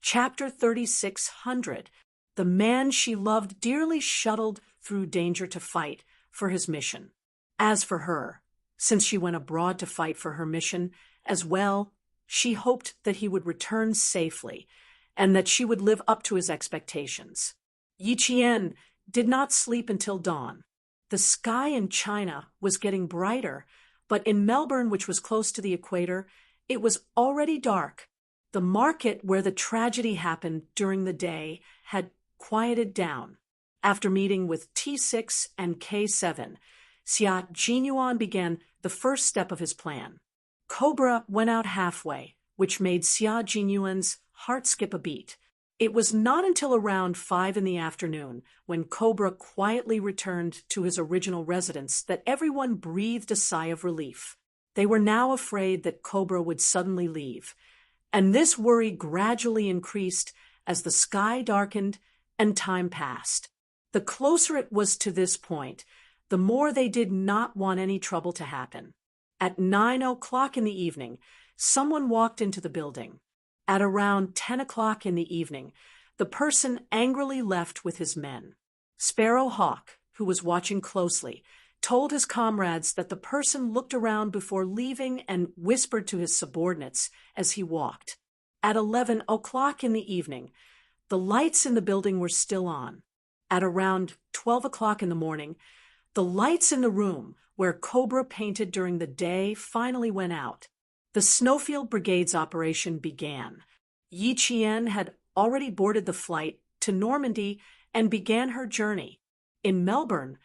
Chapter 3600. The man she loved dearly shuttled through danger to fight for his mission. As for her, since she went abroad to fight for her mission as well, she hoped that he would return safely and that she would live up to his expectations. Yi Qian did not sleep until dawn. The sky in China was getting brighter, but in Melbourne, which was close to the equator, it was already dark. The market where the tragedy happened during the day had quieted down. After meeting with T6 and K7, Xia Jinyuan began the first step of his plan. Cobra went out halfway, which made Xia Jinyuan's heart skip a beat. It was not until around 5 in the afternoon, when Cobra quietly returned to his original residence, that everyone breathed a sigh of relief. They were now afraid that Cobra would suddenly leave, and this worry gradually increased as the sky darkened and time passed. The closer it was to this point, the more they did not want any trouble to happen. At 9 o'clock in the evening, someone walked into the building. At around 10 o'clock in the evening, the person angrily left with his men. Sparrow Hawk, who was watching closely, told his comrades that the person looked around before leaving and whispered to his subordinates as he walked. At 11 o'clock in the evening, the lights in the building were still on. At around 12 o'clock in the morning, the lights in the room where Cobra painted during the day finally went out. The Snowfield Brigade's operation began. Yi Qian had already boarded the flight to Normandy and began her journey. In Melbourne,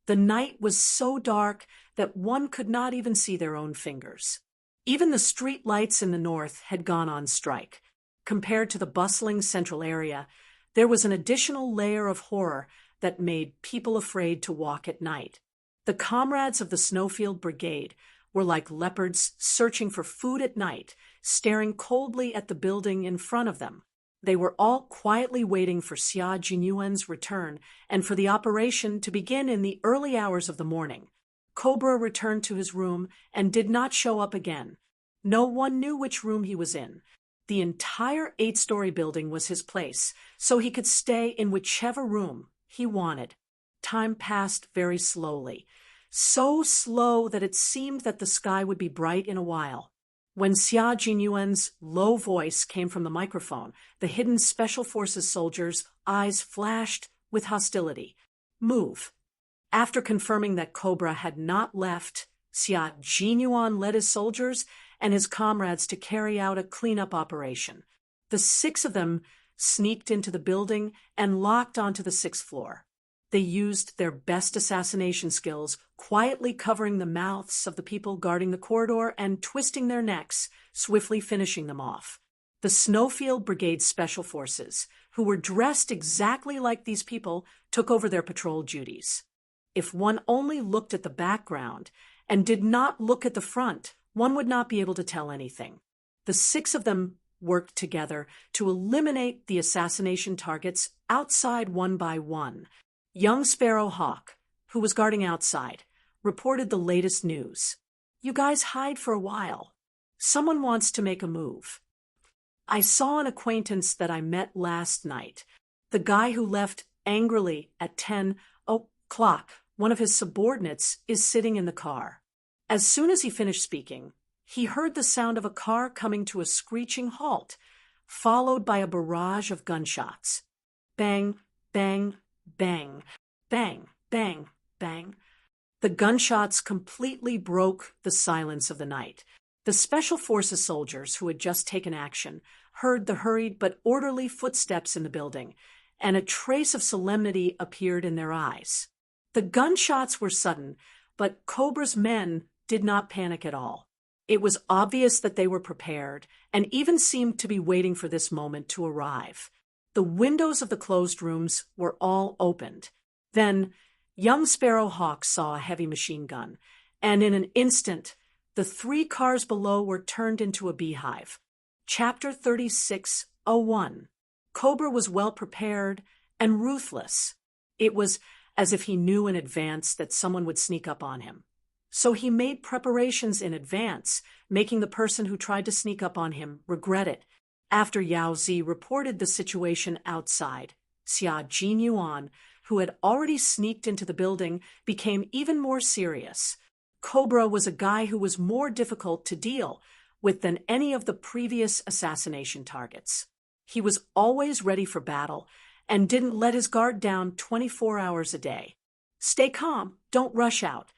the night was so dark that one could not even see their own fingers. Even the street lights in the north had gone on strike. Compared to the bustling central area, there was an additional layer of horror that made people afraid to walk at night. The comrades of the Snowfield Brigade were like leopards searching for food at night, staring coldly at the building in front of them. They were all quietly waiting for Xia Jinyuan's return and for the operation to begin in the early hours of the morning. Cobra returned to his room and did not show up again. No one knew which room he was in. The entire 8-story building was his place, so he could stay in whichever room he wanted. Time passed very slowly, so slow that it seemed that the sky would be bright in a while. When Xia Jinyuan's low voice came from the microphone, the hidden Special Forces soldiers' eyes flashed with hostility. Move. After confirming that Cobra had not left, Xia Jinyuan led his soldiers and his comrades to carry out a cleanup operation. The 6 of them sneaked into the building and locked onto the 6th floor. They used their best assassination skills, quietly covering the mouths of the people guarding the corridor and twisting their necks, swiftly finishing them off. The Snowfield Brigade Special Forces, who were dressed exactly like these people, took over their patrol duties. If one only looked at the background and did not look at the front, one would not be able to tell anything. The 6 of them worked together to eliminate the assassination targets outside one by one. Young Sparrow Hawk, who was guarding outside, reported the latest news. "You guys hide for a while. Someone wants to make a move. I saw an acquaintance that I met last night. The guy who left angrily at 10 o'clock. One of his subordinates is sitting in the car." As soon as he finished speaking, he heard the sound of a car coming to a screeching halt, followed by a barrage of gunshots. Bang, bang, bang, bang, bang, bang. The gunshots completely broke the silence of the night. The Special Forces soldiers who had just taken action heard the hurried but orderly footsteps in the building, and a trace of solemnity appeared in their eyes. The gunshots were sudden, but Cobra's men did not panic at all. It was obvious that they were prepared and even seemed to be waiting for this moment to arrive. The windows of the closed rooms were all opened. Then, young Sparrow Hawk saw a heavy machine gun, and in an instant, the 3 cars below were turned into a beehive. Chapter 3601. Cobra was well prepared and ruthless. It was as if he knew in advance that someone would sneak up on him. So he made preparations in advance, making the person who tried to sneak up on him regret it. After Yao Zi reported the situation outside, Xia Jinyuan, who had already sneaked into the building, became even more serious. Cobra was a guy who was more difficult to deal with than any of the previous assassination targets. He was always ready for battle and didn't let his guard down 24 hours a day. Stay calm, don't rush out.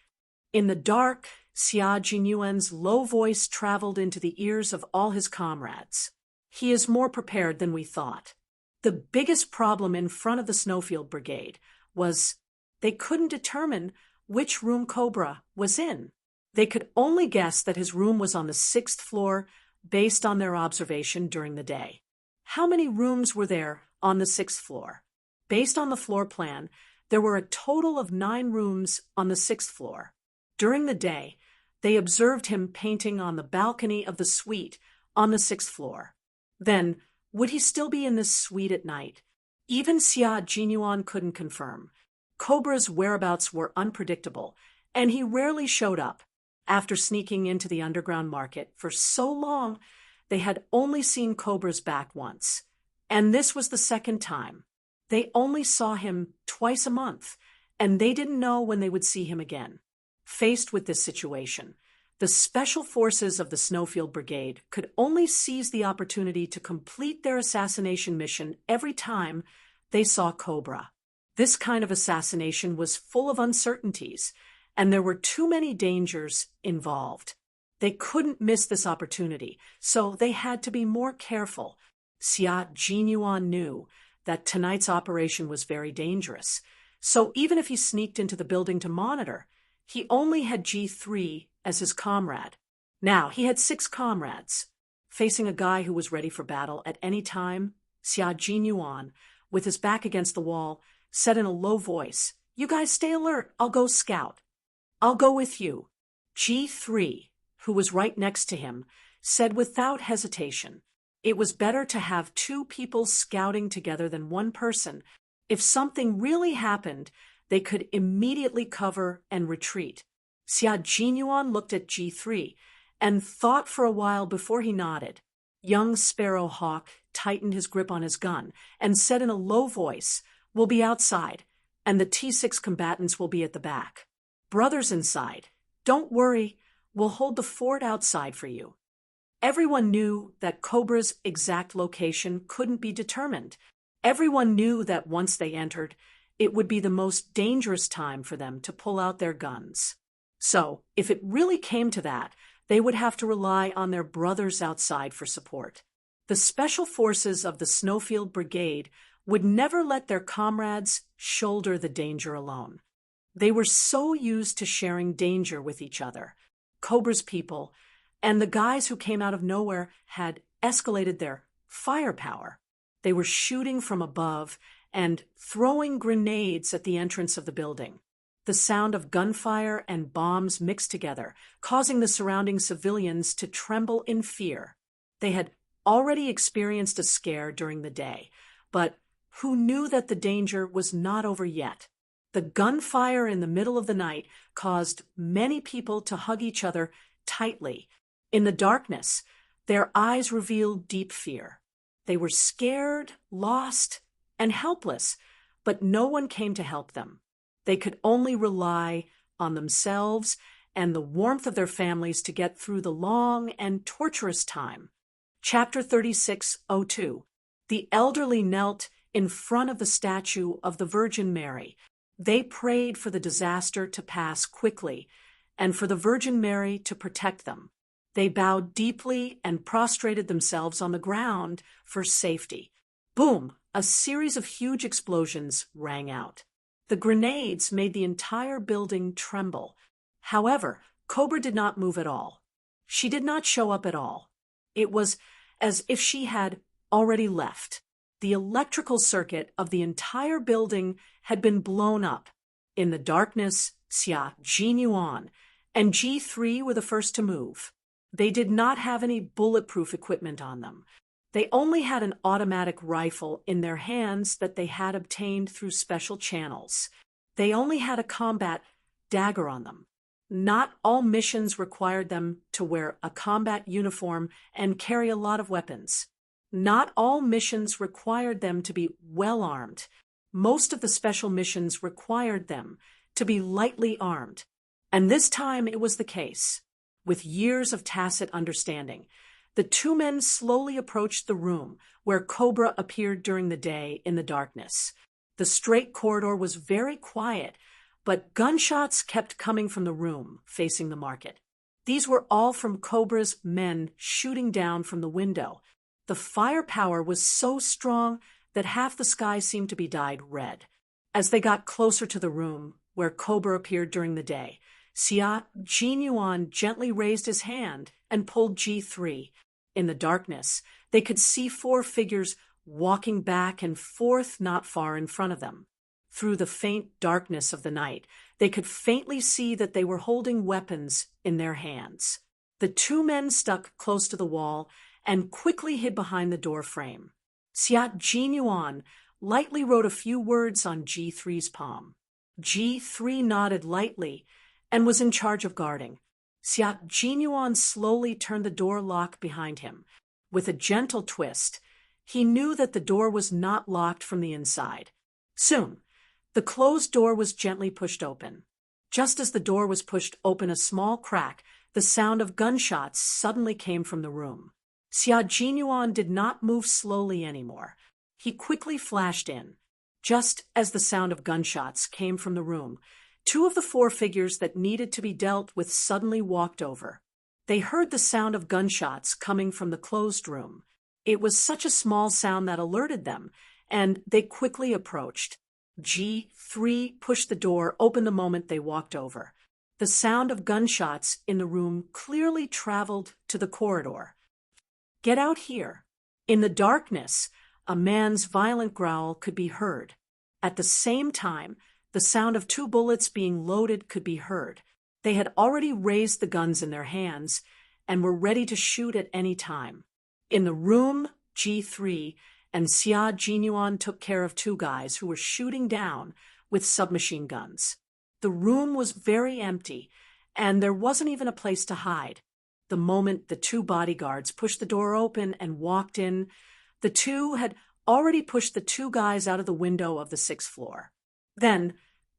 In the dark, Xia Jinyuan's low voice traveled into the ears of all his comrades. He is more prepared than we thought. The biggest problem in front of the Snowfield Brigade was they couldn't determine which room Cobra was in. They could only guess that his room was on the 6th floor based on their observation during the day. How many rooms were there on the 6th floor? Based on the floor plan, there were a total of 9 rooms on the 6th floor. During the day, they observed him painting on the balcony of the suite on the 6th floor. Then, would he still be in this suite at night? Even Xia Jinyuan couldn't confirm. Cobra's whereabouts were unpredictable, and he rarely showed up. After sneaking into the underground market for so long, they had only seen Cobra's back once. And this was the second time. They only saw him twice a month, and they didn't know when they would see him again. Faced with this situation, the Special Forces of the Snowfield Brigade could only seize the opportunity to complete their assassination mission every time they saw Cobra. This kind of assassination was full of uncertainties, and there were too many dangers involved. They couldn't miss this opportunity, so they had to be more careful. Xia Jinyuan knew that tonight's operation was very dangerous, so even if he sneaked into the building to monitor, he only had G3 as his comrade. Now he had 6 comrades. Facing a guy who was ready for battle at any time, Xia Jinyuan, with his back against the wall, said in a low voice, "You guys stay alert, I'll go scout. I'll go with you." G3, who was right next to him, said without hesitation, it was better to have 2 people scouting together than 1 person. If something really happened, they could immediately cover and retreat. Xia Jinyuan looked at G3 and thought for a while before he nodded. Young Sparrow Hawk tightened his grip on his gun and said in a low voice, "We'll be outside, and the T6 combatants will be at the back. Brothers inside, don't worry, we'll hold the fort outside for you." Everyone knew that Cobra's exact location couldn't be determined. Everyone knew that once they entered, it would be the most dangerous time for them to pull out their guns. So, if it really came to that, they would have to rely on their brothers outside for support. The Special Forces of the Snowfield Brigade would never let their comrades shoulder the danger alone. They were so used to sharing danger with each other. Cobra's people and the guys who came out of nowhere had escalated their firepower. They were shooting from above and throwing grenades at the entrance of the building. The sound of gunfire and bombs mixed together, causing the surrounding civilians to tremble in fear. They had already experienced a scare during the day, but who knew that the danger was not over yet? The gunfire in the middle of the night caused many people to hug each other tightly. In the darkness, their eyes revealed deep fear. They were scared, lost, and helpless, but no one came to help them. They could only rely on themselves and the warmth of their families to get through the long and torturous time. Chapter 36:02. The elderly knelt in front of the statue of the Virgin Mary. They prayed for the disaster to pass quickly and for the Virgin Mary to protect them. They bowed deeply and prostrated themselves on the ground for safety. Boom! A series of huge explosions rang out. The grenades made the entire building tremble. However, Cobra did not move at all. She did not show up at all. It was as if she had already left. The electrical circuit of the entire building had been blown up. In the darkness, Xia Jinyuan and G3 were the first to move. They did not have any bulletproof equipment on them. They only had an automatic rifle in their hands that they had obtained through special channels. They only had a combat dagger on them. Not all missions required them to wear a combat uniform and carry a lot of weapons. Not all missions required them to be well armed. Most of the special missions required them to be lightly armed. And this time it was the case. With years of tacit understanding, the two men slowly approached the room where Cobra appeared during the day in the darkness. The straight corridor was very quiet, but gunshots kept coming from the room facing the market. These were all from Cobra's men shooting down from the window. The firepower was so strong that half the sky seemed to be dyed red. As they got closer to the room where Cobra appeared during the day, Xia Jinyuan gently raised his hand and pulled G3. In the darkness, they could see four figures walking back and forth not far in front of them. Through the faint darkness of the night, they could faintly see that they were holding weapons in their hands. The two men stuck close to the wall and quickly hid behind the door frame. Xia Jinyuan lightly wrote a few words on G3's palm. G3 nodded lightly and was in charge of guarding. Xia Jinyuan slowly turned the door lock behind him. With a gentle twist, he knew that the door was not locked from the inside. Soon, the closed door was gently pushed open. Just as the door was pushed open a small crack, the sound of gunshots suddenly came from the room. Xia Jinyuan did not move slowly anymore. He quickly flashed in. Just as the sound of gunshots came from the room, two of the four figures that needed to be dealt with suddenly walked over. They heard the sound of gunshots coming from the closed room. It was such a small sound that alerted them, and they quickly approached. G3 pushed the door open the moment they walked over. The sound of gunshots in the room clearly traveled to the corridor. "Get out here." In the darkness, a man's violent growl could be heard. At the same time, the sound of two bullets being loaded could be heard. They had already raised the guns in their hands and were ready to shoot at any time. In the room, G3 and Xia Jinyuan took care of two guys who were shooting down with submachine guns. The room was very empty, and there wasn't even a place to hide. The moment the two bodyguards pushed the door open and walked in, the two had already pushed the two guys out of the window of the 6th floor. Then,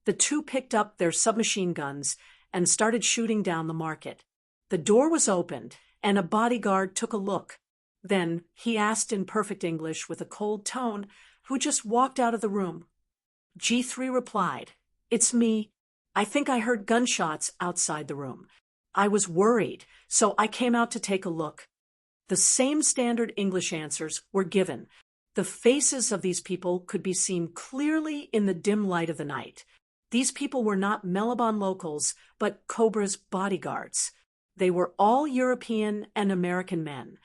the two picked up their submachine guns and started shooting down the market. The door was opened, and a bodyguard took a look. Then he asked in perfect English with a cold tone, "Who just walked out of the room?" G3 replied, "It's me. I think I heard gunshots outside the room. I was worried, so I came out to take a look." The same standard English answers were given. The faces of these people could be seen clearly in the dim light of the night. These people were not Melbourne locals, but Cobra's bodyguards. They were all European and American men.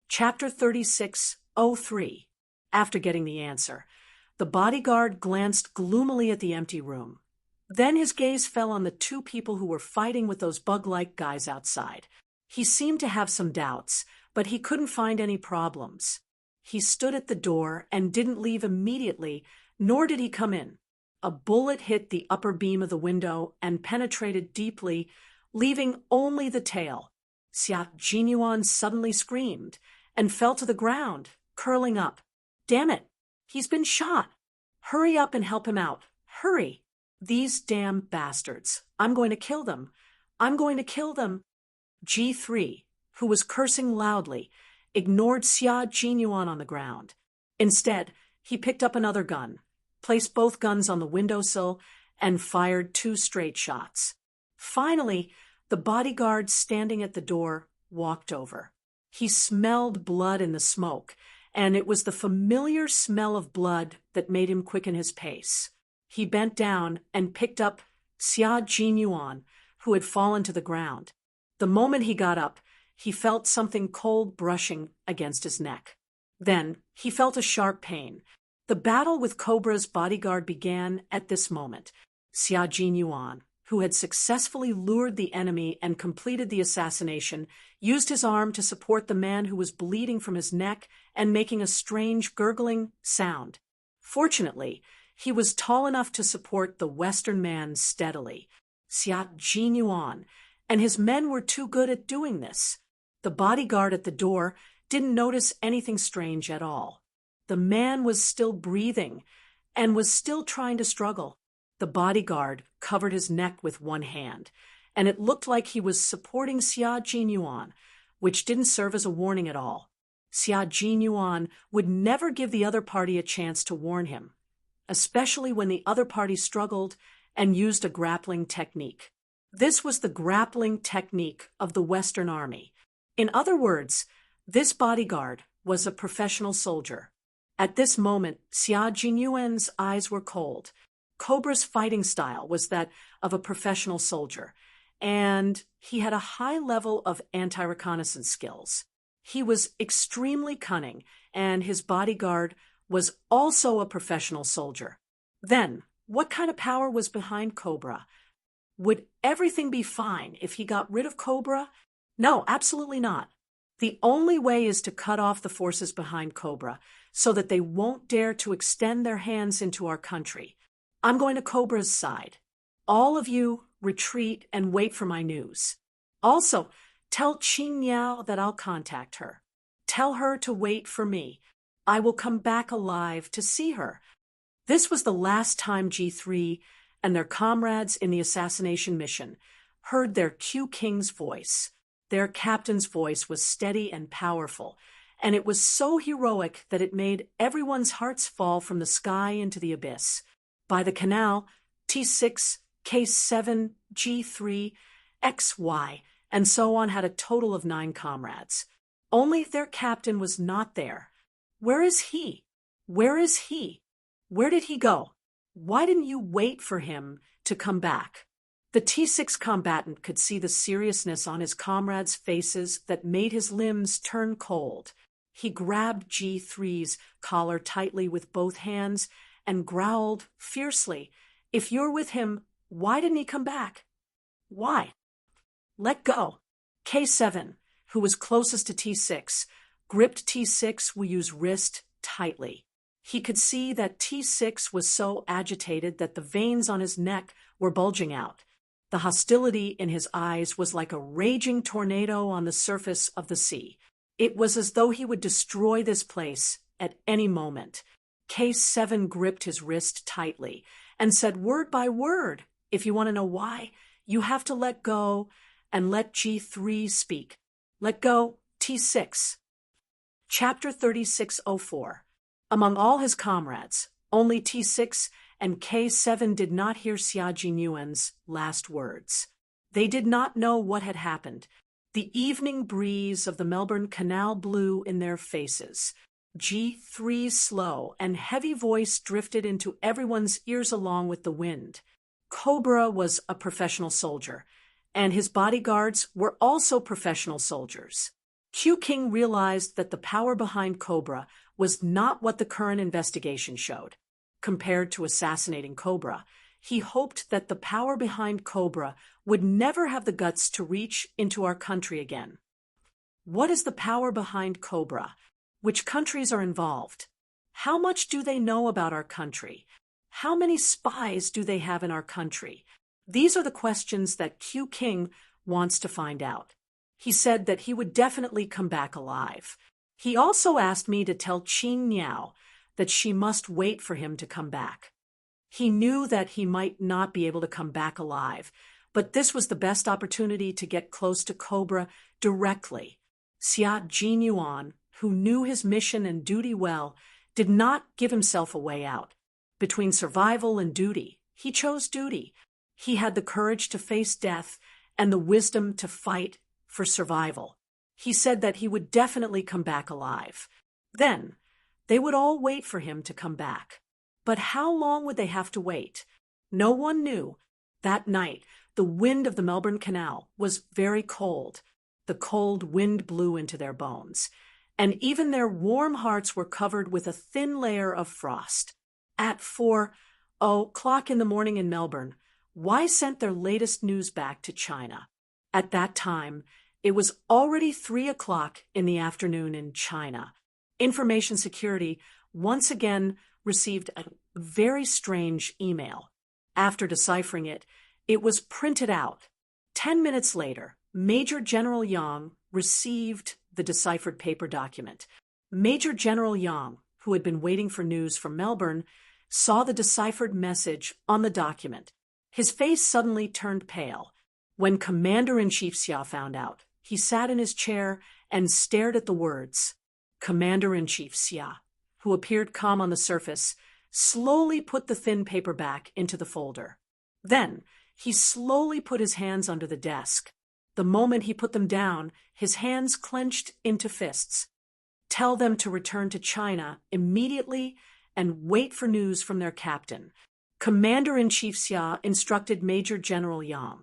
Chapter 36:03. After getting the answer, the bodyguard glanced gloomily at the empty room. Then his gaze fell on the two people who were fighting with those bug-like guys outside. He seemed to have some doubts, but he couldn't find any problems. He stood at the door and didn't leave immediately, nor did he come in. A bullet hit the upper beam of the window and penetrated deeply, leaving only the tail. Xia Jinyuan suddenly screamed and fell to the ground, curling up. "Damn it! He's been shot! Hurry up and help him out! Hurry! These damn bastards! I'm going to kill them! I'm going to kill them!" G3, who was cursing loudly, ignored Xia Jinyuan on the ground. Instead, he picked up another gun, placed both guns on the windowsill, and fired 2 straight shots. Finally, the bodyguard standing at the door walked over. He smelled blood in the smoke, and it was the familiar smell of blood that made him quicken his pace. He bent down and picked up Xia Jinyuan, who had fallen to the ground. The moment he got up, he felt something cold brushing against his neck. Then he felt a sharp pain. The battle with Cobra's bodyguard began at this moment. Xia Jinyuan, who had successfully lured the enemy and completed the assassination, used his arm to support the man who was bleeding from his neck and making a strange gurgling sound. Fortunately, he was tall enough to support the Western man steadily. Xia Jinyuan and his men were too good at doing this. The bodyguard at the door didn't notice anything strange at all. The man was still breathing and was still trying to struggle. The bodyguard covered his neck with one hand, and it looked like he was supporting Xia Jinyuan, which didn't serve as a warning at all. Xia Jinyuan would never give the other party a chance to warn him, especially when the other party struggled and used a grappling technique. This was the grappling technique of the Western Army. In other words, this bodyguard was a professional soldier. At this moment, Xia Jinyuan's eyes were cold. Cobra's fighting style was that of a professional soldier, and he had a high level of anti-reconnaissance skills. He was extremely cunning, and his bodyguard was also a professional soldier. Then, what kind of power was behind Cobra? Would everything be fine if he got rid of Cobra? No, absolutely not. The only way is to cut off the forces behind Cobra so that they won't dare to extend their hands into our country. I'm going to Cobra's side. All of you retreat and wait for my news. Also, tell Qing Yao that I'll contact her. Tell her to wait for me. I will come back alive to see her. This was the last time G3 and their comrades in the assassination mission heard their Q King's voice. Their captain's voice was steady and powerful, and it was so heroic that it made everyone's hearts fall from the sky into the abyss. By the canal, T6, K7, G3, XY, and so on had a total of 9 comrades. Only their captain was not there. Where is he? Where is he? Where did he go? Why didn't you wait for him to come back? The T6 combatant could see the seriousness on his comrades' faces that made his limbs turn cold. He grabbed G3's collar tightly with both hands and growled fiercely, "If you're with him, why didn't he come back? Why? Let go." K7, who was closest to T6, gripped T6's wrist tightly. He could see that T6 was so agitated that the veins on his neck were bulging out. The hostility in his eyes was like a raging tornado on the surface of the sea. It was as though he would destroy this place at any moment. K7 gripped his wrist tightly and said word by word, "If you want to know why, you have to let go and let G3 speak. Let go, T6." Chapter 3604. Among all his comrades, only T6 and K7 did not hear Xia Jinyuan's last words. They did not know what had happened. The evening breeze of the Melbourne Canal blew in their faces. G3's slow and heavy voice drifted into everyone's ears along with the wind. Cobra was a professional soldier, and his bodyguards were also professional soldiers. Q King realized that the power behind Cobra was not what the current investigation showed. Compared to assassinating Cobra, he hoped that the power behind Cobra would never have the guts to reach into our country again. What is the power behind Cobra? Which countries are involved? How much do they know about our country? How many spies do they have in our country? These are the questions that Q King wants to find out. He said that he would definitely come back alive. He also asked me to tell Qing Niao that she must wait for him to come back. He knew that he might not be able to come back alive, but this was the best opportunity to get close to Cobra directly. Xia Jinyuan, who knew his mission and duty well, did not give himself a way out. Between survival and duty, he chose duty. He had the courage to face death and the wisdom to fight for survival. He said that he would definitely come back alive. Then, they would all wait for him to come back. But how long would they have to wait? No one knew. That night, the wind of the Melbourne Canal was very cold. The cold wind blew into their bones, and even their warm hearts were covered with a thin layer of frost. At 4:00 in the morning in Melbourne, Y sent their latest news back to China. At that time, it was already 3:00 in the afternoon in China. Information Security once again received a very strange email. After deciphering it, it was printed out. 10 minutes later, Major General Yang received the deciphered paper document. Major General Yang, who had been waiting for news from Melbourne, saw the deciphered message on the document. His face suddenly turned pale. When Commander-in-Chief Xia found out, he sat in his chair and stared at the words. Commander-in-Chief Xia, who appeared calm on the surface, slowly put the thin paper back into the folder. Then, he slowly put his hands under the desk. The moment he put them down, his hands clenched into fists. Tell them to return to China immediately and wait for news from their captain. Commander-in-Chief Xia instructed Major General Yang.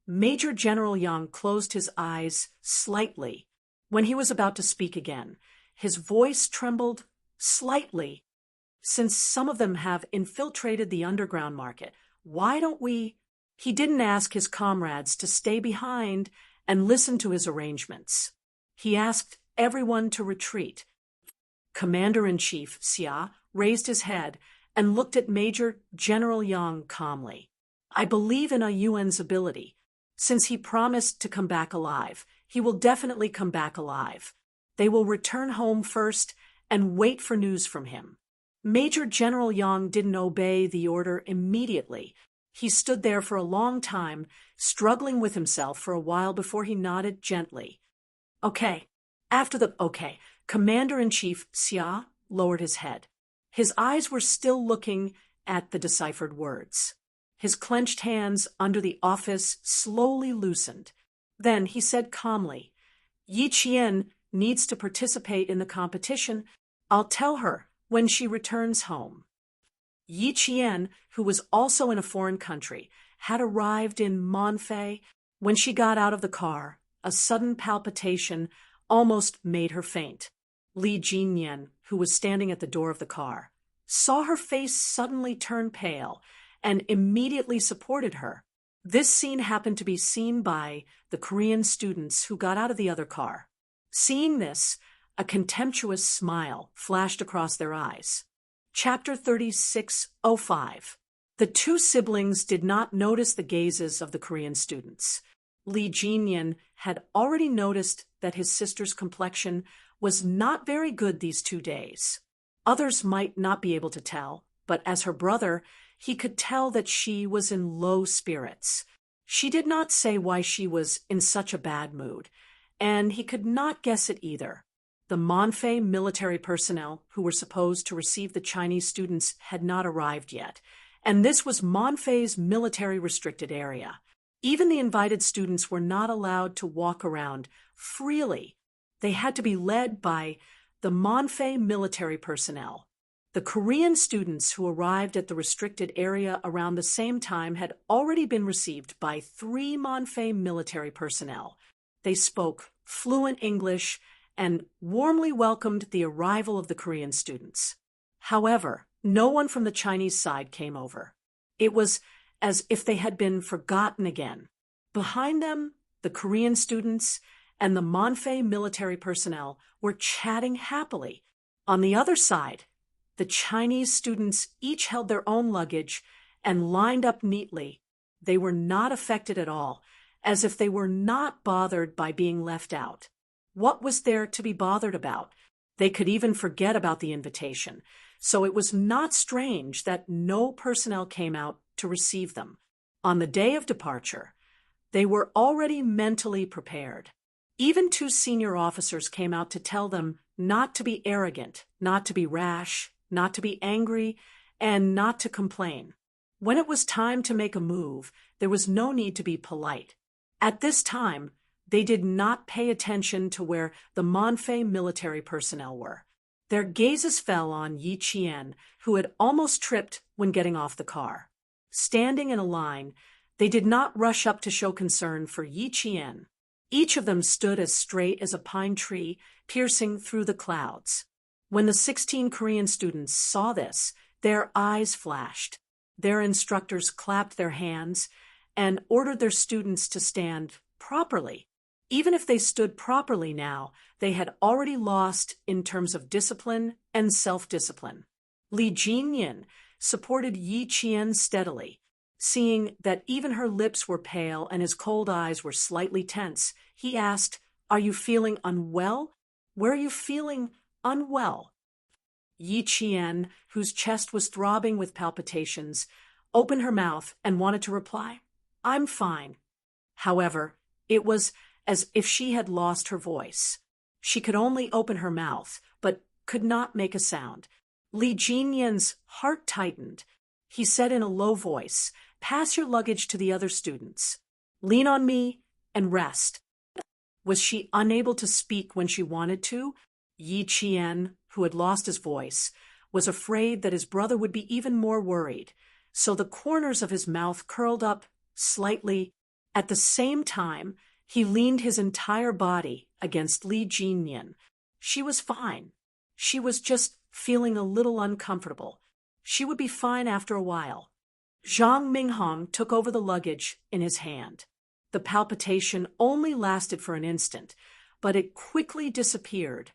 Major General Yang closed his eyes slightly. When he was about to speak again, his voice trembled slightly. Since some of them have infiltrated the underground market, why don't we... He didn't ask his comrades to stay behind and listen to his arrangements. He asked everyone to retreat. Commander-in-Chief Xia raised his head and looked at Major General Yang calmly. I believe in Yuan's ability. Since he promised to come back alive, he will definitely come back alive. They will return home first and wait for news from him. Major General Yang didn't obey the order immediately. He stood there for a long time, struggling with himself for a while before he nodded gently. Okay. Commander-in-Chief Xia lowered his head. His eyes were still looking at the deciphered words. His clenched hands under the office slowly loosened. Then he said calmly, Yi Qian needs to participate in the competition. I'll tell her when she returns home. Yi Qian, who was also in a foreign country, had arrived in Monfei. When she got out of the car, a sudden palpitation almost made her faint. Li Jinyan, who was standing at the door of the car, saw her face suddenly turn pale and immediately supported her. This scene happened to be seen by the Korean students who got out of the other car. Seeing this, a contemptuous smile flashed across their eyes. Chapter 36:05. The two siblings did not notice the gazes of the Korean students. Li Jinyan had already noticed that his sister's complexion was not very good these 2 days. Others might not be able to tell, but as her brother, he could tell that she was in low spirits. She did not say why she was in such a bad mood, and he could not guess it either. The Monfei military personnel who were supposed to receive the Chinese students had not arrived yet, and this was Monfei's military restricted area. Even the invited students were not allowed to walk around freely. They had to be led by the Monfei military personnel. The Korean students who arrived at the restricted area around the same time had already been received by 3 Monfei military personnel. They spoke fluent English and warmly welcomed the arrival of the Korean students. However, no one from the Chinese side came over. It was as if they had been forgotten again. Behind them, the Korean students and the Monfei military personnel were chatting happily. On the other side, the Chinese students each held their own luggage and lined up neatly. They were not affected at all, as if they were not bothered by being left out. What was there to be bothered about? They could even forget about the invitation, so it was not strange that no personnel came out to receive them. On the day of departure, they were already mentally prepared. Even 2 senior officers came out to tell them not to be arrogant, not to be rash, not to be angry, and not to complain. When it was time to make a move, there was no need to be polite. At this time, they did not pay attention to where the Monfei military personnel were. Their gazes fell on Yi Qian, who had almost tripped when getting off the car. Standing in a line, they did not rush up to show concern for Yi Qian. Each of them stood as straight as a pine tree, piercing through the clouds. When the 16 Korean students saw this, their eyes flashed. Their instructors clapped their hands and ordered their students to stand properly. Even if they stood properly now, they had already lost in terms of discipline and self-discipline. Li Jinyan supported Yi Qian steadily. Seeing that even her lips were pale and his cold eyes were slightly tense, he asked, Are you feeling unwell? Where are you feeling unwell? Yi Qian, whose chest was throbbing with palpitations, opened her mouth and wanted to reply, I'm fine. However, it was as if she had lost her voice. She could only open her mouth, but could not make a sound. Li Jinyan's heart tightened. He said in a low voice, Pass your luggage to the other students. Lean on me and rest. Was she unable to speak when she wanted to? Yi Qian, who had lost his voice, was afraid that his brother would be even more worried, so the corners of his mouth curled up slightly. At the same time, he leaned his entire body against Li Jinyan. She was fine. She was just feeling a little uncomfortable. She would be fine after a while. Zhang Minghong took over the luggage in his hand. The palpitation only lasted for an instant, but it quickly disappeared,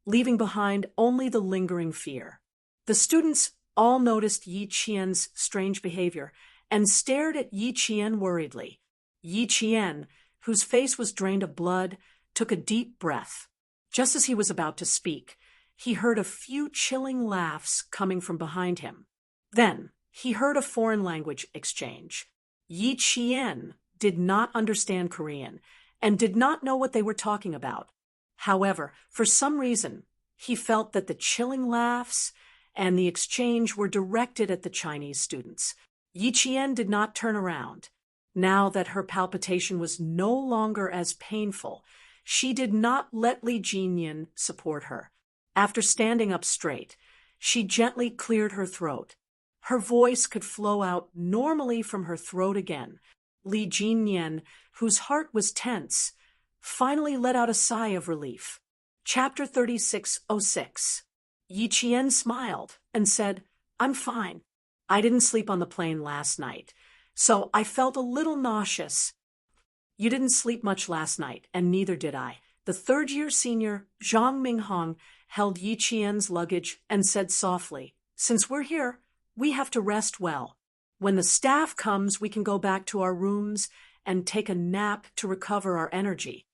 leaving behind only the lingering fear. The students all noticed Yi Qian's strange behavior and stared at Yi Qian worriedly. Yi Qian, whose face was drained of blood, took a deep breath. Just as he was about to speak, he heard a few chilling laughs coming from behind him. Then he heard a foreign language exchange. Yi Qian did not understand Korean and did not know what they were talking about. However, for some reason, he felt that the chilling laughs and the exchange were directed at the Chinese students. Yi Qian did not turn around. Now that her palpitation was no longer as painful, she did not let Li Jinyan support her. After standing up straight, she gently cleared her throat. Her voice could flow out normally from her throat again. Li Jinyan, whose heart was tense, finally let out a sigh of relief. Chapter 36:06. Yi Qian smiled and said, I'm fine. I didn't sleep on the plane last night, so I felt a little nauseous. You didn't sleep much last night, and neither did I. The third-year senior, Zhang Minghong, held Yi Qian's luggage and said softly, Since we're here, we have to rest well. When the staff comes, we can go back to our rooms and take a nap to recover our energy.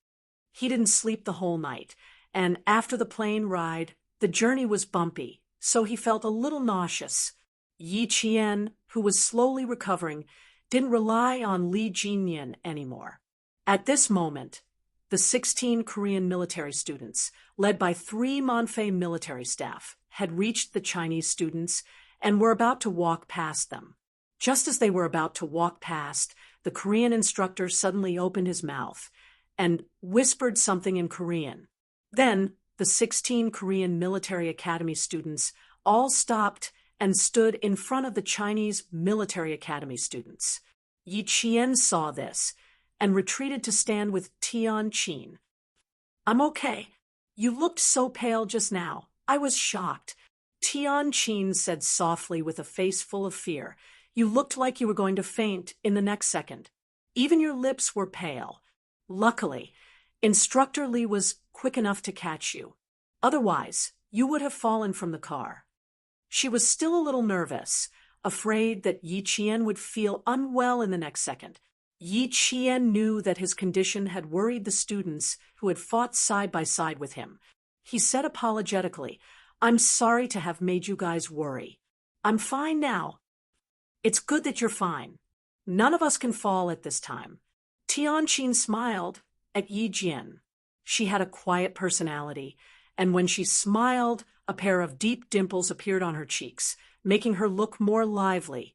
He didn't sleep the whole night, and after the plane ride, the journey was bumpy, so he felt a little nauseous. Yi Qian, who was slowly recovering, didn't rely on Li Jinyan anymore. At this moment, the 16 Korean military students, led by 3 Monfei military staff, had reached the Chinese students and were about to walk past them. Just as they were about to walk past, the Korean instructor suddenly opened his mouth and whispered something in Korean. Then, the 16 Korean military academy students all stopped and stood in front of the Chinese military academy students. Yi Qian saw this and retreated to stand with Tianqin. I'm okay. You looked so pale just now. I was shocked. Tianqin said softly with a face full of fear. You looked like you were going to faint in the next second. Even your lips were pale. Luckily, Instructor Li was quick enough to catch you. Otherwise, you would have fallen from the car. She was still a little nervous, afraid that Yi Qian would feel unwell in the next second. Yi Qian knew that his condition had worried the students who had fought side by side with him. He said apologetically, I'm sorry to have made you guys worry. I'm fine now. It's good that you're fine. None of us can fall at this time. Tianqin smiled at Yi Jian. She had a quiet personality, and when she smiled, a pair of deep dimples appeared on her cheeks, making her look more lively.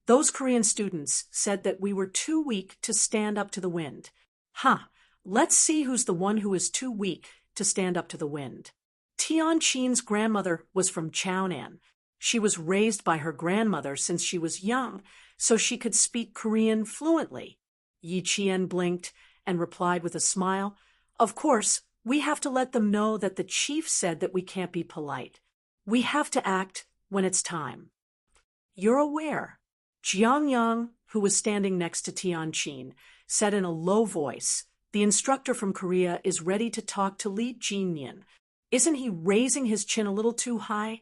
Those Korean students said that we were too weak to stand up to the wind. Let's see who's the one who is too weak to stand up to the wind. Tianqin's grandmother was from Chaonan. She was raised by her grandmother since she was young, so she could speak Korean fluently. Yi Qian blinked and replied with a smile, Of course, we have to let them know that the chief said that we can't be polite. We have to act when it's time. You're aware. Jiang Yang, who was standing next to Tianqin, said in a low voice, The instructor from Korea is ready to talk to Li Jinyan. Isn't he raising his chin a little too high?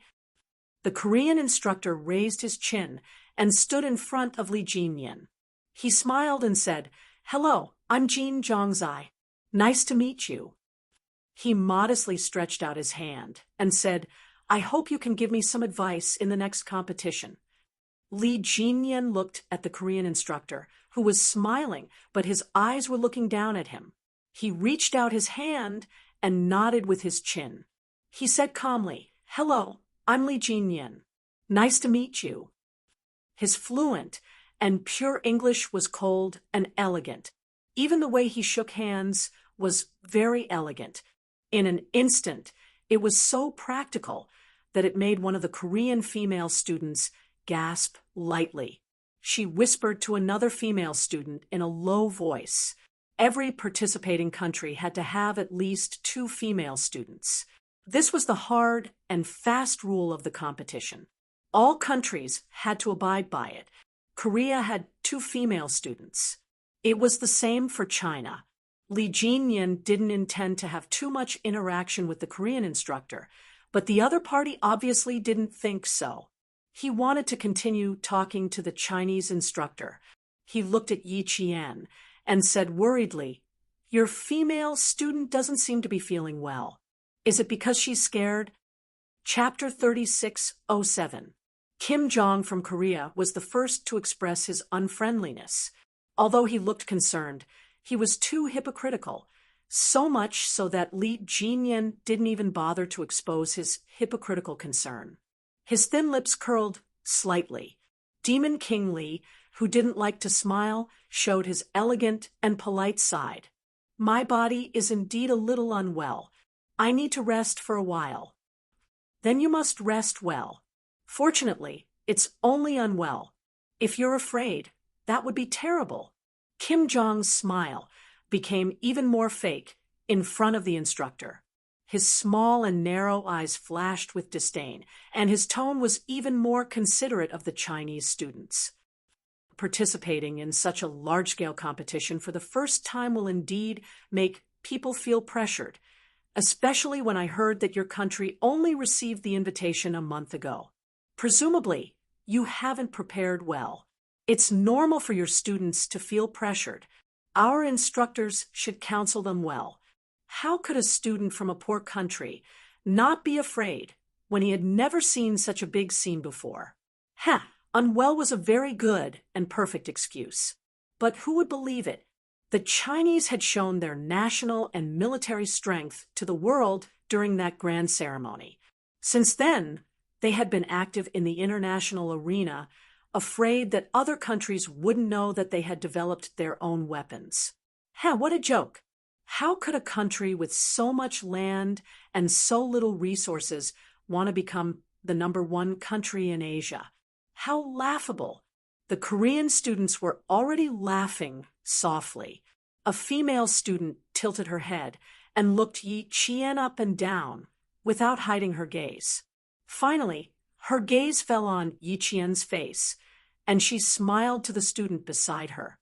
The Korean instructor raised his chin and stood in front of Li Jinyan. He smiled and said, Hello, I'm Jin Zhongzai. Nice to meet you. He modestly stretched out his hand and said, "I hope you can give me some advice in the next competition." Lee Jinyan looked at the Korean instructor, who was smiling, but his eyes were looking down at him. He reached out his hand and nodded with his chin. He said calmly, "Hello, I'm Lee Jinyan. Nice to meet you." His fluent and pure English was cold and elegant. Even the way he shook hands was very elegant. In an instant, it was so practical that it made one of the Korean female students gasp lightly. She whispered to another female student in a low voice. Every participating country had to have at least 2 female students. This was the hard and fast rule of the competition. All countries had to abide by it. Korea had 2 female students. It was the same for China. Lee Jinyan didn't intend to have too much interaction with the Korean instructor, but the other party obviously didn't think so. He wanted to continue talking to the Chinese instructor. He looked at Yi Qian and said worriedly, "Your female student doesn't seem to be feeling well. Is it because she's scared?" Chapter 36:07. Kim Jong from Korea was the first to express his unfriendliness. Although he looked concerned, he was too hypocritical, so much so that Lee Jinyan didn't even bother to expose his hypocritical concern. His thin lips curled slightly. Demon King Lee, who didn't like to smile, showed his elegant and polite side. "My body is indeed a little unwell. I need to rest for a while." "Then you must rest well. Fortunately, it's only unwell. If you're afraid, that would be terrible." Kim Jong's smile became even more fake in front of the instructor. His small and narrow eyes flashed with disdain, and his tone was even more considerate of the Chinese students. Participating in such a large-scale competition for the first time will indeed make people feel pressured, especially when I heard that your country only received the invitation a month ago. Presumably, you haven't prepared well. It's normal for your students to feel pressured. Our instructors should counsel them well. How could a student from a poor country not be afraid when he had never seen such a big scene before? Unwell was a very good and perfect excuse. But who would believe it? The Chinese had shown their national and military strength to the world during that grand ceremony. Since then, they had been active in the international arena, afraid that other countries wouldn't know that they had developed their own weapons. What a joke! How could a country with so much land and so little resources want to become the #1 country in Asia? How laughable! The Korean students were already laughing softly. A female student tilted her head and looked Yi Qian up and down without hiding her gaze. Finally, her gaze fell on Yi Qian's face, and she smiled to the student beside her.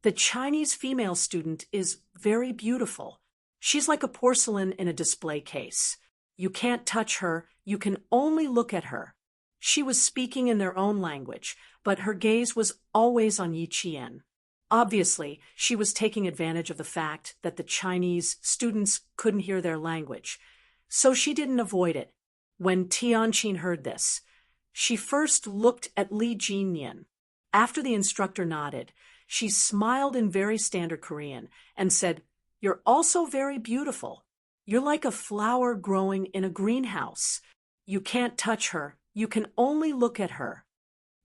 "The Chinese female student is very beautiful. She's like a porcelain in a display case. You can't touch her, you can only look at her." She was speaking in their own language, but her gaze was always on Yi Qian. Obviously, she was taking advantage of the fact that the Chinese students couldn't hear their language, so she didn't avoid it. When Tianqin heard this, she first looked at Lee Jinyan. After the instructor nodded, she smiled in very standard Korean and said, "You're also very beautiful. You're like a flower growing in a greenhouse. You can't touch her. You can only look at her."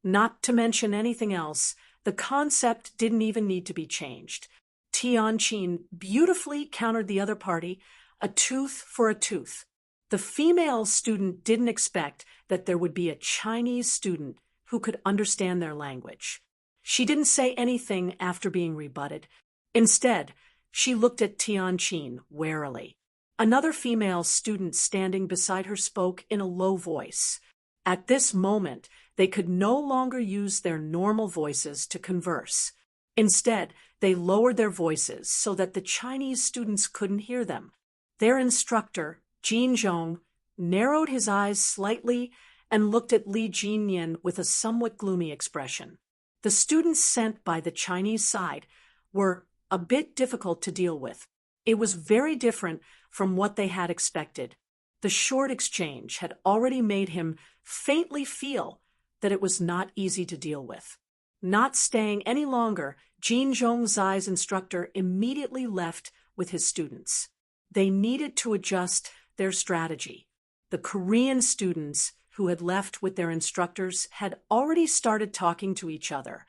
Not to mention anything else, the concept didn't even need to be changed. Tianqin beautifully countered the other party, a tooth for a tooth. The female student didn't expect that there would be a Chinese student who could understand their language. She didn't say anything after being rebutted. Instead, she looked at Tianqin warily. Another female student standing beside her spoke in a low voice. At this moment, they could no longer use their normal voices to converse. Instead, they lowered their voices so that the Chinese students couldn't hear them. Their instructor, Jin Zhong, narrowed his eyes slightly and looked at Lee Jinyan with a somewhat gloomy expression. The students sent by the Chinese side were a bit difficult to deal with. It was very different from what they had expected. The short exchange had already made him faintly feel that it was not easy to deal with. Not staying any longer, Jin Zhongzai's instructor immediately left with his students. They needed to adjust their strategy. The Korean students who had left with their instructors had already started talking to each other.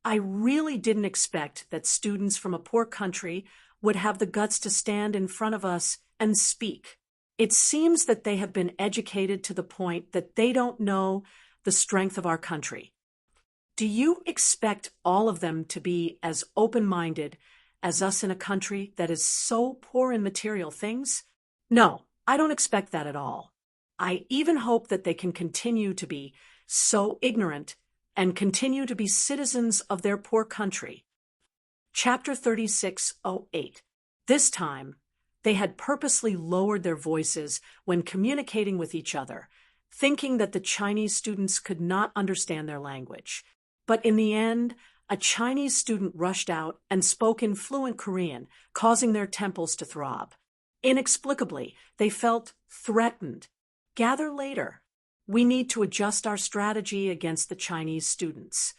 I really didn't expect that students from a poor country would have the guts to stand in front of us and speak. It seems that they have been educated to the point that they don't know the strength of our country. Do you expect all of them to be as open-minded as us in a country that is so poor in material things? No, I don't expect that at all. I even hope that they can continue to be so ignorant and continue to be citizens of their poor country. Chapter 36:08. This time, they had purposely lowered their voices when communicating with each other, thinking that the Chinese students could not understand their language. But in the end, a Chinese student rushed out and spoke in fluent Korean, causing their temples to throb. Inexplicably, they felt threatened. Gather later. We need to adjust our strategy against the Chinese students.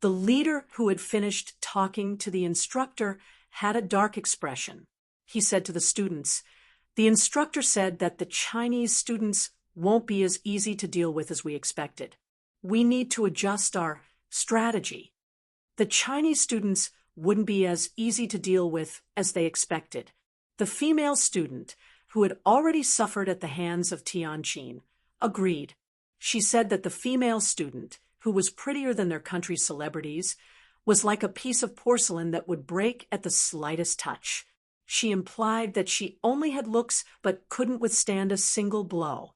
The leader who had finished talking to the instructor had a dark expression. He said to the students, "The instructor said that the Chinese students won't be as easy to deal with as we expected. We need to adjust our strategy." The Chinese students wouldn't be as easy to deal with as they expected. The female student, who had already suffered at the hands of Tianqin, agreed. She said that the female student, who was prettier than their country's celebrities, was like a piece of porcelain that would break at the slightest touch. She implied that she only had looks but couldn't withstand a single blow.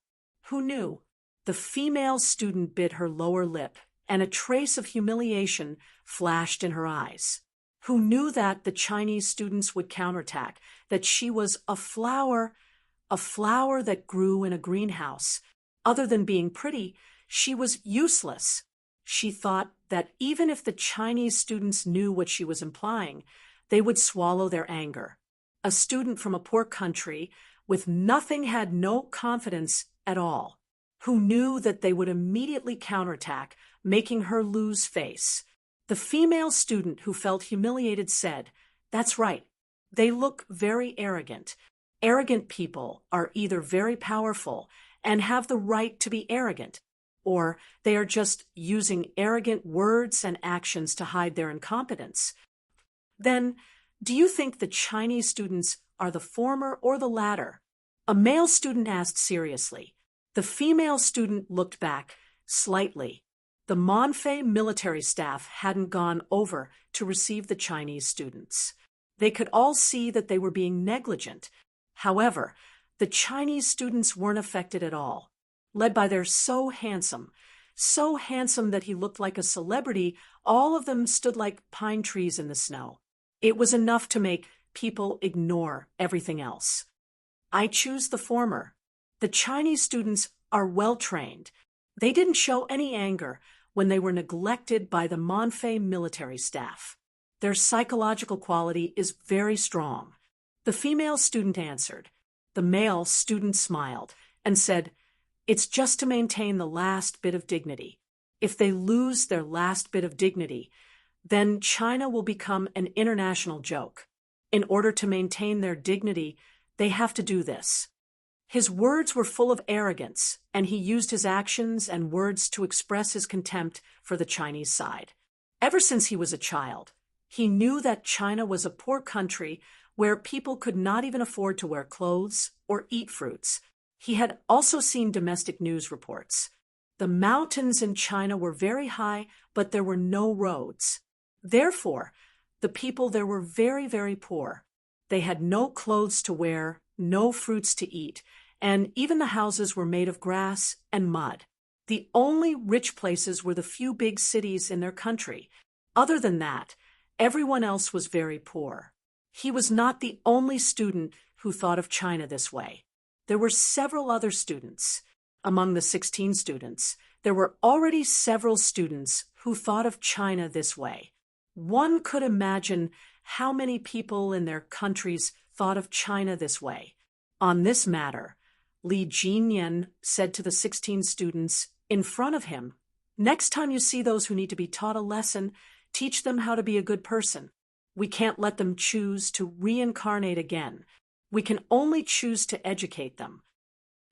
Who knew? The female student bit her lower lip, and a trace of humiliation flashed in her eyes. Who knew that the Chinese students would counterattack, that she was a flower that grew in a greenhouse. Other than being pretty, she was useless. She thought that even if the Chinese students knew what she was implying, they would swallow their anger. A student from a poor country with nothing had no confidence at all, who knew that they would immediately counterattack, making her lose face. The female student who felt humiliated said, "That's right. They look very arrogant. Arrogant people are either very powerful and have the right to be arrogant, or they are just using arrogant words and actions to hide their incompetence." Then, do you think the Chinese students are the former or the latter? A male student asked seriously. The female student looked back slightly. The Monfei military staff hadn't gone over to receive the Chinese students. They could all see that they were being negligent. However, the Chinese students weren't affected at all. Led by their so handsome that he looked like a celebrity, all of them stood like pine trees in the snow. It was enough to make people ignore everything else. I choose the former. The Chinese students are well trained. They didn't show any anger when they were neglected by the Monfei military staff. Their psychological quality is very strong. The female student answered. The male student smiled and said, "It's just to maintain the last bit of dignity. If they lose their last bit of dignity, then China will become an international joke. In order to maintain their dignity, they have to do this." His words were full of arrogance, and he used his actions and words to express his contempt for the Chinese side. Ever since he was a child, he knew that China was a poor country where people could not even afford to wear clothes or eat fruits. He had also seen domestic news reports. The mountains in China were very high, but there were no roads. Therefore, the people there were very, very poor. They had no clothes to wear, no fruits to eat, and even the houses were made of grass and mud. The only rich places were the few big cities in their country. Other than that, everyone else was very poor. He was not the only student who thought of China this way. There were several other students. Among the 16 students, there were already several students who thought of China this way. One could imagine how many people in their countries thought of China this way. On this matter, Li Jinyan said to the 16 students in front of him, "Next time you see those who need to be taught a lesson, teach them how to be a good person. We can't let them choose to reincarnate again. We can only choose to educate them."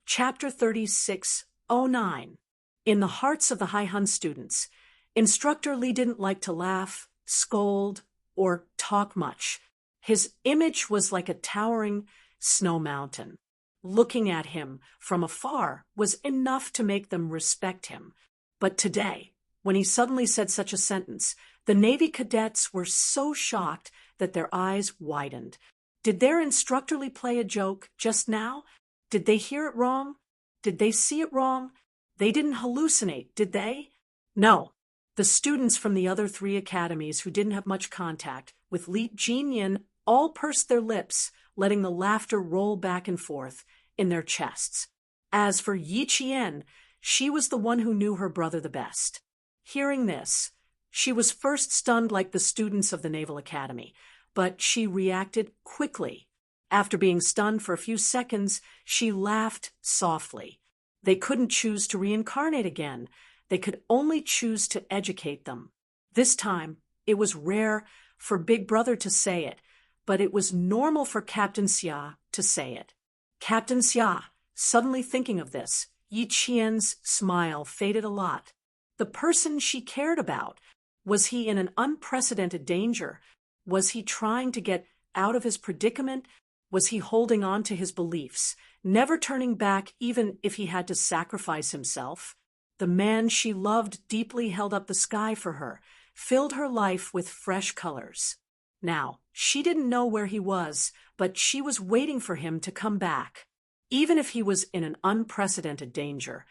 Chapter 36:09. In the hearts of the Haihan students, Instructor Li didn't like to laugh, scold, or talk much. His image was like a towering snow mountain. Looking at him from afar was enough to make them respect him. But today, when he suddenly said such a sentence, the Navy cadets were so shocked that their eyes widened. Did their instructor Li play a joke just now? Did they hear it wrong? Did they see it wrong? They didn't hallucinate, did they? No. The students from the other 3 academies who didn't have much contact with Li Jinyan all pursed their lips, letting the laughter roll back and forth in their chests. As for Yi Qian, she was the one who knew her brother the best. Hearing this, she was first stunned like the students of the Naval Academy, but she reacted quickly. After being stunned for a few seconds, she laughed softly. They couldn't choose to reincarnate again. They could only choose to educate them. This time, it was rare for Big Brother to say it, but it was normal for Captain Xia to say it. Captain Xia, suddenly thinking of this, Yi Qian's smile faded a lot. The person she cared about, was he in an unprecedented danger? Was he trying to get out of his predicament? Was he holding on to his beliefs, never turning back even if he had to sacrifice himself? The man she loved deeply held up the sky for her, filled her life with fresh colors. Now, she didn't know where he was, but she was waiting for him to come back. Even if he was in an unprecedented danger,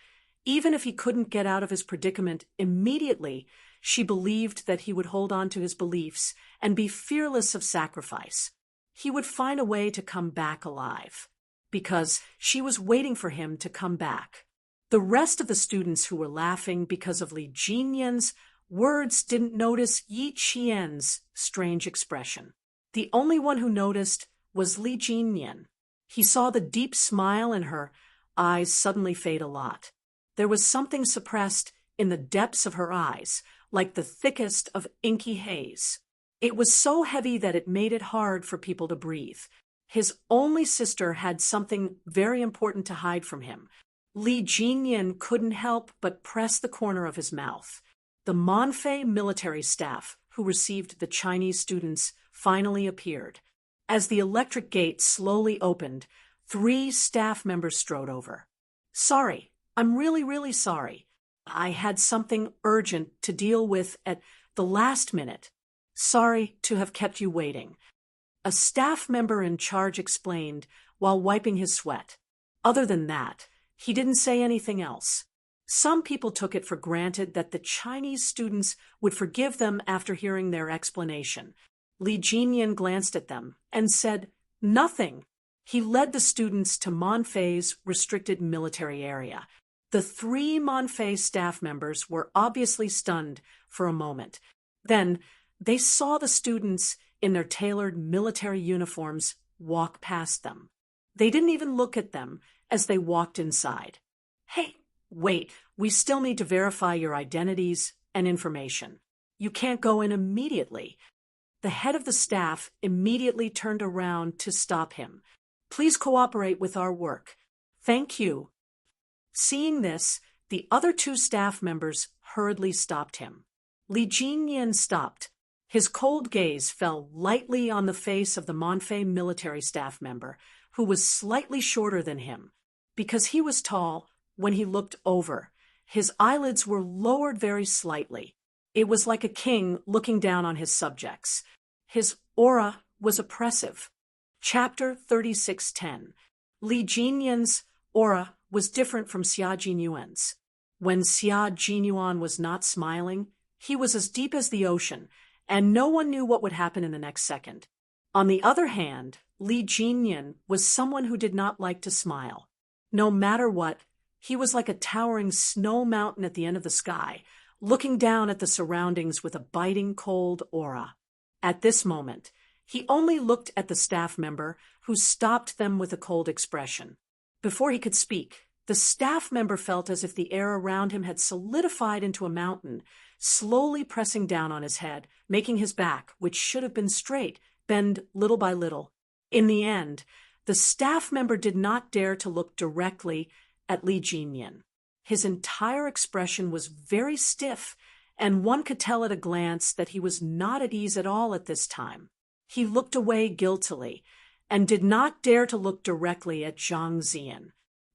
even if he couldn't get out of his predicament immediately, she believed that he would hold on to his beliefs and be fearless of sacrifice. He would find a way to come back alive, because she was waiting for him to come back. The rest of the students who were laughing because of Li Jinyan's words didn't notice Yi Qian's strange expression. The only one who noticed was Li Jinyan. He saw the deep smile in her eyes suddenly fade a lot. There was something suppressed in the depths of her eyes, like the thickest of inky haze. It was so heavy that it made it hard for people to breathe. His only sister had something very important to hide from him. Li Jinyan couldn't help but press the corner of his mouth. The Monfei military staff, who received the Chinese students, finally appeared. As the electric gate slowly opened, 3 staff members strode over. "Sorry, I'm really sorry. I had something urgent to deal with at the last minute. Sorry to have kept you waiting," a staff member in charge explained while wiping his sweat. Other than that, he didn't say anything else. Some people took it for granted that the Chinese students would forgive them after hearing their explanation. Li Jinyan glanced at them and said, "Nothing." He led the students to Monfei's restricted military area. The 3 Monfei staff members were obviously stunned for a moment. Then they saw the students in their tailored military uniforms walk past them. They didn't even look at them as they walked inside. "Hey, wait, we still need to verify your identities and information. You can't go in immediately." The head of the staff immediately turned around to stop him. "Please cooperate with our work. Thank you." Seeing this, the other 2 staff members hurriedly stopped him. Li Jinyan stopped. His cold gaze fell lightly on the face of the Monfei military staff member, who was slightly shorter than him. Because he was tall, when he looked over, his eyelids were lowered very slightly. It was like a king looking down on his subjects. His aura was oppressive. Chapter 36:10. Li Jinyan's aura was different from Xia Jinyuan's. When Xia Jinyuan was not smiling, he was as deep as the ocean, and no one knew what would happen in the next second. On the other hand, Li Jinyan was someone who did not like to smile. No matter what, he was like a towering snow mountain at the end of the sky, looking down at the surroundings with a biting cold aura. At this moment, He only looked at the staff member, who stopped them with a cold expression. Before he could speak, the staff member felt as if the air around him had solidified into a mountain, slowly pressing down on his head, making his back, which should have been straight, bend little by little. In the end, the staff member did not dare to look directly at Li Jinyan. His entire expression was very stiff, and one could tell at a glance that he was not at ease at all at this time. He looked away guiltily, and did not dare to look directly at Zhang Ziyan.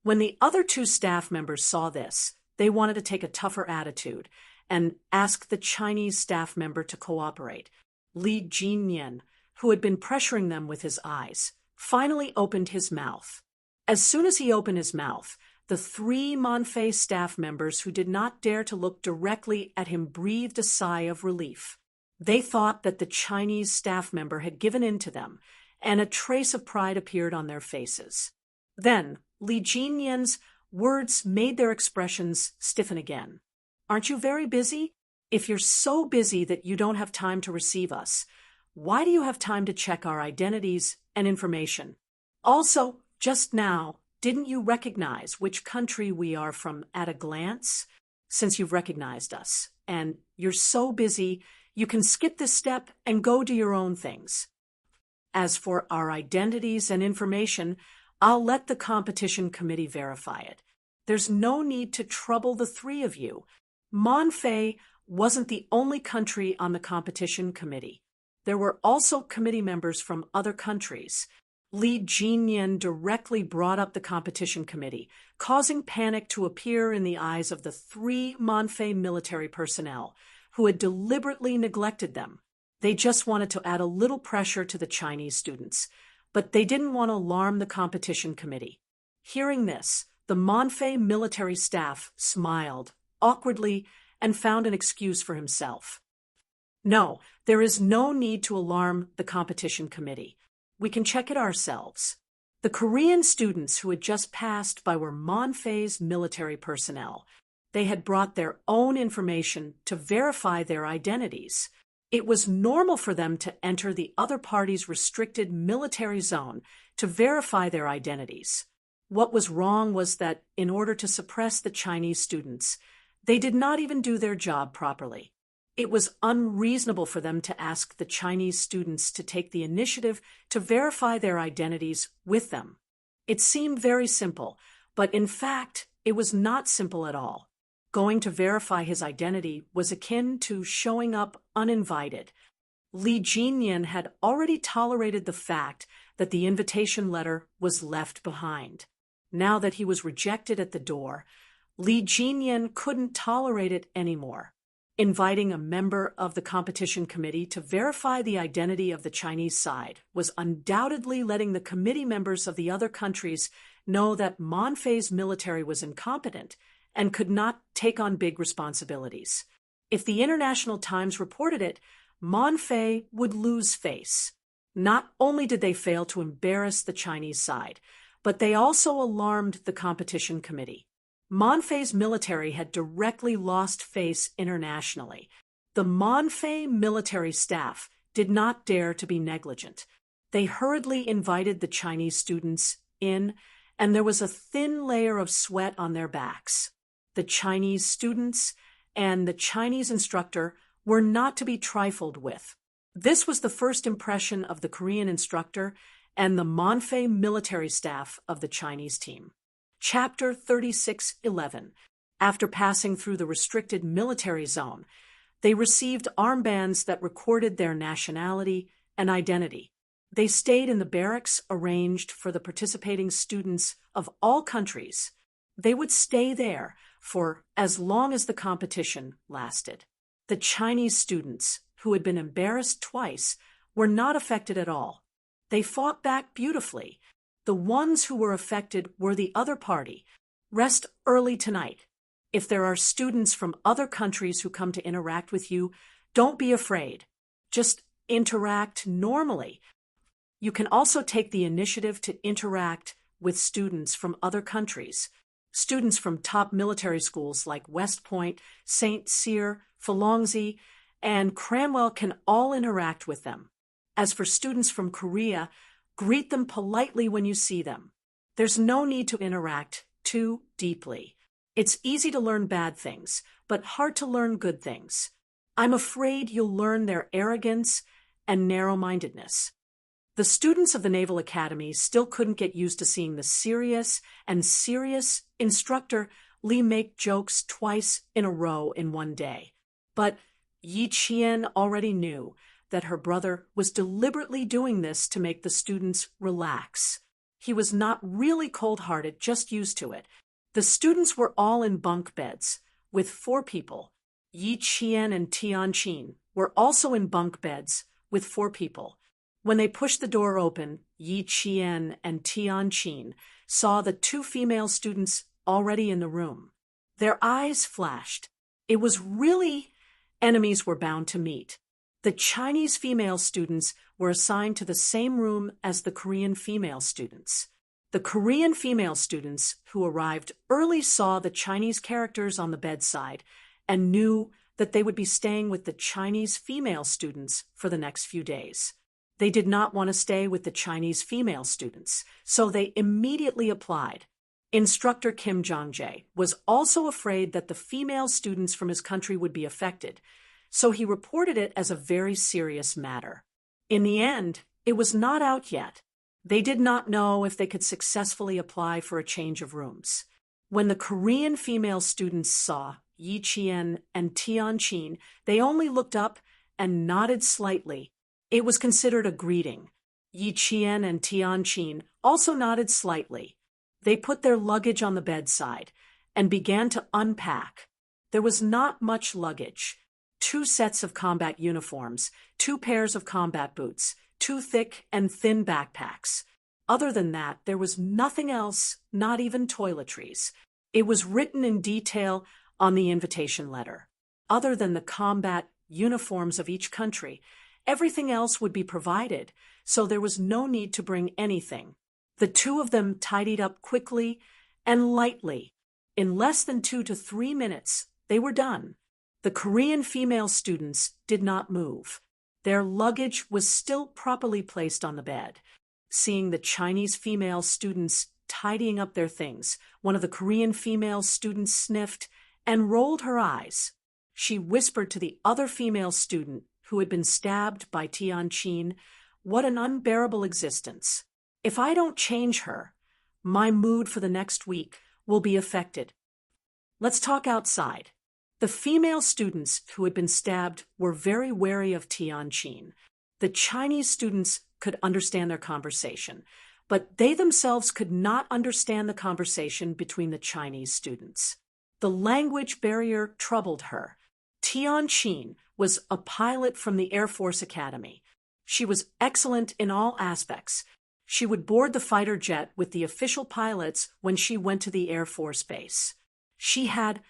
When the other two staff members saw this, they wanted to take a tougher attitude and ask the Chinese staff member to cooperate. Li Jinyan, who had been pressuring them with his eyes, finally opened his mouth. As soon as he opened his mouth, the three Monfei staff members who did not dare to look directly at him breathed a sigh of relief. They thought that the Chinese staff member had given in to them, and a trace of pride appeared on their faces. Then, Li Jinyan's words made their expressions stiffen again. "Aren't you very busy? If you're so busy that you don't have time to receive us, why do you have time to check our identities and information? Also, just now, didn't you recognize which country we are from at a glance? Since you've recognized us, and you're so busy, you can skip this step and go do your own things. As for our identities and information, I'll let the competition committee verify it. There's no need to trouble the three of you. Monfei wasn't the only country on the competition committee. There were also committee members from other countries." Li Jinyan directly brought up the competition committee, causing panic to appear in the eyes of the three Monfei military personnel, who had deliberately neglected them. They just wanted to add a little pressure to the Chinese students, but they didn't want to alarm the competition committee. Hearing this, the Monfei military staff smiled awkwardly and found an excuse for himself. "No, there is no need to alarm the competition committee. We can check it ourselves." The Korean students who had just passed by were Monfei's military personnel. They had brought their own information to verify their identities. It was normal for them to enter the other party's restricted military zone to verify their identities. What was wrong was that, in order to suppress the Chinese students, they did not even do their job properly. It was unreasonable for them to ask the Chinese students to take the initiative to verify their identities with them. It seemed very simple, but in fact, it was not simple at all. Going to verify his identity was akin to showing up uninvited. Li Jinyan had already tolerated the fact that the invitation letter was left behind. Now that he was rejected at the door, Li Jinyan couldn't tolerate it anymore. Inviting a member of the competition committee to verify the identity of the Chinese side was undoubtedly letting the committee members of the other countries know that Monfei's military was incompetent and could not take on big responsibilities. If the International Times reported it, Monfei would lose face. Not only did they fail to embarrass the Chinese side, but they also alarmed the competition committee. Monfei's military had directly lost face internationally. The Monfei military staff did not dare to be negligent. They hurriedly invited the Chinese students in, and there was a thin layer of sweat on their backs. The Chinese students and the Chinese instructor were not to be trifled with. This was the first impression of the Korean instructor and the Monfei military staff of the Chinese team. Chapter 36:11. After passing through the restricted military zone, they received armbands that recorded their nationality and identity. They stayed in the barracks arranged for the participating students of all countries. They would stay there for as long as the competition lasted. The Chinese students, who had been embarrassed twice, were not affected at all. They fought back beautifully. The ones who were affected were the other party. Rest early tonight. If there are students from other countries who come to interact with you, don't be afraid. Just interact normally. You can also take the initiative to interact with students from other countries. Students from top military schools like West Point, St. Cyr, Phulongzi, and Cranwell can all interact with them. As for students from Korea, greet them politely when you see them. There's no need to interact too deeply. It's easy to learn bad things, but hard to learn good things. I'm afraid you'll learn their arrogance and narrow-mindedness. The students of the Naval Academy still couldn't get used to seeing the serious instructor Lee make jokes twice in a row in one day. But Yi Qian already knew that her brother was deliberately doing this to make the students relax. He was not really cold-hearted, just used to it. The students were all in bunk beds, with 4 people. Yi Qian and Tianqin were also in bunk beds, with 4 people. When they pushed the door open, Yi Qian and Tianqin saw the 2 female students already in the room. Their eyes flashed. It was really enemies were bound to meet. The Chinese female students were assigned to the same room as the Korean female students. The Korean female students who arrived early saw the Chinese characters on the bedside and knew that they would be staying with the Chinese female students for the next few days. They did not want to stay with the Chinese female students, so they immediately applied. Instructor Kim Jong-jae was also afraid that the female students from his country would be affected, so he reported it as a very serious matter. In the end, it was not out yet. They did not know if they could successfully apply for a change of rooms. When the Korean female students saw Yi Qian and Tianqin, they only looked up and nodded slightly. It was considered a greeting. Yi Qian and Tianqin also nodded slightly. They put their luggage on the bedside and began to unpack. There was not much luggage. 2 sets of combat uniforms, 2 pairs of combat boots, 2 thick and thin backpacks. Other than that, there was nothing else, not even toiletries. It was written in detail on the invitation letter. Other than the combat uniforms of each country, everything else would be provided, so there was no need to bring anything. The 2 of them tidied up quickly and lightly. In less than 2 to 3 minutes, they were done. The Korean female students did not move. Their luggage was still properly placed on the bed. Seeing the Chinese female students tidying up their things, one of the Korean female students sniffed and rolled her eyes. She whispered to the other female student who had been stabbed by Tianqin, "What an unbearable existence. If I don't change her, my mood for the next week will be affected. Let's talk outside." The female students who had been stabbed were very wary of Tianqin. The Chinese students could understand their conversation, but they themselves could not understand the conversation between the Chinese students. The language barrier troubled her. Tianqin was a pilot from the Air Force Academy. She was excellent in all aspects. She would board the fighter jet with the official pilots when she went to the Air Force Base. She had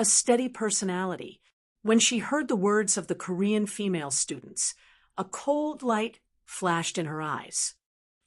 a steady personality. When she heard the words of the Korean female students, a cold light flashed in her eyes.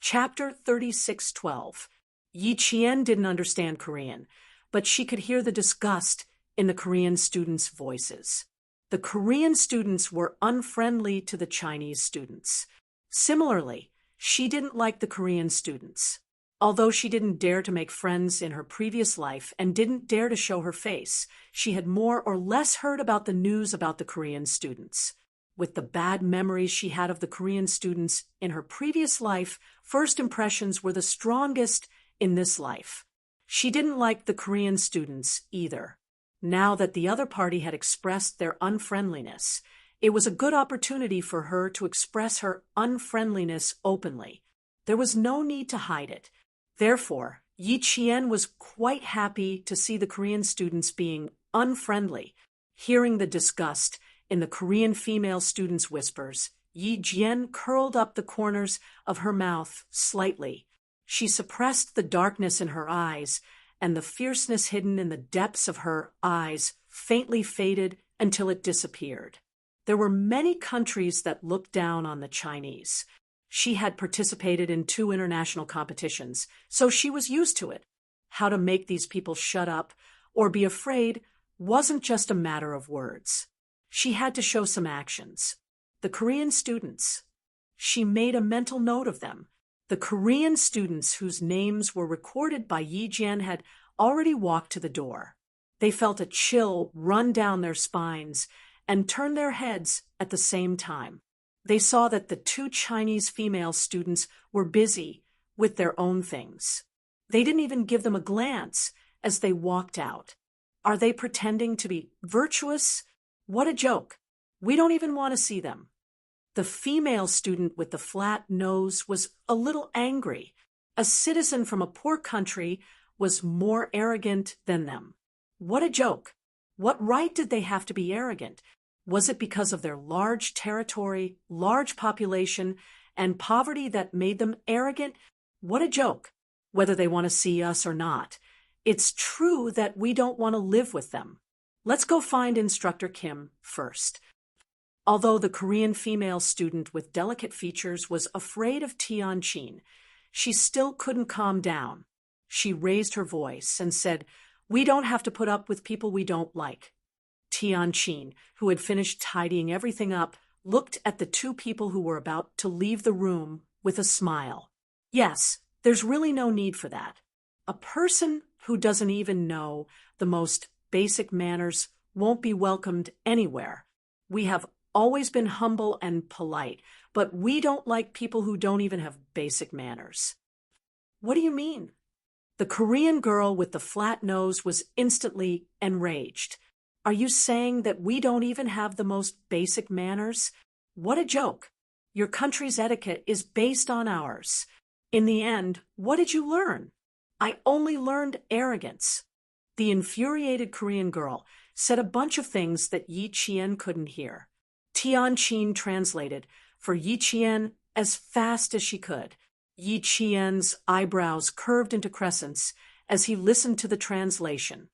Chapter 36:12. Yi Qian didn't understand Korean, but she could hear the disgust in the Korean students' voices. The Korean students were unfriendly to the Chinese students. Similarly, she didn't like the Korean students. Although she didn't dare to make friends in her previous life and didn't dare to show her face, she had more or less heard about the news about the Korean students. With the bad memories she had of the Korean students in her previous life, first impressions were the strongest in this life. She didn't like the Korean students either. Now that the other party had expressed their unfriendliness, it was a good opportunity for her to express her unfriendliness openly. There was no need to hide it. Therefore, Yi Qian was quite happy to see the Korean students being unfriendly. Hearing the disgust in the Korean female students' whispers, Yi Jian curled up the corners of her mouth slightly. She suppressed the darkness in her eyes, and the fierceness hidden in the depths of her eyes faintly faded until it disappeared. There were many countries that looked down on the Chinese. She had participated in 2 international competitions, so she was used to it. How to make these people shut up or be afraid wasn't just a matter of words. She had to show some actions. The Korean students. She made a mental note of them. The Korean students whose names were recorded by Yi Jian had already walked to the door. They felt a chill run down their spines and turned their heads at the same time. They saw that the two Chinese female students were busy with their own things. They didn't even give them a glance as they walked out. Are they pretending to be virtuous? What a joke. We don't even want to see them. The female student with the flat nose was a little angry. A citizen from a poor country was more arrogant than them. What a joke. What right did they have to be arrogant? Was it because of their large territory, large population, and poverty that made them arrogant? What a joke. Whether they want to see us or not. It's true that we don't want to live with them. Let's go find Instructor Kim first. Although the Korean female student with delicate features was afraid of Tianqin, she still couldn't calm down. She raised her voice and said, "We don't have to put up with people we don't like." Tianqin, who had finished tidying everything up, looked at the two people who were about to leave the room with a smile. Yes, there's really no need for that. A person who doesn't even know the most basic manners won't be welcomed anywhere. We have always been humble and polite, but we don't like people who don't even have basic manners. What do you mean? The Korean girl with the flat nose was instantly enraged. Are you saying that we don't even have the most basic manners? What a joke. Your country's etiquette is based on ours. In the end, what did you learn? I only learned arrogance. The infuriated Korean girl said a bunch of things that Yi Qian couldn't hear. Tianqin translated for Yi Qian as fast as she could. Yi Qian's eyebrows curved into crescents as he listened to the translation.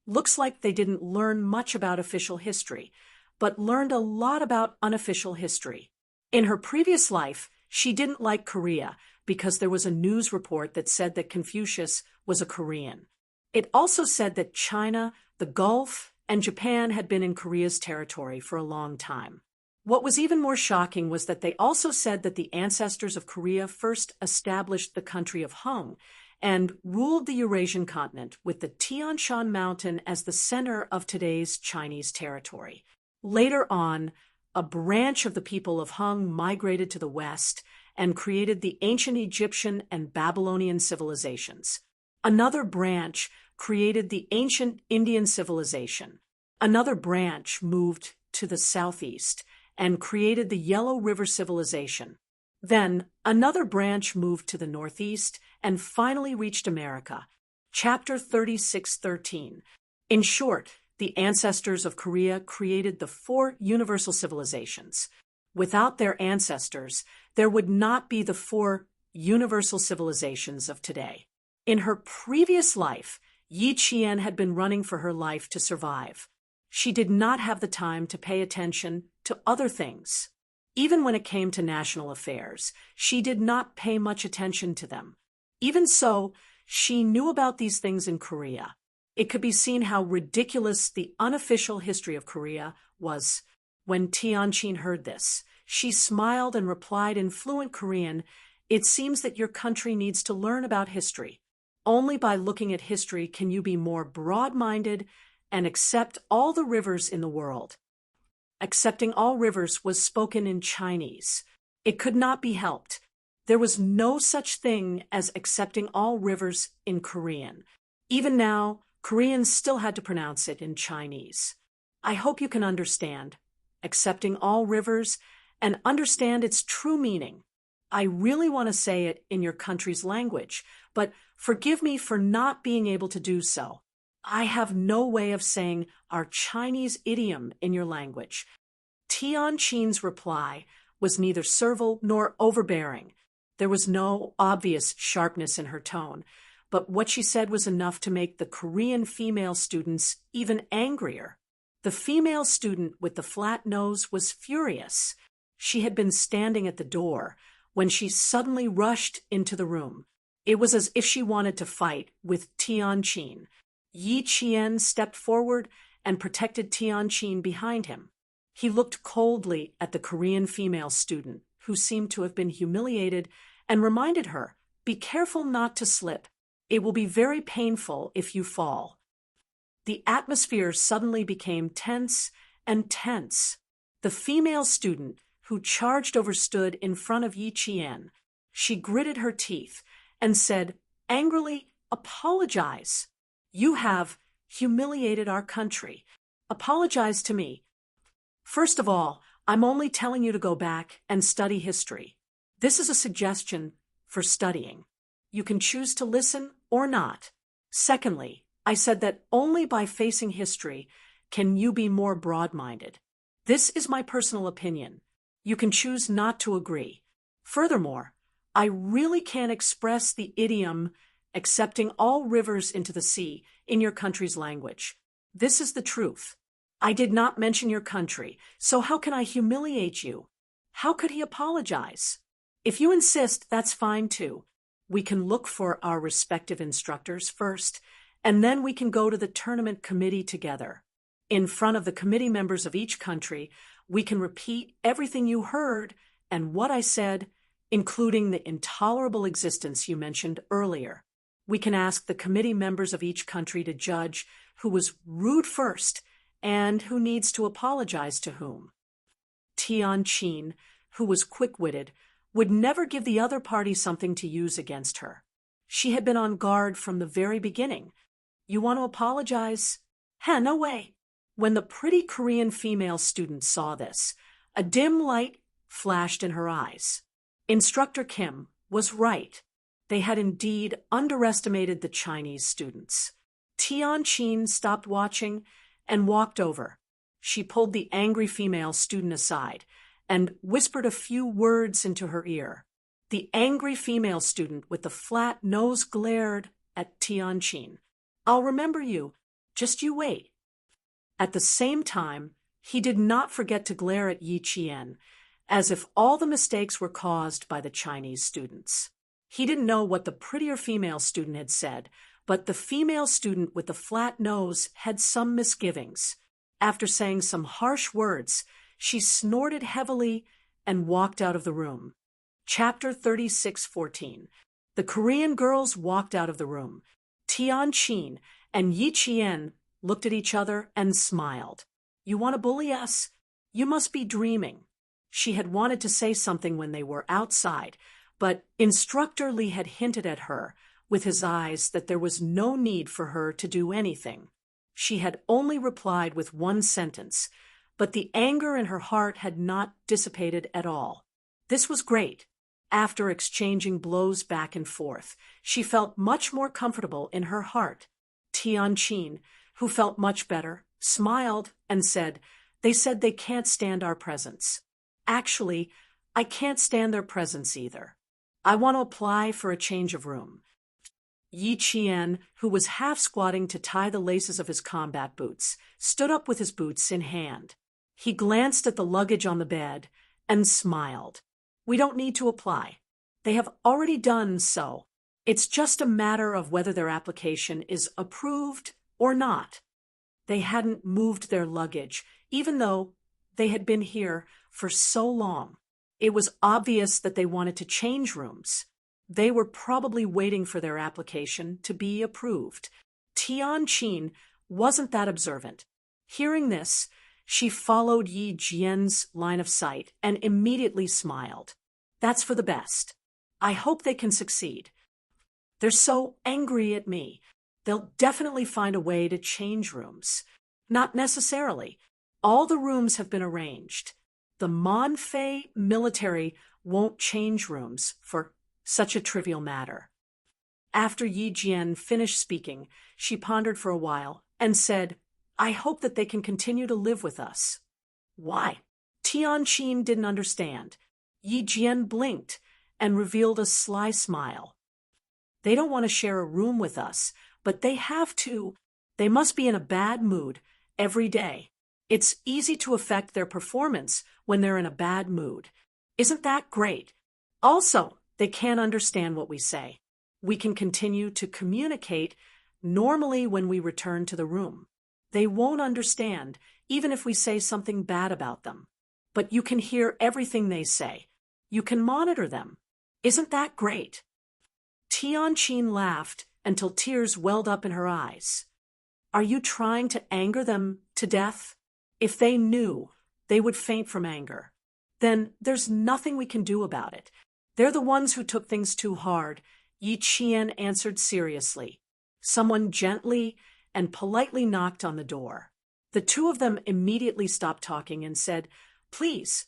Looks like they didn't learn much about official history, but learned a lot about unofficial history. In her previous life, she didn't like Korea because there was a news report that said that Confucius was a Korean. It also said that China, the Gulf, and Japan had been in Korea's territory for a long time. What was even more shocking was that they also said that the ancestors of Korea first established the country of Hung and ruled the Eurasian continent with the Tian Shan Mountain as the center of today's Chinese territory. Later on, a branch of the people of Hung migrated to the west and created the ancient Egyptian and Babylonian civilizations. Another branch created the ancient Indian civilization. Another branch moved to the southeast and created the Yellow River civilization. Then another branch moved to the northeast and finally reached America. Chapter 36:13. In short, the ancestors of Korea created the four universal civilizations. Without their ancestors, there would not be the four universal civilizations of today. In her previous life, Yi Qian had been running for her life to survive. She did not have the time to pay attention to other things. Even when it came to national affairs, she did not pay much attention to them. Even so, she knew about these things in Korea. It could be seen how ridiculous the unofficial history of Korea was. When Tianqin heard this, she smiled and replied in fluent Korean, "It seems that your country needs to learn about history. Only by looking at history can you be more broad-minded and accept all the rivers in the world." Accepting all rivers was spoken in Chinese. It could not be helped. There was no such thing as accepting all rivers in Korean. Even now, Koreans still had to pronounce it in Chinese. I hope you can understand accepting all rivers and understand its true meaning. I really want to say it in your country's language, but forgive me for not being able to do so. I have no way of saying our Chinese idiom in your language. Tianqin's reply was neither servile nor overbearing. There was no obvious sharpness in her tone, but what she said was enough to make the Korean female students even angrier. The female student with the flat nose was furious. She had been standing at the door when she suddenly rushed into the room. It was as if she wanted to fight with Tianqin. Yi Qian stepped forward and protected Tianqin behind him. He looked coldly at the Korean female student, who seemed to have been humiliated, and reminded her, "Be careful not to slip. It will be very painful if you fall." The atmosphere suddenly became tense and tense. The female student who charged over stood in front of Yi Qian. She gritted her teeth and said angrily, "Apologize. You have humiliated our country. Apologize to me. First of all, I'm only telling you to go back and study history. This is a suggestion for studying. You can choose to listen or not. Secondly, I said that only by facing history can you be more broad-minded. This is my personal opinion. You can choose not to agree. Furthermore, I really can't express the idiom accepting all rivers into the sea in your country's language. This is the truth. I did not mention your country, so how can I humiliate you?" How could he apologize? If you insist, that's fine too. We can look for our respective instructors first, and then we can go to the tournament committee together. In front of the committee members of each country, we can repeat everything you heard and what I said, including the intolerable existence you mentioned earlier. We can ask the committee members of each country to judge who was rude first and who needs to apologize to whom. Tianqin, who was quick-witted, would never give the other party something to use against her. She had been on guard from the very beginning. "You want to apologize?" No way." When the pretty Korean female student saw this, a dim light flashed in her eyes. Instructor Kim was right. They had indeed underestimated the Chinese students. Tianqin stopped watching and walked over. She pulled the angry female student aside and whispered a few words into her ear. The angry female student with the flat nose glared at Tianqin. "I'll remember you. Just you wait." At the same time, he did not forget to glare at Yi Qian, as if all the mistakes were caused by the Chinese students. He didn't know what the prettier female student had said, but the female student with the flat nose had some misgivings. After saying some harsh words, she snorted heavily and walked out of the room. Chapter 36:14. The Korean girls walked out of the room. Tianqin and Yi Qian looked at each other and smiled. "You want to bully us? You must be dreaming." She had wanted to say something when they were outside, but Instructor Lee had hinted at her with his eyes that there was no need for her to do anything. She had only replied with one sentence, but the anger in her heart had not dissipated at all. This was great. After exchanging blows back and forth, she felt much more comfortable in her heart. Tianqin, who felt much better, smiled and said, "They said they can't stand our presence. Actually, I can't stand their presence either. I want to apply for a change of room." Yi Qian, who was half squatting to tie the laces of his combat boots, stood up with his boots in hand. He glanced at the luggage on the bed and smiled. "We don't need to apply. They have already done so. It's just a matter of whether their application is approved or not." They hadn't moved their luggage, even though they had been here for so long. It was obvious that they wanted to change rooms. They were probably waiting for their application to be approved. Tianqin wasn't that observant. Hearing this, she followed Yi Jian's line of sight and immediately smiled. "That's for the best. I hope they can succeed. They're so angry at me. They'll definitely find a way to change rooms." "Not necessarily. All the rooms have been arranged. The Monfei military won't change rooms for such a trivial matter." After Yi Jian finished speaking, she pondered for a while and said, "I hope that they can continue to live with us." "Why?" Tianqin didn't understand. Yi Jian blinked and revealed a sly smile. "They don't want to share a room with us, but they have to. They must be in a bad mood every day. It's easy to affect their performance when they're in a bad mood. Isn't that great? Also, they can't understand what we say. We can continue to communicate normally when we return to the room. They won't understand, even if we say something bad about them. But you can hear everything they say. You can monitor them. Isn't that great?" Tianqin laughed until tears welled up in her eyes. "Are you trying to anger them to death? If they knew, they would faint from anger. Then there's nothing we can do about it. They're the ones who took things too hard," Yi Qian answered seriously. Someone gently and politely knocked on the door. The two of them immediately stopped talking and said, "Please."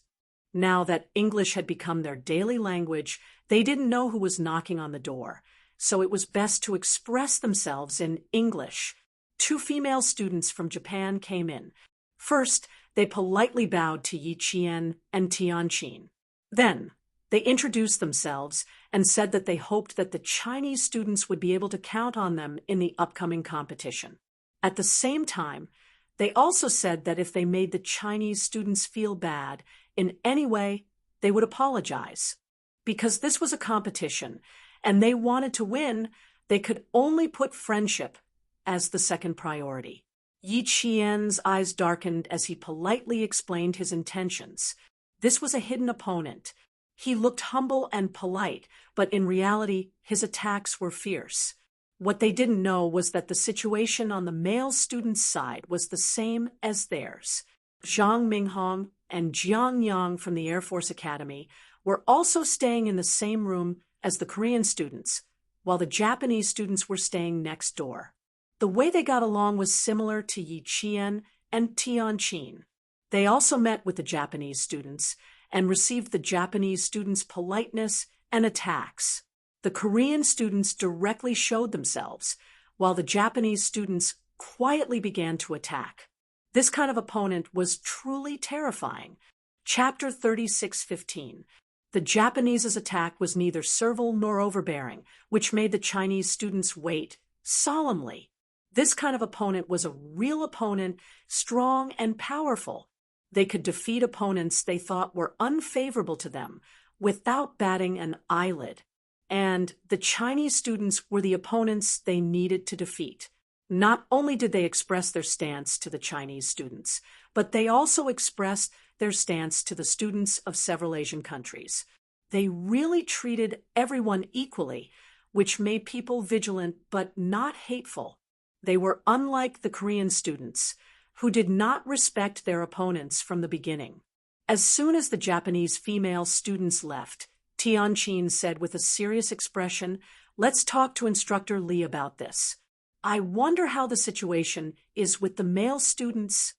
Now that English had become their daily language, they didn't know who was knocking on the door, so it was best to express themselves in English. Two female students from Japan came in. First, they politely bowed to Yi Qian and Tianqin. Then, they introduced themselves and said that they hoped that the Chinese students would be able to count on them in the upcoming competition. At the same time, they also said that if they made the Chinese students feel bad in any way, they would apologize. Because this was a competition, and they wanted to win, they could only put friendship as the second priority. Yi Qian's eyes darkened as he politely explained his intentions. This was a hidden opponent. He looked humble and polite, but in reality, his attacks were fierce. What they didn't know was that the situation on the male students' side was the same as theirs. Zhang Minghong and Jiang Yang from the Air Force Academy were also staying in the same room as the Korean students, while the Japanese students were staying next door. The way they got along was similar to Yi Qian and Tianqin. They also met with the Japanese students and received the Japanese students' politeness and attacks. The Korean students directly showed themselves, while the Japanese students quietly began to attack. This kind of opponent was truly terrifying. Chapter 36:15. The Japanese's attack was neither servile nor overbearing, which made the Chinese students wait solemnly. This kind of opponent was a real opponent, strong and powerful. They could defeat opponents they thought were unfavorable to them without batting an eyelid. And the Chinese students were the opponents they needed to defeat. Not only did they express their stance to the Chinese students, but they also expressed their stance to the students of several Asian countries. They really treated everyone equally, which made people vigilant but not hateful. They were unlike the Korean students, who did not respect their opponents from the beginning. As soon as the Japanese female students left, Tianqin said with a serious expression, "Let's talk to Instructor Li about this. I wonder how the situation is with the male students."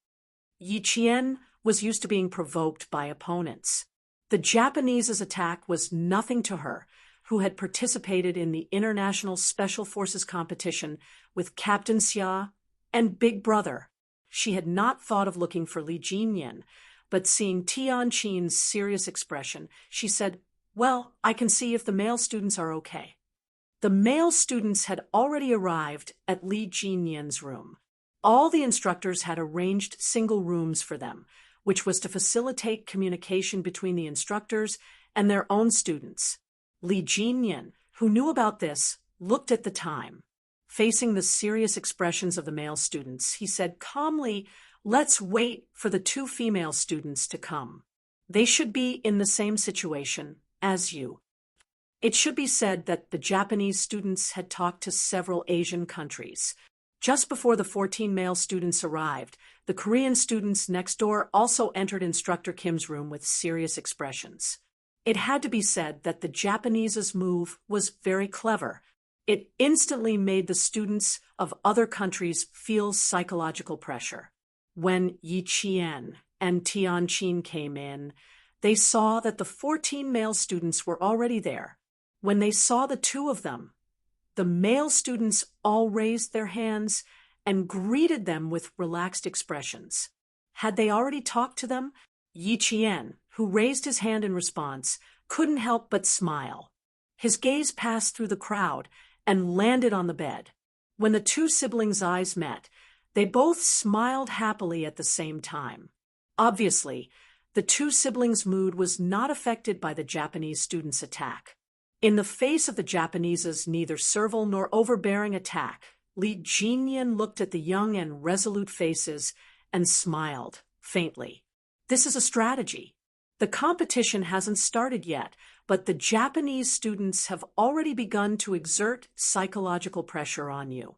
Yi Qian was used to being provoked by opponents. The Japanese's attack was nothing to her, who had participated in the International Special Forces competition with Captain Xia and Big Brother. She had not thought of looking for Li Jinyan, but seeing Tianqin's serious expression, she said, "Well, I can see if the male students are okay." The male students had already arrived at Li Jinyan's room. All the instructors had arranged single rooms for them, which was to facilitate communication between the instructors and their own students. Li Jinyan, who knew about this, looked at the time. Facing the serious expressions of the male students, he said calmly, "Let's wait for the two female students to come. They should be in the same situation as you." It should be said that the Japanese students had talked to several Asian countries. Just before the 14 male students arrived, the Korean students next door also entered Instructor Kim's room with serious expressions. It had to be said that the Japanese's move was very clever. It instantly made the students of other countries feel psychological pressure. When Yi Qian and Tianqin came in, they saw that the 14 male students were already there. When they saw the two of them, the male students all raised their hands and greeted them with relaxed expressions. Had they already talked to them? Yi Qian, who raised his hand in response, couldn't help but smile. His gaze passed through the crowd and landed on the bed. When the two siblings' eyes met, they both smiled happily at the same time. Obviously, the two siblings' mood was not affected by the Japanese students' attack. In the face of the Japanese's neither servile nor overbearing attack, Li Jinyan looked at the young and resolute faces and smiled faintly. This is a strategy. The competition hasn't started yet, but the Japanese students have already begun to exert psychological pressure on you.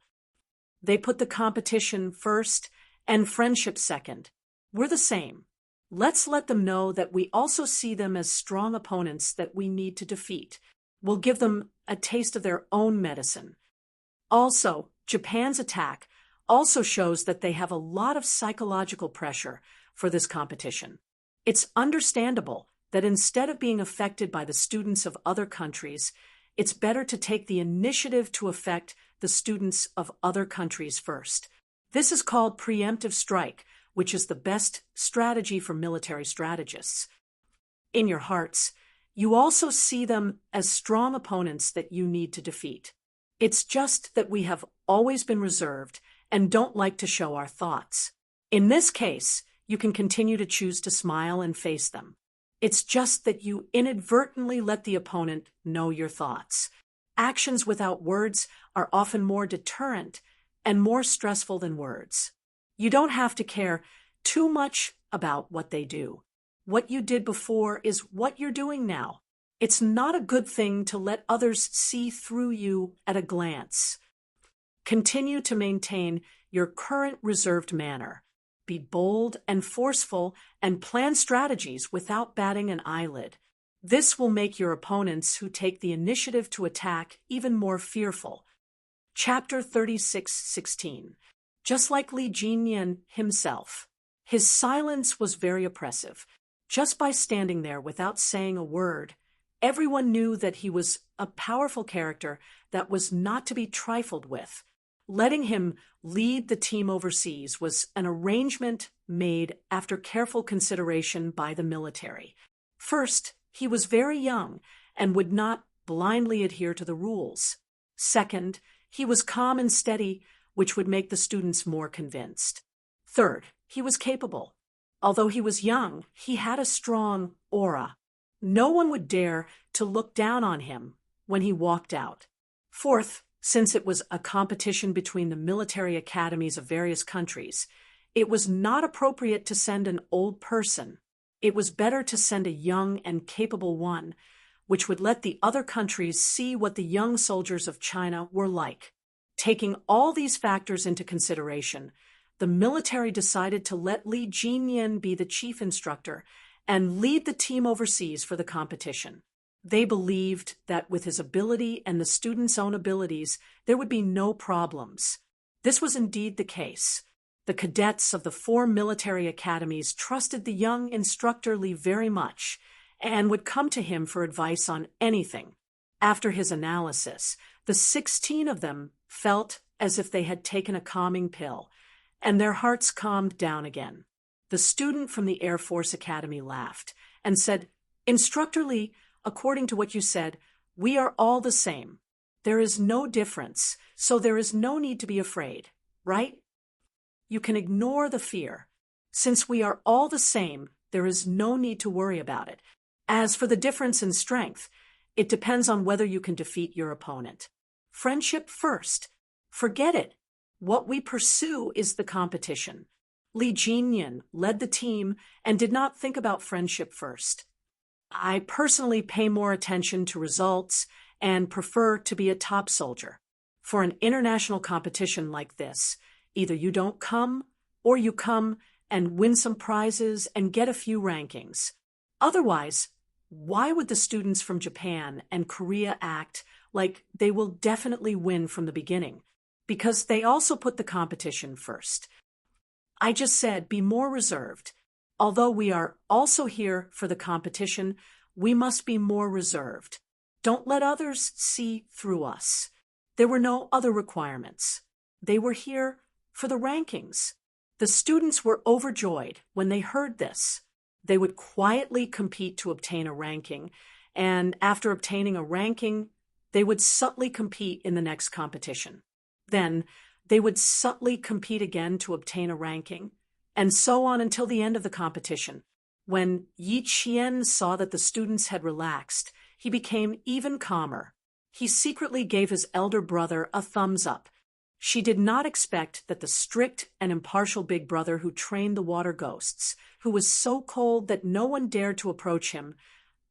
They put the competition first and friendship second. We're the same. Let's let them know that we also see them as strong opponents that we need to defeat. We'll give them a taste of their own medicine. Also, Japan's attack also shows that they have a lot of psychological pressure for this competition. It's understandable that instead of being affected by the students of other countries, it's better to take the initiative to affect the students of other countries first. This is called preemptive strike, which is the best strategy for military strategists. In your hearts, you also see them as strong opponents that you need to defeat. It's just that we have always been reserved and don't like to show our thoughts. In this case, you can continue to choose to smile and face them. It's just that you inadvertently let the opponent know your thoughts. Actions without words are often more deterrent and more stressful than words. You don't have to care too much about what they do. What you did before is what you're doing now. It's not a good thing to let others see through you at a glance. Continue to maintain your current reserved manner. Be bold and forceful and plan strategies without batting an eyelid. This will make your opponents who take the initiative to attack even more fearful. Chapter 36:16. Just like Li Jinyan himself, his silence was very oppressive. Just by standing there without saying a word, everyone knew that he was a powerful character that was not to be trifled with. Letting him lead the team overseas was an arrangement made after careful consideration by the military. First, he was very young and would not blindly adhere to the rules. Second, he was calm and steady, which would make the students more convinced. Third, he was capable. Although he was young, he had a strong aura. No one would dare to look down on him when he walked out. Fourth, since it was a competition between the military academies of various countries, it was not appropriate to send an old person. It was better to send a young and capable one, which would let the other countries see what the young soldiers of China were like. Taking all these factors into consideration, the military decided to let Li Jinyan be the chief instructor and lead the team overseas for the competition. They believed that with his ability and the students' own abilities, there would be no problems. This was indeed the case. The cadets of the 4 military academies trusted the young instructor Li very much and would come to him for advice on anything. After his analysis, the 16 of them felt as if they had taken a calming pill, and their hearts calmed down again. The student from the Air Force Academy laughed and said, "Instructor Li, according to what you said, we are all the same. There is no difference, so there is no need to be afraid, right? You can ignore the fear. Since we are all the same, there is no need to worry about it. As for the difference in strength, it depends on whether you can defeat your opponent. Friendship first. Forget it. What we pursue is the competition." Li Jinyan led the team and did not think about friendship first. "I personally pay more attention to results and prefer to be a top soldier. For an international competition like this, either you don't come or you come and win some prizes and get a few rankings. Otherwise, why would the students from Japan and Korea act like they will definitely win from the beginning? Because they also put the competition first. I just said be more reserved. Although we are also here for the competition, we must be more reserved. Don't let others see through us. There were no other requirements. They were here for the rankings." The students were overjoyed when they heard this. They would quietly compete to obtain a ranking, and after obtaining a ranking, they would subtly compete in the next competition. Then, they would subtly compete again to obtain a ranking, and so on until the end of the competition. When Yi Qian saw that the students had relaxed, he became even calmer. He secretly gave his elder brother a thumbs up. She did not expect that the strict and impartial big brother who trained the water ghosts, who was so cold that no one dared to approach him,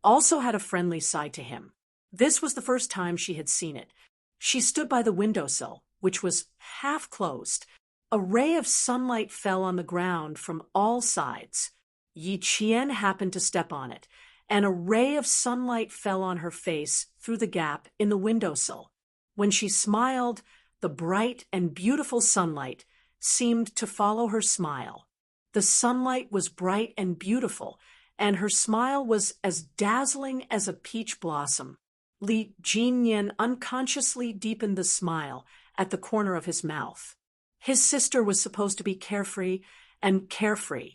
also had a friendly side to him. This was the first time she had seen it. She stood by the windowsill, which was half closed. A ray of sunlight fell on the ground from all sides. Yi Qian happened to step on it, and a ray of sunlight fell on her face through the gap in the windowsill. When she smiled, the bright and beautiful sunlight seemed to follow her smile. The sunlight was bright and beautiful, and her smile was as dazzling as a peach blossom. Li Jinyan unconsciously deepened the smile at the corner of his mouth. His sister was supposed to be carefree and carefree.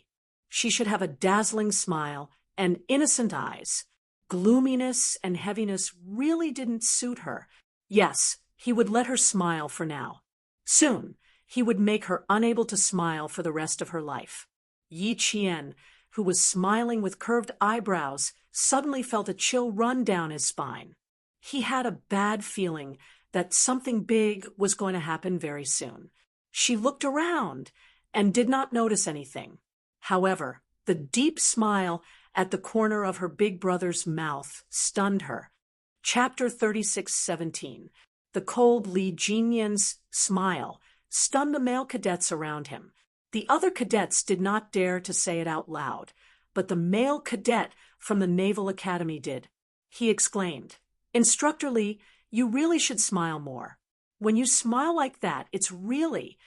She should have a dazzling smile and innocent eyes. Gloominess and heaviness really didn't suit her. Yes, he would let her smile for now. Soon, he would make her unable to smile for the rest of her life. Yi Qian, who was smiling with curved eyebrows, suddenly felt a chill run down his spine. He had a bad feeling that something big was going to happen very soon. She looked around and did not notice anything. However, the deep smile at the corner of her big brother's mouth stunned her. Chapter 36:17. The cold Li Jinyan's smile stunned the male cadets around him. The other cadets did not dare to say it out loud, but the male cadet from the Naval Academy did. He exclaimed, "Instructor Li, you really should smile more. When you smile like that, it's really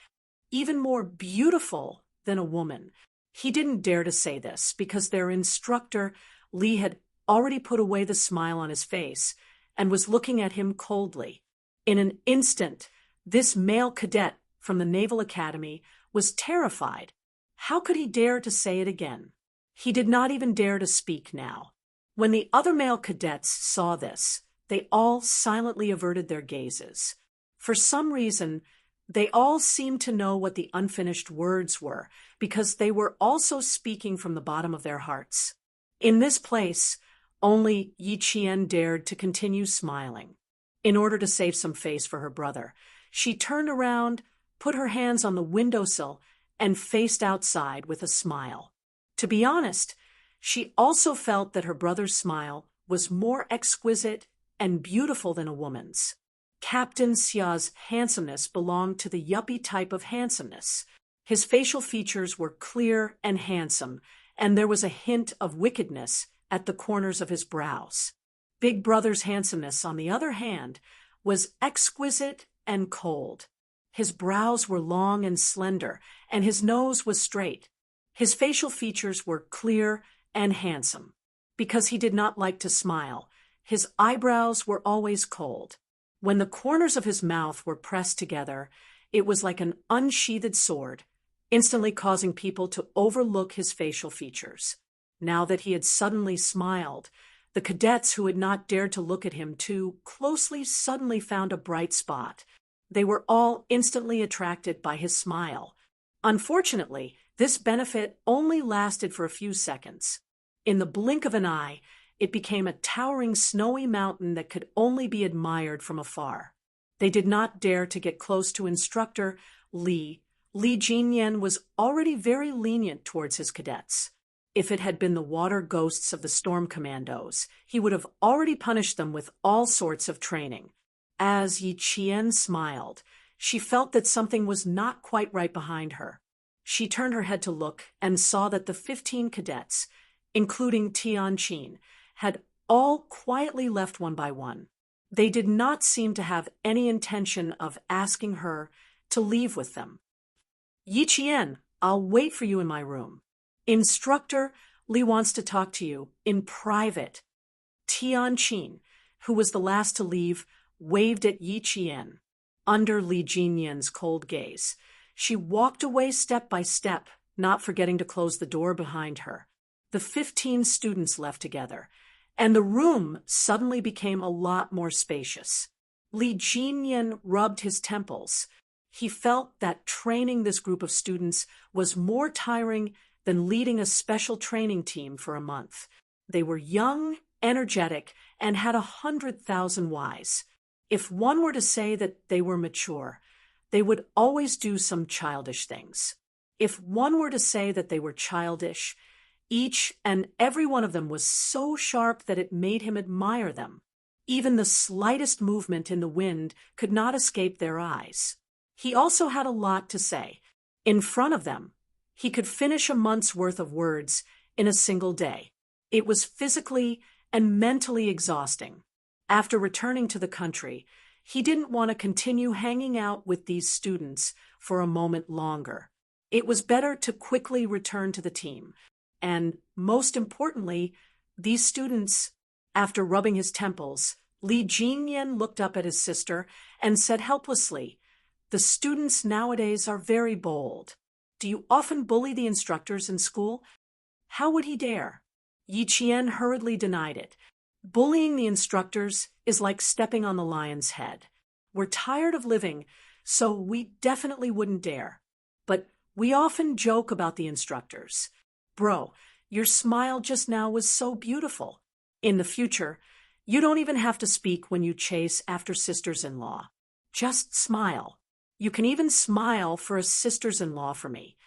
even more beautiful than a woman." He didn't dare to say this because their instructor, Li, had already put away the smile on his face and was looking at him coldly. In an instant, this male cadet from the Naval Academy was terrified. How could he dare to say it again? He did not even dare to speak now. When the other male cadets saw this, they all silently averted their gazes. For some reason, they all seemed to know what the unfinished words were, because they were also speaking from the bottom of their hearts. In this place, only Yi Qian dared to continue smiling. In order to save some face for her brother, she turned around, put her hands on the windowsill, and faced outside with a smile. To be honest, she also felt that her brother's smile was more exquisite and beautiful than a woman's. Captain Xia's handsomeness belonged to the yuppie type of handsomeness. His facial features were clear and handsome, and there was a hint of wickedness at the corners of his brows. Big Brother's handsomeness, on the other hand, was exquisite and cold. His brows were long and slender, and his nose was straight. His facial features were clear and handsome. Because he did not like to smile, his eyebrows were always cold. When the corners of his mouth were pressed together, it was like an unsheathed sword, instantly causing people to overlook his facial features. Now that he had suddenly smiled, the cadets who had not dared to look at him too closely suddenly found a bright spot. They were all instantly attracted by his smile. Unfortunately, this benefit only lasted for a few seconds. In the blink of an eye, it became a towering snowy mountain that could only be admired from afar. They did not dare to get close to instructor Li. Li Jinyan was already very lenient towards his cadets. If it had been the water ghosts of the storm commandos, he would have already punished them with all sorts of training. As Yi Qian smiled, she felt that something was not quite right behind her. She turned her head to look and saw that the 15 cadets, including Tianqin, had all quietly left one by one. They did not seem to have any intention of asking her to leave with them. "Yi Qian, I'll wait for you in my room. Instructor Li wants to talk to you in private." Tianqin, who was the last to leave, waved at Yi Qian. Under Li Jinyan's cold gaze, she walked away step by step, not forgetting to close the door behind her. The 15 students left together, and the room suddenly became a lot more spacious. Li Jinyan rubbed his temples. He felt that training this group of students was more tiring than leading a special training team for a month. They were young, energetic, and had 100,000 whys. If one were to say that they were mature, They would always do some childish things. If one were to say that they were childish, each and every one of them was so sharp that it made him admire them. Even the slightest movement in the wind could not escape their eyes. He also had a lot to say. In front of them, he could finish a month's worth of words in a single day. It was physically and mentally exhausting. After returning to the country, he didn't want to continue hanging out with these students for a moment longer. It was better to quickly return to the team. And most importantly, these students, after rubbing his temples, Li Jinyan looked up at his sister and said helplessly, "The students nowadays are very bold. Do you often bully the instructors in school?" How would he dare? Yi Qian hurriedly denied it. Bullying the instructors is like stepping on the lion's head. We're tired of living, so we definitely wouldn't dare. But we often joke about the instructors. Bro, your smile just now was so beautiful. In the future, you don't even have to speak when you chase after sisters-in-law. Just smile. You can even smile for a sisters-in-law for me.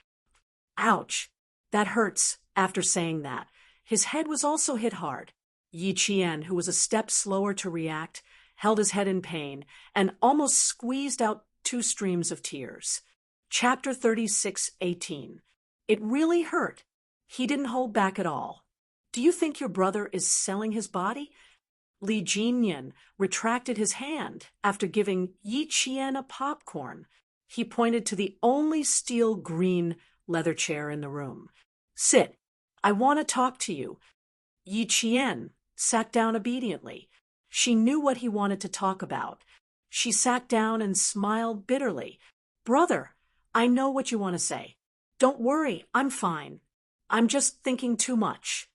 Ouch. That hurts. After saying that, his head was also hit hard. Yi Qian, who was a step slower to react, held his head in pain and almost squeezed out 2 streams of tears. Chapter 36:18. It really hurt. He didn't hold back at all. Do you think your brother is selling his body? Li Jinyan retracted his hand after giving Yi Qian a popcorn. He pointed to the only steel green leather chair in the room. Sit. I want to talk to you. Yi Qian sat down obediently. She knew what he wanted to talk about. She sat down and smiled bitterly. Brother, I know what you want to say. Don't worry, I'm fine. I'm just thinking too much.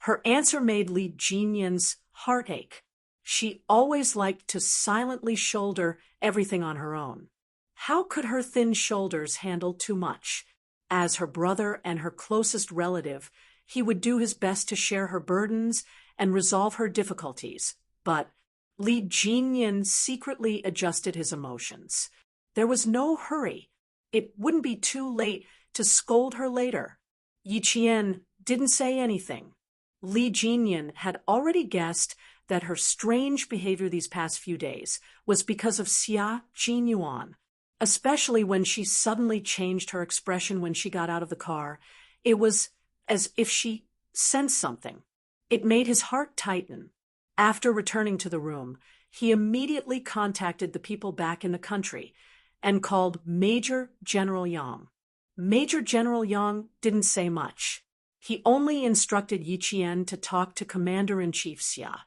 Her answer made Li Jinyan's heart ache. She always liked to silently shoulder everything on her own. How could her thin shoulders handle too much? As her brother and her closest relative, he would do his best to share her burdens and resolve her difficulties. But Li Jinyan secretly adjusted his emotions. There was no hurry. It wouldn't be too late to scold her later. Yi Qian didn't say anything. Li Jinyan had already guessed that her strange behavior these past few days was because of Xia Jinyuan, especially when she suddenly changed her expression when she got out of the car. It was as if she sensed something. It made his heart tighten. After returning to the room, he immediately contacted the people back in the country and called Major General Yang. Major General Yang didn't say much. He only instructed Yi Qian to talk to Commander-in-Chief Xia.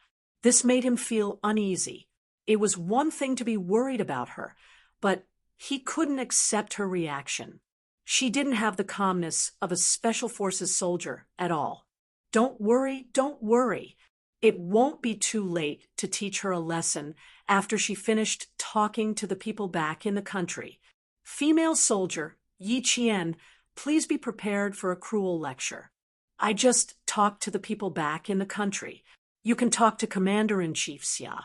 This made him feel uneasy. It was one thing to be worried about her, but he couldn't accept her reaction. She didn't have the calmness of a Special Forces soldier at all. Don't worry, don't worry. It won't be too late to teach her a lesson after she finished talking to the people back in the country. Female soldier, Yi Qian, please be prepared for a cruel lecture. I just talked to the people back in the country. You can talk to Commander-in-Chief Xia.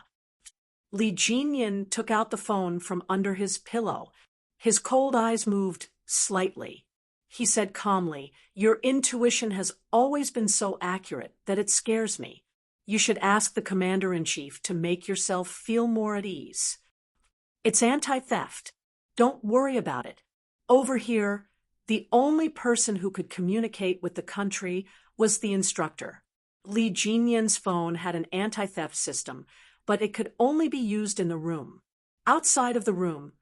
Li Jinyan took out the phone from under his pillow. His cold eyes moved slightly. He said calmly, "Your intuition has always been so accurate that it scares me. You should ask the Commander-in-Chief to make yourself feel more at ease. It's anti-theft. Don't worry about it. Over here, the only person who could communicate with the country was the instructor. Li Jinyan's phone had an anti-theft system, but it could only be used in the room. Outside of the room,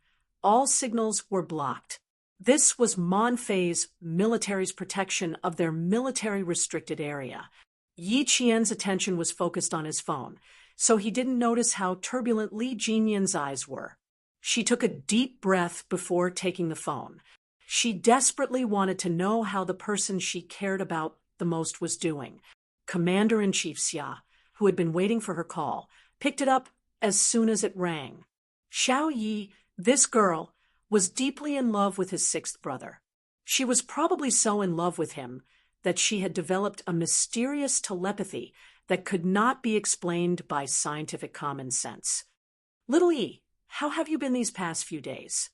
all signals were blocked. This was Monfei's military's protection of their military-restricted area. Yi Qian's attention was focused on his phone, so he didn't notice how turbulent Li Jinyan's eyes were. She took a deep breath before taking the phone. She desperately wanted to know how the person she cared about the most was doing. Commander-in-Chief Xia, who had been waiting for her call, picked it up as soon as it rang. Xiao Yi, this girl, was deeply in love with his 6th brother. She was probably so in love with him that she had developed a mysterious telepathy that could not be explained by scientific common sense. Little Yi, how have you been these past few days?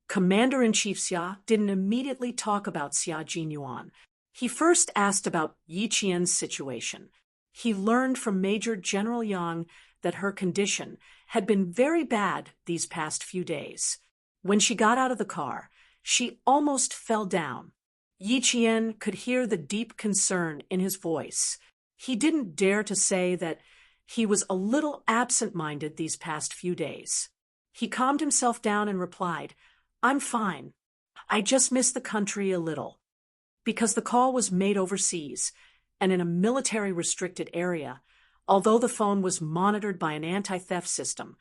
Commander-in-Chief Xia didn't immediately talk about Xia Jinyuan. He first asked about Yi Qian's situation. He learned from Major General Yang that her condition had been very bad these past few days. When she got out of the car, she almost fell down. Yi Qian could hear the deep concern in his voice. He didn't dare to say that he was a little absent-minded these past few days. He calmed himself down and replied, "I'm fine. I just miss the country a little." Because the call was made overseas and in a military-restricted area, although the phone was monitored by an anti-theft system,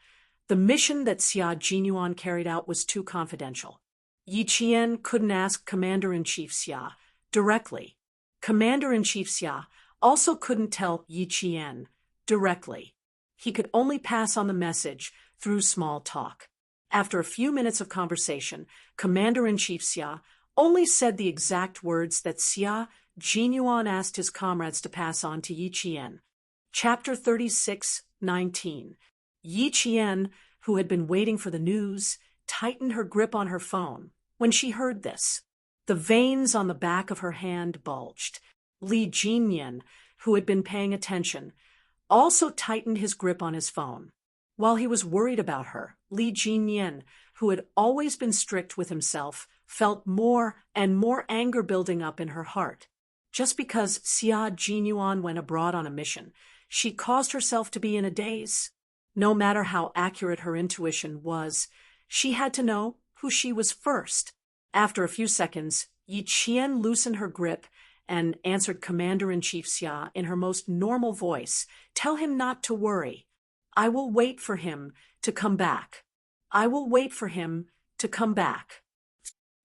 the mission that Xia Jinyuan carried out was too confidential. Yi Qian couldn't ask Commander-in-Chief Xia directly. Commander-in-Chief Xia also couldn't tell Yi Qian directly. He could only pass on the message through small talk. After a few minutes of conversation, Commander-in-Chief Xia only said the exact words that Xia Jinyuan asked his comrades to pass on to Yi Qian. Chapter 36:19. Yi Qian, who had been waiting for the news, tightened her grip on her phone when she heard this. The veins on the back of her hand bulged. Li Jinyan, who had been paying attention, also tightened his grip on his phone. While he was worried about her, Li Jinyan, who had always been strict with himself, felt more and more anger building up in her heart. Just because Xia Jinyuan went abroad on a mission, she caused herself to be in a daze. No matter how accurate her intuition was, she had to know who she was first. After a few seconds, Yi Qian loosened her grip and answered Commander-in-Chief Xia in her most normal voice, "Tell him not to worry. I will wait for him to come back. I will wait for him to come back."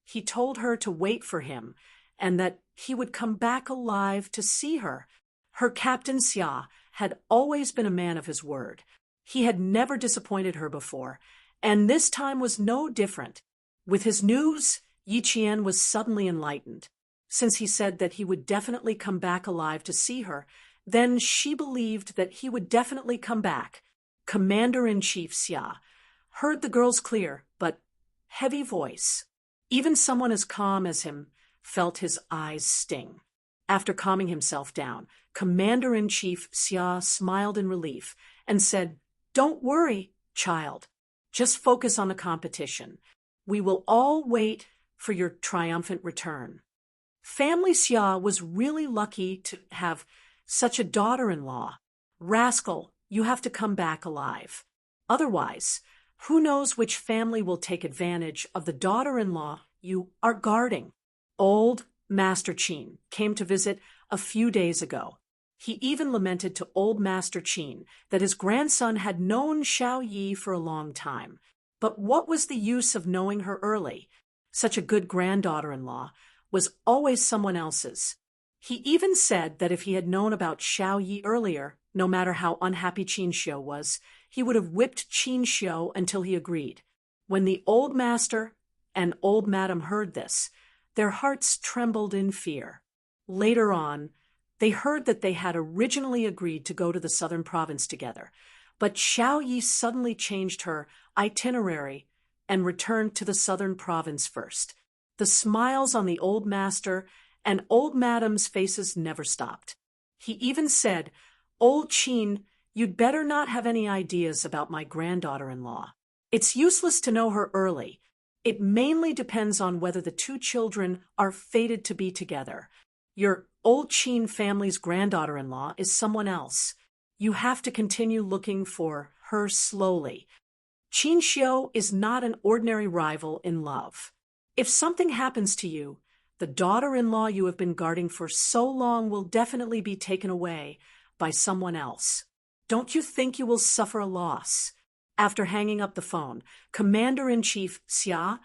He told her to wait for him and that he would come back alive to see her. Her captain Xia had always been a man of his word. He had never disappointed her before, and this time was no different. With his news, Yi Qian was suddenly enlightened. Since he said that he would definitely come back alive to see her, then she believed that he would definitely come back. Commander-in-Chief Xia heard the girl's clear but heavy voice. Even someone as calm as him felt his eyes sting. After calming himself down, Commander-in-Chief Xia smiled in relief and said, "Don't worry, child. Just focus on the competition. We will all wait for your triumphant return." Family Xia was really lucky to have such a daughter-in-law. Rascal, you have to come back alive. Otherwise, who knows which family will take advantage of the daughter-in-law you are guarding. Old Master Qin came to visit a few days ago. He even lamented to old Master Qin that his grandson had known Xiao Yi for a long time. But what was the use of knowing her early? Such a good granddaughter-in-law was always someone else's. He even said that if he had known about Xiao Yi earlier, no matter how unhappy Qin Xiu was, he would have whipped Qin Xiu until he agreed. When the old master and old madam heard this, their hearts trembled in fear. Later on, they heard that they had originally agreed to go to the southern province together, but Xiao Yi suddenly changed her itinerary and returned to the southern province first. The smiles on the old master and old madam's faces never stopped. He even said, "Old Qin, you'd better not have any ideas about my granddaughter-in-law. It's useless to know her early. It mainly depends on whether the two children are fated to be together. Your old Qin family's granddaughter-in-law is someone else. You have to continue looking for her slowly. Qin Xiu is not an ordinary rival in love. If something happens to you, the daughter-in-law you have been guarding for so long will definitely be taken away by someone else. Don't you think you will suffer a loss?" After hanging up the phone, Commander-in-Chief Xia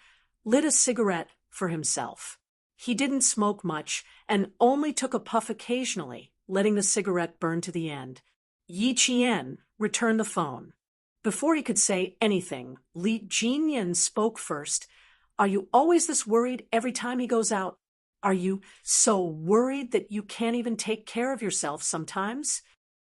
lit a cigarette for himself. He didn't smoke much and only took a puff occasionally, letting the cigarette burn to the end. Yi Qian returned the phone. Before he could say anything, Li Jinyan spoke first. "Are you always this worried every time he goes out? Are you so worried that you can't even take care of yourself sometimes?"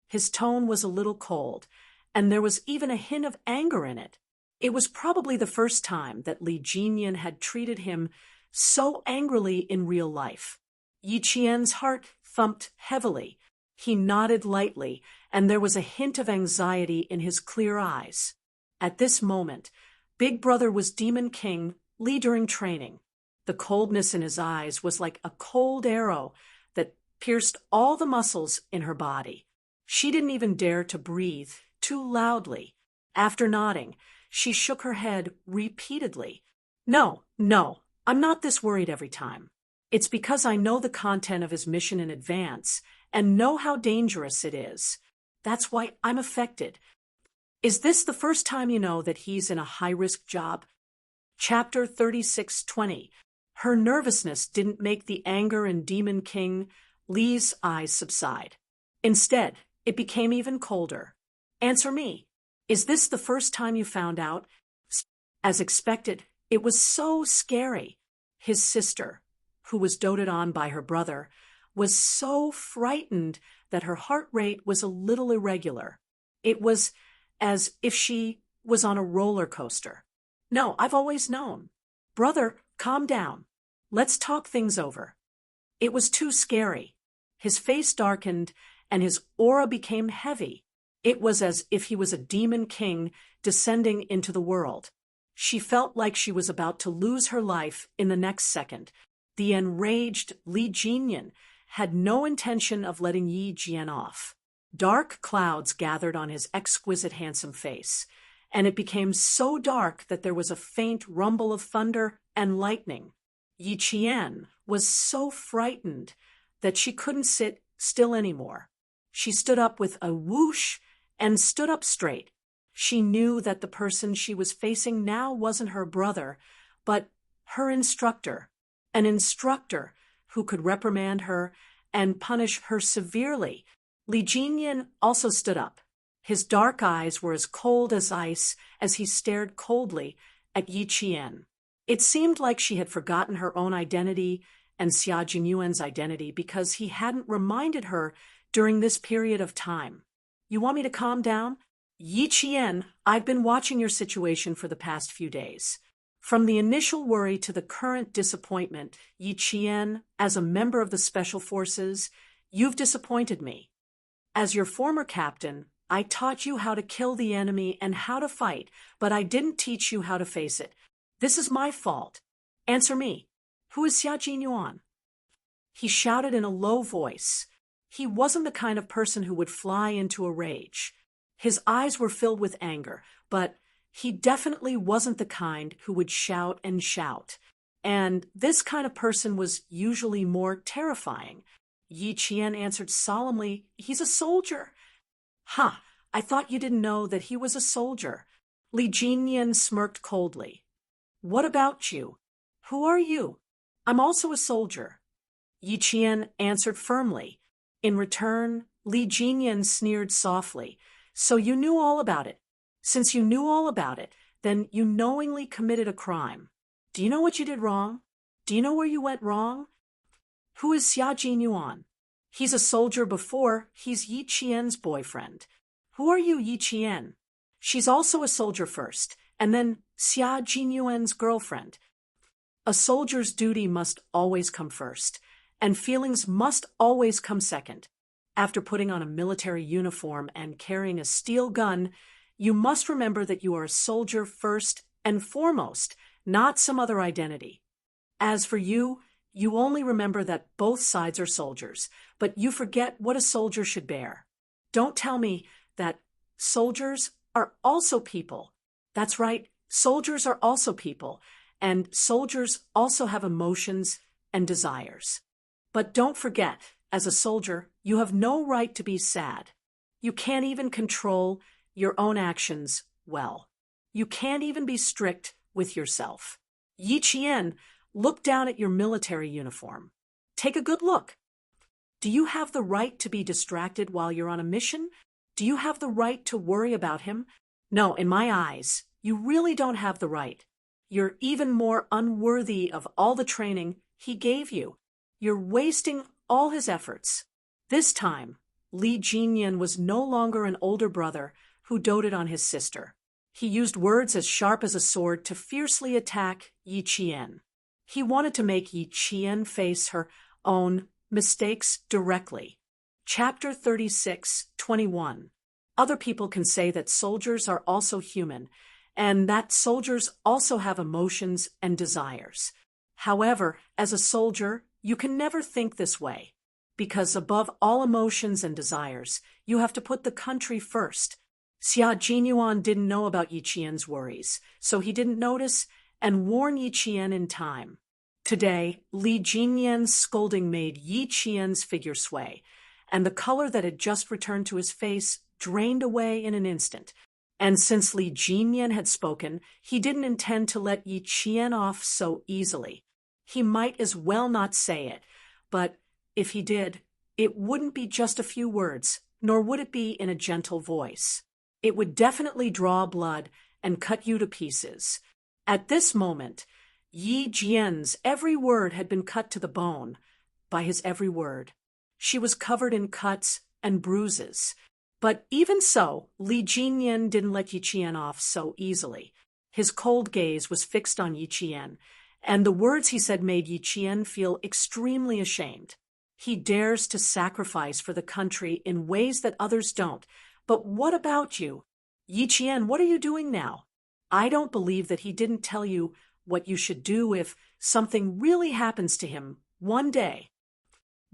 His tone was a little cold, and there was even a hint of anger in it. It was probably the first time that Li Jinyan had treated him so angrily in real life. Yi Qian's heart thumped heavily. He nodded lightly, and there was a hint of anxiety in his clear eyes. At this moment, Big Brother was Demon King Li during training. The coldness in his eyes was like a cold arrow that pierced all the muscles in her body. She didn't even dare to breathe too loudly. After nodding, she shook her head repeatedly. No, I'm not this worried every time. It's because I know the content of his mission in advance and know how dangerous it is. That's why I'm affected. Is this the first time you know that he's in a high-risk job? Chapter 36:20. Her nervousness didn't make the anger in Demon King Li's eyes subside. Instead, it became even colder. Answer me. Is this the first time you found out? As expected, it was so scary. His sister, who was doted on by her brother, was so frightened that her heart rate was a little irregular. It was as if she was on a roller coaster. No, I've always known. Brother, calm down. Let's talk things over. It was too scary. His face darkened and his aura became heavy. It was as if he was a demon king descending into the world. She felt like she was about to lose her life in the next second. The enraged Li Jinyan had no intention of letting Yi Jian off. Dark clouds gathered on his exquisite handsome face, and it became so dark that there was a faint rumble of thunder and lightning. Yi Qian was so frightened that she couldn't sit still anymore. She stood up with a whoosh and stood up straight. She knew that the person she was facing now wasn't her brother, but her instructor, an instructor who could reprimand her and punish her severely. Li Jinyan also stood up. His dark eyes were as cold as ice as he stared coldly at Yi Qian. It seemed like she had forgotten her own identity and Xia Jinyuan's identity because he hadn't reminded her during this period of time. You want me to calm down? Yi Qian, I've been watching your situation for the past few days. From the initial worry to the current disappointment, Yi Qian, as a member of the Special Forces, you've disappointed me. As your former captain, I taught you how to kill the enemy and how to fight, but I didn't teach you how to face it. This is my fault. Answer me. Who is Xia Jinyuan? He shouted in a low voice. He wasn't the kind of person who would fly into a rage. His eyes were filled with anger, but he definitely wasn't the kind who would shout and shout. And this kind of person was usually more terrifying. Yi Qian answered solemnly, he's a soldier. Ha, I thought you didn't know that he was a soldier. Li Jinyan smirked coldly. What about you? Who are you? I'm also a soldier. Yi Qian answered firmly. In return, Li Jinyan sneered softly. So you knew all about it. Since you knew all about it, then you knowingly committed a crime. Do you know what you did wrong? Do you know where you went wrong? Who is Xia Jinyuan? He's a soldier before he's Yi Qian's boyfriend. Who are you, Yi Qian? She's also a soldier first, and then Xia Jinyuan's girlfriend. A soldier's duty must always come first, and feelings must always come second. After putting on a military uniform and carrying a steel gun, you must remember that you are a soldier first and foremost, not some other identity. As for you, you only remember that both sides are soldiers, but you forget what a soldier should bear. Don't tell me that soldiers are also people. That's right, soldiers are also people, and soldiers also have emotions and desires. But don't forget, as a soldier, you have no right to be sad. You can't even control your own actions well. You can't even be strict with yourself. Yi Qian, look down at your military uniform. Take a good look. Do you have the right to be distracted while you're on a mission? Do you have the right to worry about him? No, in my eyes, you really don't have the right. You're even more unworthy of all the training he gave you. You're wasting all his efforts. This time, Li Jinyan was no longer an older brother who doted on his sister. He used words as sharp as a sword to fiercely attack Yi Qian. He wanted to make Yi Qian face her own mistakes directly. Chapter 36:21. Other people can say that soldiers are also human, and that soldiers also have emotions and desires. However, as a soldier, you can never think this way, because above all emotions and desires, you have to put the country first. Xia Jinyuan didn't know about Yi Qian's worries, so he didn't notice and warn Yi Qian in time. Today, Li Jinyan's scolding made Yi Qian's figure sway, and the color that had just returned to his face drained away in an instant. And since Li Jinyan had spoken, he didn't intend to let Yi Qian off so easily. He might as well not say it, but if he did, it wouldn't be just a few words, nor would it be in a gentle voice. It would definitely draw blood and cut you to pieces. At this moment, Yi Jian's every word had been cut to the bone by his every word. She was covered in cuts and bruises. But even so, Li Jinyan didn't let Yi Qian off so easily. His cold gaze was fixed on Yi Qian, and the words he said made Yi Qian feel extremely ashamed. He dares to sacrifice for the country in ways that others don't. But what about you? Yi Qian, what are you doing now? I don't believe that he didn't tell you what you should do if something really happens to him one day.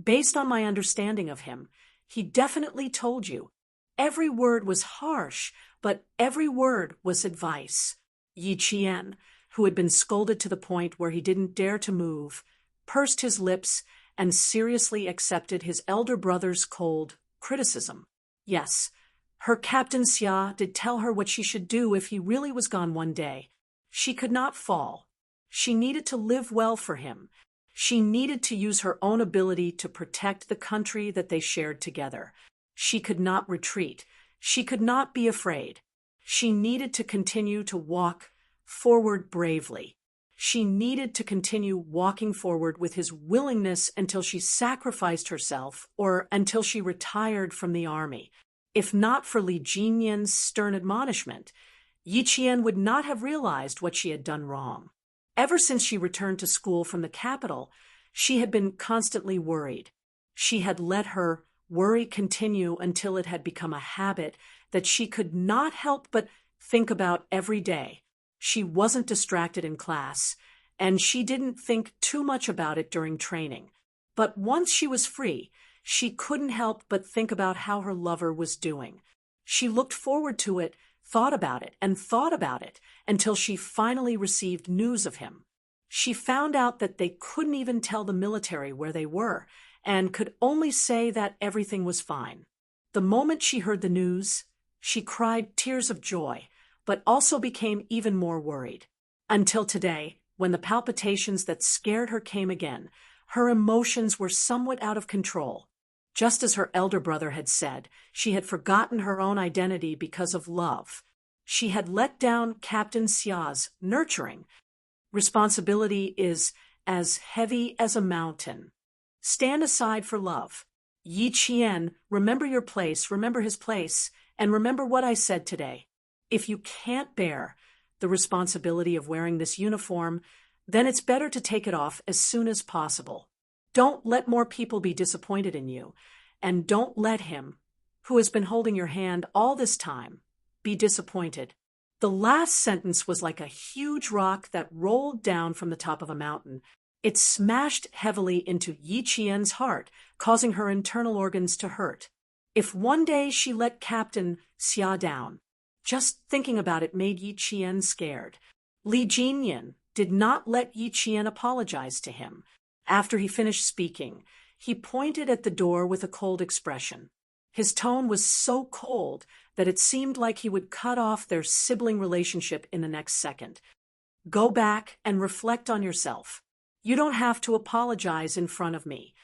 Based on my understanding of him, he definitely told you. Every word was harsh, but every word was advice. Yi Qian, who had been scolded to the point where he didn't dare to move, pursed his lips and seriously accepted his elder brother's cold criticism. Yes, her Captain Xia did tell her what she should do if he really was gone one day. She could not fall. She needed to live well for him. She needed to use her own ability to protect the country that they shared together. She could not retreat. She could not be afraid. She needed to continue to walk forward bravely. She needed to continue walking forward with his willingness until she sacrificed herself or until she retired from the army. If not for Li Jinyan's stern admonishment, Yi Qian would not have realized what she had done wrong. Ever since she returned to school from the capital, she had been constantly worried. She had let her worry continue until it had become a habit that she could not help but think about every day. She wasn't distracted in class, and she didn't think too much about it during training. But once she was free, she couldn't help but think about how her lover was doing. She looked forward to it, thought about it until she finally received news of him. She found out that they couldn't even tell the military where they were, and could only say that everything was fine. The moment she heard the news, she cried tears of joy, but also became even more worried. Until today, when the palpitations that scared her came again, her emotions were somewhat out of control. Just as her elder brother had said, she had forgotten her own identity because of love. She had let down Captain Xia's nurturing. Responsibility is as heavy as a mountain. Stand aside for love. Yi Qian, remember your place, remember his place, and remember what I said today. If you can't bear the responsibility of wearing this uniform, then it's better to take it off as soon as possible. Don't let more people be disappointed in you, and don't let him, who has been holding your hand all this time, be disappointed. The last sentence was like a huge rock that rolled down from the top of a mountain. It smashed heavily into Yi Qian's heart, causing her internal organs to hurt. If one day she let Captain Xia down, just thinking about it made Yi Qian scared. Li Jinyan did not let Yi Qian apologize to him. After he finished speaking, he pointed at the door with a cold expression. His tone was so cold that it seemed like he would cut off their sibling relationship in the next second. Go back and reflect on yourself. You don't have to apologize in front of me.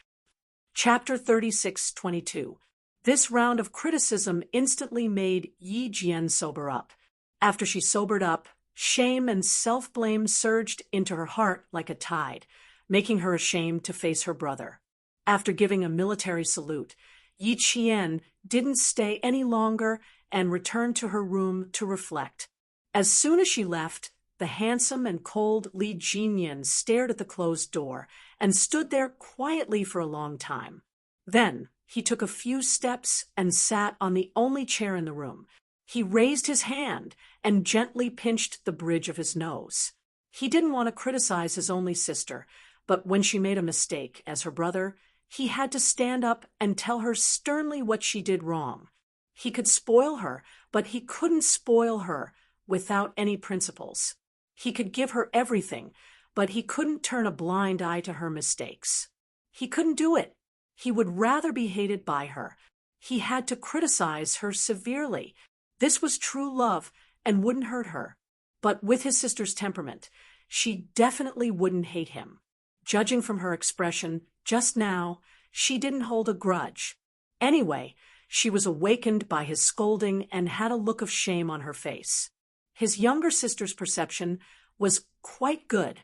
Chapter 36:22. This round of criticism instantly made Yi Jian sober up. After she sobered up, shame and self-blame surged into her heart like a tide, making her ashamed to face her brother. After giving a military salute, Yi Qian didn't stay any longer and returned to her room to reflect. As soon as she left, the handsome and cold Li Jinyan stared at the closed door and stood there quietly for a long time. Then, he took a few steps and sat on the only chair in the room. He raised his hand and gently pinched the bridge of his nose. He didn't want to criticize his only sister, but when she made a mistake as her brother, he had to stand up and tell her sternly what she did wrong. He could spoil her, but he couldn't spoil her without any principles. He could give her everything, but he couldn't turn a blind eye to her mistakes. He couldn't do it. He would rather be hated by her. He had to criticize her severely. This was true love and wouldn't hurt her. But with his sister's temperament, she definitely wouldn't hate him. Judging from her expression just now, she didn't hold a grudge. Anyway, she was awakened by his scolding and had a look of shame on her face. His younger sister's perception was quite good.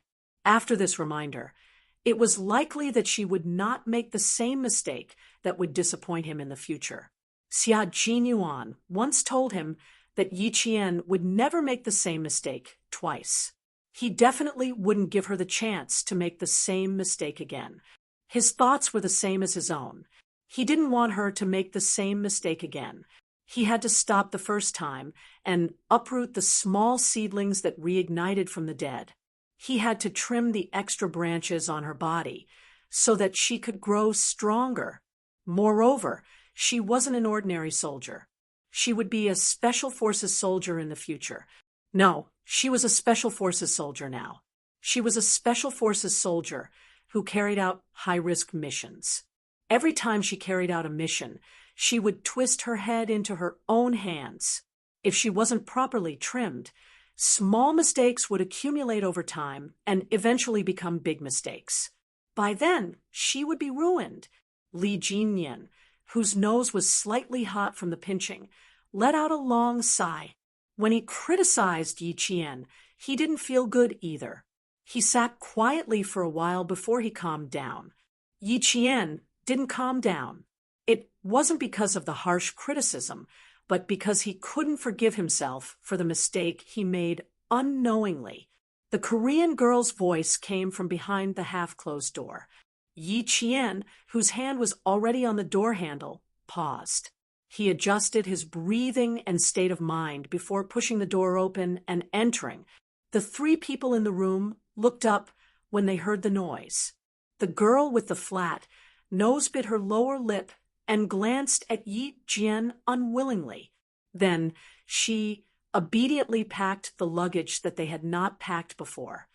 After this reminder, it was likely that she would not make the same mistake that would disappoint him in the future. Xia Jinyuan once told him that Yi Qian would never make the same mistake twice. He definitely wouldn't give her the chance to make the same mistake again. His thoughts were the same as his own. He didn't want her to make the same mistake again. He had to stop the first time and uproot the small seedlings that reignited from the dead. He had to trim the extra branches on her body so that she could grow stronger. Moreover, she wasn't an ordinary soldier. She would be a Special Forces soldier in the future. No, she was a Special Forces soldier now. She was a Special Forces soldier who carried out high-risk missions. Every time she carried out a mission, she would twist her head into her own hands. If she wasn't properly trimmed, small mistakes would accumulate over time and eventually become big mistakes. By then, she would be ruined. Li Jinyan, whose nose was slightly hot from the pinching, let out a long sigh. When he criticized Yi Qian, he didn't feel good either. He sat quietly for a while before he calmed down. Yi Qian didn't calm down. It wasn't because of the harsh criticism, but because he couldn't forgive himself for the mistake he made unknowingly. The Korean girl's voice came from behind the half-closed door. Yi Qian, whose hand was already on the door handle, paused. He adjusted his breathing and state of mind before pushing the door open and entering. The three people in the room looked up when they heard the noise. The girl with the flat nose bit her lower lip and glanced at Yi Jian unwillingly. Then she obediently packed the luggage that they had not packed before.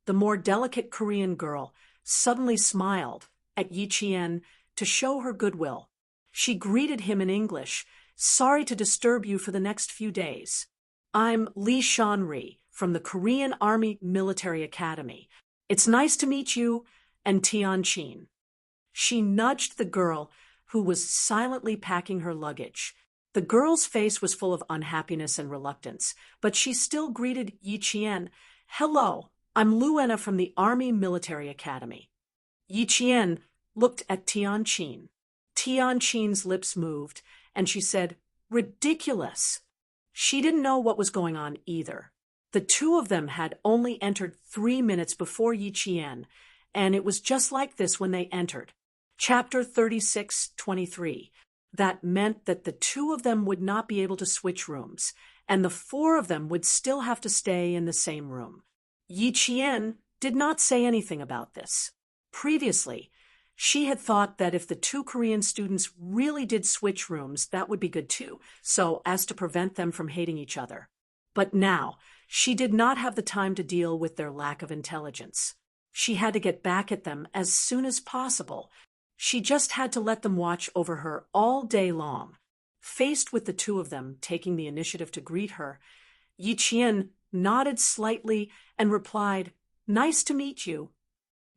The more delicate Korean girl suddenly smiled at Yi Qian to show her goodwill. She greeted him in English. "Sorry to disturb you for the next few days. I'm Li Shanri from the Korean Army Military Academy. It's nice to meet you and Tianqin." She nudged the girl who was silently packing her luggage. The girl's face was full of unhappiness and reluctance, but she still greeted Yi Qian. "Hello, I'm Luena from the Army Military Academy." Yi Qian looked at Tianqin. Tianqin's lips moved, and she said, "Ridiculous." She didn't know what was going on either. The two of them had only entered 3 minutes before Yi Qian, and it was just like this when they entered. Chapter 36:23. That meant that the two of them would not be able to switch rooms, and the four of them would still have to stay in the same room. Yi Qian did not say anything about this. Previously, she had thought that if the two Korean students really did switch rooms, that would be good too, so as to prevent them from hating each other. But now, she did not have the time to deal with their lack of intelligence. She had to get back at them as soon as possible. She just had to let them watch over her all day long. Faced with the two of them taking the initiative to greet her, Yi Qian nodded slightly and replied, "Nice to meet you."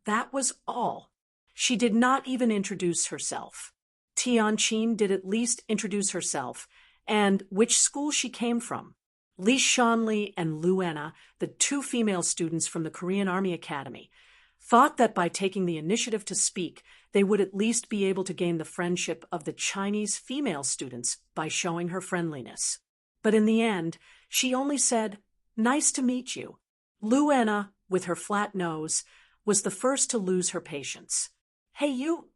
That was all. She did not even introduce herself. Tianqin did at least introduce herself and which school she came from. Li Shanli and Luena, the two female students from the Korean Army Academy, thought that by taking the initiative to speak, they would at least be able to gain the friendship of the Chinese female students by showing her friendliness. But in the end, she only said, Nice to meet you. Luana, with her flat nose, was the first to lose her patience. Hey, you.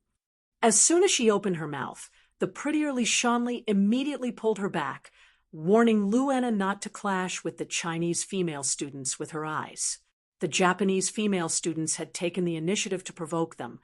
As soon as she opened her mouth, the prettier Li Shanli immediately pulled her back, warning Luana not to clash with the Chinese female students with her eyes. The Japanese female students had taken the initiative to provoke them,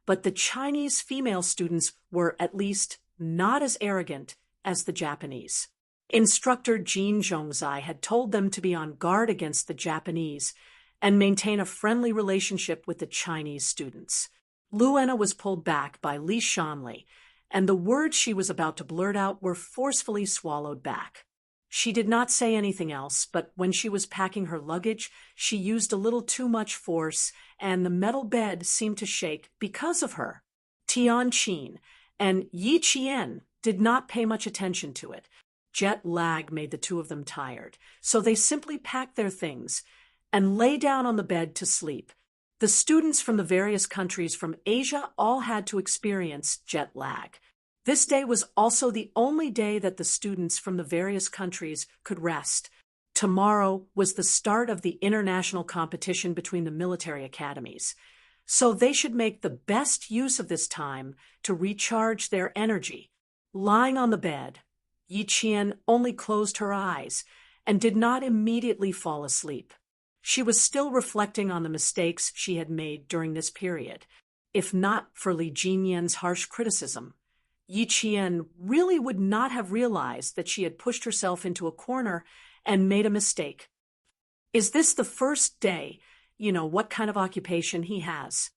but the Chinese female students were at least not as arrogant as the Japanese. Instructor Jean Zhongzai had told them to be on guard against the Japanese and maintain a friendly relationship with the Chinese students. Luana was pulled back by Li Shanli, and the words she was about to blurt out were forcefully swallowed back. She did not say anything else, but when she was packing her luggage, she used a little too much force, and the metal bed seemed to shake because of her. Tian Qin and Yi Qian did not pay much attention to it. Jet lag made the two of them tired, so they simply packed their things and lay down on the bed to sleep. The students from the various countries from Asia all had to experience jet lag. This day was also the only day that the students from the various countries could rest. Tomorrow was the start of the international competition between the military academies, so they should make the best use of this time to recharge their energy. Lying on the bed, Yi Qian only closed her eyes and did not immediately fall asleep. She was still reflecting on the mistakes she had made during this period. If not for Li Jinyan's harsh criticism, Yi Qian really would not have realized that she had pushed herself into a corner and made a mistake. Is this the first day? You know what kind of occupation he has.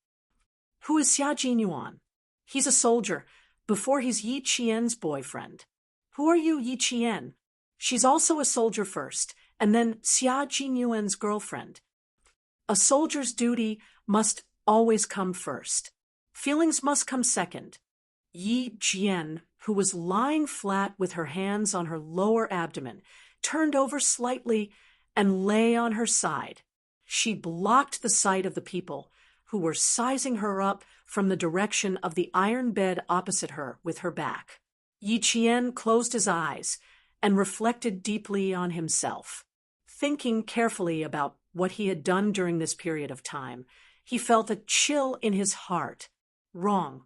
Who is Xia Jinyuan? He's a soldier, before he's Yi Qian's boyfriend. Who are you, Yi Qian? She's also a soldier first, and then Xia Jinyuan's girlfriend. A soldier's duty must always come first. Feelings must come second. Yi Jian, who was lying flat with her hands on her lower abdomen, turned over slightly and lay on her side. She blocked the sight of the people who were sizing her up from the direction of the iron bed opposite her with her back. Yi Qian closed his eyes and reflected deeply on himself. Thinking carefully about what he had done during this period of time, he felt a chill in his heart. Wrong.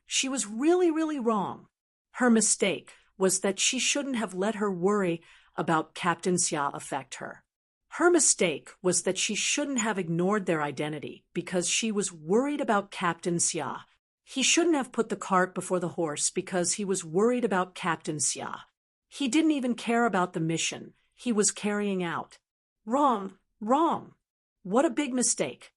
She was really wrong. Her mistake was that she shouldn't have let her worry about Captain Xia affect her. Her mistake was that she shouldn't have ignored their identity because she was worried about Captain Xia. He shouldn't have put the cart before the horse because he was worried about Captain Xia. He didn't even care about the mission he was carrying out. Wrong. What a big mistake.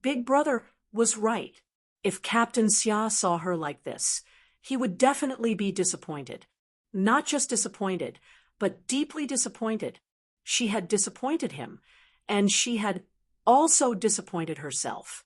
Big Brother was right. If Captain Xia saw her like this, he would definitely be disappointed. Not just disappointed, but deeply disappointed. She had disappointed him, and she had also disappointed herself.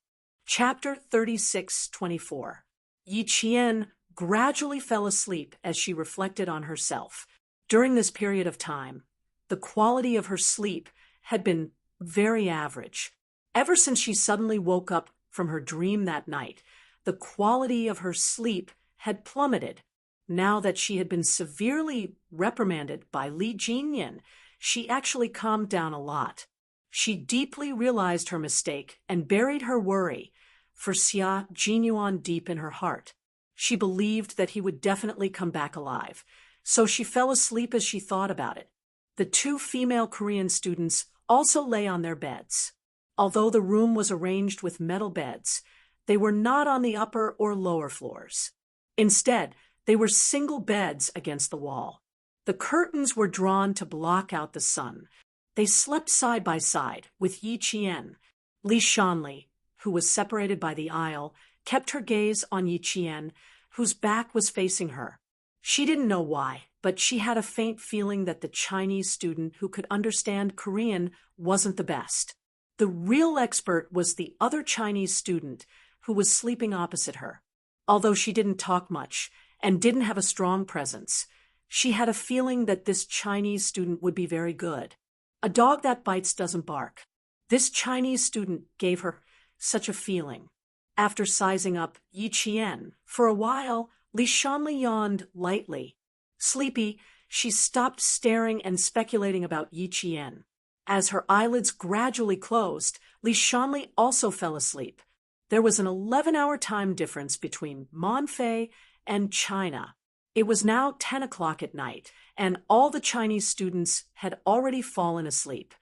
Chapter 36:24. Yi Qian gradually fell asleep as she reflected on herself. During this period of time, the quality of her sleep had been very average. Ever since she suddenly woke up from her dream that night, the quality of her sleep had plummeted. Now that she had been severely reprimanded by Li Jinyan, she actually calmed down a lot. She deeply realized her mistake and buried her worry for Xia Jinyuan deep in her heart. She believed that he would definitely come back alive, so she fell asleep as she thought about it. The two female Korean students also lay on their beds. Although the room was arranged with metal beds, they were not on the upper or lower floors. Instead, they were single beds against the wall. The curtains were drawn to block out the sun. They slept side by side with Yi Qian. Li Shanli, who was separated by the aisle, kept her gaze on Yi Qian, whose back was facing her. She didn't know why, but she had a faint feeling that the Chinese student who could understand Korean wasn't the best. The real expert was the other Chinese student who was sleeping opposite her. Although she didn't talk much and didn't have a strong presence, she had a feeling that this Chinese student would be very good. A dog that bites doesn't bark. This Chinese student gave her such a feeling. After sizing up Yi Qian, for a while, Li Shanli yawned lightly. Sleepy, she stopped staring and speculating Yi Qian. As her eyelids gradually closed, Li Shanli also fell asleep. There was an 11-hour time difference between Monfei and China. It was now 10 o'clock at night, and all the Chinese students had already fallen asleep.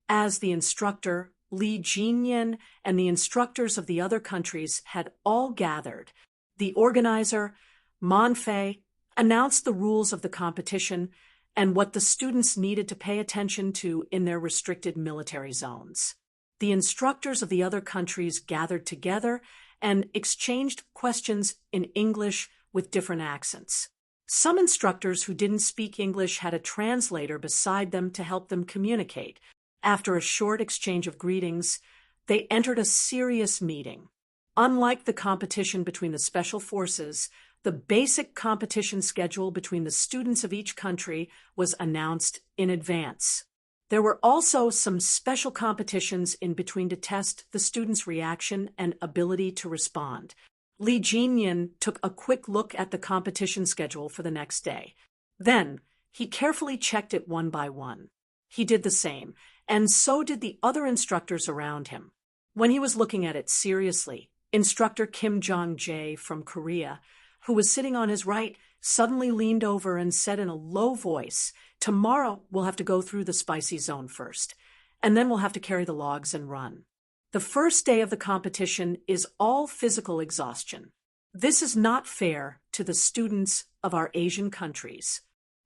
As the instructor, Li Jinyan, and the instructors of the other countries had all gathered, the organizer, Monfei, announced the rules of the competition and what the students needed to pay attention to in their restricted military zones. The instructors of the other countries gathered together and exchanged questions in English with different accents. Some instructors who didn't speak English had a translator beside them to help them communicate. After a short exchange of greetings, they entered a serious meeting. Unlike the competition between the special forces, the basic competition schedule between the students of each country was announced in advance. There were also some special competitions in between to test the students' reaction and ability to respond. Li Jinyan took a quick look at the competition schedule for the next day. Then, he carefully checked it one by one. He did the same, and so did the other instructors around him. When he was looking at it seriously, instructor Kim Jong-jae from Korea, who was sitting on his right, suddenly leaned over and said in a low voice, "Tomorrow we'll have to go through the spicy zone first, and then we'll have to carry the logs and run. The first day of the competition is all physical exhaustion. This is not fair to the students of our Asian countries.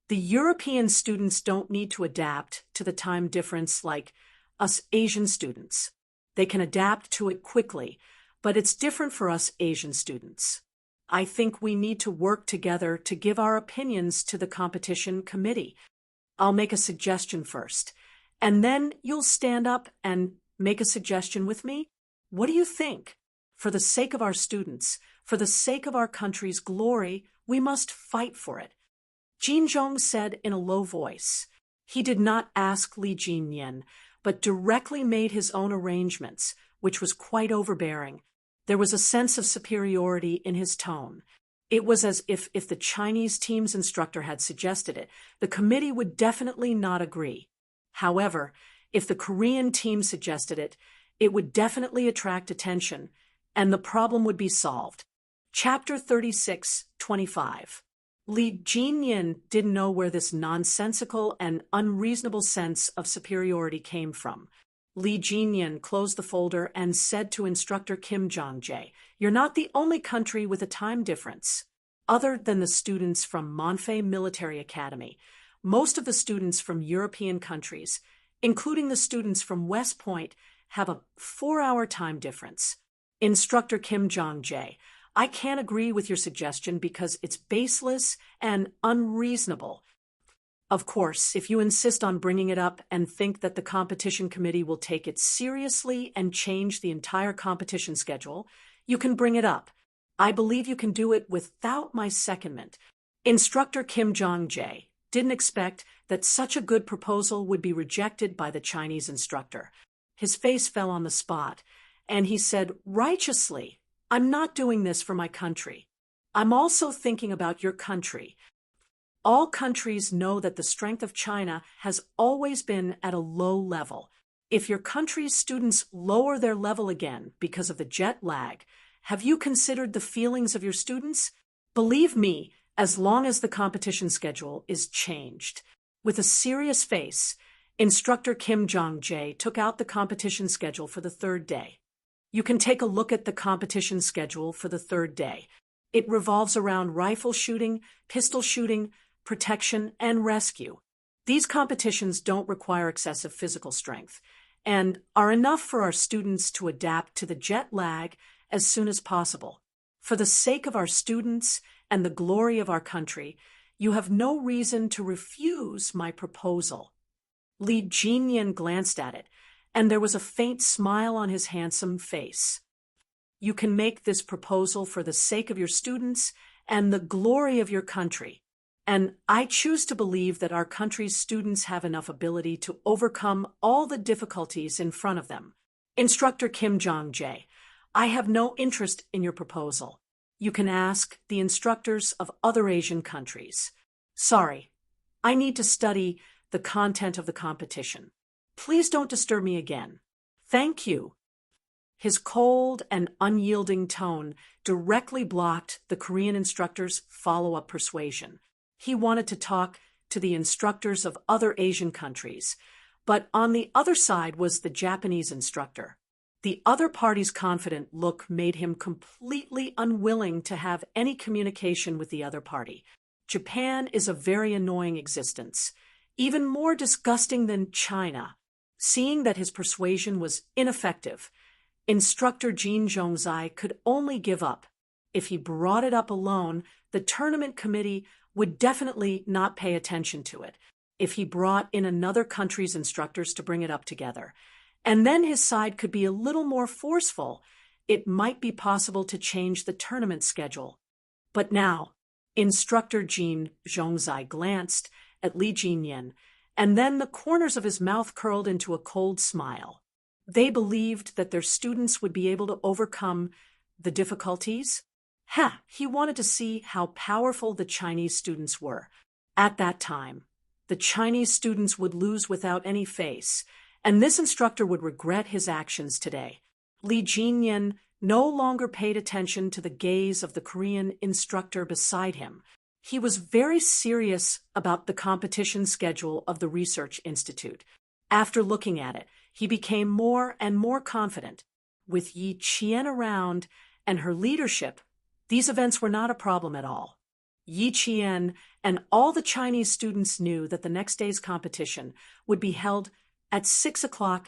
The European students don't need to adapt to the time difference like us Asian students. They can adapt to it quickly, but it's different for us Asian students. I think we need to work together to give our opinions to the competition committee. I'll make a suggestion first, and then you'll stand up and make a suggestion with me? What do you think? For the sake of our students, for the sake of our country's glory, we must fight for it." Jin Zhong said in a low voice. He did not ask Li Jinyan, but directly made his own arrangements, which was quite overbearing. There was a sense of superiority in his tone. It was as if the Chinese team's instructor had suggested it, the committee would definitely not agree. However, if the Korean team suggested it, it would definitely attract attention, and the problem would be solved. Chapter 36:25. Li Jinyan didn't know where this nonsensical and unreasonable sense of superiority came from. Li Jinyan closed the folder and said to instructor Kim Jong-jae, "You're not the only country with a time difference. Other than the students from Monfei Military Academy, most of the students from European countries, including the students from West Point, have a 4-hour time difference. Instructor Kim Jong-jae, I can't agree with your suggestion because it's baseless and unreasonable. Of course, if you insist on bringing it up and think that the competition committee will take it seriously and change the entire competition schedule, you can bring it up. I believe you can do it without my secondment." Instructor Kim Jong-jae didn't expect that such a good proposal would be rejected by the Chinese instructor. His face fell on the spot, and he said, "Righteously, I'm not doing this for my country. I'm also thinking about your country. All countries know that the strength of China has always been at a low level. If your country's students lower their level again because of the jet lag, have you considered the feelings of your students? Believe me, as long as the competition schedule is changed." With a serious face, instructor Kim Jong-jae took out the competition schedule for the third day. You can take a look at the competition schedule for the third day. It revolves around rifle shooting, pistol shooting, protection, and rescue. These competitions don't require excessive physical strength and are enough for our students to adapt to the jet lag as soon as possible. For the sake of our students and the glory of our country, you have no reason to refuse my proposal." Li Jinyan glanced at it, and there was a faint smile on his handsome face. "You can make this proposal for the sake of your students and the glory of your country, and I choose to believe that our country's students have enough ability to overcome all the difficulties in front of them. Instructor Kim Jong-jae, I have no interest in your proposal. You can ask the instructors of other Asian countries. Sorry, I need to study the content of the competition. Please don't disturb me again. Thank you. His cold and unyielding tone directly blocked the Korean instructor's follow-up persuasion. He wanted to talk to the instructors of other Asian countries, but on the other side was the Japanese instructor. The other party's confident look made him completely unwilling to have any communication with the other party. Japan is a very annoying existence, even more disgusting than China. Seeing that his persuasion was ineffective, Instructor Jin Zhongzai could only give up. If he brought it up alone, the tournament committee would definitely not pay attention to it. If he brought in another country's instructors to bring it up together, and then his side could be a little more forceful, it might be possible to change the tournament schedule. But now, Instructor Jin Zhongzai glanced at Li Jinyan, and then the corners of his mouth curled into a cold smile. They believed that their students would be able to overcome the difficulties. He wanted to see how powerful the Chinese students were. At that time, the Chinese students would lose without any face, and this instructor would regret his actions today. Li Jinyan no longer paid attention to the gaze of the Korean instructor beside him. He was very serious about the competition schedule of the Research Institute. After looking at it, he became more and more confident. With Yi Qian around and her leadership, these events were not a problem at all. Yi Qian and all the Chinese students knew that the next day's competition would be held at 6:00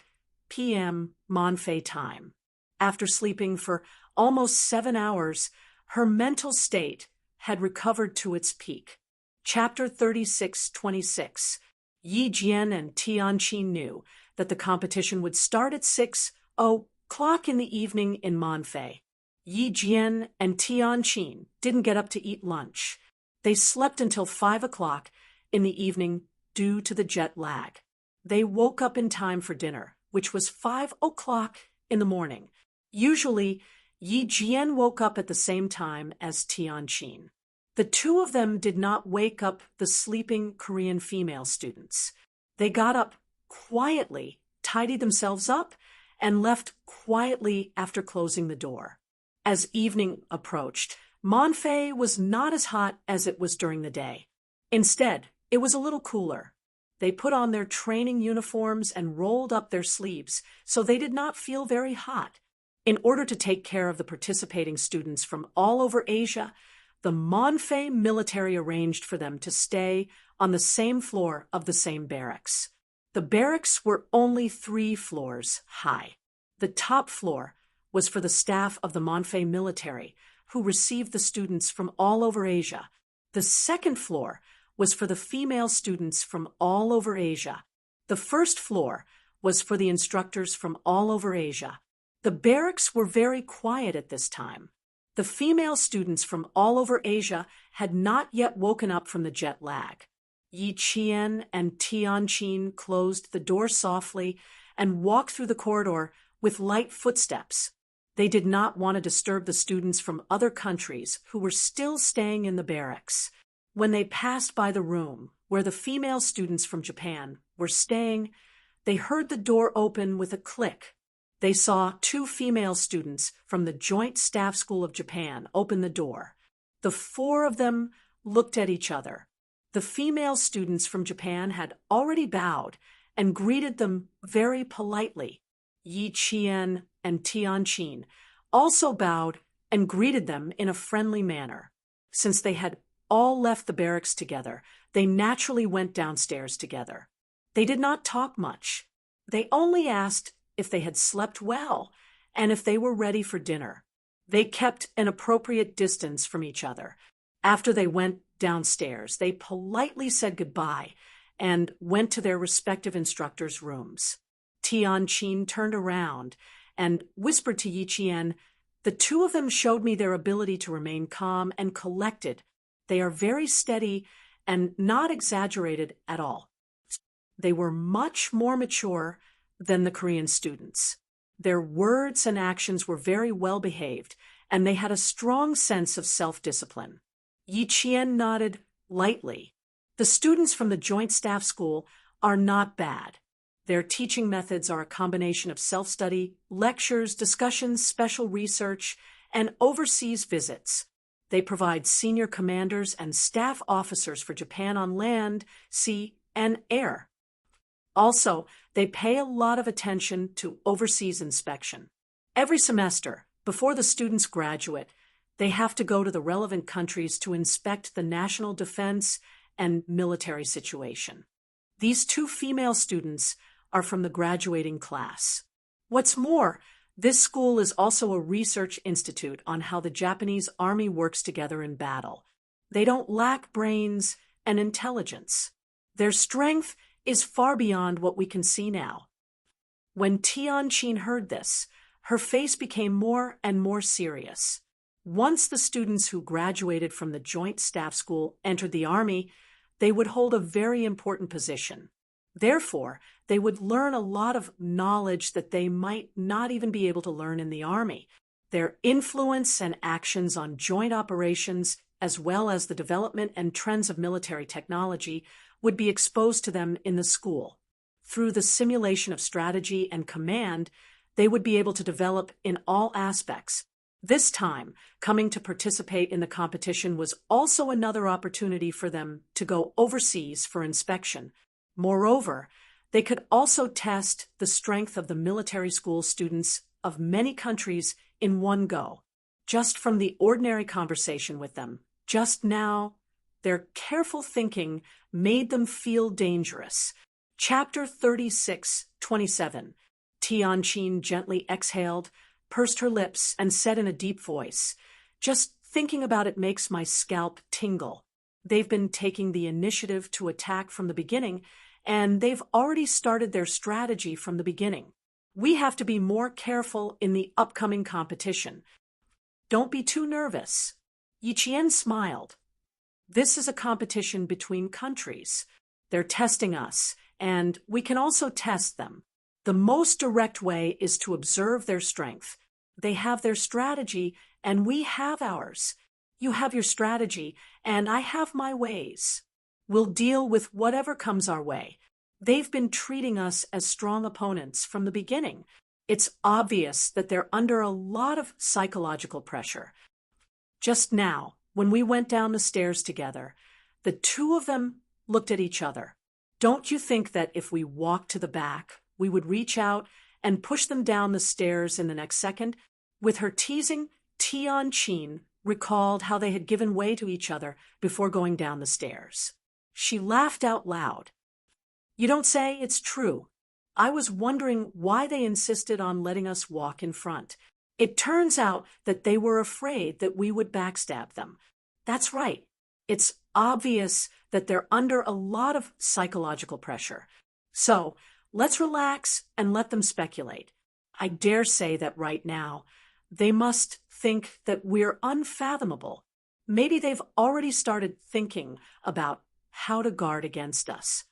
p.m. Monfei time. After sleeping for almost 7 hours, her mental state had recovered to its peak. Chapter 36:26. Yi Jian and Tianqi knew that the competition would start at 6:00 in the evening in Monfei. Yi Jian and Tianqi didn't get up to eat lunch. They slept until 5:00 in the evening due to the jet lag. They woke up in time for dinner, which was 5:00 in the morning. Usually, Yi Jian woke up at the same time as Tianqi. The two of them did not wake up the sleeping Korean female students. They got up quietly, tidied themselves up, and left quietly after closing the door. As evening approached, Monfei was not as hot as it was during the day. Instead, it was a little cooler. They put on their training uniforms and rolled up their sleeves, so they did not feel very hot. In order to take care of the participating students from all over Asia, the Monfei military arranged for them to stay on the same floor of the same barracks. The barracks were only 3 floors high. The top floor was for the staff of the Monfei military, who received the students from all over Asia. The second floor was for the female students from all over Asia. The first floor was for the instructors from all over Asia. The barracks were very quiet at this time. The female students from all over Asia had not yet woken up from the jet lag. Yi Qian and Tianqi closed the door softly and walked through the corridor with light footsteps. They did not want to disturb the students from other countries who were still staying in the barracks. When they passed by the room where the female students from Japan were staying, they heard the door open with a click. They saw 2 female students from the Joint Staff School of Japan open the door. The 4 of them looked at each other. The female students from Japan had already bowed and greeted them very politely. Yi Qian and Tianqi also bowed and greeted them in a friendly manner. Since they had all left the barracks together, they naturally went downstairs together. They did not talk much. They only asked if they had slept well and if they were ready for dinner. They kept an appropriate distance from each other. After they went downstairs, they politely said goodbye and went to their respective instructors' rooms. Tianqi turned around and whispered to Yi Qian, "The 2 of them showed me their ability to remain calm and collected. They are very steady and not exaggerated at all." They were much more mature than the Korean students. Their words and actions were very well behaved, and they had a strong sense of self-discipline. Yi Qian nodded lightly. The students from the Joint Staff School are not bad. Their teaching methods are a combination of self-study, lectures, discussions, special research, and overseas visits. They provide senior commanders and staff officers for Japan on land, sea, and air. Also, they pay a lot of attention to overseas inspection. Every semester, before the students graduate, they have to go to the relevant countries to inspect the national defense and military situation. These 2 female students are from the graduating class. What's more, this school is also a research institute on how the Japanese army works together in battle. They don't lack brains and intelligence. Their strength is far beyond what we can see now. When Tianqin heard this, her face became more and more serious. Once the students who graduated from the Joint Staff School entered the Army, they would hold a very important position. Therefore, they would learn a lot of knowledge that they might not even be able to learn in the Army. Their influence and actions on joint operations, as well as the development and trends of military technology, would be exposed to them in the school. Through the simulation of strategy and command, they would be able to develop in all aspects. This time, coming to participate in the competition was also another opportunity for them to go overseas for inspection. Moreover, they could also test the strength of the military school students of many countries in one go. Just from the ordinary conversation with them, just now, their careful thinking made them feel dangerous. Chapter 36:27. Tianqin gently exhaled, pursed her lips, and said in a deep voice, "Just thinking about it makes my scalp tingle. They've been taking the initiative to attack from the beginning, and they've already started their strategy from the beginning. We have to be more careful in the upcoming competition. Don't be too nervous." Yiqian smiled. "This is a competition between countries. They're testing us, and we can also test them. The most direct way is to observe their strength. They have their strategy, and we have ours. You have your strategy, and I have my ways. We'll deal with whatever comes our way. They've been treating us as strong opponents from the beginning. It's obvious that they're under a lot of psychological pressure. Just now, when we went down the stairs together, the 2 of them looked at each other. Don't you think that if we walked to the back, we would reach out and push them down the stairs in the next second?" With her teasing, Tianqin recalled how they had given way to each other before going down the stairs. She laughed out loud. "You don't say? It's true. I was wondering why they insisted on letting us walk in front. It turns out that they were afraid that we would backstab them. That's right. It's obvious that they're under a lot of psychological pressure. So, let's relax and let them speculate. I dare say that right now, they must think that we're unfathomable. Maybe they've already started thinking about how to guard against us."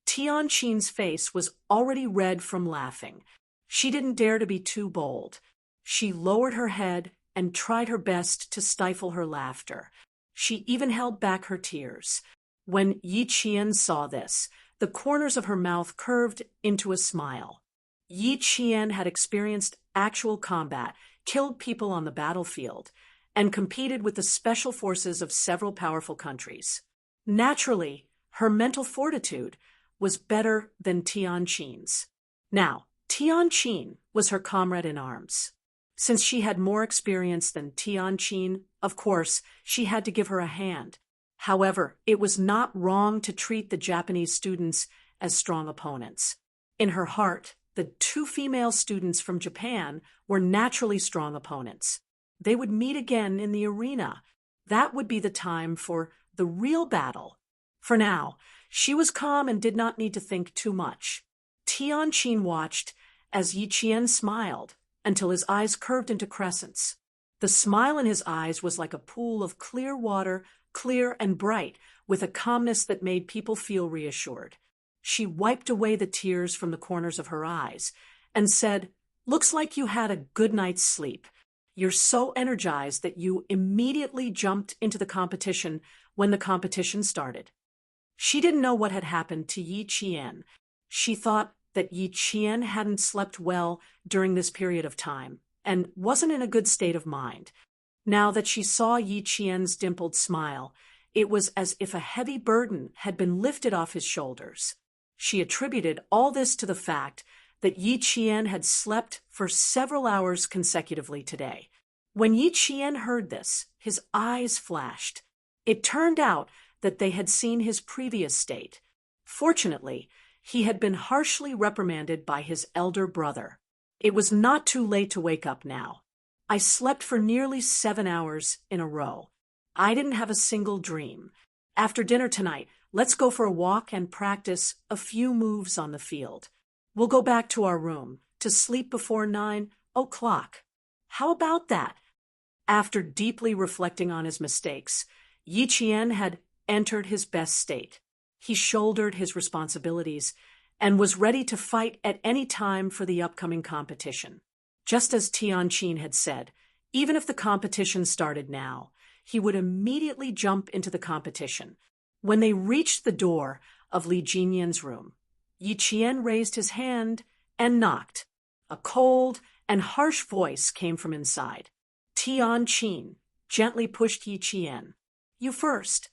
Tianqin's face was already red from laughing. She didn't dare to be too bold. She lowered her head and tried her best to stifle her laughter. She even held back her tears. When Yiqian saw this, the corners of her mouth curved into a smile. Yiqian had experienced actual combat, killed people on the battlefield, and competed with the special forces of several powerful countries. Naturally, her mental fortitude was better than Tianqin's. Now, Tianqin was her comrade in arms. Since she had more experience than Tianqin, of course, she had to give her a hand. However, it was not wrong to treat the Japanese students as strong opponents. In her heart, the 2 female students from Japan were naturally strong opponents. They would meet again in the arena. That would be the time for the real battle. For now, she was calm and did not need to think too much. Tianqin watched as Yiqian smiled until his eyes curved into crescents. The smile in his eyes was like a pool of clear water, clear and bright, with a calmness that made people feel reassured. She wiped away the tears from the corners of her eyes and said, "Looks like you had a good night's sleep. You're so energized that you immediately jumped into the competition when the competition started." She didn't know what had happened to Yi Qian. She thought that Yi Qian hadn't slept well during this period of time and wasn't in a good state of mind. Now that she saw Yi Qian's dimpled smile, it was as if a heavy burden had been lifted off his shoulders. She attributed all this to the fact that Yi Qian had slept for several hours consecutively today. When Yi Qian heard this, his eyes flashed. It turned out that they had seen his previous state. Fortunately, he had been harshly reprimanded by his elder brother. It was not too late to wake up now. I slept for nearly 7 hours in a row. I didn't have a single dream. After dinner tonight, let's go for a walk and practice a few moves on the field. We'll go back to our room to sleep before 9 o'clock. How about that? After deeply reflecting on his mistakes, Yi Qian had entered his best state. He shouldered his responsibilities and was ready to fight at any time for the upcoming competition. Just as Tianqin had said, even if the competition started now, he would immediately jump into the competition. When they reached the door of Li Jinyan's room, Yi Qian raised his hand and knocked. A cold and harsh voice came from inside. Tianqin gently pushed Yi Qian. "You first."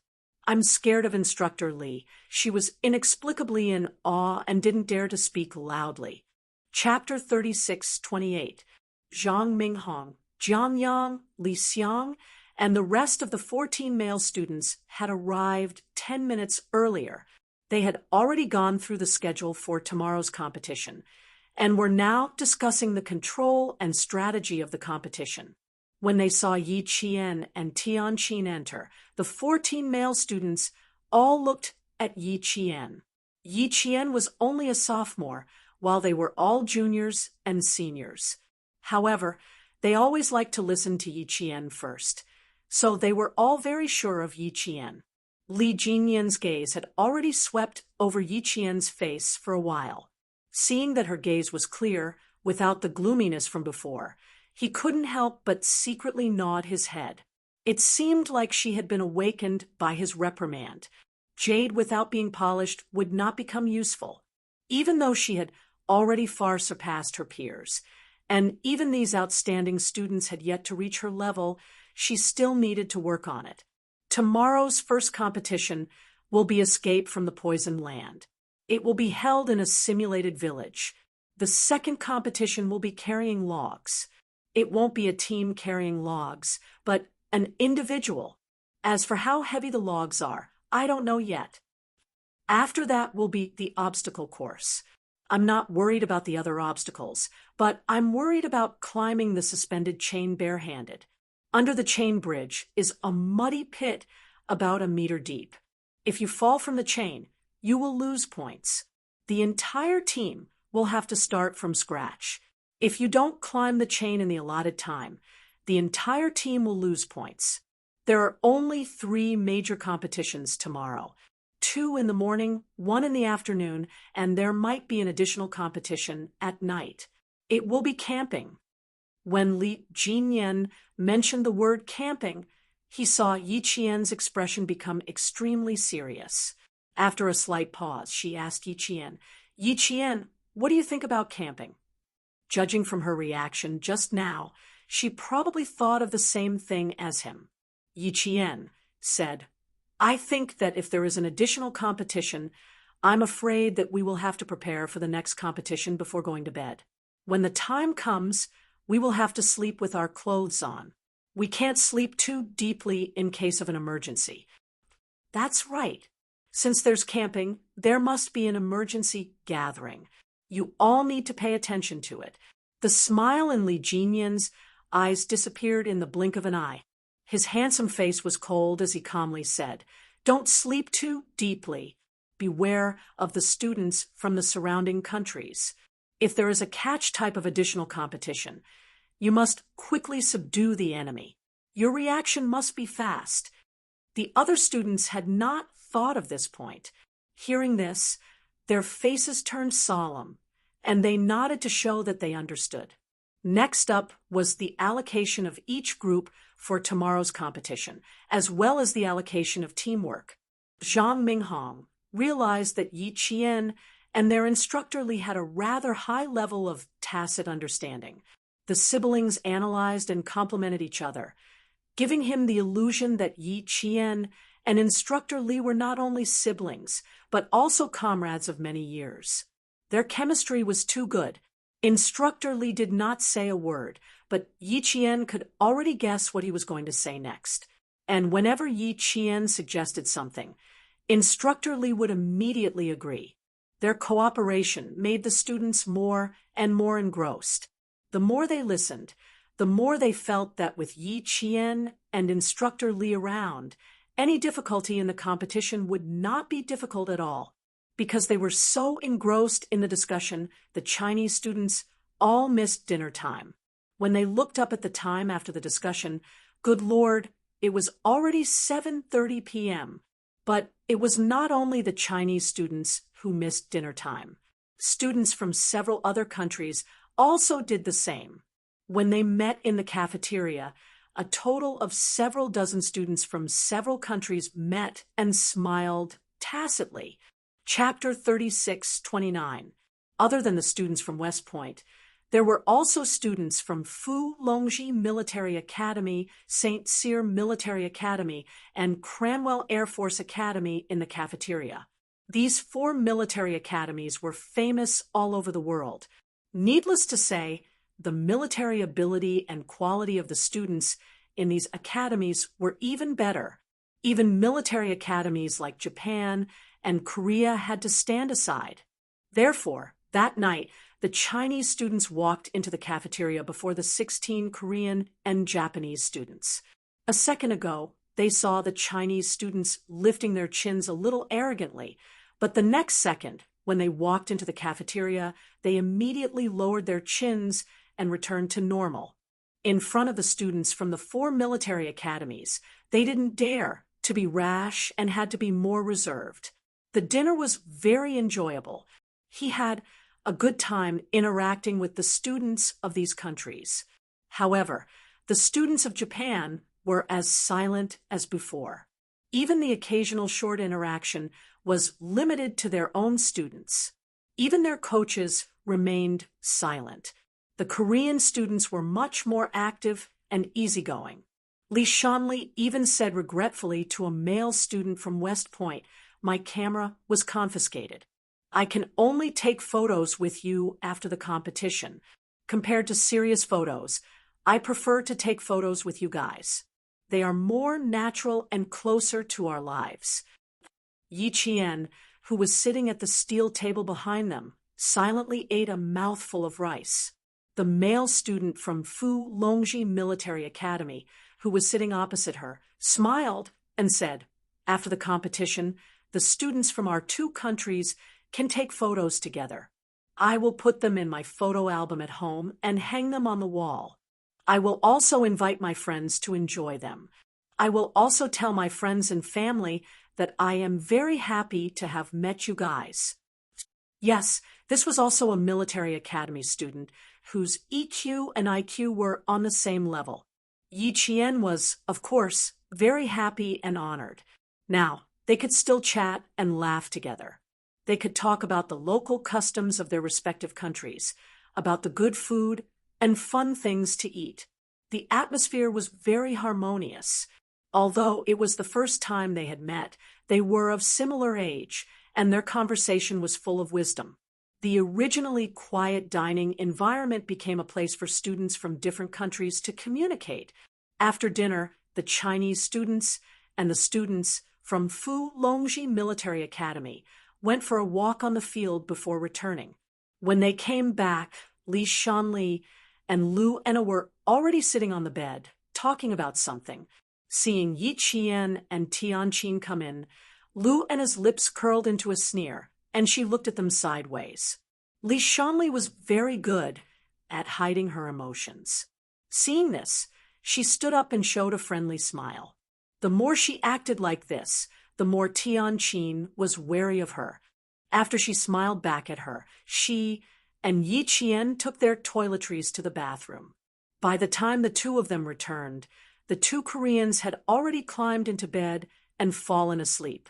"I'm scared of Instructor Li." She was inexplicably in awe and didn't dare to speak loudly. Chapter 36:28. Zhang Minghong, Jiang Yang, Li Xiang, and the rest of the 14 male students had arrived 10 minutes earlier. They had already gone through the schedule for tomorrow's competition and were now discussing the control and strategy of the competition. When they saw Yi Qian and Tianqin enter, the 14 male students all looked at Yi Qian. Yi Qian was only a sophomore, while they were all juniors and seniors. However, they always liked to listen to Yi Qian first, so they were all very sure of Yi Qian. Li Jinyan's gaze had already swept over Yi Qian's face for a while. Seeing that her gaze was clear, without the gloominess from before, he couldn't help but secretly nod his head. It seemed like she had been awakened by his reprimand. Jade without being polished would not become useful, even though she had already far surpassed her peers. And even these outstanding students had yet to reach her level, she still needed to work on it. Tomorrow's first competition will be Escape from the Poisoned Land. It will be held in a simulated village. The second competition will be carrying logs. It won't be a team carrying logs, but an individual. As for how heavy the logs are, I don't know yet. After that will be the obstacle course. I'm not worried about the other obstacles, but I'm worried about climbing the suspended chain barehanded. Under the chain bridge is a muddy pit about 1 meter deep. If you fall from the chain, you will lose points. The entire team will have to start from scratch. If you don't climb the chain in the allotted time, the entire team will lose points. There are only 3 major competitions tomorrow. 2 in the morning, 1 in the afternoon, and there might be an additional competition at night. It will be camping. When Li Jinyan mentioned the word camping, he saw Yi Qian's expression become extremely serious. After a slight pause, she asked Yi Qian, what do you think about camping? Judging from her reaction just now, she probably thought of the same thing as him. Yi Qian said, I think that if there is an additional competition, I'm afraid that we will have to prepare for the next competition before going to bed. When the time comes, we will have to sleep with our clothes on. We can't sleep too deeply in case of an emergency. That's right. Since there's camping, there must be an emergency gathering. You all need to pay attention to it. The smile in Li Jinyan's eyes disappeared in the blink of an eye. His handsome face was cold as he calmly said, Don't sleep too deeply. Beware of the students from the surrounding countries. If there is a catch type of additional competition, you must quickly subdue the enemy. Your reaction must be fast. The other students had not thought of this point. Hearing this, their faces turned solemn, and they nodded to show that they understood. Next up was the allocation of each group for tomorrow's competition, as well as the allocation of teamwork. Zhang Minghong, realized that Yi Qian and their instructor Li had a rather high level of tacit understanding. The siblings analyzed and complimented each other, giving him the illusion that Yi Qian and instructor Li were not only siblings, but also comrades of many years. Their chemistry was too good. Instructor Li did not say a word, but Yi Qian could already guess what he was going to say next. And whenever Yi Qian suggested something, Instructor Li would immediately agree. Their cooperation made the students more and more engrossed. The more they listened, the more they felt that with Yi Qian and Instructor Li around, any difficulty in the competition would not be difficult at all. Because they were so engrossed in the discussion, the Chinese students all missed dinner time. When they looked up at the time after the discussion, good Lord, it was already 7:30 p.m. But it was not only the Chinese students who missed dinner time. Students from several other countries also did the same. When they met in the cafeteria, a total of several dozen students from several countries met and smiled tacitly. Chapter 36:29. Other than the students from West Point, there were also students from Fu Longji Military Academy, St. Cyr Military Academy, and Cranwell Air Force Academy in the cafeteria. These 4 military academies were famous all over the world. Needless to say, the military ability and quality of the students in these academies were even better. Even military academies like Japan and Korea had to stand aside. Therefore, that night, the Chinese students walked into the cafeteria before the 16 Korean and Japanese students. A second ago, they saw the Chinese students lifting their chins a little arrogantly, but the next second, when they walked into the cafeteria, they immediately lowered their chins and returned to normal. In front of the students from the 4 military academies, they didn't dare to be rash and had to be more reserved. The dinner was very enjoyable. He had a good time interacting with the students of these countries. However, the students of Japan were as silent as before. Even the occasional short interaction was limited to their own students. Even their coaches remained silent. The Korean students were much more active and easygoing. Li Shanli even said regretfully to a male student from West Point, "My camera was confiscated. I can only take photos with you after the competition. Compared to serious photos, I prefer to take photos with you guys. They are more natural and closer to our lives." Yi Qian, who was sitting at the steel table behind them, silently ate a mouthful of rice. The male student from Fu Longji Military Academy, who was sitting opposite her, smiled and said, "After the competition, the students from our 2 countries can take photos together. I will put them in my photo album at home and hang them on the wall. I will also invite my friends to enjoy them. I will also tell my friends and family that I am very happy to have met you guys." Yes, this was also a military academy student whose EQ and IQ were on the same level. Yi Qian was, of course, very happy and honored. Now, they could still chat and laugh together. They could talk about the local customs of their respective countries, about the good food and fun things to eat. The atmosphere was very harmonious. Although it was the first time they had met, they were of similar age, and their conversation was full of wisdom. The originally quiet dining environment became a place for students from different countries to communicate. After dinner, the Chinese students and the students from Fu Longji Military Academy went for a walk on the field before returning. When they came back, Li Shanli and Lu Enna were already sitting on the bed, talking about something. Seeing Yi Qian and Tianqin come in, Lu Enna's lips curled into a sneer, and she looked at them sideways. Li Shanli was very good at hiding her emotions. Seeing this, she stood up and showed a friendly smile. The more she acted like this, the more Tianqin was wary of her. After she smiled back at her, she and Yi Qian took their toiletries to the bathroom. By the time the 2 of them returned, the 2 Koreans had already climbed into bed and fallen asleep.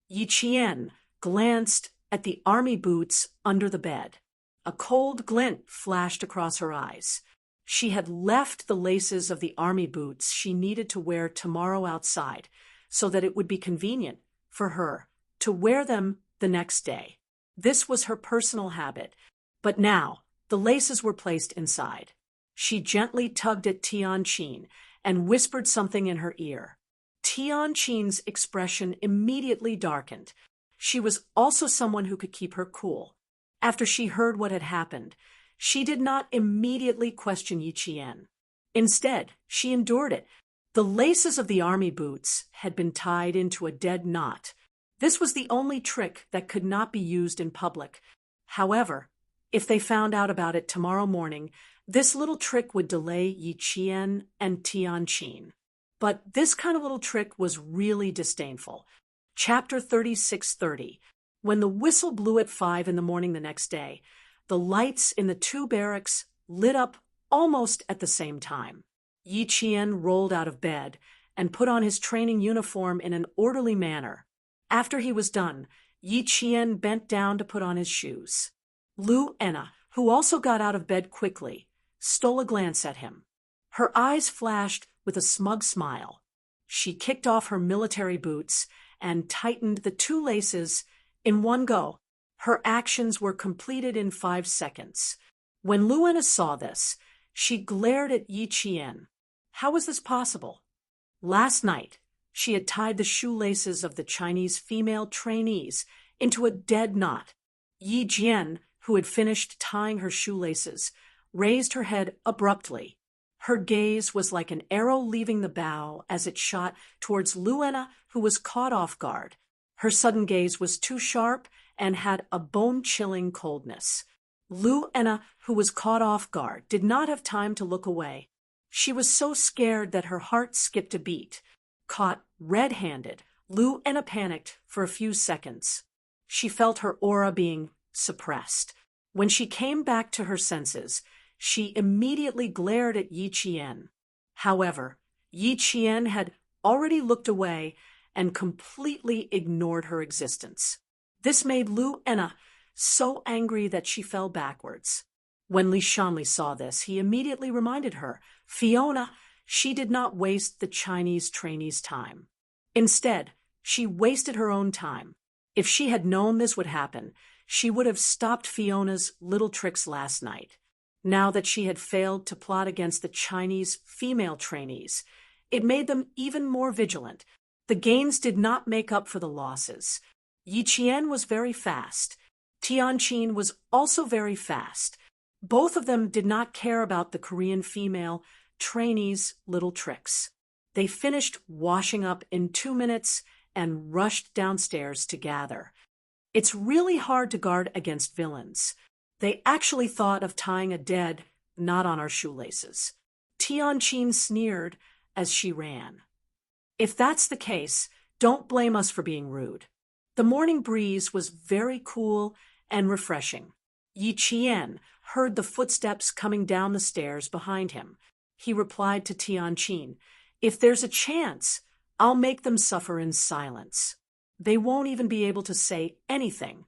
Yi Qian, glanced at the army boots under the bed. A cold glint flashed across her eyes. She had left the laces of the army boots she needed to wear tomorrow outside, so that it would be convenient for her to wear them the next day. This was her personal habit, but now the laces were placed inside. She gently tugged at Tianqin and whispered something in her ear. Tianqin's expression immediately darkened. She was also someone who could keep her cool. After she heard what had happened, she did not immediately question Yi Qian. Instead, she endured it. The laces of the army boots had been tied into a dead knot. This was the only trick that could not be used in public. However, if they found out about it tomorrow morning, this little trick would delay Yi Qian and Tianqin. But this kind of little trick was really disdainful. Chapter 36:30. When the whistle blew at 5 in the morning the next day, the lights in the two barracks lit up almost at the same time. Yi Qian rolled out of bed and put on his training uniform in an orderly manner. After he was done, Yi Qian bent down to put on his shoes. Lu Enna, who also got out of bed quickly, stole a glance at him. Her eyes flashed with a smug smile. She kicked off her military boots and tightened the two laces in one go. Her actions were completed in 5 seconds. When Lu Enna saw this, she glared at Yi Qian. How was this possible? Last night, she had tied the shoelaces of the Chinese female trainees into a dead knot. Yi Jian, who had finished tying her shoelaces, raised her head abruptly. Her gaze was like an arrow leaving the bow as it shot towards Lu Enna, who was caught off guard. Her sudden gaze was too sharp and had a bone-chilling coldness. Lu Enna, who was caught off guard, did not have time to look away. She was so scared that her heart skipped a beat. Caught red-handed, Lu Enna panicked for a few seconds. She felt her aura being suppressed. When she came back to her senses, she immediately glared at Yi Qian. However, Yi Qian had already looked away and completely ignored her existence. This made Lu Enna so angry that she fell backwards. When Li Shanli saw this, he immediately reminded her, Fiona, she did not waste the Chinese trainee's time. Instead, she wasted her own time. If she had known this would happen, she would have stopped Fiona's little tricks last night. Now that she had failed to plot against the Chinese female trainees, it made them even more vigilant. The gains did not make up for the losses. Yi Qian was very fast. Tianqin was also very fast. Both of them did not care about the Korean female trainees' little tricks. They finished washing up in 2 minutes and rushed downstairs to gather. It's really hard to guard against villains. They actually thought of tying a dead knot on our shoelaces. Tianqin sneered as she ran. If that's the case, don't blame us for being rude. The morning breeze was very cool and refreshing. Yi Qian heard the footsteps coming down the stairs behind him. He replied to Tianqin, If there's a chance, I'll make them suffer in silence. They won't even be able to say anything.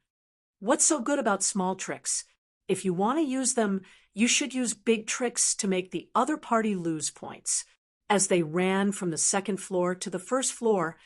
What's so good about small tricks? If you want to use them, you should use big tricks to make the other party lose points. As they ran from the second floor to the first floor,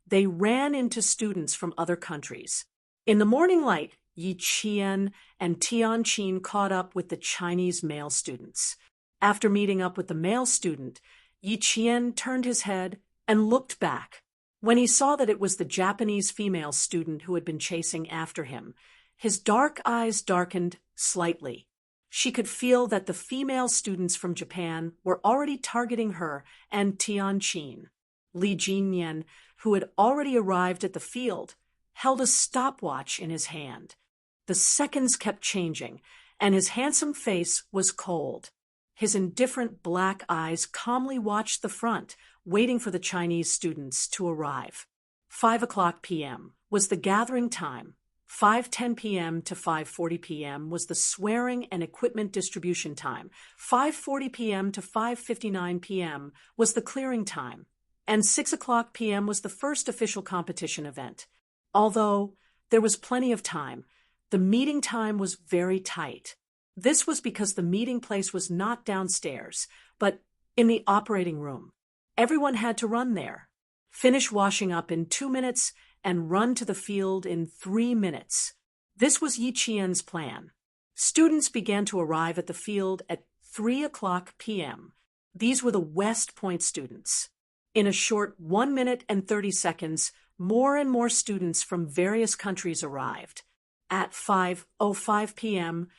they ran into students from other countries. In the morning light, Yi Qian and Tianqin caught up with the Chinese male students. After meeting up with the male student, Yi Qian turned his head and looked back. When he saw that it was the Japanese female student who had been chasing after him, his dark eyes darkened slightly. She could feel that the female students from Japan were already targeting her and Tianqin. Li Jinyan, who had already arrived at the field, held a stopwatch in his hand. The seconds kept changing, and his handsome face was cold. His indifferent black eyes calmly watched the front, waiting for the Chinese students to arrive. 5:00 p.m. was the gathering time. 5:10 p.m. to 5:40 p.m. was the swearing and equipment distribution time. 5:40 p.m. to 5:59 p.m. was the clearing time. And 6:00 p.m. was the first official competition event. Although There was plenty of time. The meeting time was very tight. This was because the meeting place was not downstairs, but in the operating room. Everyone had to run there, finish washing up in 2 minutes, and run to the field in 3 minutes. This was Yi Qian's plan. Students began to arrive at the field at 3 p.m. These were the West Point students. In a short 1 minute and 30 seconds, more and more students from various countries arrived. At 5:05 p.m.,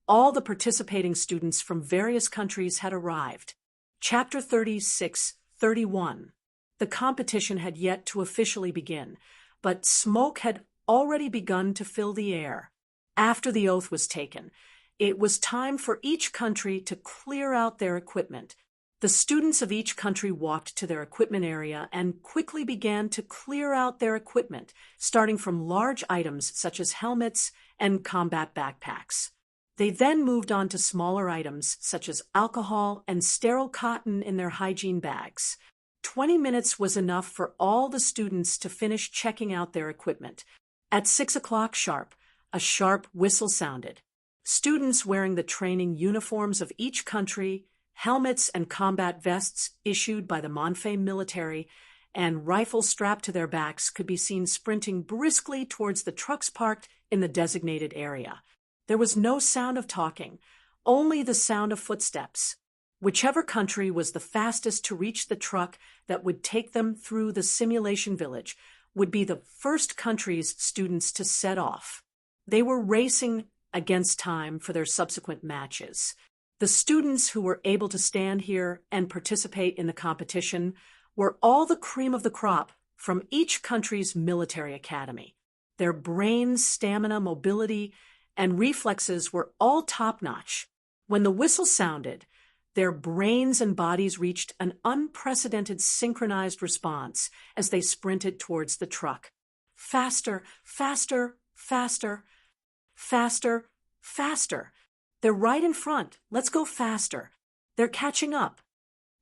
all the participating students from various countries had arrived. Chapter 36-31. The competition had yet to officially begin, but smoke had already begun to fill the air. After the oath was taken, it was time for each country to clear out their equipment. The students of each country walked to their equipment area and quickly began to clear out their equipment, starting from large items such as helmets and combat backpacks. They then moved on to smaller items such as alcohol and sterile cotton in their hygiene bags. 20 minutes was enough for all the students to finish checking out their equipment. At 6 o'clock sharp, a sharp whistle sounded. Students wearing the training uniforms of each country, helmets and combat vests issued by the Monfei military, and rifles strapped to their backs could be seen sprinting briskly towards the trucks parked in the designated area. There was no sound of talking, only the sound of footsteps. Whichever country was the fastest to reach the truck that would take them through the simulation village would be the first country's students to set off. They were racing against time for their subsequent matches. The students who were able to stand here and participate in the competition were all the cream of the crop from each country's military academy. Their brains, stamina, mobility, and reflexes were all top-notch. When the whistle sounded, their brains and bodies reached an unprecedented synchronized response as they sprinted towards the truck. Faster, faster, faster, faster, faster. They're right in front. Let's go faster. They're catching up.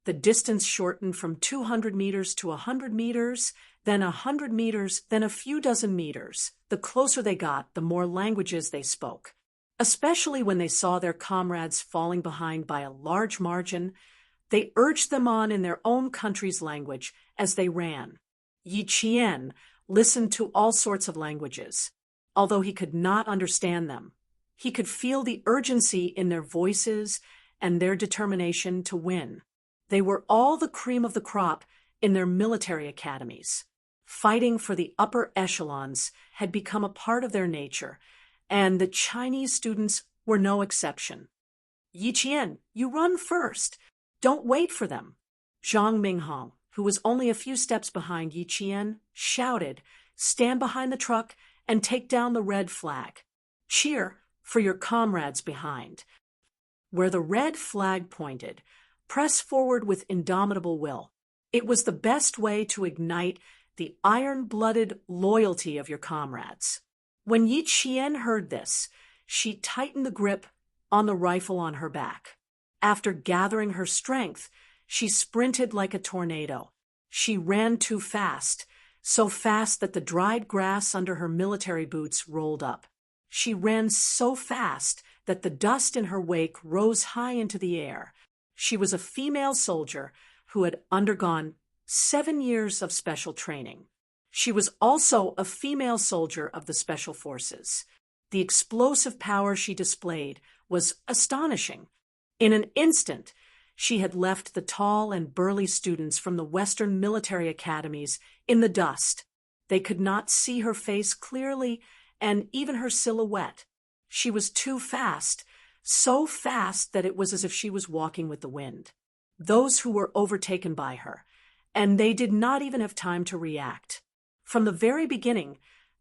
The distance shortened from 200 meters to 100 meters, then 100 meters, then a few dozen meters. The closer they got, the more languages they spoke. Especially when they saw their comrades falling behind by a large margin, they urged them on in their own country's language as they ran. Yi Qian listened to all sorts of languages. Although he could not understand them, he could feel the urgency in their voices and their determination to win. They were all the cream of the crop in their military academies. Fighting for the upper echelons had become a part of their nature, and the Chinese students were no exception. Yi Qian, you run first. Don't wait for them. Zhang Minghong, who was only a few steps behind Yi Qian, shouted, "Stand behind the truck and take down the red flag. Cheer for your comrades behind." Where the red flag pointed, press forward with indomitable will. It was the best way to ignite the iron-blooded loyalty of your comrades. When Yi Qian heard this, she tightened the grip on the rifle on her back. After gathering her strength, she sprinted like a tornado. She ran too fast, so fast that the dried grass under her military boots rolled up. She ran so fast that the dust in her wake rose high into the air. She was a female soldier who had undergone 7 years of special training. She was also a female soldier of the Special Forces. The explosive power she displayed was astonishing. In an instant, she had left the tall and burly students from the Western military academies in the dust. They could not see her face clearly, and even her silhouette. She was too fast, so fast that it was as if she was walking with the wind. Those who were overtaken by her, and they did not even have time to react. From the very beginning,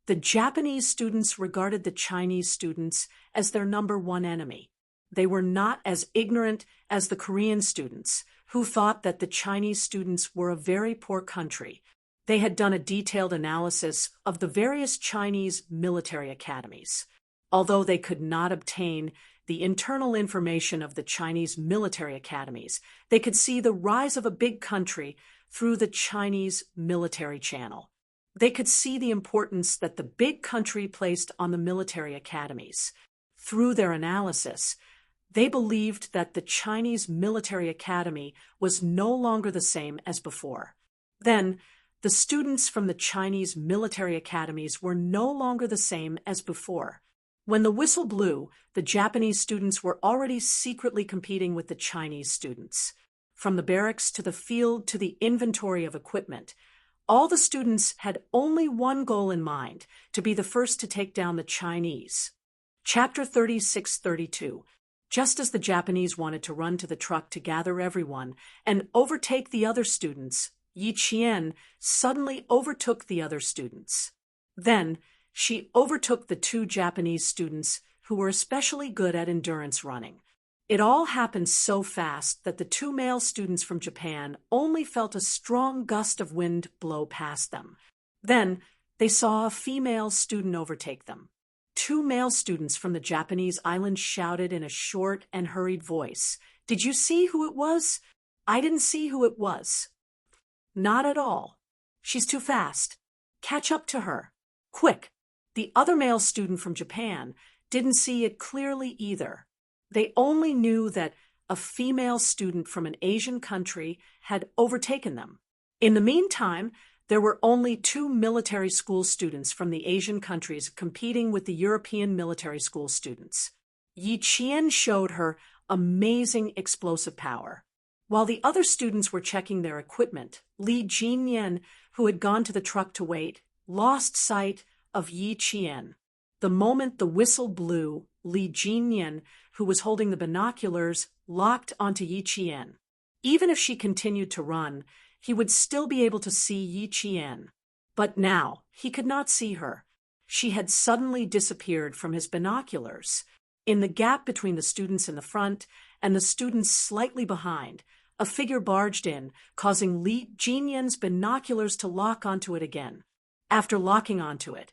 the Japanese students regarded the Chinese students as their number one enemy. They were not as ignorant as the Korean students, who thought that the Chinese students were a very poor country. They had done a detailed analysis of the various Chinese military academies. Although they could not obtain the internal information of the Chinese military academies, they could see the rise of a big country through the Chinese military channel. They could see the importance that the big country placed on the military academies. Through their analysis, they believed that the Chinese military academy was no longer the same as before. Then, the students from the Chinese military academies were no longer the same as before. When the whistle blew, the Japanese students were already secretly competing with the Chinese students. From the barracks to the field to the inventory of equipment, all the students had only one goal in mind: to be the first to take down the Chinese. Chapter 36-32. Just as the Japanese wanted to run to the truck to gather everyone and overtake the other students, Yi Qian suddenly overtook the other students. Then, she overtook the two Japanese students who were especially good at endurance running. It all happened so fast that the two male students from Japan only felt a strong gust of wind blow past them. Then, they saw a female student overtake them. Two male students from the Japanese island shouted in a short and hurried voice, "Did you see who it was?" "I didn't see who it was." "Not at all. She's too fast. Catch up to her. Quick." The other male student from Japan didn't see it clearly either. They only knew that a female student from an Asian country had overtaken them. In the meantime, there were only two military school students from the Asian countries competing with the European military school students. Yi Qian showed her amazing explosive power. While the other students were checking their equipment, Li Jinyan, who had gone to the truck to wait, lost sight of Yi Qian. The moment the whistle blew, Li Jinyan, who was holding the binoculars, locked onto Yi Qian. Even if she continued to run, he would still be able to see Yi Qian. But now, he could not see her. She had suddenly disappeared from his binoculars. In the gap between the students in the front and the students slightly behind, a figure barged in, causing Li Jinyan's binoculars to lock onto it again. After locking onto it,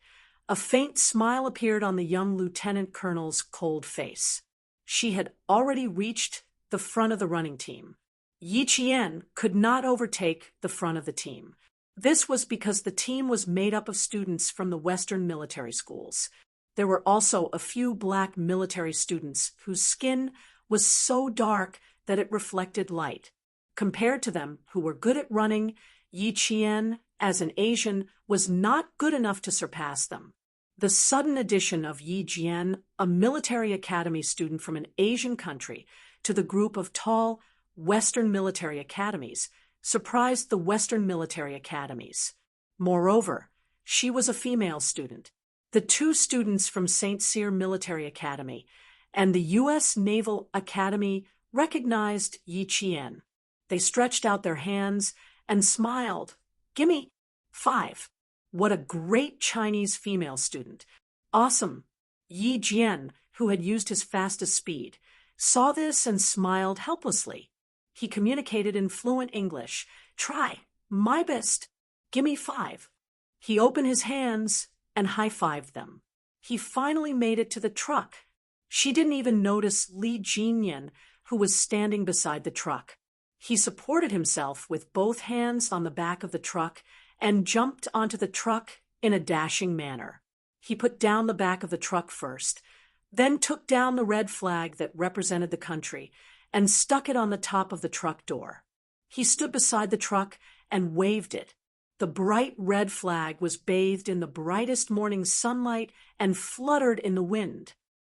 a faint smile appeared on the young lieutenant colonel's cold face. She had already reached the front of the running team. Yi Qian could not overtake the front of the team. This was because the team was made up of students from the Western military schools. There were also a few black military students whose skin was so dark that it reflected light. Compared to them, who were good at running, Yi Qian, as an Asian, was not good enough to surpass them. The sudden addition of Yi Jian, a military academy student from an Asian country, to the group of tall Western military academies, surprised the Western military academies. Moreover, she was a female student. The two students from St. Cyr Military Academy and the U.S. Naval Academy recognized Yi Qian. They stretched out their hands and smiled. "Gimme 5. What a great Chinese female student. Awesome." Yi Jian, who had used his fastest speed, saw this and smiled helplessly. He communicated in fluent English. "Try. My best. Gimme 5." He opened his hands and high-fived them. He finally made it to the truck. She didn't even notice Li Jinyan, who was standing beside the truck. He supported himself with both hands on the back of the truck and jumped onto the truck in a dashing manner. He put down the back of the truck first, then took down the red flag that represented the country and stuck it on the top of the truck door. He stood beside the truck and waved it. The bright red flag was bathed in the brightest morning sunlight and fluttered in the wind.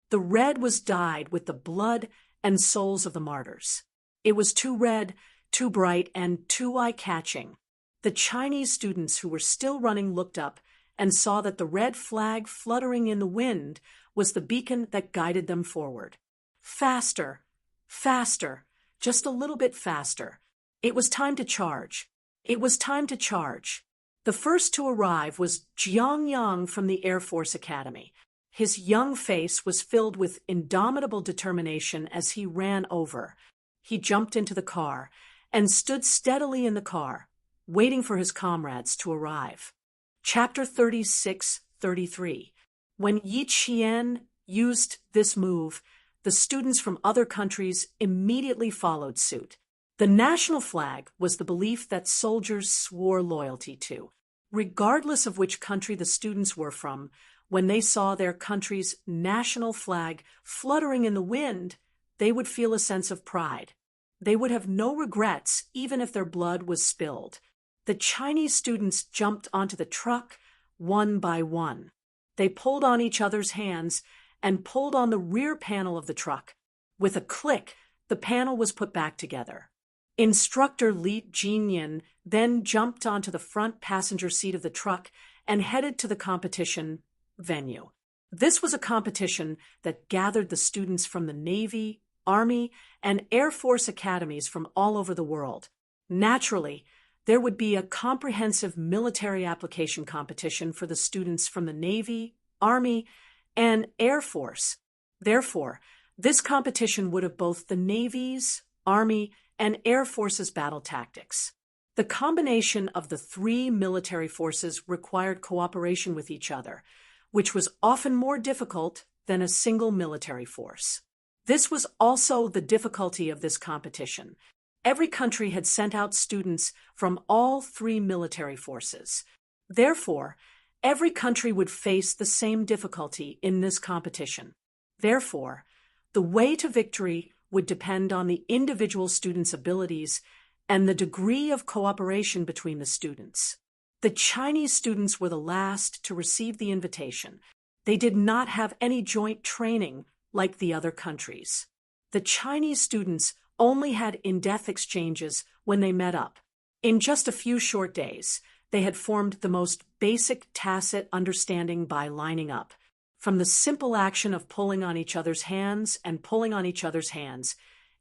The red was dyed with the blood and souls of the martyrs. It was too red, too bright, and too eye-catching. The Chinese students who were still running looked up and saw that the red flag fluttering in the wind was the beacon that guided them forward. Faster, faster, just a little bit faster. It was time to charge. It was time to charge. The first to arrive was Jiang Yang from the Air Force Academy. His young face was filled with indomitable determination as he ran over. He jumped into the car and stood steadily in the car, waiting for his comrades to arrive. Chapter 36-33. When Yi Qian used this move, the students from other countries immediately followed suit. The national flag was the belief that soldiers swore loyalty to. Regardless of which country the students were from, when they saw their country's national flag fluttering in the wind, they would feel a sense of pride. They would have no regrets even if their blood was spilled. The Chinese students jumped onto the truck one by one. They pulled on each other's hands and pulled on the rear panel of the truck. With a click, the panel was put back together. Instructor Li Jinyan then jumped onto the front passenger seat of the truck and headed to the competition venue. This was a competition that gathered the students from the Navy, Army, and Air Force academies from all over the world. Naturally, there would be a comprehensive military application competition for the students from the Navy, Army, and Air Force. Therefore, this competition would have both the Navy's, Army, and Air Force's battle tactics. The combination of the three military forces required cooperation with each other, which was often more difficult than a single military force. This was also the difficulty of this competition. Every country had sent out students from all three military forces. Therefore, every country would face the same difficulty in this competition. Therefore, the way to victory would depend on the individual students' abilities and the degree of cooperation between the students. The Chinese students were the last to receive the invitation. They did not have any joint training like the other countries. The Chinese students only had in-depth exchanges when they met up. In just a few short days, they had formed the most basic tacit understanding by lining up. From the simple action of pulling on each other's hands and pulling on each other's hands,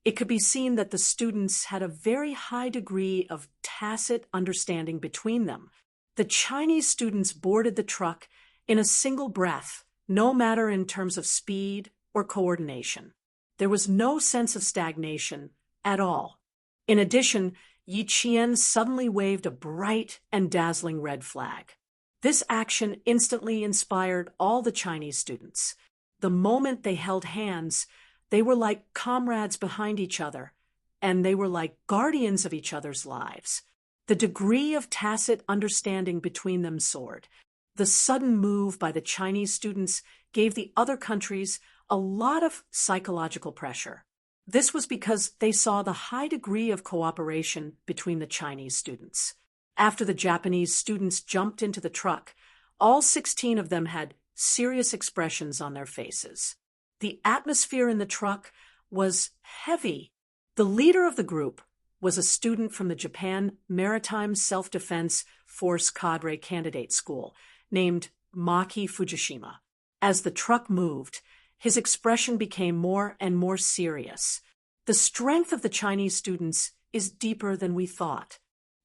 it could be seen that the students had a very high degree of tacit understanding between them. The Chinese students boarded the truck in a single breath, no matter in terms of speed or coordination. There was no sense of stagnation at all. In addition, Yi Qian suddenly waved a bright and dazzling red flag. This action instantly inspired all the Chinese students. The moment they held hands, they were like comrades behind each other, and they were like guardians of each other's lives. The degree of tacit understanding between them soared. The sudden move by the Chinese students gave the other countries a lot of psychological pressure. This was because they saw the high degree of cooperation between the Chinese students. After the Japanese students jumped into the truck, all 16 of them had serious expressions on their faces. The atmosphere in the truck was heavy. The leader of the group was a student from the Japan Maritime Self-Defense Force Cadre Candidate School named Maki Fujishima. As the truck moved, his expression became more and more serious. The strength of the Chinese students is deeper than we thought.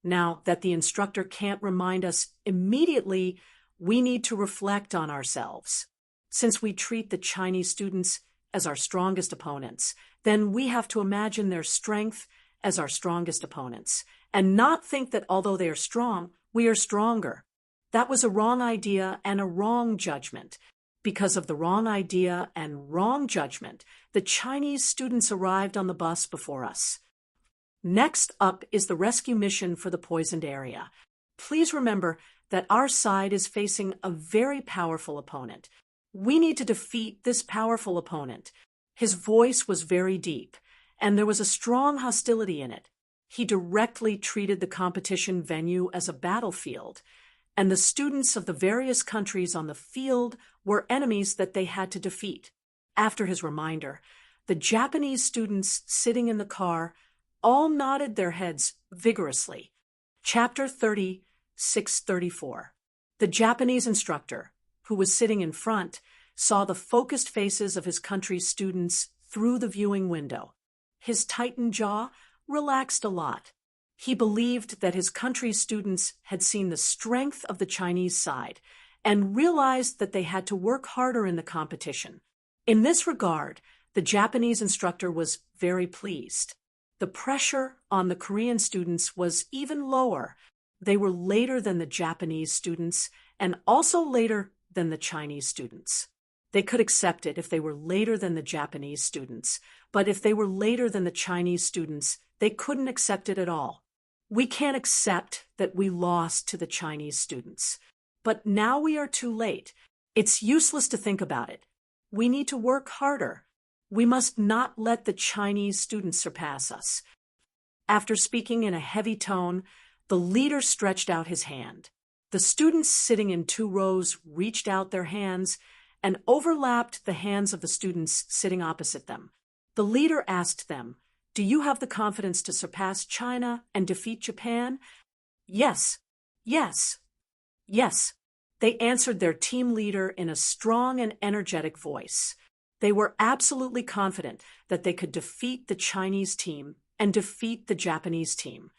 Now that the instructor can't remind us immediately, we need to reflect on ourselves. Since we treat the Chinese students as our strongest opponents, then we have to imagine their strength as our strongest opponents, and not think that although they are strong, we are stronger. That was a wrong idea and a wrong judgment. Because of the wrong idea and wrong judgment, the Chinese students arrived on the bus before us. Next up is the rescue mission for the poisoned area. Please remember that our side is facing a very powerful opponent. We need to defeat this powerful opponent. His voice was very deep, and there was a strong hostility in it. He directly treated the competition venue as a battlefield, and the students of the various countries on the field were enemies that they had to defeat. After his reminder, the Japanese students sitting in the car all nodded their heads vigorously. Chapter 30, 634. The Japanese instructor, who was sitting in front, saw the focused faces of his country's students through the viewing window. His tightened jaw relaxed a lot. He believed that his country's students had seen the strength of the Chinese side and realized that they had to work harder in the competition. In this regard, the Japanese instructor was very pleased. The pressure on the Korean students was even lower. They were later than the Japanese students and also later than the Chinese students. They could accept it if they were later than the Japanese students, but if they were later than the Chinese students, they couldn't accept it at all. We can't accept that we lost to the Chinese students. But now we are too late. It's useless to think about it. We need to work harder. We must not let the Chinese students surpass us. After speaking in a heavy tone, the leader stretched out his hand. The students sitting in 2 rows reached out their hands and overlapped the hands of the students sitting opposite them. The leader asked them, "Do you have the confidence to surpass China and defeat Japan?" "Yes, yes, yes," they answered their team leader in a strong and energetic voice. They were absolutely confident that they could defeat the Chinese team and defeat the Japanese team.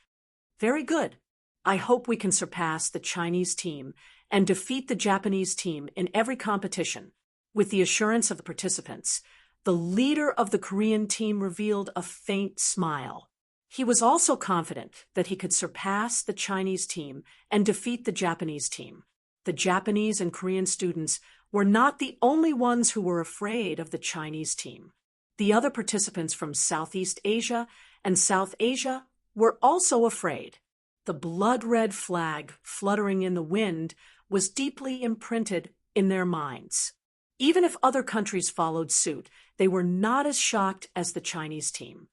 Very good. I hope we can surpass the Chinese team and defeat the Japanese team in every competition. With the assurance of the participants, the leader of the Korean team revealed a faint smile. He was also confident that he could surpass the Chinese team and defeat the Japanese team. The Japanese and Korean students were not the only ones who were afraid of the Chinese team. The other participants from Southeast Asia and South Asia were also afraid. The blood-red flag fluttering in the wind was deeply imprinted in their minds. Even if other countries followed suit, they were not as shocked as the Chinese team.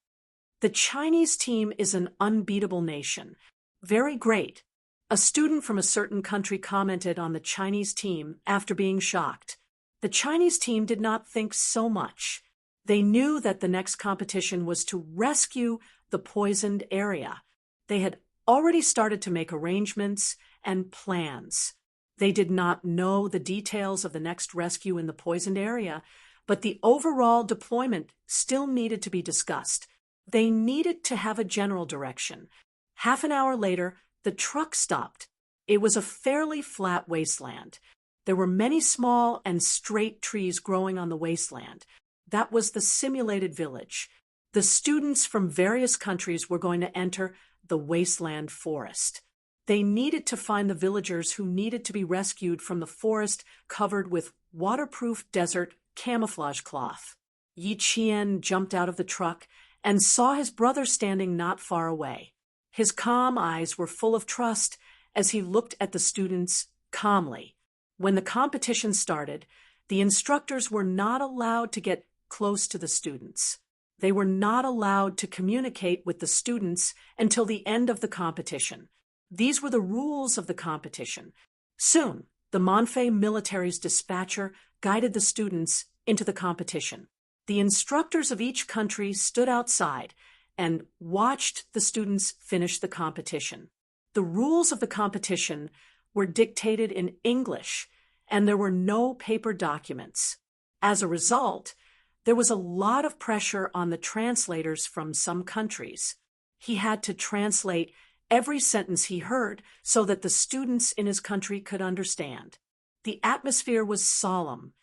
The Chinese team is an unbeatable nation. Very great. A student from a certain country commented on the Chinese team after being shocked. The Chinese team did not think so much. They knew that the next competition was to rescue the poisoned area. They had already started to make arrangements and plans. They did not know the details of the next rescue in the poisoned area, but the overall deployment still needed to be discussed. They needed to have a general direction. Half an hour later, the truck stopped. It was a fairly flat wasteland. There were many small and straight trees growing on the wasteland. That was the simulated village. The students from various countries were going to enter the wasteland forest. They needed to find the villagers who needed to be rescued from the forest covered with waterproof desert camouflage cloth. Yi Qian jumped out of the truck and saw his brother standing not far away. His calm eyes were full of trust as he looked at the students calmly. When the competition started, the instructors were not allowed to get close to the students. They were not allowed to communicate with the students until the end of the competition. These were the rules of the competition. Soon, the Monfei military's dispatcher guided the students into the competition. The instructors of each country stood outside and watched the students finish the competition. The rules of the competition were dictated in English, and there were no paper documents. As a result, there was a lot of pressure on the translators from some countries. He had to translate every sentence he heard so that the students in his country could understand. The atmosphere was solemn.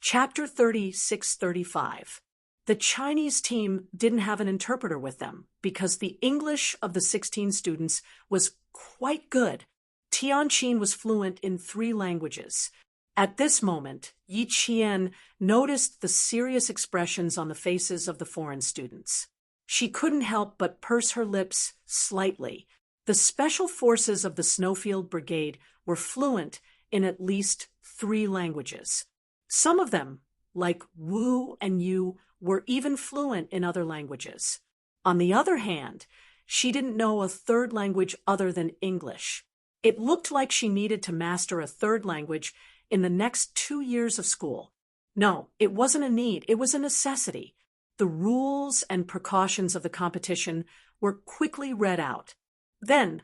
Chapter 36-35. The Chinese team didn't have an interpreter with them because the English of the 16 students was quite good. Tianqin was fluent in 3 languages. At this moment, Yi Qian noticed the serious expressions on the faces of the foreign students. She couldn't help but purse her lips slightly. The special forces of the Snowfield Brigade were fluent in at least 3 languages. Some of them, like Wu and Yu, were even fluent in other languages. On the other hand, she didn't know a 3rd language other than English. It looked like she needed to master a 3rd language in the next 2 years of school. No, it wasn't a need, it was a necessity. The rules and precautions of the competition were quickly read out. Then,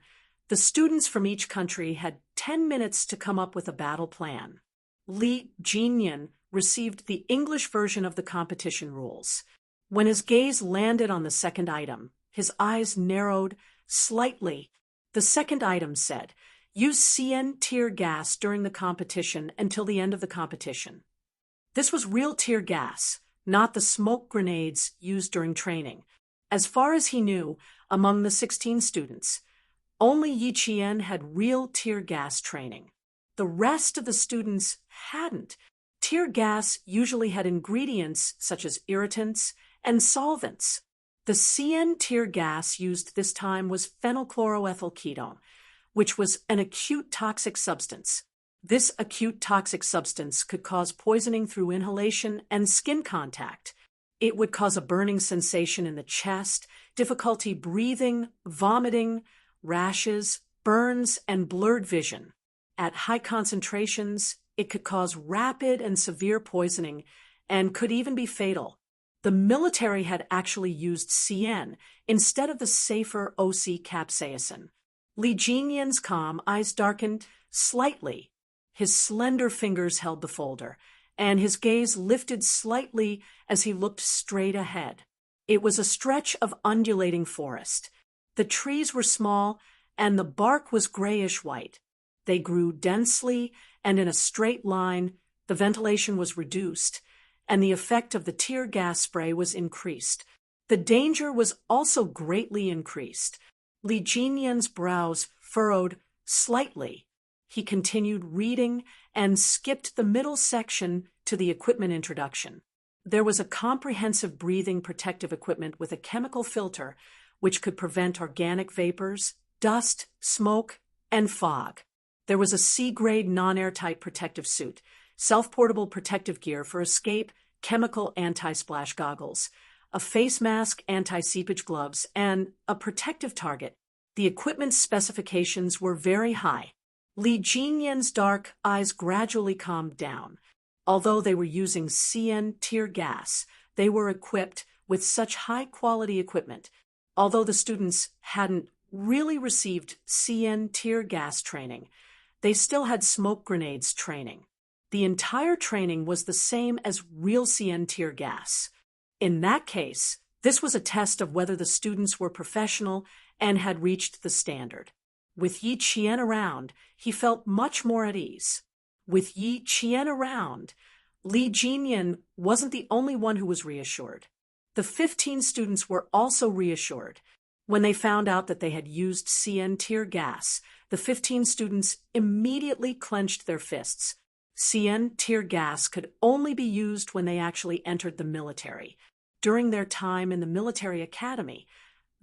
the students from each country had 10 minutes to come up with a battle plan. Li Jinyan received the English version of the competition rules. When his gaze landed on the second item, his eyes narrowed slightly. The second item said, "Use CN tear gas during the competition until the end of the competition." This was real tear gas, not the smoke grenades used during training. As far as he knew, among the 16 students, only Yi Qian had real tear gas training. The rest of the students hadn't. Tear gas usually had ingredients such as irritants and solvents. The CN tear gas used this time was phenylchloroethylketone, which was an acute toxic substance. This acute toxic substance could cause poisoning through inhalation and skin contact. It would cause a burning sensation in the chest, difficulty breathing, vomiting, rashes, burns, and blurred vision. At high concentrations, it could cause rapid and severe poisoning and could even be fatal. The military had actually used CN instead of the safer OC capsaicin. Li Jinyan's calm eyes darkened slightly. His slender fingers held the folder, and his gaze lifted slightly as he looked straight ahead. It was a stretch of undulating forest. The trees were small, and the bark was grayish-white. They grew densely and in a straight line. The ventilation was reduced, and the effect of the tear gas spray was increased. The danger was also greatly increased. Li Jinyan's brows furrowed slightly. He continued reading and skipped the middle section to the equipment introduction. There was a comprehensive breathing protective equipment with a chemical filter which could prevent organic vapors, dust, smoke, and fog. There was a C-grade non-airtight protective suit, self-portable protective gear for escape, chemical anti-splash goggles, a face mask, anti-seepage gloves, and a protective target. The equipment specifications were very high. Li Jinyan's dark eyes gradually calmed down. Although they were using CN tear gas, they were equipped with such high-quality equipment. Although the students hadn't really received CN tear gas training, they still had smoke grenades training. The entire training was the same as real CN tear gas. In that case, this was a test of whether the students were professional and had reached the standard. With Yi Qian around, he felt much more at ease. With Yi Qian around, Li Jinyan wasn't the only one who was reassured. The 15 students were also reassured. When they found out that they had used CN tear gas, the 15 students immediately clenched their fists. CN tear gas could only be used when they actually entered the military. During their time in the military academy,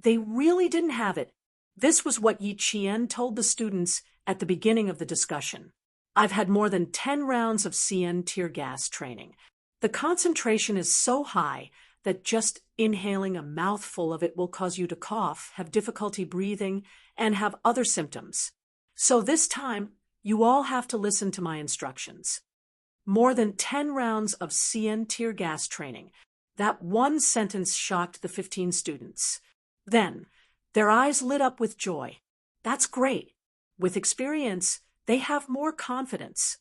they really didn't have it. This was what Yi Qian told the students at the beginning of the discussion. I've had more than 10 rounds of CN tear gas training. The concentration is so high that just inhaling a mouthful of it will cause you to cough, have difficulty breathing, and have other symptoms. So this time, you all have to listen to my instructions. More than 10 rounds of CN tear gas training. That one sentence shocked the 15 students. Then, their eyes lit up with joy. That's great. With experience, they have more confidence.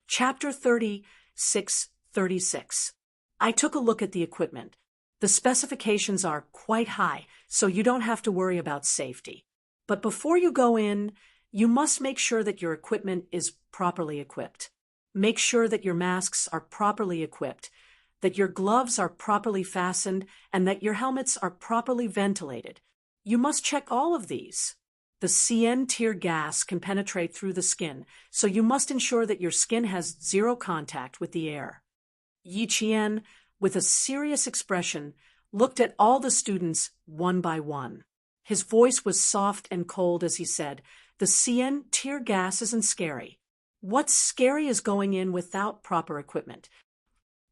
Chapter 36:36. I took a look at the equipment. The specifications are quite high, so you don't have to worry about safety. But before you go in, you must make sure that your equipment is properly equipped. Make sure that your masks are properly equipped, that your gloves are properly fastened, and that your helmets are properly ventilated. You must check all of these. The CN tear gas can penetrate through the skin, so you must ensure that your skin has zero contact with the air. Yi Qian, with a serious expression, looked at all the students one by one. His voice was soft and cold as he said, "The CN tear gas isn't scary. What's scary is going in without proper equipment.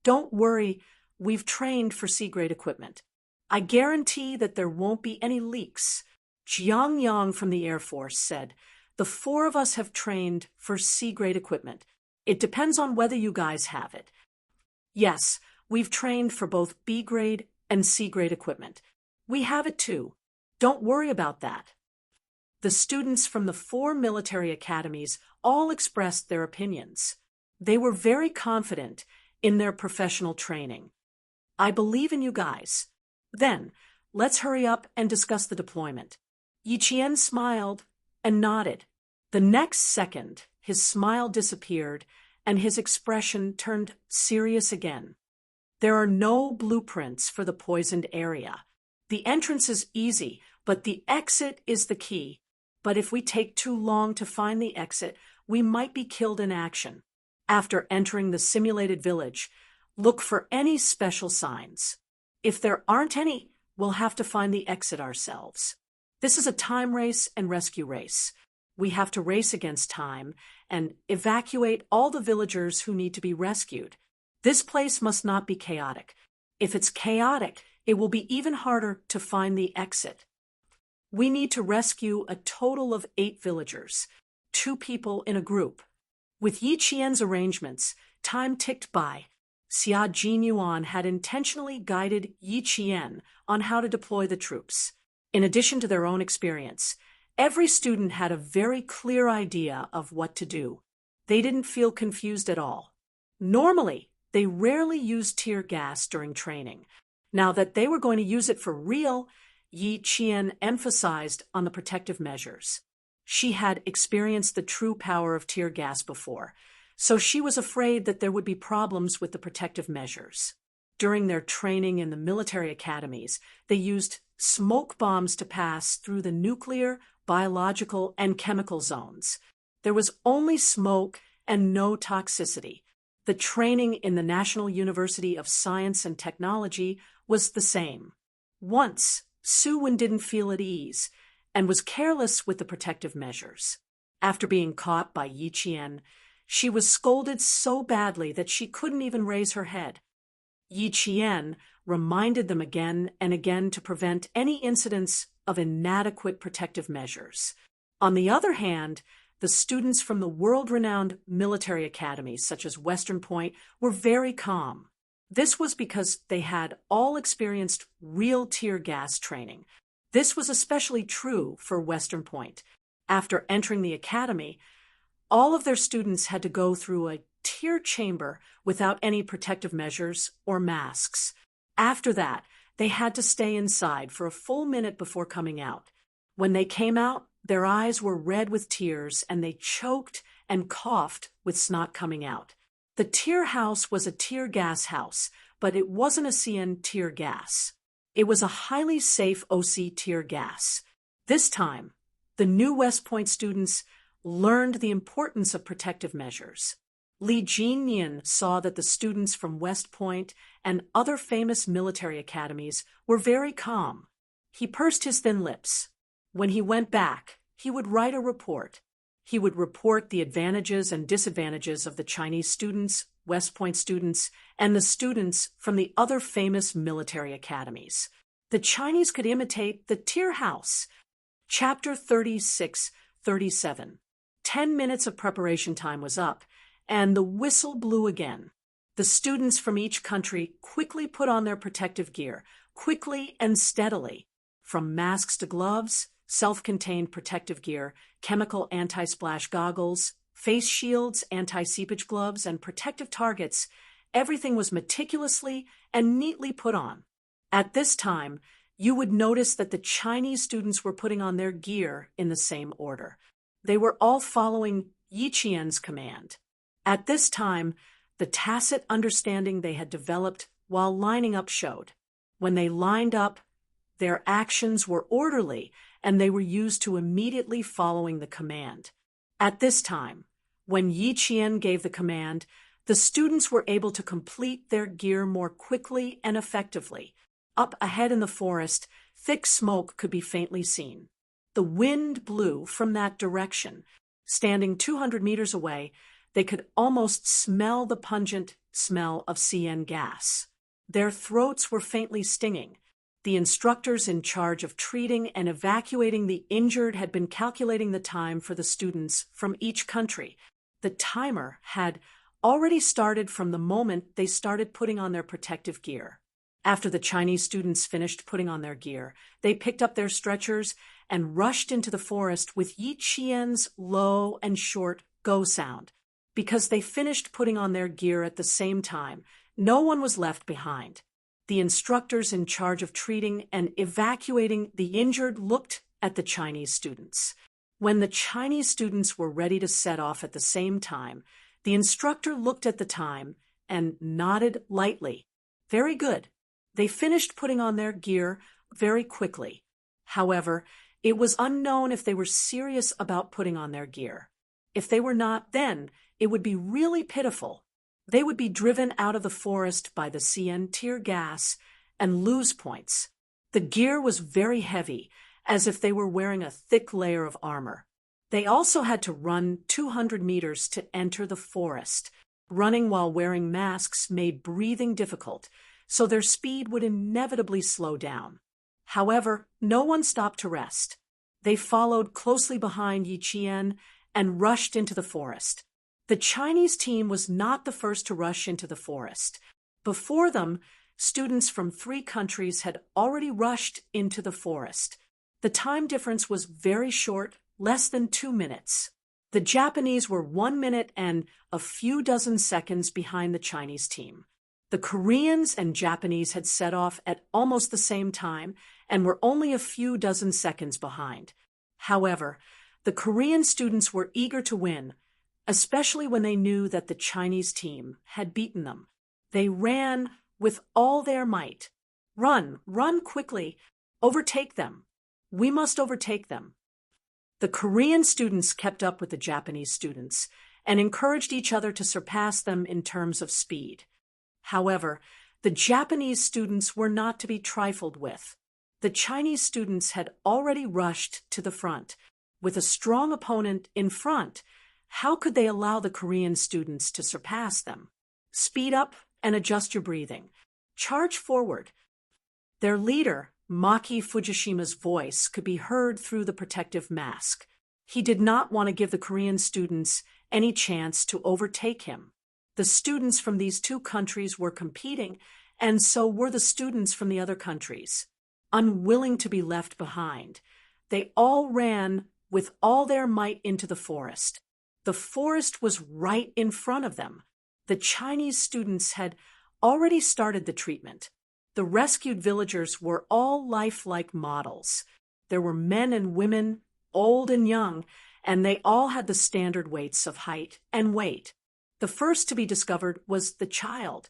Don't worry, we've trained for C-grade equipment. I guarantee that there won't be any leaks." Jiang Yang from the Air Force said, "The 4 of us have trained for C-grade equipment. It depends on whether you guys have it." "Yes, we've trained for both B-grade and C-grade equipment. We have it too. Don't worry about that." The students from the 4 military academies all expressed their opinions. They were very confident in their professional training. "I believe in you guys. Then, let's hurry up and discuss the deployment." Yi Qian smiled and nodded. The next second, his smile disappeared and his expression turned serious again. "There are no blueprints for the poisoned area. The entrance is easy, but the exit is the key. But if we take too long to find the exit, we might be killed in action. After entering the simulated village, look for any special signs. If there aren't any, we'll have to find the exit ourselves. This is a time race and rescue race. We have to race against time and evacuate all the villagers who need to be rescued. This place must not be chaotic. If it's chaotic, it will be even harder to find the exit. We need to rescue a total of 8 villagers, 2 people in a group. With Yi Qian's arrangements, time ticked by. Xia Jinyuan had intentionally guided Yi Qian on how to deploy the troops. In addition to their own experience, every student had a very clear idea of what to do. They didn't feel confused at all. Normally, they rarely used tear gas during training. Now that they were going to use it for real, Yi Qian emphasized on the protective measures. She had experienced the true power of tear gas before, so she was afraid that there would be problems with the protective measures. During their training in the military academies, they used smoke bombs to pass through the nuclear, biological, and chemical zones. There was only smoke and no toxicity. The training in the National University of Science and Technology was the same. Once, Su Wen didn't feel at ease and was careless with the protective measures. After being caught by Yi Qian, she was scolded so badly that she couldn't even raise her head. Yi Qian reminded them again and again to prevent any incidents of inadequate protective measures. On the other hand, the students from the world-renowned military academies, such as Western Point, were very calm. This was because they had all experienced real tear gas training. This was especially true for Western Point. After entering the academy, all of their students had to go through a tear chamber without any protective measures or masks. After that, they had to stay inside for a full minute before coming out. When they came out, their eyes were red with tears and they choked and coughed with snot coming out. The tear house was a tear gas house, but it wasn't a CN tear gas. It was a highly safe OC tear gas. This time, the new West Point students learned the importance of protective measures. Li Jinyan saw that the students from West Point and other famous military academies were very calm. He pursed his thin lips. When he went back, he would write a report. He would report the advantages and disadvantages of the Chinese students, West Point students, and the students from the other famous military academies. The Chinese could imitate the tear house. Chapter 36-37. 10 minutes of preparation time was up, and the whistle blew again. The students from each country quickly put on their protective gear, quickly and steadily. From masks to gloves, self-contained protective gear, chemical anti-splash goggles, face shields, anti-seepage gloves, and protective targets, everything was meticulously and neatly put on. At this time, you would notice that the Chinese students were putting on their gear in the same order. They were all following Yi Qian's command. At this time, the tacit understanding they had developed while lining up showed. When they lined up, their actions were orderly, and they were used to immediately following the command. At this time, when Yi Qian gave the command, the students were able to complete their gear more quickly and effectively. Up ahead in the forest, thick smoke could be faintly seen. The wind blew from that direction. Standing 200 meters away, they could almost smell the pungent smell of CN gas. Their throats were faintly stinging. The instructors in charge of treating and evacuating the injured had been calculating the time for the students from each country. The timer had already started from the moment they started putting on their protective gear. After the Chinese students finished putting on their gear, they picked up their stretchers and rushed into the forest with Yi Qian's low and short go sound. Because they finished putting on their gear at the same time, no one was left behind. The instructors in charge of treating and evacuating the injured looked at the Chinese students. When the Chinese students were ready to set off at the same time, the instructor looked at the time and nodded lightly. Very good. They finished putting on their gear very quickly. However, it was unknown if they were serious about putting on their gear. If they were not, then it would be really pitiful. They would be driven out of the forest by the CN tear gas and lose points. The gear was very heavy, as if they were wearing a thick layer of armor. They also had to run 200 meters to enter the forest. Running while wearing masks made breathing difficult, so their speed would inevitably slow down. However, no one stopped to rest. They followed closely behind Yi Qian and rushed into the forest. The Chinese team was not the first to rush into the forest. Before them, students from 3 countries had already rushed into the forest. The time difference was very short, less than 2 minutes. The Japanese were 1 minute and a few dozen seconds behind the Chinese team. The Koreans and Japanese had set off at almost the same time and were only a few dozen seconds behind. However, the Korean students were eager to win, especially when they knew that the Chinese team had beaten them. They ran with all their might. Run, run quickly, overtake them. We must overtake them. The Korean students kept up with the Japanese students and encouraged each other to surpass them in terms of speed. However, the Japanese students were not to be trifled with. The Chinese students had already rushed to the front. With a strong opponent in front, how could they allow the Korean students to surpass them? Speed up and adjust your breathing. Charge forward. Their leader, Maki Fujishima's voice could be heard through the protective mask. He did not want to give the Korean students any chance to overtake him. The students from these 2 countries were competing, and so were the students from the other countries. Unwilling to be left behind, they all ran with all their might into the forest. The forest was right in front of them. The Chinese students had already started the treatment. The rescued villagers were all lifelike models. There were men and women, old and young, and they all had the standard weights of height and weight. The first to be discovered was the child.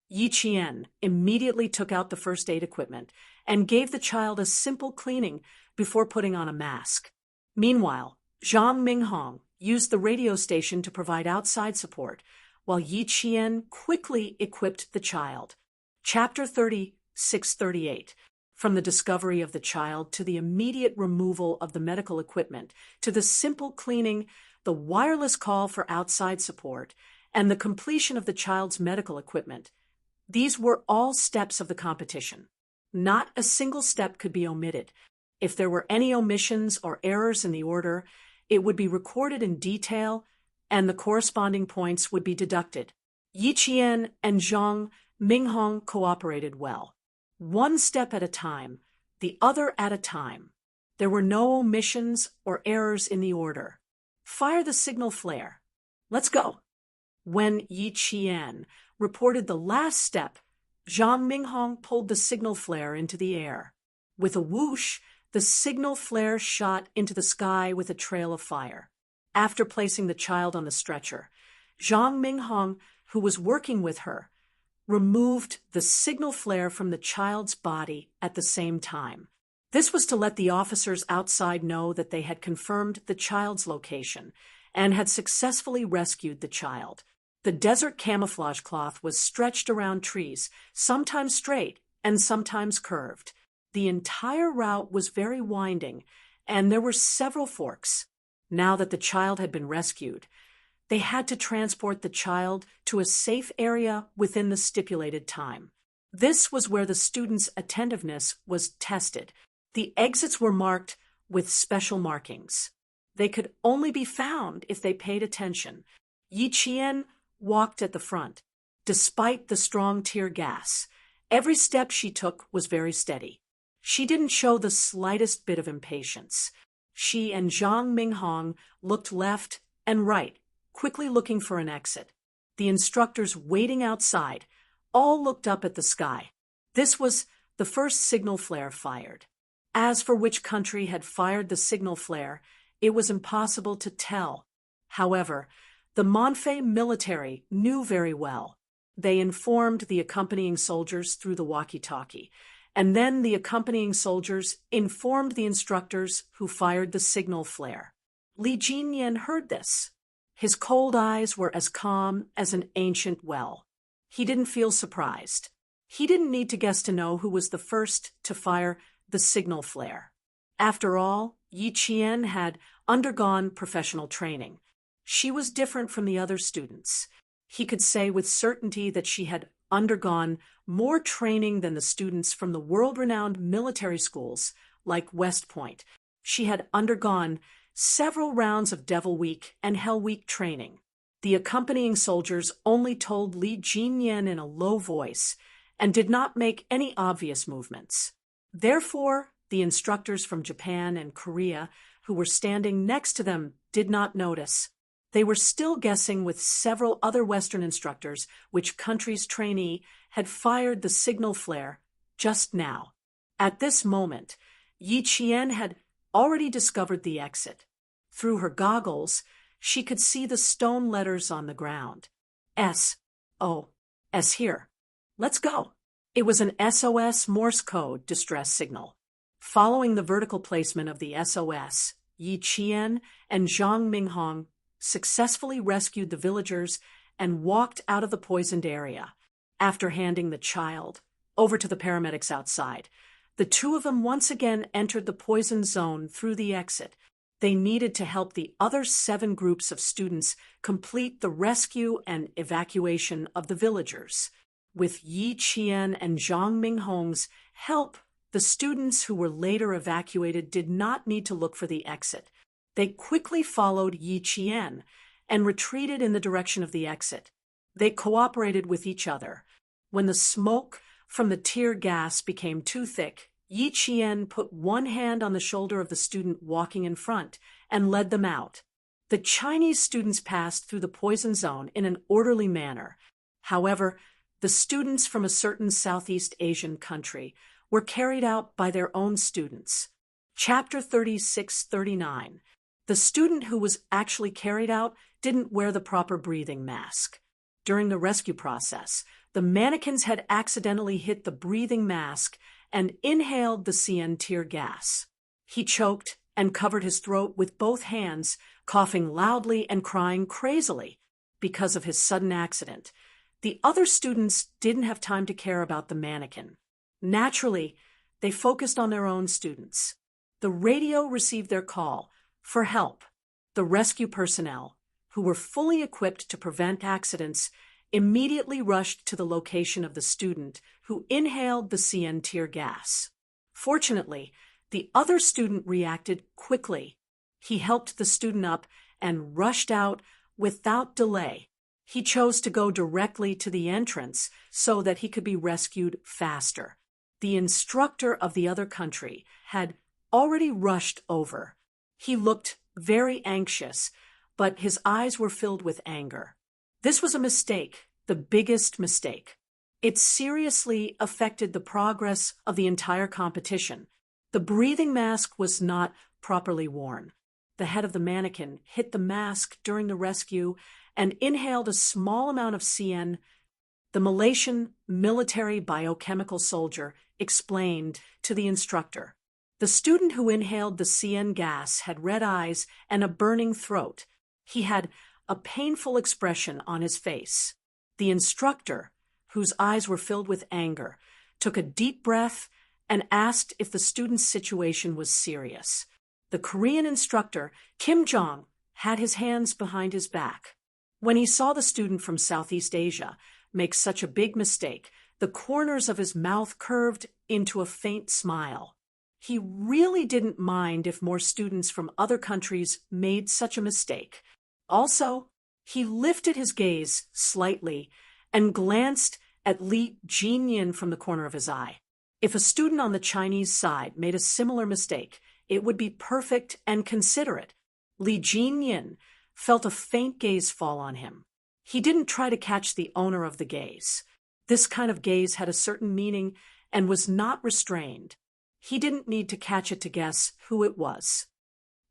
Yi Qian immediately took out the first aid equipment and gave the child a simple cleaning before putting on a mask. Meanwhile, Zhang Minghong used the radio station to provide outside support, while Yi Qian quickly equipped the child. Chapter 3638. From the discovery of the child to the immediate removal of the medical equipment, to the simple cleaning, the wireless call for outside support, and the completion of the child's medical equipment. These were all steps of the competition. Not a single step could be omitted. If there were any omissions or errors in the order, it would be recorded in detail, and the corresponding points would be deducted. Yi Qian and Zhang Minghong cooperated well. 1 step at a time, the other at a time. There were no omissions or errors in the order. Fire the signal flare. Let's go. When Yi Qian reported the last step, Zhang Minghong pulled the signal flare into the air. With a whoosh, the signal flare shot into the sky with a trail of fire. After placing the child on the stretcher, Zhang Minghong, who was working with her, removed the signal flare from the child's body at the same time. This was to let the officers outside know that they had confirmed the child's location and had successfully rescued the child. The desert camouflage cloth was stretched around trees, sometimes straight and sometimes curved. The entire route was very winding, and there were several forks. Now that the child had been rescued, they had to transport the child to a safe area within the stipulated time. This was where the students' attentiveness was tested. The exits were marked with special markings. They could only be found if they paid attention. Yi Qian walked at the front. Despite the strong tear gas, every step she took was very steady. She didn't show the slightest bit of impatience. She and Zhang Minghong looked left and right, quickly looking for an exit. The instructors waiting outside all looked up at the sky. This was the first signal flare fired. As for which country had fired the signal flare, it was impossible to tell. However, the Monfei military knew very well. They informed the accompanying soldiers through the walkie-talkie, and then the accompanying soldiers informed the instructors who fired the signal flare. Li Jinyan heard this. His cold eyes were as calm as an ancient well. He didn't feel surprised. He didn't need to guess to know who was the first to fire the signal flare. After all, Yi Qian had undergone professional training. She was different from the other students. He could say with certainty that she had undergone more training than the students from the world-renowned military schools like West Point. She had undergone several rounds of Devil Week and Hell Week training. The accompanying soldiers only told Li Jinyan in a low voice and did not make any obvious movements. Therefore, the instructors from Japan and Korea who were standing next to them did not notice. They were still guessing with several other Western instructors which country's trainee had fired the signal flare just now. At this moment, Yi Qian had already discovered the exit. Through her goggles, she could see the stone letters on the ground. S here. Let's go. It was an SOS Morse code distress signal. Following the vertical placement of the SOS, Yi Qian and Zhang Minghong successfully rescued the villagers and walked out of the poisoned area. After handing the child over to the paramedics outside, the two of them once again entered the poison zone through the exit. They needed to help the other 7 groups of students complete the rescue and evacuation of the villagers. With Yi Qian and Zhang Minghong's help, the students who were later evacuated did not need to look for the exit. They quickly followed Yi Qian and retreated in the direction of the exit. They cooperated with each other. When the smoke from the tear gas became too thick, Yi Qian put one hand on the shoulder of the student walking in front and led them out. The Chinese students passed through the poison zone in an orderly manner. However, the students from a certain Southeast Asian country were carried out by their own students. Chapter 36-39. The student who was actually carried out didn't wear the proper breathing mask. During the rescue process, the mannequins had accidentally hit the breathing mask and inhaled the CN tear gas. He choked and covered his throat with both hands, coughing loudly and crying crazily because of his sudden accident. The other students didn't have time to care about the mannequin. Naturally, they focused on their own students. The radio received their call for help. The rescue personnel, who were fully equipped to prevent accidents, immediately rushed to the location of the student who inhaled the CN tear gas. Fortunately, the other student reacted quickly. He helped the student up and rushed out without delay. He chose to go directly to the entrance so that he could be rescued faster. The instructor of the other country had already rushed over. He looked very anxious, but his eyes were filled with anger. This was a mistake, the biggest mistake. It seriously affected the progress of the entire competition. The breathing mask was not properly worn. The head of the mannequin hit the mask during the rescue and inhaled a small amount of CN. The Malaysian military biochemical soldier explained to the instructor. The student who inhaled the CN gas had red eyes and a burning throat. He had a painful expression on his face. The instructor, whose eyes were filled with anger, took a deep breath and asked if the student's situation was serious. The Korean instructor, Kim Jong, had his hands behind his back. When he saw the student from Southeast Asia make such a big mistake, the corners of his mouth curved into a faint smile. He really didn't mind if more students from other countries made such a mistake. Also, he lifted his gaze slightly and glanced at Li Jinyan from the corner of his eye. If a student on the Chinese side made a similar mistake, it would be perfect and considerate. Li Jinyan felt a faint gaze fall on him. He didn't try to catch the owner of the gaze. This kind of gaze had a certain meaning and was not restrained. He didn't need to catch it to guess who it was.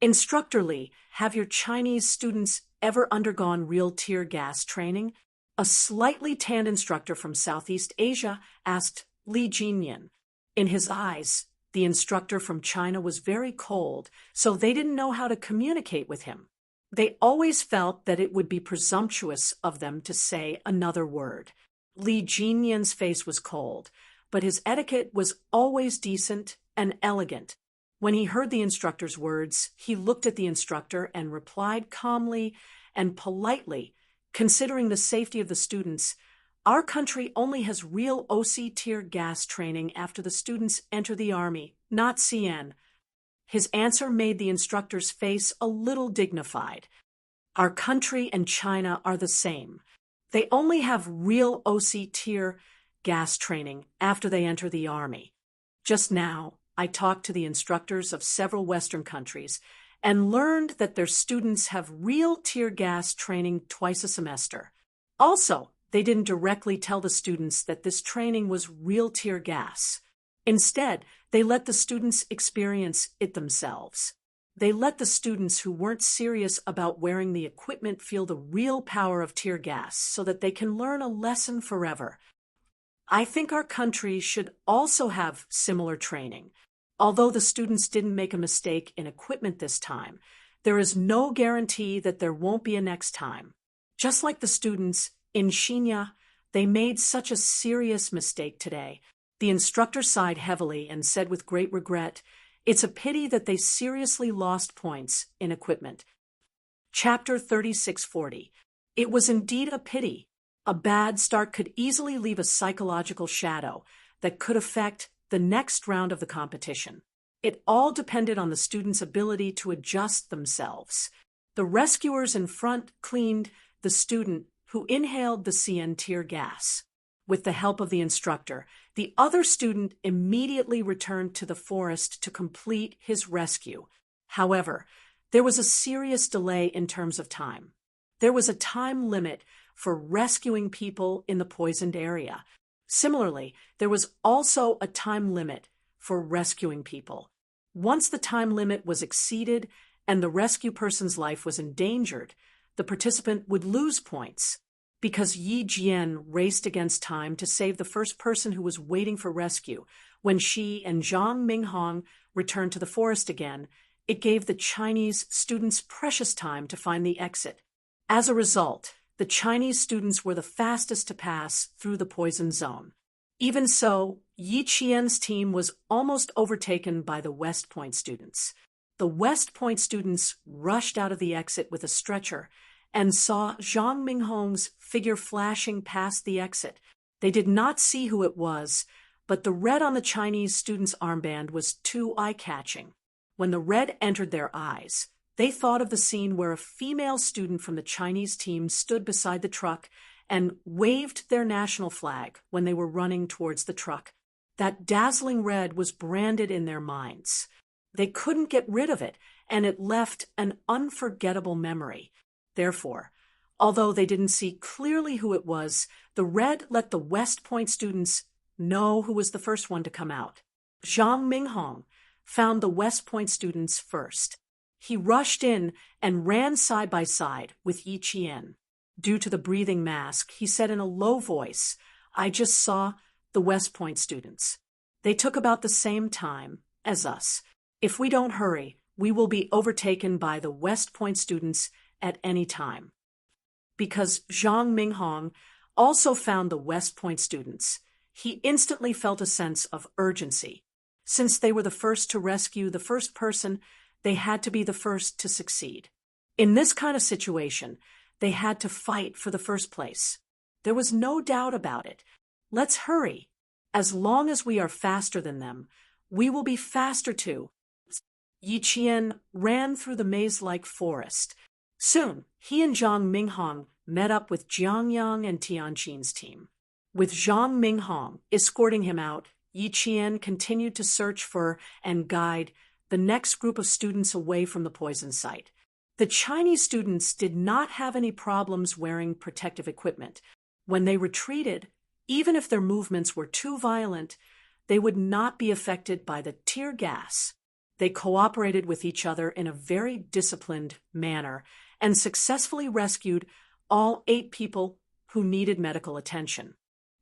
Instructor Li, have your Chinese students ever undergone real tear gas training? A slightly tanned instructor from Southeast Asia asked Li Jinyan. In his eyes, the instructor from China was very cold, so they didn't know how to communicate with him. They always felt that it would be presumptuous of them to say another word. Li Jinyan's face was cold, but his etiquette was always decent and elegant. When he heard the instructor's words, he looked at the instructor and replied calmly and politely, considering the safety of the students, "Our country only has real OC tear gas training after the students enter the army, not CN." His answer made the instructor's face a little dignified. "Our country and China are the same. They only have real OC tear gas training after they enter the army." Just now, I talked to the instructors of several Western countries and learned that their students have real tear gas training twice a semester. Also, they didn't directly tell the students that this training was real tear gas. Instead, they let the students experience it themselves. They let the students who weren't serious about wearing the equipment feel the real power of tear gas so that they can learn a lesson forever. I think our country should also have similar training. Although the students didn't make a mistake in equipment this time, there is no guarantee that there won't be a next time. Just like the students in Xinya, they made such a serious mistake today. The instructor sighed heavily and said with great regret, "It's a pity that they seriously lost points in equipment." Chapter 3640. It was indeed a pity. A bad start could easily leave a psychological shadow that could affect the next round of the competition. It all depended on the students' ability to adjust themselves. The rescuers in front cleaned the student who inhaled the CN tear gas. With the help of the instructor, the other student immediately returned to the forest to complete his rescue. However, there was a serious delay in terms of time. There was a time limit for rescuing people in the poisoned area. Similarly, there was also a time limit for rescuing people. Once the time limit was exceeded and the rescue person's life was endangered, the participant would lose points. Because Yi Jian raced against time to save the first person who was waiting for rescue, when she and Zhang Minghong returned to the forest again, it gave the Chinese students precious time to find the exit. As a result, the Chinese students were the fastest to pass through the poison zone. Even so, Yi Qian's team was almost overtaken by the West Point students. The West Point students rushed out of the exit with a stretcher and saw Zhang Minghong's figure flashing past the exit. They did not see who it was, but the red on the Chinese student's armband was too eye-catching. When the red entered their eyes, they thought of the scene where a female student from the Chinese team stood beside the truck and waved their national flag when they were running towards the truck. That dazzling red was branded in their minds. They couldn't get rid of it, and it left an unforgettable memory. Therefore, although they didn't see clearly who it was, the red let the West Point students know who was the first one to come out. Zhang Minghong found the West Point students first. He rushed in and ran side by side with Yi Qian. Due to the breathing mask, he said in a low voice, "I just saw the West Point students. They took about the same time as us. If we don't hurry, we will be overtaken by the West Point students at any time." Because Zhang Minghong also found the West Point students, he instantly felt a sense of urgency. Since they were the first to rescue the first person, they had to be the first to succeed. In this kind of situation, they had to fight for the first place. There was no doubt about it. Let's hurry. As long as we are faster than them, we will be faster too. Yi Qian ran through the maze-like forest. Soon, he and Zhang Minghong met up with Jiang Yang and Tianqin's team. With Zhang Minghong escorting him out, Yi Qian continued to search for and guide the next group of students away from the poison site. The Chinese students did not have any problems wearing protective equipment. When they retreated, even if their movements were too violent, they would not be affected by the tear gas. They cooperated with each other in a very disciplined manner and successfully rescued all 8 people who needed medical attention.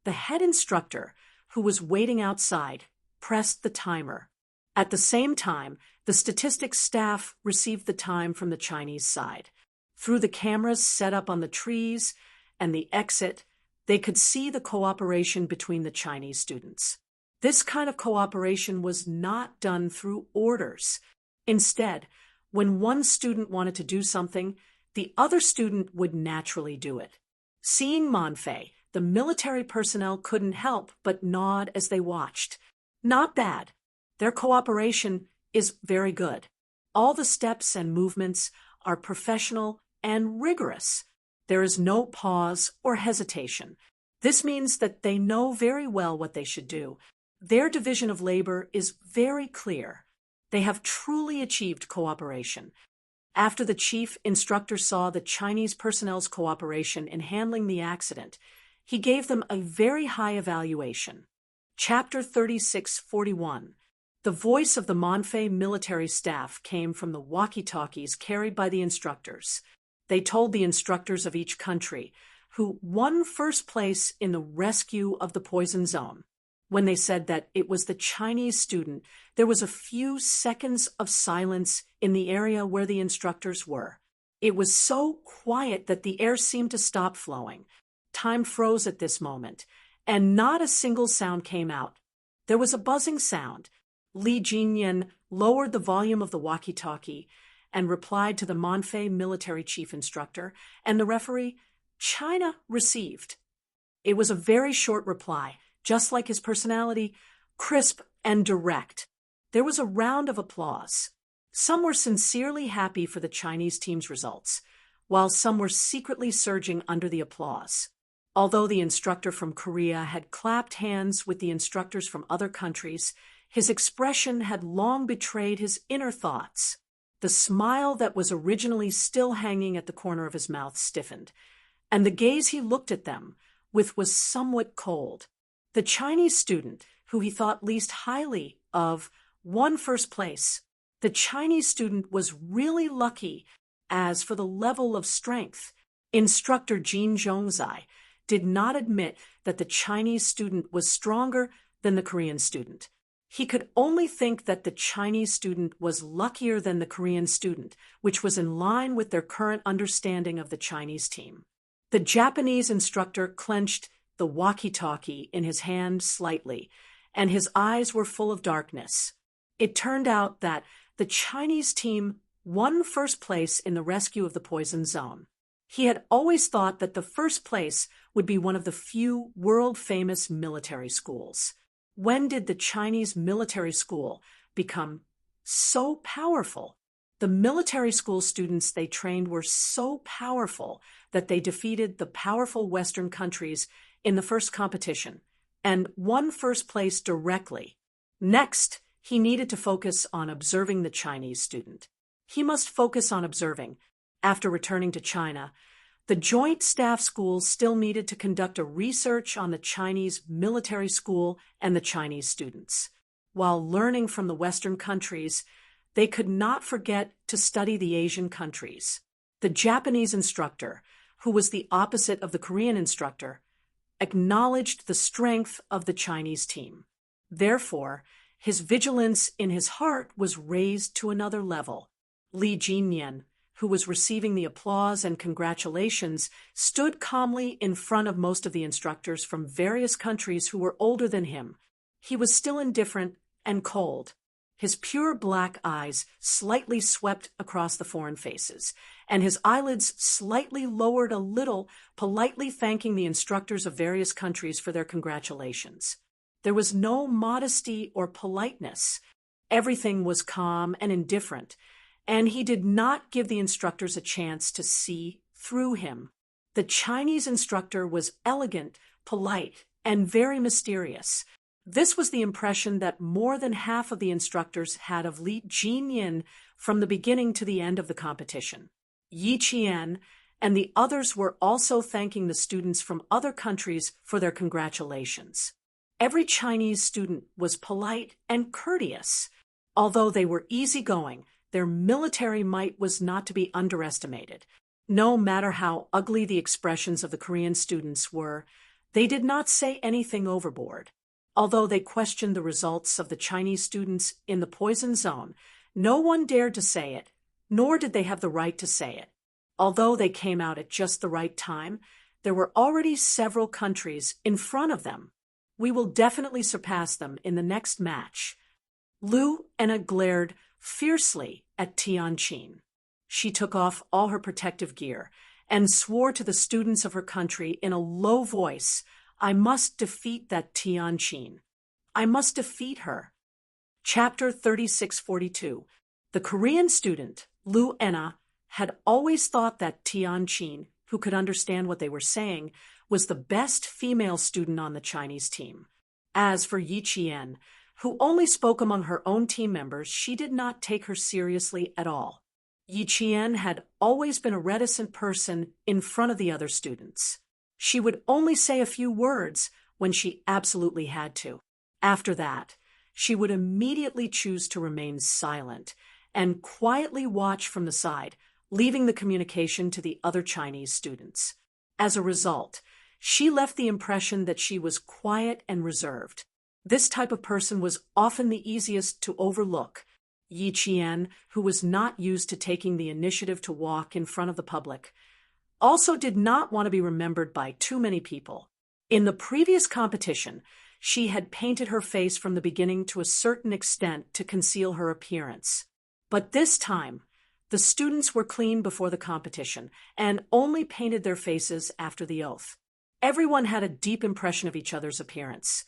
The head instructor, who was waiting outside, pressed the timer. At the same time, the statistics staff received the time from the Chinese side. Through the cameras set up on the trees and the exit, they could see the cooperation between the Chinese students. This kind of cooperation was not done through orders. Instead, when one student wanted to do something, the other student would naturally do it. Seeing Monfei, the military personnel couldn't help but nod as they watched. Not bad. Their cooperation is very good. All the steps and movements are professional and rigorous. There is no pause or hesitation. This means that they know very well what they should do. Their division of labor is very clear. They have truly achieved cooperation. After the chief instructor saw the Chinese personnel's cooperation in handling the accident, he gave them a very high evaluation. Chapter 3641. The voice of the Monfei military staff came from the walkie-talkies carried by the instructors. They told the instructors of each country, who won first place in the rescue of the poison zone. When they said that it was the Chinese student, there was a few seconds of silence in the area where the instructors were. It was so quiet that the air seemed to stop flowing. Time froze at this moment, and not a single sound came out. There was a buzzing sound. Li Jinyan lowered the volume of the walkie-talkie and replied to the Monfei military chief instructor, and the referee, "China received." It was a very short reply, just like his personality, crisp and direct. There was a round of applause. Some were sincerely happy for the Chinese team's results, while some were secretly surging under the applause. Although the instructor from Korea had clapped hands with the instructors from other countries, his expression had long betrayed his inner thoughts. The smile that was originally still hanging at the corner of his mouth stiffened, and the gaze he looked at them with was somewhat cold. The Chinese student, who he thought least highly of, won first place. The Chinese student was really lucky. As for the level of strength, instructor Jin Zhongzai did not admit that the Chinese student was stronger than the Korean student. He could only think that the Chinese student was luckier than the Korean student, which was in line with their current understanding of the Chinese team. The Japanese instructor clenched the walkie-talkie in his hand slightly, and his eyes were full of darkness. It turned out that the Chinese team won first place in the rescue of the poison zone. He had always thought that the first place would be one of the few world-famous military schools. When did the Chinese military school become so powerful? The military school students they trained were so powerful that they defeated the powerful Western countries in the first competition and won first place directly. Next, he needed to focus on observing the Chinese student. He must focus on observing. After returning to China, the Joint Staff School still needed to conduct a research on the Chinese military school and the Chinese students. While learning from the Western countries, they could not forget to study the Asian countries. The Japanese instructor, who was the opposite of the Korean instructor, acknowledged the strength of the Chinese team. Therefore, his vigilance in his heart was raised to another level. Li Jinyan, who was receiving the applause and congratulations, stood calmly in front of most of the instructors from various countries who were older than him. He was still indifferent and cold. His pure black eyes slightly swept across the foreign faces, and his eyelids slightly lowered a little, politely thanking the instructors of various countries for their congratulations. There was no modesty or politeness. Everything was calm and indifferent, and he did not give the instructors a chance to see through him. The Chinese instructor was elegant, polite, and very mysterious. This was the impression that more than half of the instructors had of Li Jinyan from the beginning to the end of the competition. Yi Qian and the others were also thanking the students from other countries for their congratulations. Every Chinese student was polite and courteous. Although they were easygoing, their military might was not to be underestimated. No matter how ugly the expressions of the Korean students were, they did not say anything overboard. Although they questioned the results of the Chinese students in the poison zone, no one dared to say it, nor did they have the right to say it. Although they came out at just the right time, there were already several countries in front of them. We will definitely surpass them in the next match. Lu Enna glared fiercely at Tianqin. She took off all her protective gear and swore to the students of her country in a low voice, I must defeat that Tianqin. I must defeat her. Chapter 3642. The Korean student, Lu Enna, had always thought that Tianqin, who could understand what they were saying, was the best female student on the Chinese team. As for Yi Qian, who only spoke among her own team members, she did not take her seriously at all. Yi Qian had always been a reticent person in front of the other students. She would only say a few words when she absolutely had to. After that, she would immediately choose to remain silent and quietly watch from the side, leaving the communication to the other Chinese students. As a result, she left the impression that she was quiet and reserved. This type of person was often the easiest to overlook. Yi Qian, who was not used to taking the initiative to walk in front of the public, also did not want to be remembered by too many people. In the previous competition, she had painted her face from the beginning to a certain extent to conceal her appearance. But this time, the students were clean before the competition and only painted their faces after the oath. Everyone had a deep impression of each other's appearance.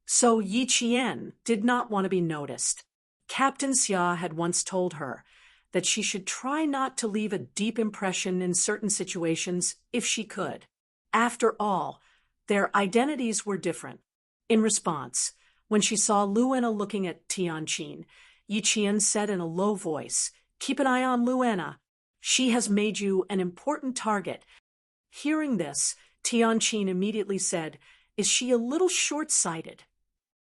So Yi Qian did not want to be noticed. Captain Xia had once told her that she should try not to leave a deep impression in certain situations if she could. After all, their identities were different. In response, when she saw Lu Enna looking at Tianqin, Yi Qian said in a low voice, "Keep an eye on Lu Enna. She has made you an important target." Hearing this, Tianqin immediately said, "Is she a little short-sighted?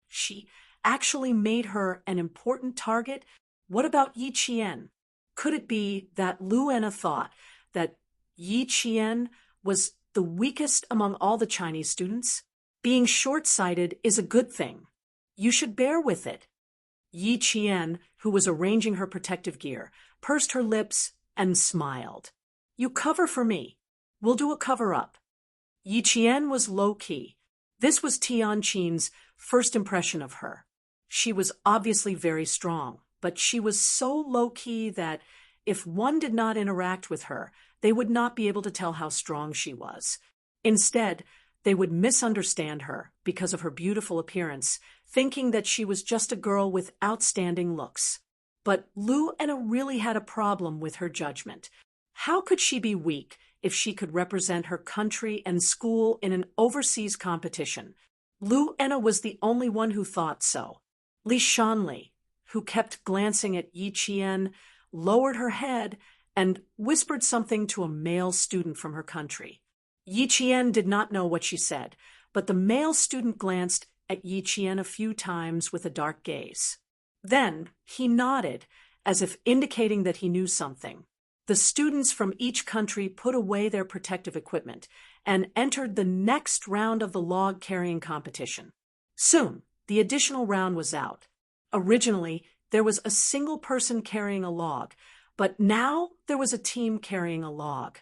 She actually made her an important target? What about Yi Qian? Could it be that Lu Enna thought that Yi Qian was the weakest among all the Chinese students? Being short-sighted is a good thing. You should bear with it." Yi Qian, who was arranging her protective gear, pursed her lips and smiled. "You cover for me. We'll do a cover-up." Yi Qian was low-key. This was Tianqin's first impression of her. She was obviously very strong, but she was so low-key that if one did not interact with her, they would not be able to tell how strong she was. Instead, they would misunderstand her because of her beautiful appearance, thinking that she was just a girl with outstanding looks. But Lu Enna really had a problem with her judgment. How could she be weak if she could represent her country and school in an overseas competition? Lu Enna was the only one who thought so. Li Shanli, who kept glancing at Yi Qian, lowered her head and whispered something to a male student from her country. Yi Qian did not know what she said, but the male student glanced at Yi Qian a few times with a dark gaze. Then he nodded, as if indicating that he knew something. The students from each country put away their protective equipment and entered the next round of the log-carrying competition. Soon, the additional round was out. Originally, there was a single person carrying a log, but now there was a team carrying a log.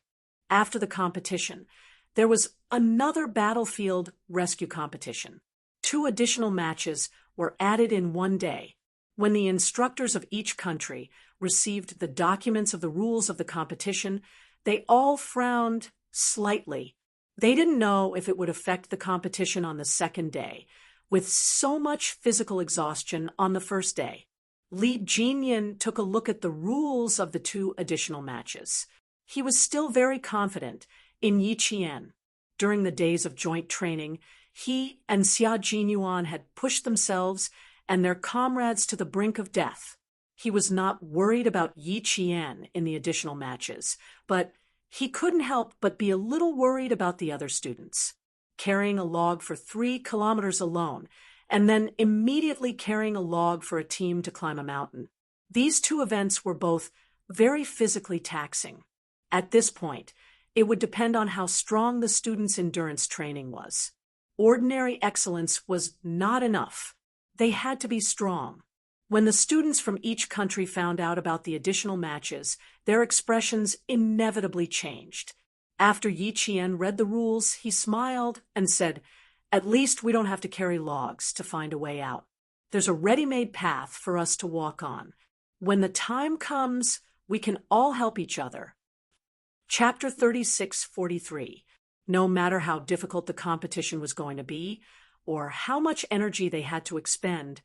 After the competition, there was another battlefield rescue competition. 2 additional matches were added in one day. When the instructors of each country received the documents of the rules of the competition, they all frowned slightly. They didn't know if it would affect the competition on the second day, with so much physical exhaustion on the first day. Li Jinyan took a look at the rules of the 2 additional matches. He was still very confident in Yi Qian. During the days of joint training, he and Xia Jinyuan had pushed themselves and their comrades to the brink of death. He was not worried about Yi Qian in the additional matches, but he couldn't help but be a little worried about the other students. Carrying a log for 3 kilometers alone, and then immediately carrying a log for a team to climb a mountain. These 2 events were both very physically taxing. At this point, it would depend on how strong the students' endurance training was. Ordinary excellence was not enough. They had to be strong. When the students from each country found out about the additional matches, their expressions inevitably changed. After Yi Qian read the rules, he smiled and said, At least we don't have to carry logs to find a way out. There's a ready-made path for us to walk on. When the time comes, we can all help each other. Chapter 36:43. No matter how difficult the competition was going to be, or how much energy they had to expend,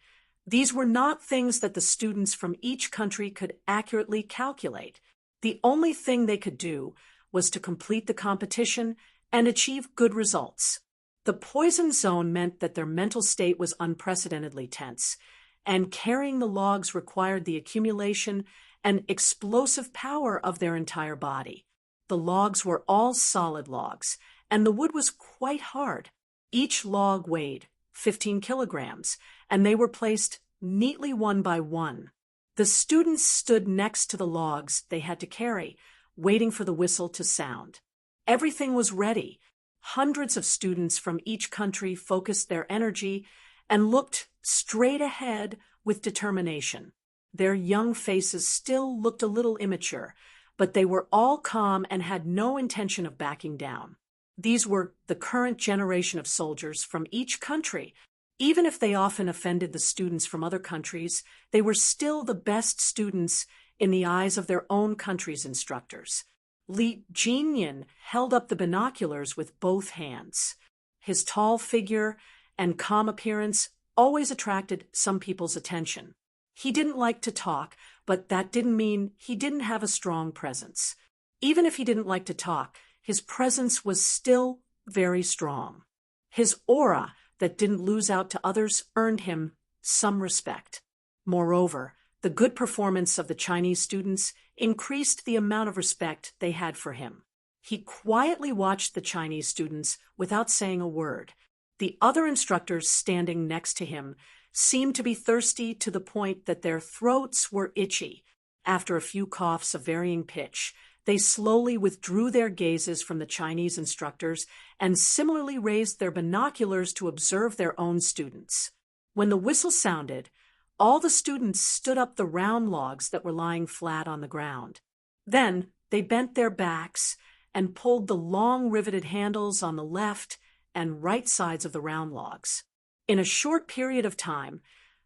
these were not things that the students from each country could accurately calculate. The only thing they could do was to complete the competition and achieve good results. The poison zone meant that their mental state was unprecedentedly tense, and carrying the logs required the accumulation and explosive power of their entire body. The logs were all solid logs, and the wood was quite hard. Each log weighed 15 kilograms, and they were placed neatly one by one. The students stood next to the logs they had to carry, waiting for the whistle to sound. Everything was ready. Hundreds of students from each country focused their energy and looked straight ahead with determination. Their young faces still looked a little immature, but they were all calm and had no intention of backing down. These were the current generation of soldiers from each country. Even if they often offended the students from other countries, they were still the best students in the eyes of their own country's instructors. Li Jinyan held up the binoculars with both hands. His tall figure and calm appearance always attracted some people's attention. He didn't like to talk, but that didn't mean he didn't have a strong presence. Even if he didn't like to talk, his presence was still very strong. His aura that didn't lose out to others earned him some respect. Moreover, the good performance of the Chinese students increased the amount of respect they had for him. He quietly watched the Chinese students without saying a word. The other instructors standing next to him seemed to be thirsty to the point that their throats were itchy. After a few coughs of varying pitch, they slowly withdrew their gazes from the Chinese instructors and similarly raised their binoculars to observe their own students. When the whistle sounded, all the students stood up the round logs that were lying flat on the ground. Then they bent their backs and pulled the long riveted handles on the left and right sides of the round logs. In a short period of time,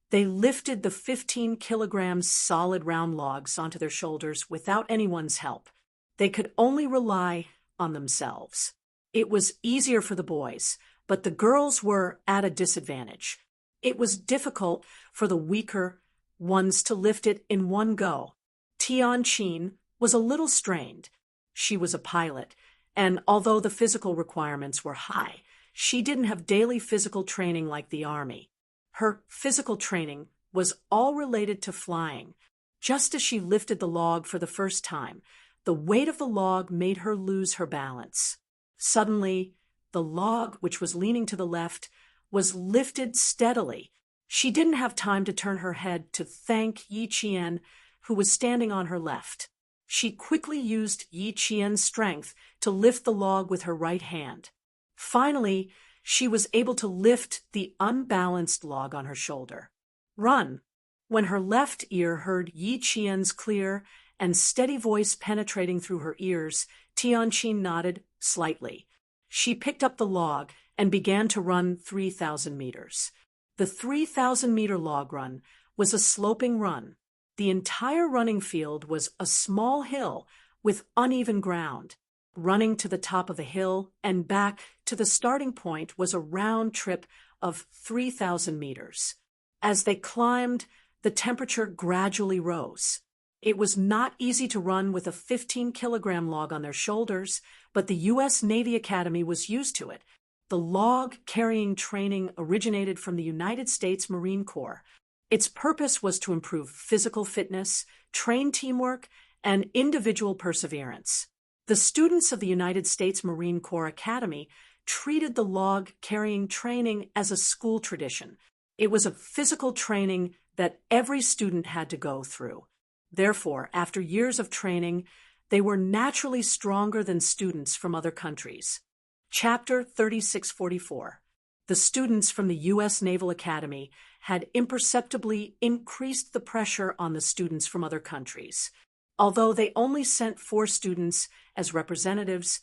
they lifted the 15 kilograms solid round logs onto their shoulders without anyone's help. They could only rely on themselves. It was easier for the boys, but the girls were at a disadvantage. It was difficult for the weaker ones to lift it in one go. Tianqin was a little strained. She was a pilot, and although the physical requirements were high, she didn't have daily physical training like the army. Her physical training was all related to flying. Just as she lifted the log for the first time, the weight of the log made her lose her balance. Suddenly, the log, which was leaning to the left, was lifted steadily. She didn't have time to turn her head to thank Yi Qian, who was standing on her left. She quickly used Yi Qian's strength to lift the log with her right hand. Finally, she was able to lift the unbalanced log on her shoulder. Run! When her left ear heard Yi Qian's clear and steady voice penetrating through her ears, Tianqin nodded slightly. She picked up the log and began to run 3,000 meters. The 3,000-meter log run was a sloping run. The entire running field was a small hill with uneven ground. Running to the top of the hill and back to the starting point was a round trip of 3,000 meters. As they climbed, the temperature gradually rose. It was not easy to run with a 15-kilogram log on their shoulders, but the U.S. Navy Academy was used to it. The log-carrying training originated from the United States Marine Corps. Its purpose was to improve physical fitness, train teamwork, and individual perseverance. The students of the United States Marine Corps Academy treated the log-carrying training as a school tradition. It was a physical training that every student had to go through. Therefore, after years of training, they were naturally stronger than students from other countries. Chapter 3644. The students from the U.S. Naval Academy had imperceptibly increased the pressure on the students from other countries. Although they only sent 4 students as representatives,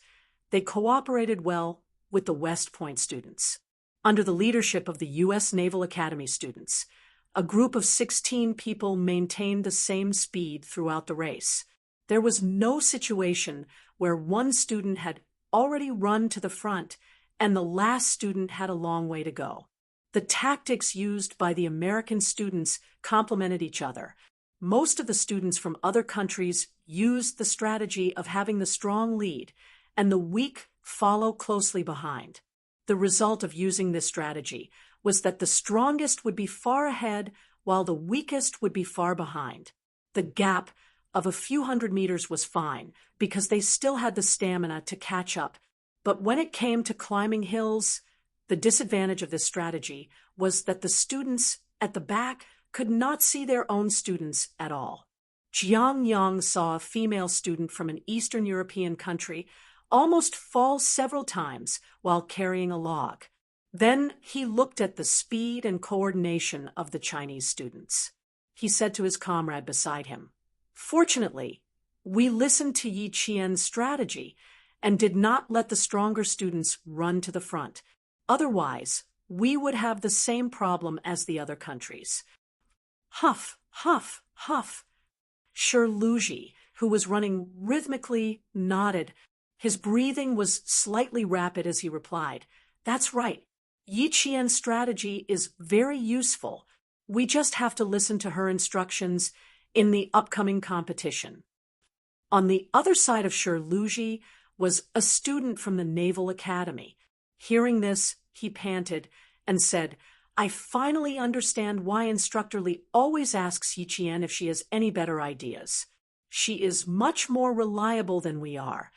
they cooperated well with the West Point students. Under the leadership of the U.S. Naval Academy students, a group of 16 people maintained the same speed throughout the race. There was no situation where one student had already run to the front and the last student had a long way to go. The tactics used by the American students complemented each other. Most of the students from other countries used the strategy of having the strong lead and the weak follow closely behind. The result of using this strategy was that the strongest would be far ahead while the weakest would be far behind. The gap of a few hundred meters was fine because they still had the stamina to catch up. But when it came to climbing hills, the disadvantage of this strategy was that the students at the back could not see their own students at all. Jiang Yang saw a female student from an Eastern European country almost fall several times while carrying a log. Then he looked at the speed and coordination of the Chinese students. He said to his comrade beside him, "Fortunately, we listened to Yi Qian's strategy and did not let the stronger students run to the front. Otherwise, we would have the same problem as the other countries." Huff, huff, huff. Shi, who was running rhythmically, nodded. His breathing was slightly rapid as he replied, "That's right. Yi Qian's strategy is very useful. We just have to listen to her instructions in the upcoming competition." On the other side of Shi was a student from the Naval Academy. Hearing this, he panted and said, "I finally understand why Instructor Li always asks Yi Qian if she has any better ideas. She is much more reliable than we are.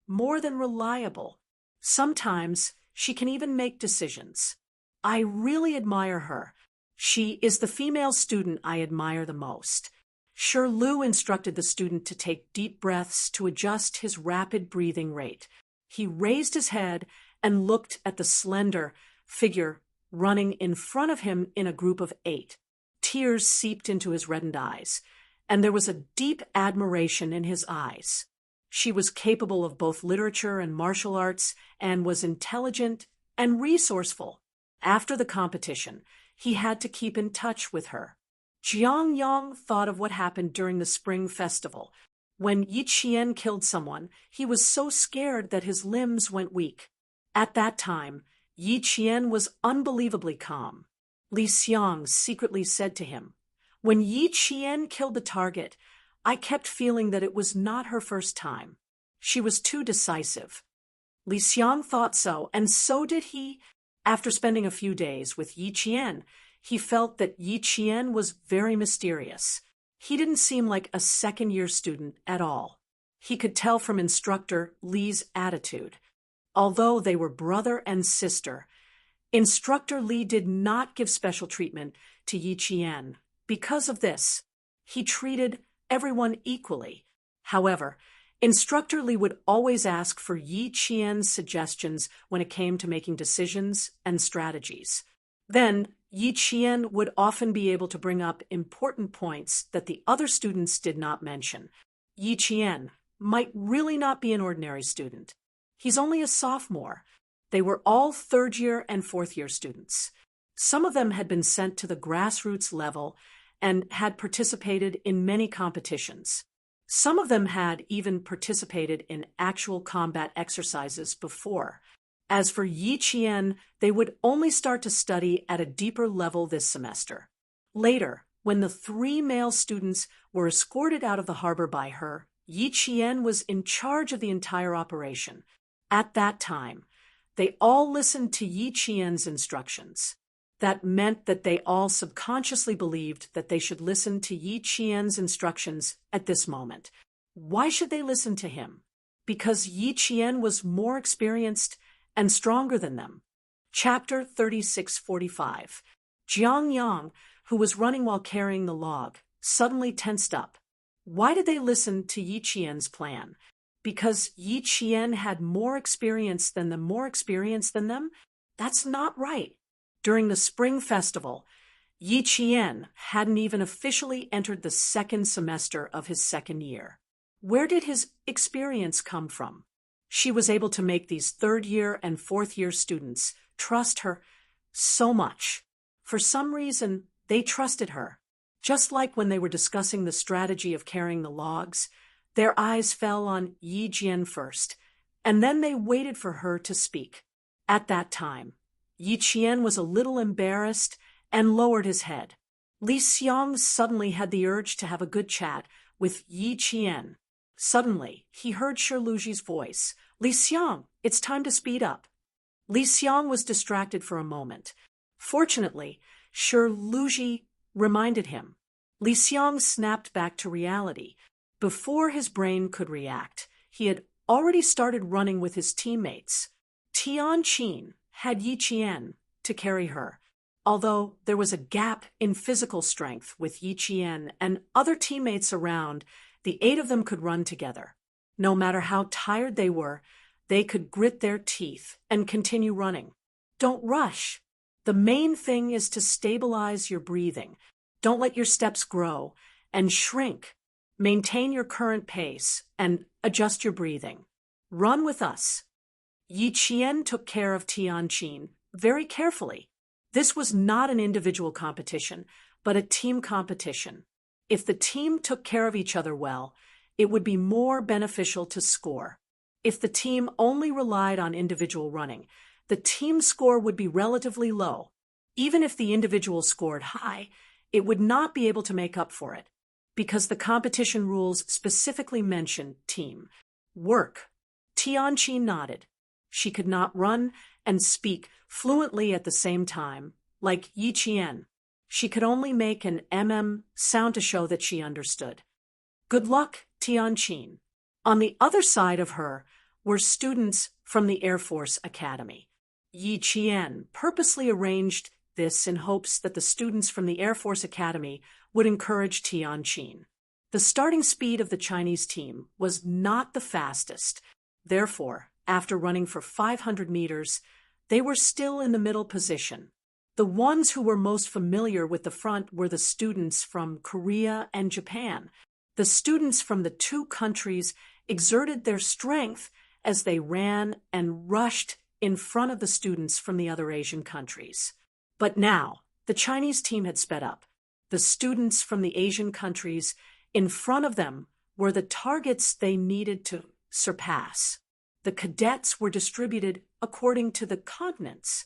More than reliable. Sometimes she can even make decisions. I really admire her. She is the female student I admire the most." Shi instructed the student to take deep breaths to adjust his rapid breathing rate. He raised his head and looked at the slender figure running in front of him in a group of 8. Tears seeped into his reddened eyes, and there was a deep admiration in his eyes. She was capable of both literature and martial arts and was intelligent and resourceful. After the competition, he had to keep in touch with her. Jiang Yang thought of what happened during the spring festival. When Yi Qian killed someone, he was so scared that his limbs went weak. At that time, Yi Qian was unbelievably calm. Li Xiang secretly said to him, "When Yi Qian killed the target, I kept feeling that it was not her first time. She was too decisive." Li Xiang thought so, and so did he. After spending a few days with Yi Qian, he felt that Yi Qian was very mysterious. He didn't seem like a second-year student at all. He could tell from Instructor Li's attitude. Although they were brother and sister, Instructor Li did not give special treatment to Yi Qian. Because of this, he treated everyone equally. However, Instructor Li would always ask for Yi Qian's suggestions when it came to making decisions and strategies. Then, Yi Qian would often be able to bring up important points that the other students did not mention. Yi Qian might really not be an ordinary student. He's only a sophomore. They were all third-year and fourth-year students. Some of them had been sent to the grassroots level and had participated in many competitions. Some of them had even participated in actual combat exercises before. As for Yi Qian, they would only start to study at a deeper level this semester. Later, when the 3 male students were escorted out of the harbor by her, Yi Qian was in charge of the entire operation. At that time, they all listened to Yi Qian's instructions. That meant that they all subconsciously believed that they should listen to Yi Qian's instructions at this moment. Why should they listen to him? Because Yi Qian was more experienced and stronger than them. Chapter 3645. Jiang Yang, who was running while carrying the log, suddenly tensed up. Why did they listen to Yi Qian's plan? Because Yi Qian had more experience than them? That's not right. During the spring festival, Yi Qian hadn't even officially entered the second semester of his second year. Where did his experience come from? She was able to make these third-year and fourth-year students trust her so much. For some reason, they trusted her. Just like when they were discussing the strategy of carrying the logs, their eyes fell on Yi Jian first, and then they waited for her to speak. At that time, Yi Qian was a little embarrassed and lowered his head. Li Xiang suddenly had the urge to have a good chat with Yi Qian. Suddenly, he heard Shi Luji's voice. Li Xiang, it's time to speed up. Li Xiang was distracted for a moment. Fortunately, Shi Luji reminded him. Li Xiang snapped back to reality. Before his brain could react, he had already started running with his teammates. Tianqin had Yi Qian to carry her. Although there was a gap in physical strength with Yi Qian and other teammates around, the 8 of them could run together. No matter how tired they were, they could grit their teeth and continue running. Don't rush. The main thing is to stabilize your breathing. Don't let your steps grow and shrink. Maintain your current pace and adjust your breathing. Run with us. Yi Qian took care of Tianqin very carefully. This was not an individual competition, but a team competition. If the team took care of each other well, it would be more beneficial to score. If the team only relied on individual running, the team score would be relatively low. Even if the individual scored high, it would not be able to make up for it, because the competition rules specifically mention team work. Tianqin nodded. She could not run and speak fluently at the same time, like Yi Qian. She could only make an sound to show that she understood. Good luck, Tianqin. On the other side of her were students from the Air Force Academy. Yi Qian purposely arranged this in hopes that the students from the Air Force Academy would encourage Tianqin. The starting speed of the Chinese team was not the fastest. Therefore, after running for 500 meters, they were still in the middle position. The ones who were most familiar with the front were the students from Korea and Japan. The students from the 2 countries exerted their strength as they ran and rushed in front of the students from the other Asian countries. But now, the Chinese team had sped up. The students from the Asian countries in front of them were the targets they needed to surpass. The cadets were distributed according to the continents.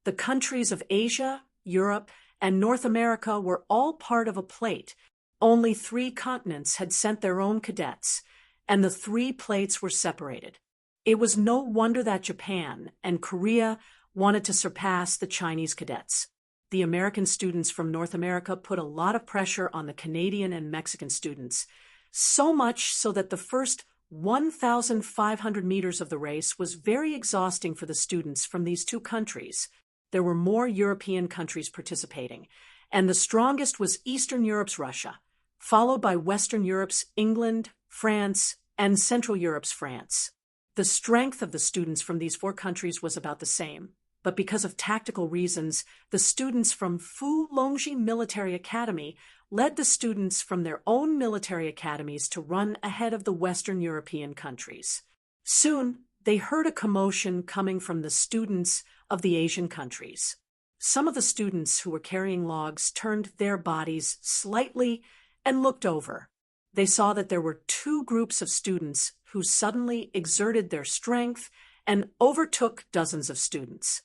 The countries of Asia, Europe, and North America were all part of a plate. Only 3 continents had sent their own cadets, and the 3 plates were separated. It was no wonder that Japan and Korea wanted to surpass the Chinese cadets. The American students from North America put a lot of pressure on the Canadian and Mexican students, so much so that the first 1,500 meters of the race was very exhausting for the students from these 2 countries. There were more European countries participating, and the strongest was Eastern Europe's Russia, followed by Western Europe's England, France, and Central Europe's France. The strength of the students from these 4 countries was about the same, but because of tactical reasons, the students from Fu Longji Military Academy led the students from their own military academies to run ahead of the Western European countries. Soon, they heard a commotion coming from the students of the Asian countries. Some of the students who were carrying logs turned their bodies slightly and looked over. They saw that there were 2 groups of students who suddenly exerted their strength and overtook dozens of students.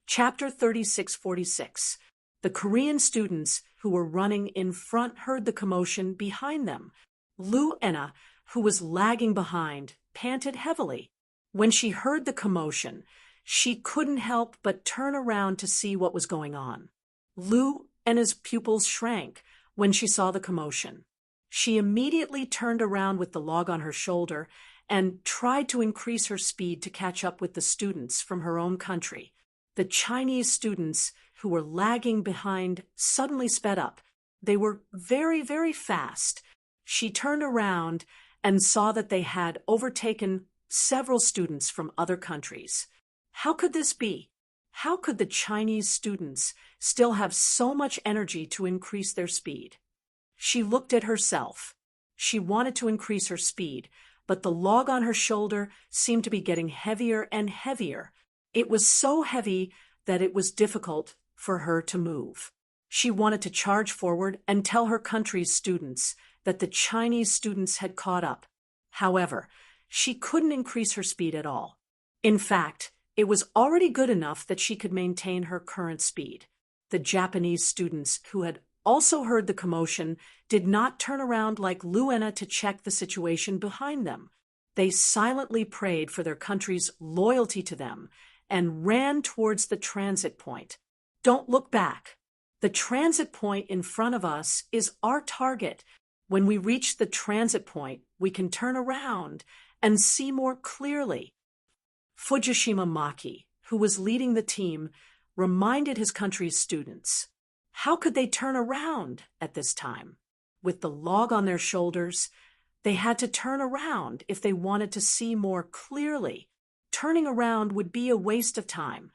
Chapter 3646. The Korean students who were running in front heard the commotion behind them. Lu Enna, who was lagging behind, panted heavily. When she heard the commotion, she couldn't help but turn around to see what was going on. Lu Enna's pupils shrank when she saw the commotion. She immediately turned around with the log on her shoulder and tried to increase her speed to catch up with the students from her own country. The Chinese students who were lagging behind suddenly sped up. They were very, very fast. She turned around and saw that they had overtaken several students from other countries. How could this be? How could the Chinese students still have so much energy to increase their speed? She looked at herself. She wanted to increase her speed, but the log on her shoulder seemed to be getting heavier and heavier. It was so heavy that it was difficult for her to move. She wanted to charge forward and tell her country's students that the Chinese students had caught up. However, she couldn't increase her speed at all. In fact, it was already good enough that she could maintain her current speed. The Japanese students, who had also heard the commotion, did not turn around like Luena to check the situation behind them. They silently prayed for their country's loyalty to them and ran towards the transit point. Don't look back. The transit point in front of us is our target. When we reach the transit point, we can turn around and see more clearly. Fujishima Maki, who was leading the team, reminded his country's students. How could they turn around at this time? With the log on their shoulders, they had to turn around if they wanted to see more clearly. Turning around would be a waste of time,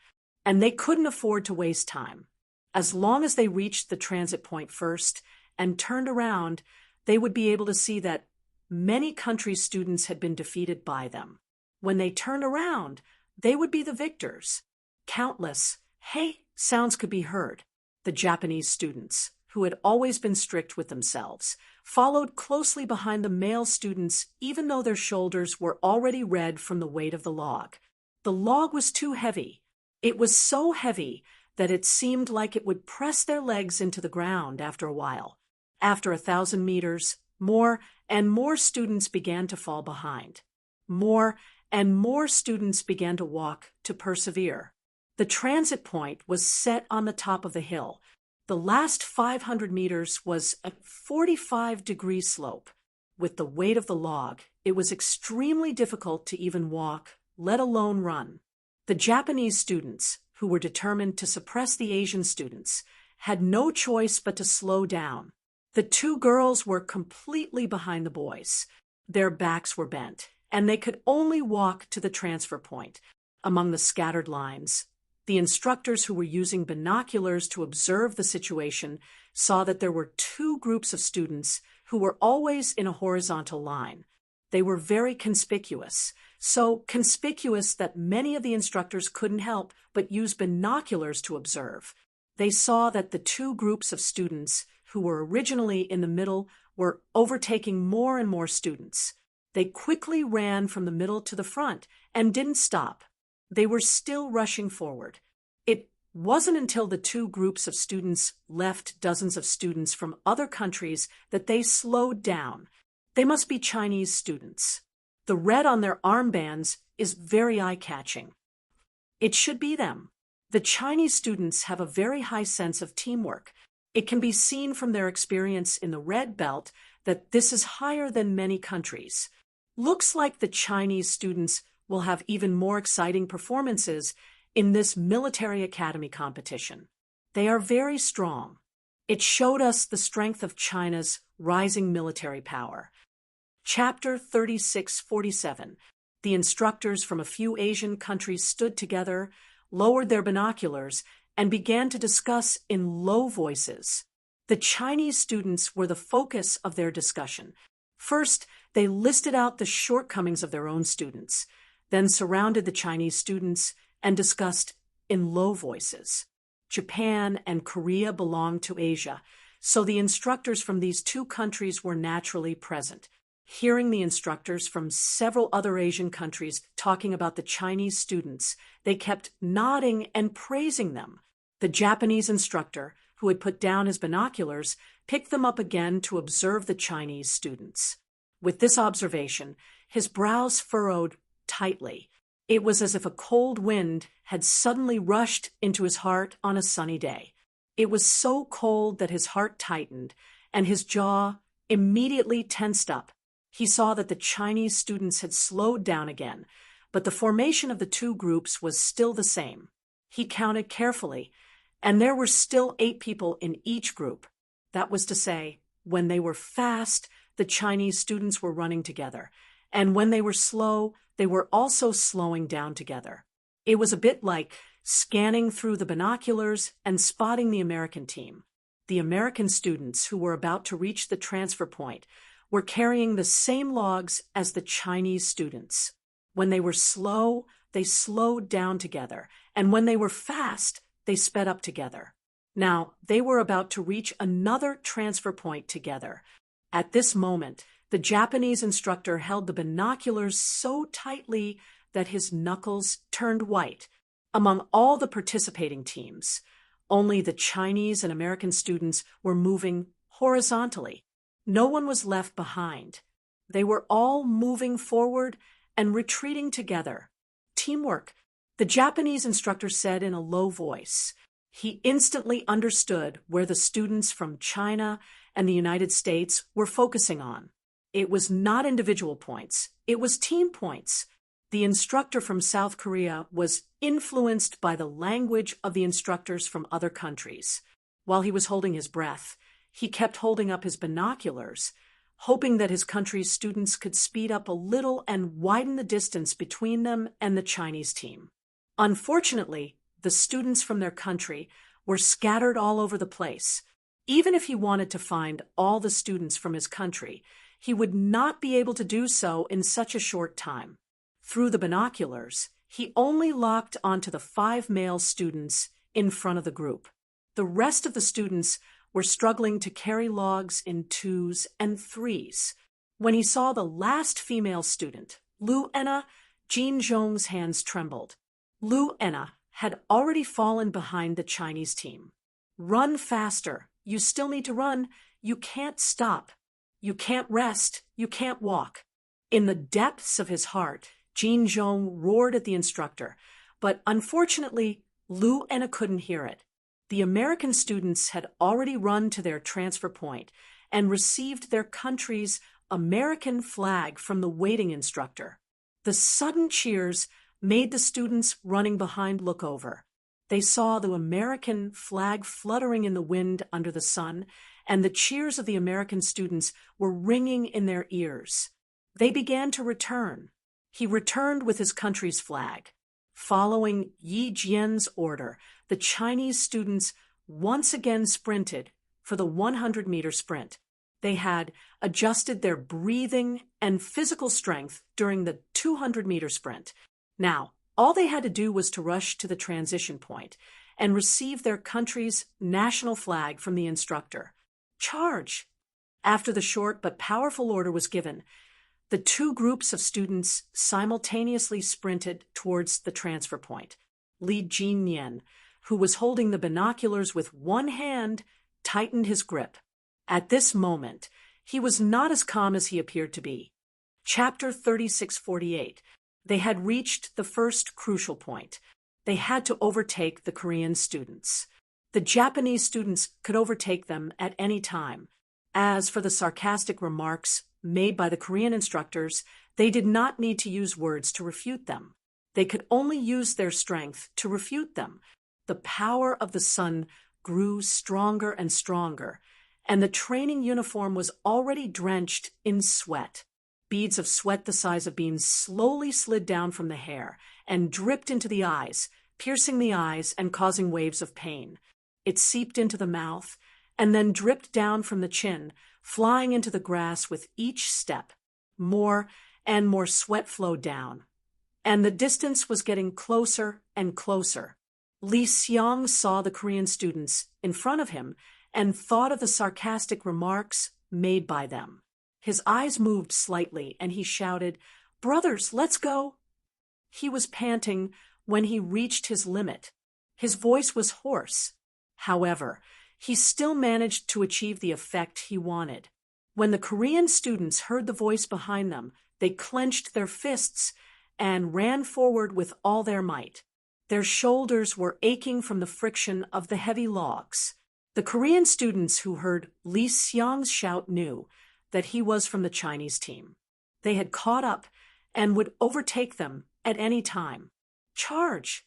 and they couldn't afford to waste time. As long as they reached the transit point first and turned around, they would be able to see that many country students had been defeated by them. When they turned around, they would be the victors. Countless "hey" sounds could be heard. The Japanese students, who had always been strict with themselves, followed closely behind the male students even though their shoulders were already red from the weight of the log. The log was too heavy. It was so heavy that it seemed like it would press their legs into the ground after a while. After 1,000 meters, more and more students began to fall behind. More and more students began to walk to persevere. The transit point was set on the top of the hill. The last 500 meters was a 45-degree slope. With the weight of the log, it was extremely difficult to even walk, let alone run. The Japanese students, who were determined to suppress the Asian students, had no choice but to slow down. The two girls were completely behind the boys. Their backs were bent, and they could only walk to the transfer point. Among the scattered lines, the instructors who were using binoculars to observe the situation saw that there were two groups of students who were always in a horizontal line. They were very conspicuous, so conspicuous that many of the instructors couldn't help but use binoculars to observe. They saw that the two groups of students who were originally in the middle were overtaking more and more students. They quickly ran from the middle to the front and didn't stop. They were still rushing forward. It wasn't until the two groups of students left dozens of students from other countries that they slowed down. They must be Chinese students. The red on their armbands is very eye-catching. It should be them. The Chinese students have a very high sense of teamwork. It can be seen from their experience in the red belt that this is higher than many countries. Looks like the Chinese students will have even more exciting performances in this military academy competition. They are very strong. It showed us the strength of China's rising military power. Chapter 3647. The instructors from a few Asian countries stood together, lowered their binoculars, and began to discuss in low voices. The Chinese students were the focus of their discussion. First, they listed out the shortcomings of their own students, then surrounded the Chinese students and discussed in low voices. Japan and Korea belonged to Asia, so the instructors from these two countries were naturally present. Hearing the instructors from several other Asian countries talking about the Chinese students, they kept nodding and praising them. The Japanese instructor, who had put down his binoculars, picked them up again to observe the Chinese students. With this observation, his brows furrowed tightly. It was as if a cold wind had suddenly rushed into his heart on a sunny day. It was so cold that his heart tightened, and his jaw immediately tensed up. He saw that the Chinese students had slowed down again, but the formation of the two groups was still the same. He counted carefully, and there were still 8 people in each group. That was to say, when they were fast, the Chinese students were running together, and when they were slow, they were also slowing down together. It was a bit like scanning through the binoculars and spotting the American team. The American students who were about to reach the transfer point were carrying the same logs as the Chinese students. When they were slow, they slowed down together, and when they were fast, they sped up together. Now, they were about to reach another transfer point together. At this moment, the Japanese instructor held the binoculars so tightly that his knuckles turned white. Among all the participating teams, only the Chinese and American students were moving horizontally. No one was left behind. They were all moving forward and retreating together. Teamwork, the Japanese instructor said in a low voice. He instantly understood where the students from China and the United States were focusing on. It was not individual points, it was team points. The instructor from South Korea was influenced by the language of the instructors from other countries. While he was holding his breath, he kept holding up his binoculars, hoping that his country's students could speed up a little and widen the distance between them and the Chinese team. Unfortunately, the students from their country were scattered all over the place. Even if he wanted to find all the students from his country, he would not be able to do so in such a short time. Through the binoculars, he only locked onto the 5 male students in front of the group. The rest of the students were struggling to carry logs in 2s and 3s. When he saw the last female student, Lu Enna, Jin Zhong's hands trembled. Lu Enna had already fallen behind the Chinese team. Run faster. You still need to run. You can't stop. You can't rest. You can't walk. In the depths of his heart, Jin Zhong roared at the instructor, but unfortunately, Lu Enna couldn't hear it. The American students had already run to their transfer point and received their country's American flag from the waiting instructor. The sudden cheers made the students running behind look over. They saw the American flag fluttering in the wind under the sun, and the cheers of the American students were ringing in their ears. They began to return. He returned with his country's flag. Following Yi Jian's order, the Chinese students once again sprinted for the 100-meter sprint. They had adjusted their breathing and physical strength during the 200-meter sprint. Now, all they had to do was to rush to the transition point and receive their country's national flag from the instructor. Charge! After the short but powerful order was given, the 2 groups of students simultaneously sprinted towards the transfer point. Li Jinyan, who was holding the binoculars with one hand, tightened his grip. At this moment, he was not as calm as he appeared to be. Chapter 3648. They had reached the first crucial point. They had to overtake the Korean students. The Japanese students could overtake them at any time. As for the sarcastic remarks made by the Korean instructors, they did not need to use words to refute them. They could only use their strength to refute them. The power of the sun grew stronger and stronger, and the training uniform was already drenched in sweat. Beads of sweat the size of beans slowly slid down from the hair and dripped into the eyes, piercing the eyes and causing waves of pain. It seeped into the mouth and then dripped down from the chin, flying into the grass with each step. More and more sweat flowed down, and the distance was getting closer and closer. Li Xiang saw the Korean students in front of him and thought of the sarcastic remarks made by them. His eyes moved slightly, and he shouted, "Brothers, let's go!" He was panting when he reached his limit. His voice was hoarse. However, he still managed to achieve the effect he wanted. When the Korean students heard the voice behind them, they clenched their fists and ran forward with all their might. Their shoulders were aching from the friction of the heavy logs. The Korean students who heard Li Xiang's shout knew that he was from the Chinese team. They had caught up and would overtake them at any time. Charge!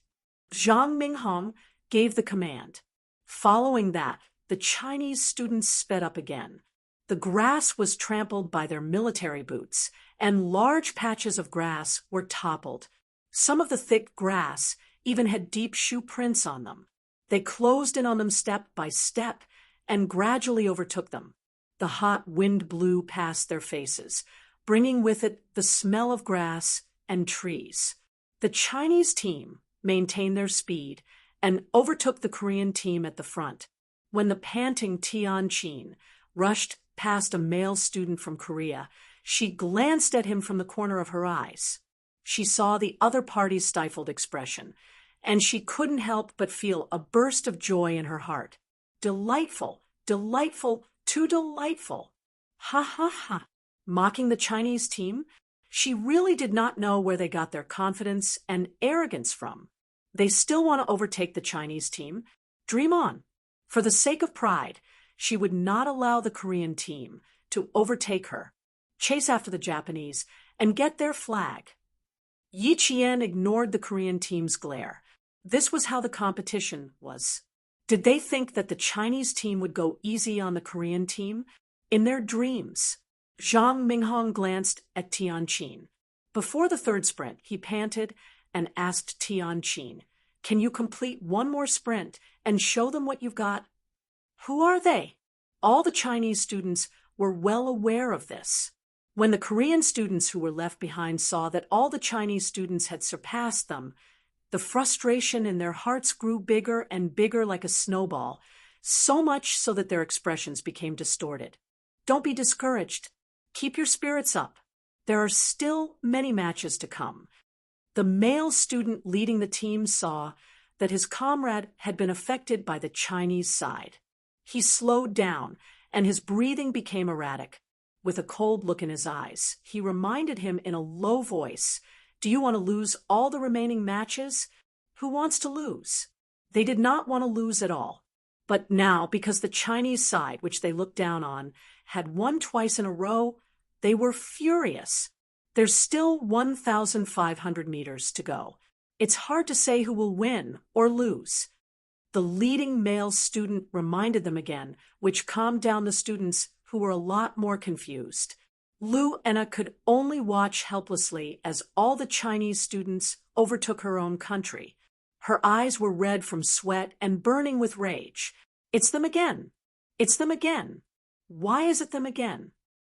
Zhang Minghong gave the command. Following that, the Chinese students sped up again. The grass was trampled by their military boots, and large patches of grass were toppled. Some of the thick grass even had deep shoe prints on them. They closed in on them step by step and gradually overtook them. The hot wind blew past their faces, bringing with it the smell of grass and trees. The Chinese team maintained their speed and overtook the Korean team at the front. When the panting Tianqin rushed past a male student from Korea, she glanced at him from the corner of her eyes. She saw the other party's stifled expression, and she couldn't help but feel a burst of joy in her heart. Delightful, delightful, too delightful. Ha ha ha. Mocking the Chinese team? She really did not know where they got their confidence and arrogance from. They still want to overtake the Chinese team. Dream on. For the sake of pride, she would not allow the Korean team to overtake her, chase after the Japanese, and get their flag. Yi Qian ignored the Korean team's glare. This was how the competition was. Did they think that the Chinese team would go easy on the Korean team? In their dreams. Zhang Minghong glanced at Tianqin. Before the third sprint, he panted and asked Tianqin, "Can you complete one more sprint and show them what you've got?" Who are they? All the Chinese students were well aware of this. When the Korean students who were left behind saw that all the Chinese students had surpassed them, the frustration in their hearts grew bigger and bigger like a snowball, so much so that their expressions became distorted. Don't be discouraged. Keep your spirits up. There are still many matches to come. The male student leading the team saw that his comrade had been affected by the Chinese side. He slowed down, and his breathing became erratic. With a cold look in his eyes, he reminded him in a low voice, "Do you want to lose all the remaining matches? Who wants to lose?" They did not want to lose at all. But now, because the Chinese side, which they looked down on, had won twice in a row, they were furious. There's still 1,500 meters to go. It's hard to say who will win or lose. The leading male student reminded them again, which calmed down the students who were a lot more confused. Lu Enna could only watch helplessly as all the Chinese students overtook her own country. Her eyes were red from sweat and burning with rage. It's them again. It's them again. Why is it them again?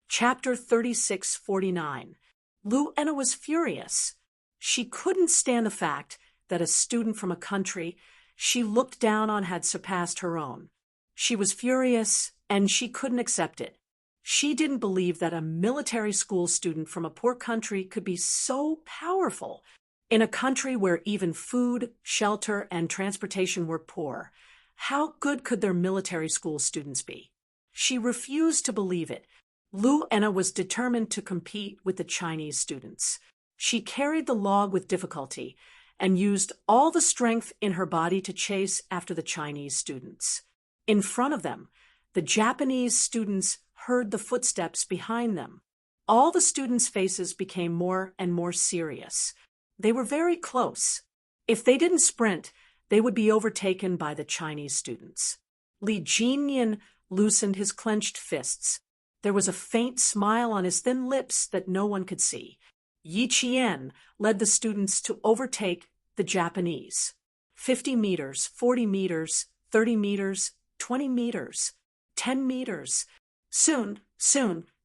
Chapter 3649. Lu Enna was furious. She couldn't stand the fact that a student from a country she looked down on had surpassed her own. She was furious, and she couldn't accept it. She didn't believe that a military school student from a poor country could be so powerful. In a country where even food, shelter, and transportation were poor, how good could their military school students be? She refused to believe it. Lu Enna was determined to compete with the Chinese students. She carried the log with difficulty and used all the strength in her body to chase after the Chinese students. In front of them, the Japanese students heard the footsteps behind them. All the students' faces became more and more serious. They were very close. If they didn't sprint, they would be overtaken by the Chinese students. Li Jinyan loosened his clenched fists. There was a faint smile on his thin lips that no one could see. Yi Qian led the students to overtake the Japanese. 50 meters, 40 meters, 30 meters, 20 meters, 10 meters. Soon,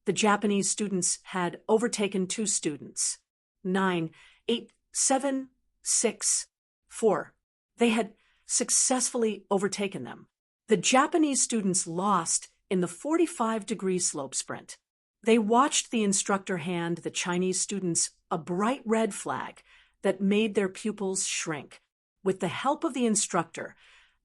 the Japanese students had overtaken 2 students. 9, 8, 7, 6, 4. They had successfully overtaken them. The Japanese students lost in the 45-degree slope sprint. They watched the instructor hand the Chinese students a bright red flag that made their pupils shrink. With the help of the instructor,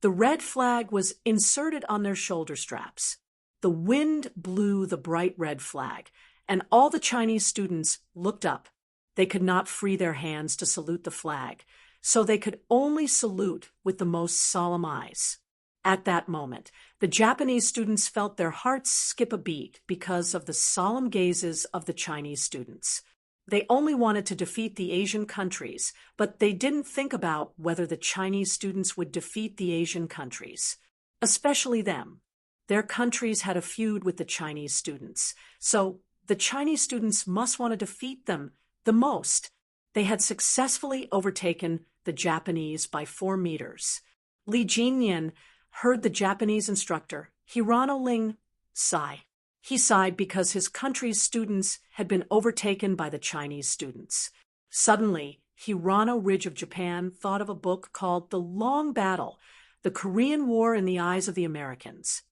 the red flag was inserted on their shoulder straps. The wind blew the bright red flag, and all the Chinese students looked up. They could not free their hands to salute the flag, so they could only salute with the most solemn eyes. At that moment, the Japanese students felt their hearts skip a beat because of the solemn gazes of the Chinese students. They only wanted to defeat the Asian countries, but they didn't think about whether the Chinese students would defeat the Asian countries, especially them. Their countries had a feud with the Chinese students, so the Chinese students must want to defeat them the most. They had successfully overtaken the Japanese by 4 meters. Li Jinyan heard the Japanese instructor, Hirano Ling, sigh. He sighed because his country's students had been overtaken by the Chinese students. Suddenly, Hirano Ridge of Japan thought of a book called The Long Battle, The Korean War in the Eyes of the Americans.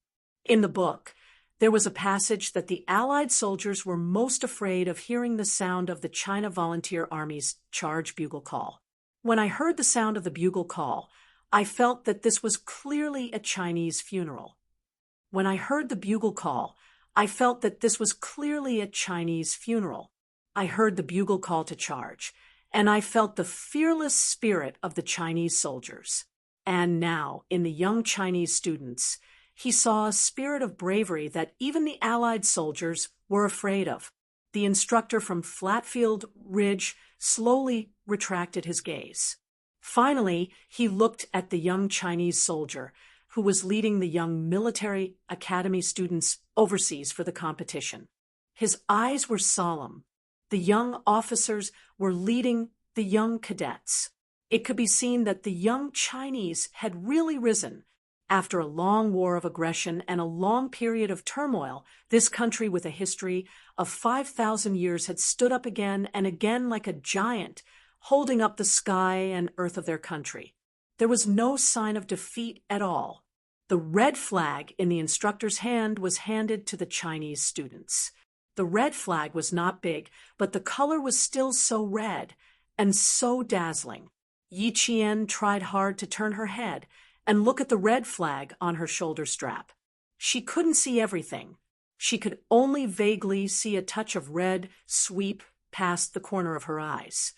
In the book, there was a passage that the Allied soldiers were most afraid of hearing the sound of the China Volunteer Army's charge bugle call. When I heard the sound of the bugle call, I felt that this was clearly a Chinese funeral. When I heard the bugle call, I felt that this was clearly a Chinese funeral. I heard the bugle call to charge, and I felt the fearless spirit of the Chinese soldiers. And now, in the young Chinese students, he saw a spirit of bravery that even the Allied soldiers were afraid of. The instructor from Flatfield Ridge slowly retracted his gaze. Finally, he looked at the young Chinese soldier who was leading the young military academy students overseas for the competition. His eyes were solemn. The young officers were leading the young cadets. It could be seen that the young Chinese had really risen. After a long war of aggression and a long period of turmoil, this country with a history of 5,000 years had stood up again and again like a giant, holding up the sky and earth of their country. There was no sign of defeat at all. The red flag in the instructor's hand was handed to the Chinese students. The red flag was not big, but the color was still so red and so dazzling. Yi Qian tried hard to turn her head and look at the red flag on her shoulder strap. She couldn't see everything. She could only vaguely see a touch of red sweep past the corner of her eyes.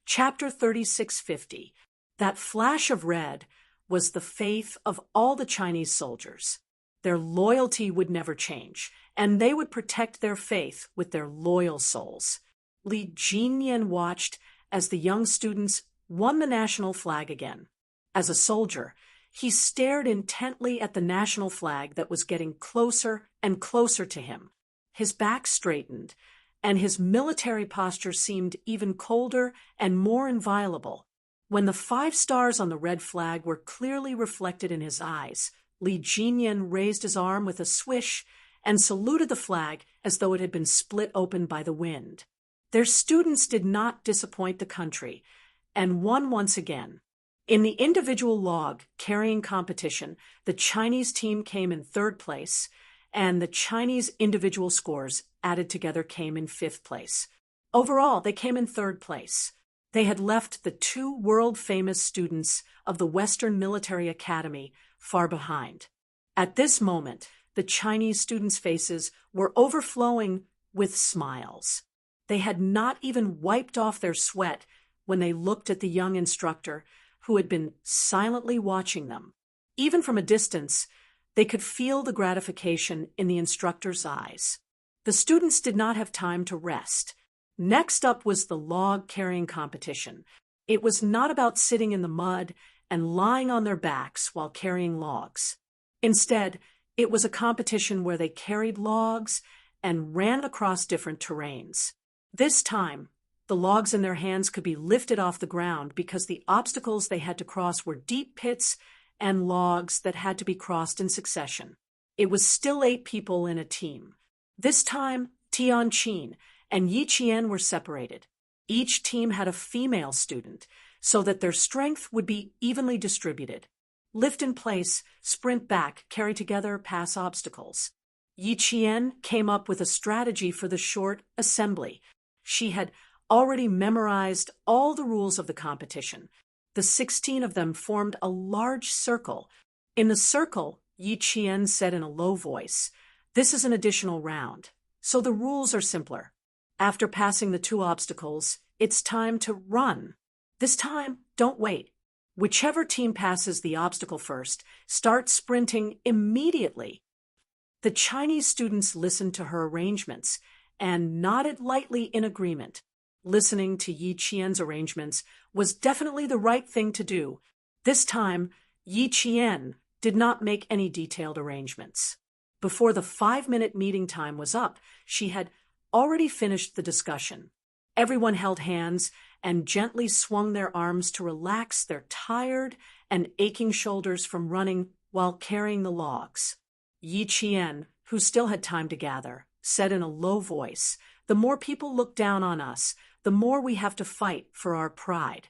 Chapter 3650. That flash of red was the faith of all the Chinese soldiers. Their loyalty would never change, and they would protect their faith with their loyal souls. Li Jinyan watched as the young students won the national flag again. As a soldier, he stared intently at the national flag that was getting closer and closer to him. His back straightened, and his military posture seemed even colder and more inviolable. When the 5 stars on the red flag were clearly reflected in his eyes, Li Jinyan raised his arm with a swish and saluted the flag as though it had been split open by the wind. Their students did not disappoint the country, and won once again. In the individual log carrying competition, the Chinese team came in 3rd place, and the Chinese individual scores added together came in 5th place. Overall, they came in 3rd place. They had left the 2 world-famous students of the Western Military Academy far behind. At this moment, the Chinese students' faces were overflowing with smiles. They had not even wiped off their sweat when they looked at the young instructor who had been silently watching them. Even from a distance, they could feel the gratification in the instructor's eyes. The students did not have time to rest. Next up was the log carrying competition. It was not about sitting in the mud and lying on their backs while carrying logs. Instead, it was a competition where they carried logs and ran across different terrains. This time, the logs in their hands could be lifted off the ground because the obstacles they had to cross were deep pits and logs that had to be crossed in succession. It was still 8 people in a team. This time, Tianqin and Yi Qian were separated. Each team had a female student, so that their strength would be evenly distributed. Lift in place, sprint back, carry together, pass obstacles. Yi Qian came up with a strategy for the short assembly. She had already memorized all the rules of the competition. The 16 of them formed a large circle. In the circle, Yi Qian said in a low voice, "This is an additional round, so the rules are simpler. After passing the 2 obstacles, it's time to run. This time, don't wait. Whichever team passes the obstacle first, start sprinting immediately." The Chinese students listened to her arrangements and nodded lightly in agreement. Listening to Yi Qian's arrangements was definitely the right thing to do. This time, Yi Qian did not make any detailed arrangements. Before the 5-minute meeting time was up, she had already finished the discussion. Everyone held hands and gently swung their arms to relax their tired and aching shoulders from running while carrying the logs. Yi Qian, who still had time to gather, said in a low voice, "The more people look down on us, the more we have to fight for our pride.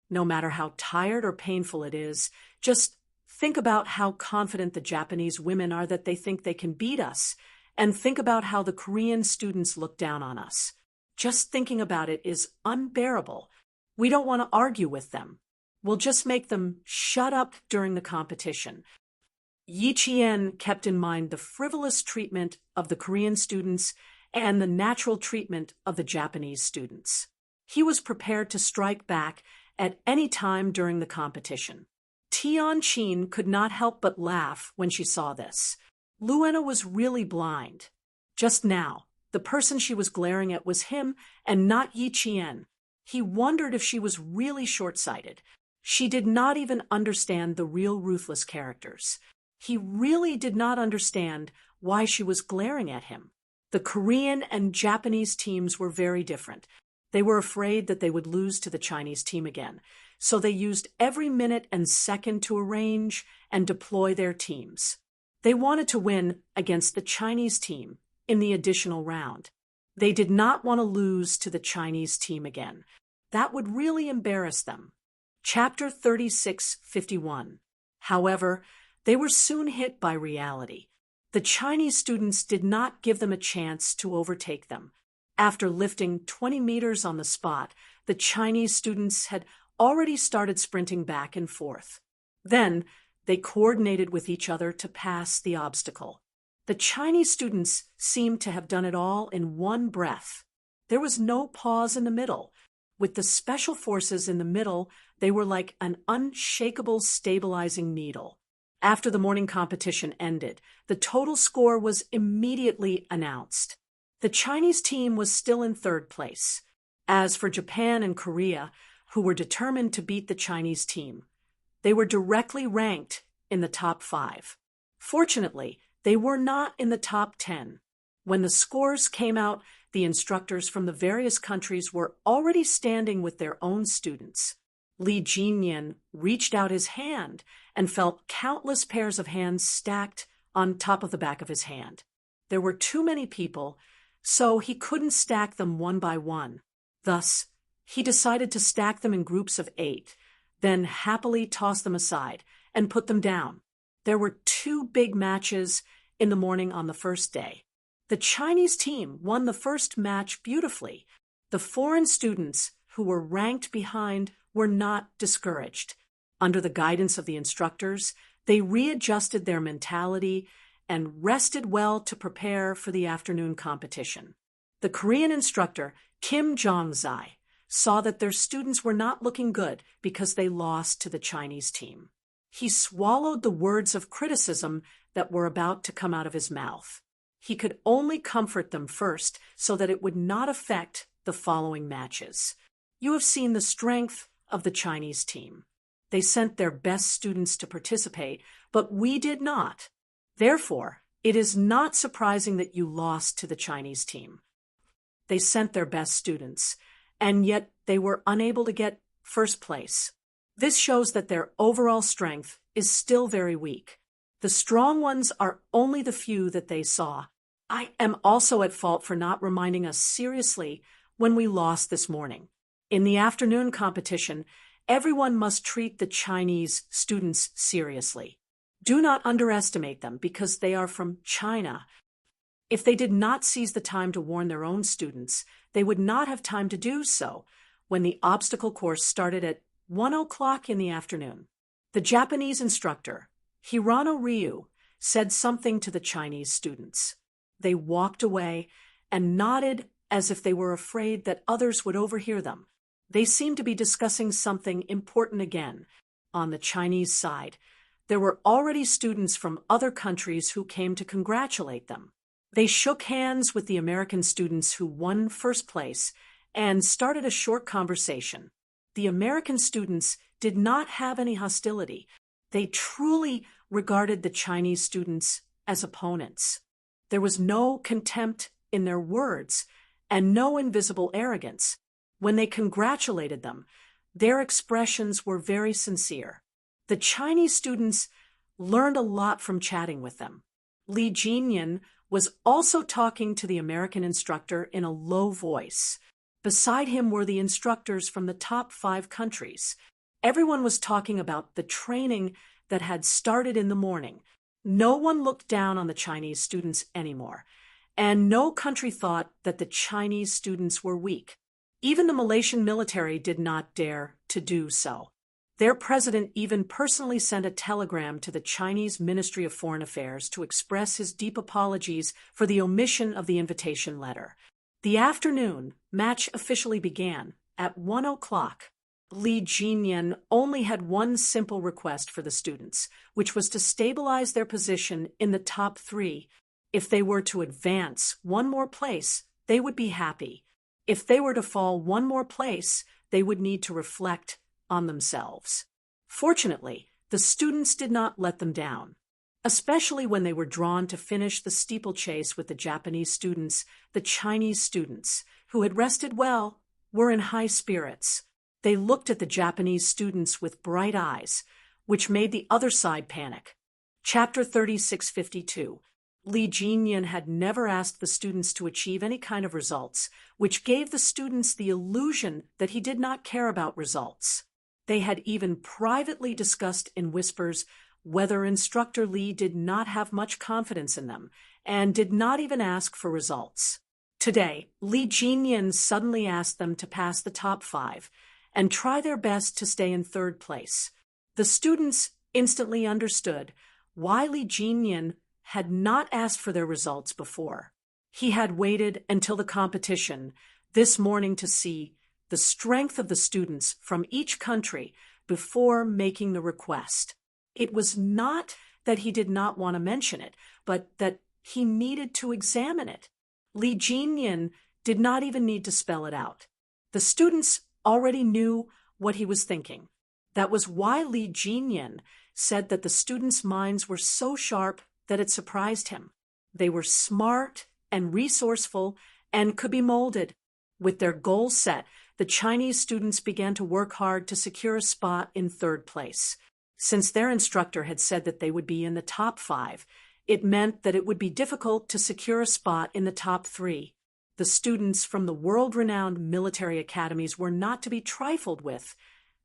No matter how tired or painful it is, just think about how confident the Japanese women are that they think they can beat us, and think about how the Korean students look down on us. Just thinking about it is unbearable. We don't want to argue with them. We'll just make them shut up during the competition. Yi Qian kept in mind the frivolous treatment of the Korean students and the natural treatment of the Japanese students. He was prepared to strike back at any time during the competition. Tianqin could not help but laugh when she saw this. Luena was really blind. Just now, the person she was glaring at was him and not Yi Qian. He wondered if she was really short-sighted. She did not even understand the real ruthless characters. He really did not understand why she was glaring at him. The Korean and Japanese teams were very different. They were afraid that they would lose to the Chinese team again, so they used every minute and second to arrange and deploy their teams. They wanted to win against the Chinese team in the additional round. They did not want to lose to the Chinese team again. That would really embarrass them. Chapter 36:51. However, they were soon hit by reality. The Chinese students did not give them a chance to overtake them. After lifting 20 meters on the spot, the Chinese students had already started sprinting back and forth. Then, they coordinated with each other to pass the obstacle. The Chinese students seemed to have done it all in one breath. There was no pause in the middle. With the special forces in the middle, they were like an unshakable stabilizing needle. After the morning competition ended, the total score was immediately announced. The Chinese team was still in third place. As for Japan and Korea, who were determined to beat the Chinese team, they were directly ranked in the top 5. Fortunately, they were not in the top 10. When the scores came out, the instructors from the various countries were already standing with their own students. Li Jinyan reached out his hand and felt countless pairs of hands stacked on top of the back of his hand. There were too many people, so he couldn't stack them one by one. Thus, he decided to stack them in groups of 8, then happily toss them aside and put them down. There were 2 big matches in the morning on the first day. The Chinese team won the first match beautifully. The foreign students, who were ranked behind, were not discouraged. Under the guidance of the instructors, they readjusted their mentality and rested well to prepare for the afternoon competition. The Korean instructor, Kim Jong-zai, saw that their students were not looking good because they lost to the Chinese team. He swallowed the words of criticism that were about to come out of his mouth. He could only comfort them first so that it would not affect the following matches. You have seen the strength of the Chinese team. They sent their best students to participate, but we did not. Therefore, it is not surprising that you lost to the Chinese team. They sent their best students, and yet they were unable to get first place. This shows that their overall strength is still very weak. The strong ones are only the few that they saw. I am also at fault for not reminding us seriously when we lost this morning. In the afternoon competition, everyone must treat the Chinese students seriously. Do not underestimate them because they are from China. If they did not seize the time to warn their own students, they would not have time to do so when the obstacle course started at 1 o'clock in the afternoon. The Japanese instructor, Hirano Ryu, said something to the Chinese students. They walked away and nodded as if they were afraid that others would overhear them. They seemed to be discussing something important again. On the Chinese side, there were already students from other countries who came to congratulate them. They shook hands with the American students who won first place and started a short conversation. The American students did not have any hostility. They truly regarded the Chinese students as opponents. There was no contempt in their words and no invisible arrogance. When they congratulated them, their expressions were very sincere. The Chinese students learned a lot from chatting with them. Li Jinyan was also talking to the American instructor in a low voice. Beside him were the instructors from the top 5 countries. Everyone was talking about the training that had started in the morning. No one looked down on the Chinese students anymore, and no country thought that the Chinese students were weak. Even the Malaysian military did not dare to do so. Their president even personally sent a telegram to the Chinese Ministry of Foreign Affairs to express his deep apologies for the omission of the invitation letter. The afternoon match officially began at 1 o'clock. Li Jinyan only had one simple request for the students, which was to stabilize their position in the top 3. If they were to advance one more place, they would be happy. If they were to fall one more place, they would need to reflect on themselves. Fortunately, the students did not let them down. Especially when they were drawn to finish the steeplechase with the Japanese students, the Chinese students, who had rested well, were in high spirits. They looked at the Japanese students with bright eyes, which made the other side panic. Chapter 3652. Li Jinyan had never asked the students to achieve any kind of results, which gave the students the illusion that he did not care about results. They had even privately discussed in whispers whether Instructor Li did not have much confidence in them, and did not even ask for results. Today, Li Jinyan suddenly asked them to pass the top 5, and try their best to stay in 3rd place. The students instantly understood why Li Jinyan had not asked for their results before. He had waited until the competition this morning to see the strength of the students from each country before making the request. It was not that he did not want to mention it, but that he needed to examine it. Li Jinyan did not even need to spell it out. The students already knew what he was thinking. That was why Li Jinyan said that the students' minds were so sharp that it surprised him. They were smart and resourceful and could be molded. With their goals set, the Chinese students began to work hard to secure a spot in 3rd place. Since their instructor had said that they would be in the top 5, it meant that it would be difficult to secure a spot in the top 3. The students from the world-renowned military academies were not to be trifled with,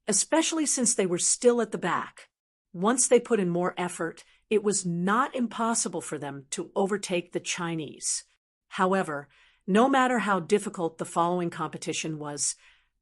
especially since they were still at the back. Once they put in more effort, it was not impossible for them to overtake the Chinese. However, no matter how difficult the following competition was,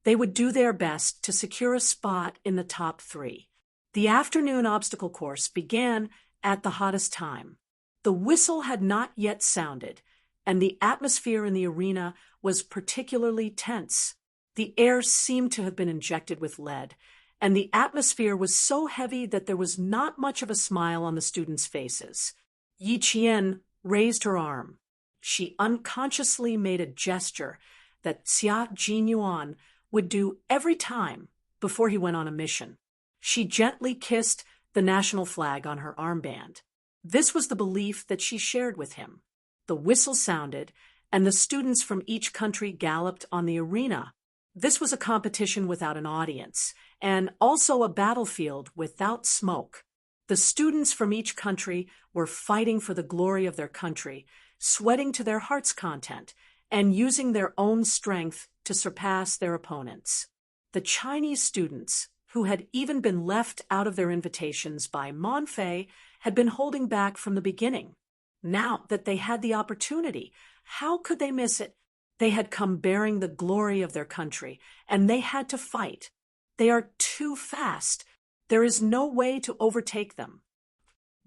they would do their best to secure a spot in the top 3. The afternoon obstacle course began at the hottest time. The whistle had not yet sounded, and the atmosphere in the arena was particularly tense. The air seemed to have been injected with lead, and the atmosphere was so heavy that there was not much of a smile on the students' faces. Yi Qian raised her arm. She unconsciously made a gesture that Xia Jinyuan would do every time before he went on a mission. She gently kissed the national flag on her armband. This was the belief that she shared with him. The whistle sounded, and the students from each country galloped on the arena. This was a competition without an audience, and also a battlefield without smoke. The students from each country were fighting for the glory of their country, sweating to their heart's content, and using their own strength to surpass their opponents. The Chinese students, who had even been left out of their invitations by Monfei, had been holding back from the beginning. Now that they had the opportunity, how could they miss it? They had come bearing the glory of their country, and they had to fight. They are too fast. There is no way to overtake them.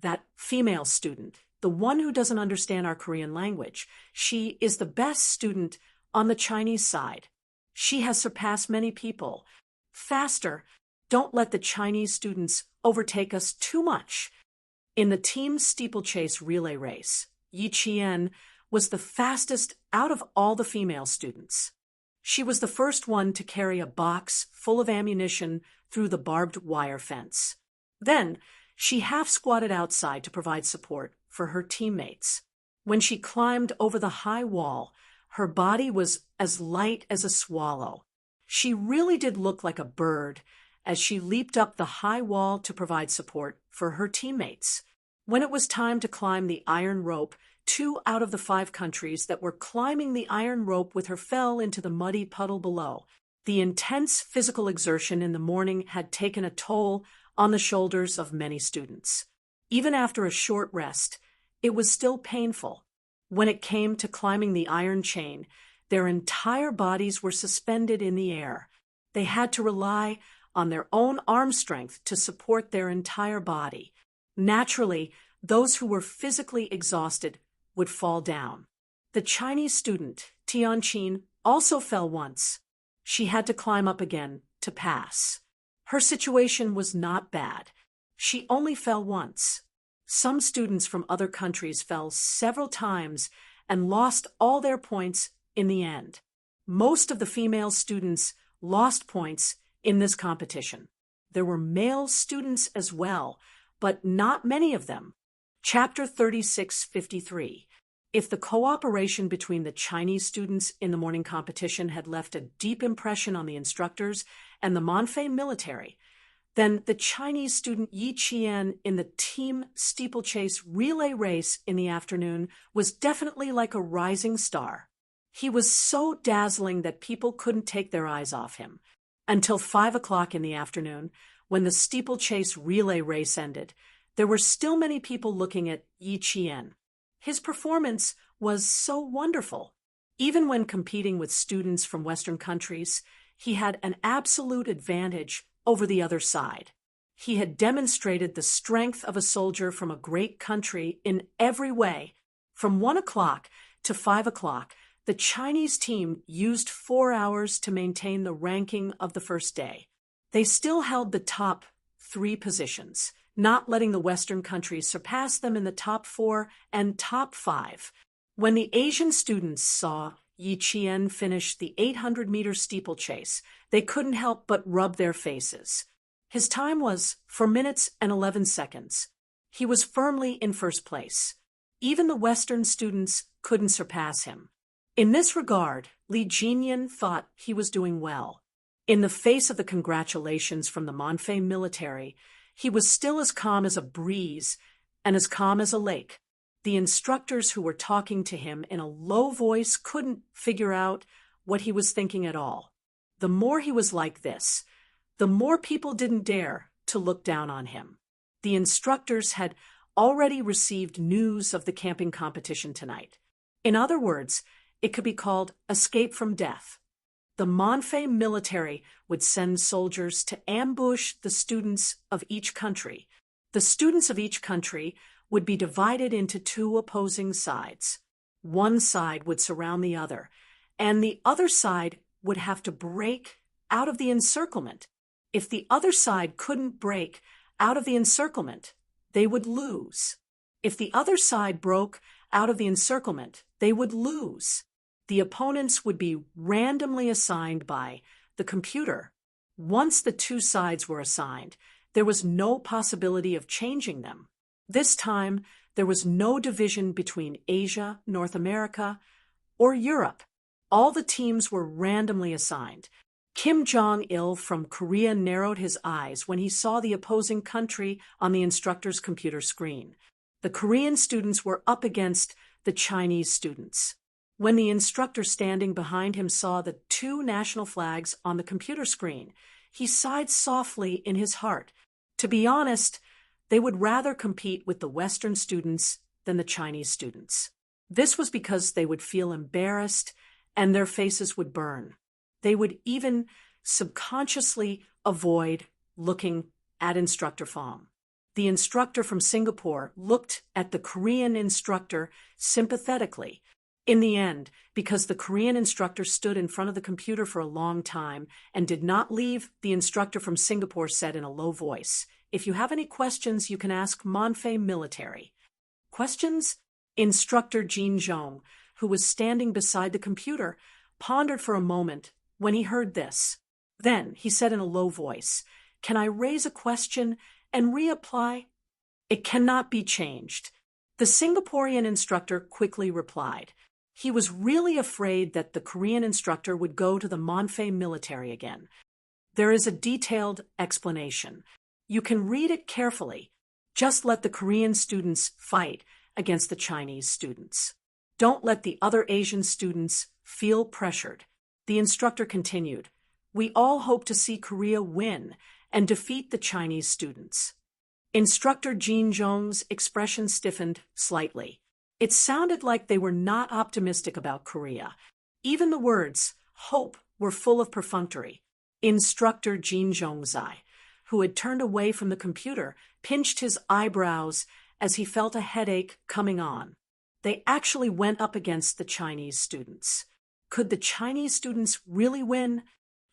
That female student, the one who doesn't understand our Korean language, she is the best student on the Chinese side. She has surpassed many people. Faster. Don't let the Chinese students overtake us too much. In the team steeplechase relay race, Yi Qian was the fastest out of all the female students. She was the first one to carry a box full of ammunition through the barbed wire fence. Then, she half-squatted outside to provide support for her teammates. When she climbed over the high wall, her body was as light as a swallow. She really did look like a bird as she leaped up the high wall to provide support for her teammates. When it was time to climb the iron rope 2 out of the 5 countries that were climbing the iron rope with her fell into the muddy puddle below. The intense physical exertion in the morning had taken a toll on the shoulders of many students. Even after a short rest, it was still painful. When it came to climbing the iron chain, their entire bodies were suspended in the air. They had to rely on their own arm strength to support their entire body. Naturally, those who were physically exhausted would fall down. The Chinese student, Tianqin, also fell once. She had to climb up again to pass. Her situation was not bad. She only fell once. Some students from other countries fell several times and lost all their points in the end. Most of the female students lost points in this competition. There were male students as well, but not many of them. Chapter 3653. If the cooperation between the Chinese students in the morning competition had left a deep impression on the instructors and the Monfei military, then the Chinese student Yi Qian in the team steeplechase relay race in the afternoon was definitely like a rising star. He was so dazzling that people couldn't take their eyes off him. Until 5 o'clock in the afternoon, when the steeplechase relay race ended, there were still many people looking at Yi Qian. His performance was so wonderful. Even when competing with students from Western countries, he had an absolute advantage over the other side. He had demonstrated the strength of a soldier from a great country in every way. From 1 o'clock to 5 o'clock, the Chinese team used 4 hours to maintain the ranking of the first day. They still held the top 3 positions, not letting the Western countries surpass them in the top 4 and top 5. When the Asian students saw Yi Qian finish the 800-meter steeplechase, they couldn't help but rub their faces. His time was 4 minutes and 11 seconds. He was firmly in first place. Even the Western students couldn't surpass him. In this regard, Li Jinyan thought he was doing well. In the face of the congratulations from the Monfei military, he was still as calm as a breeze and as calm as a lake. The instructors who were talking to him in a low voice couldn't figure out what he was thinking at all. The more he was like this, the more people didn't dare to look down on him. The instructors had already received news of the camping competition tonight. In other words, it could be called escape from death. The Monfei military would send soldiers to ambush the students of each country. The students of each country would be divided into 2 opposing sides. One side would surround the other, and the other side would have to break out of the encirclement. If the other side couldn't break out of the encirclement, they would lose. If the other side broke out of the encirclement, they would lose. The opponents would be randomly assigned by the computer. Once the 2 sides were assigned, there was no possibility of changing them. This time, there was no division between Asia, North America, or Europe. All the teams were randomly assigned. Kim Jong-il from Korea narrowed his eyes when he saw the opposing country on the instructor's computer screen. The Korean students were up against the Chinese students. When the instructor standing behind him saw the 2 national flags on the computer screen, he sighed softly in his heart. To be honest, they would rather compete with the Western students than the Chinese students. This was because they would feel embarrassed and their faces would burn. They would even subconsciously avoid looking at Instructor Pham. The instructor from Singapore looked at the Korean instructor sympathetically. In the end, because the Korean instructor stood in front of the computer for a long time and did not leave, the instructor from Singapore said in a low voice, "If you have any questions, you can ask Monfei military." Questions? Instructor Jin Zhong, who was standing beside the computer, pondered for a moment when he heard this. Then he said in a low voice, "Can I raise a question and reapply?" "It cannot be changed." The Singaporean instructor quickly replied. He was really afraid that the Korean instructor would go to the Monfei military again. There is a detailed explanation. You can read it carefully. Just let the Korean students fight against the Chinese students. Don't let the other Asian students feel pressured. The instructor continued, "We all hope to see Korea win and defeat the Chinese students." Instructor Jin Jong's expression stiffened slightly. It sounded like they were not optimistic about Korea. Even the words hope were full of perfunctory. Instructor Jin Jongzai, who had turned away from the computer, pinched his eyebrows as he felt a headache coming on. They actually went up against the Chinese students. Could the Chinese students really win?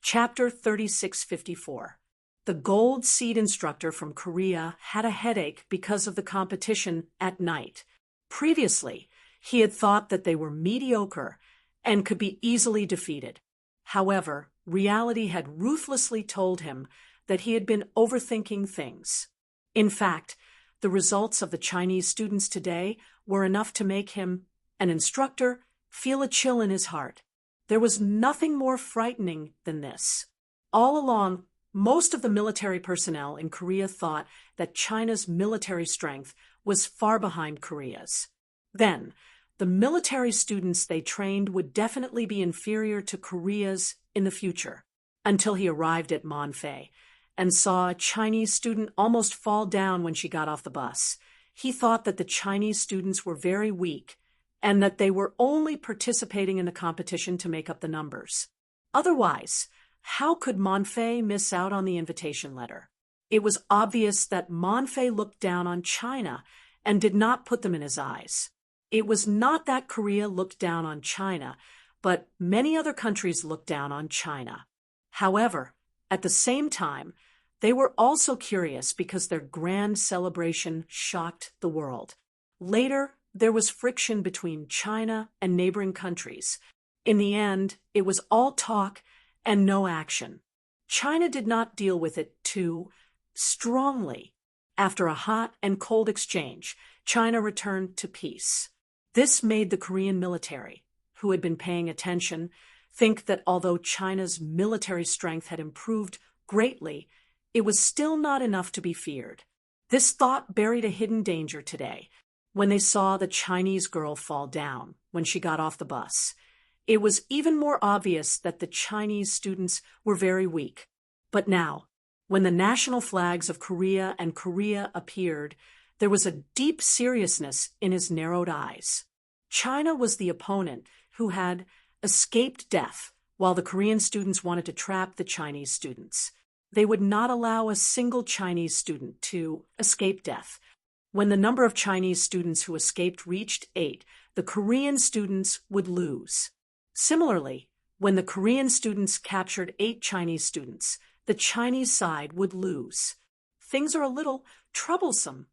Chapter 3654. The gold seed instructor from Korea had a headache because of the competition at night. Previously, he had thought that they were mediocre and could be easily defeated. However, reality had ruthlessly told him that he had been overthinking things. In fact, the results of the Chinese students today were enough to make him, an instructor, feel a chill in his heart. There was nothing more frightening than this. All along, most of the military personnel in Korea thought that China's military strength was far behind Korea's. Then, the military students they trained would definitely be inferior to Korea's in the future, until he arrived at Monfei and saw a Chinese student almost fall down when she got off the bus. He thought that the Chinese students were very weak and that they were only participating in the competition to make up the numbers. Otherwise, how could Monfei miss out on the invitation letter? It was obvious that Monfei looked down on China and did not put them in his eyes. It was not that Korea looked down on China, but many other countries looked down on China. However, at the same time, they were also curious because their grand celebration shocked the world. Later, there was friction between China and neighboring countries. In the end, it was all talk and no action. China did not deal with it too strongly. After a hot and cold exchange, China returned to peace. This made the Korean military, who had been paying attention, think that although China's military strength had improved greatly, it was still not enough to be feared. This thought buried a hidden danger today. When they saw the Chinese girl fall down when she got off the bus, it was even more obvious that the Chinese students were very weak. But now, when the national flags of Korea and Korea appeared, there was a deep seriousness in his narrowed eyes. China was the opponent who had escaped death, while the Korean students wanted to trap the Chinese students. They would not allow a single Chinese student to escape death. When the number of Chinese students who escaped reached 8, the Korean students would lose. Similarly, when the Korean students captured 8 Chinese students, the Chinese side would lose. Things are a little troublesome.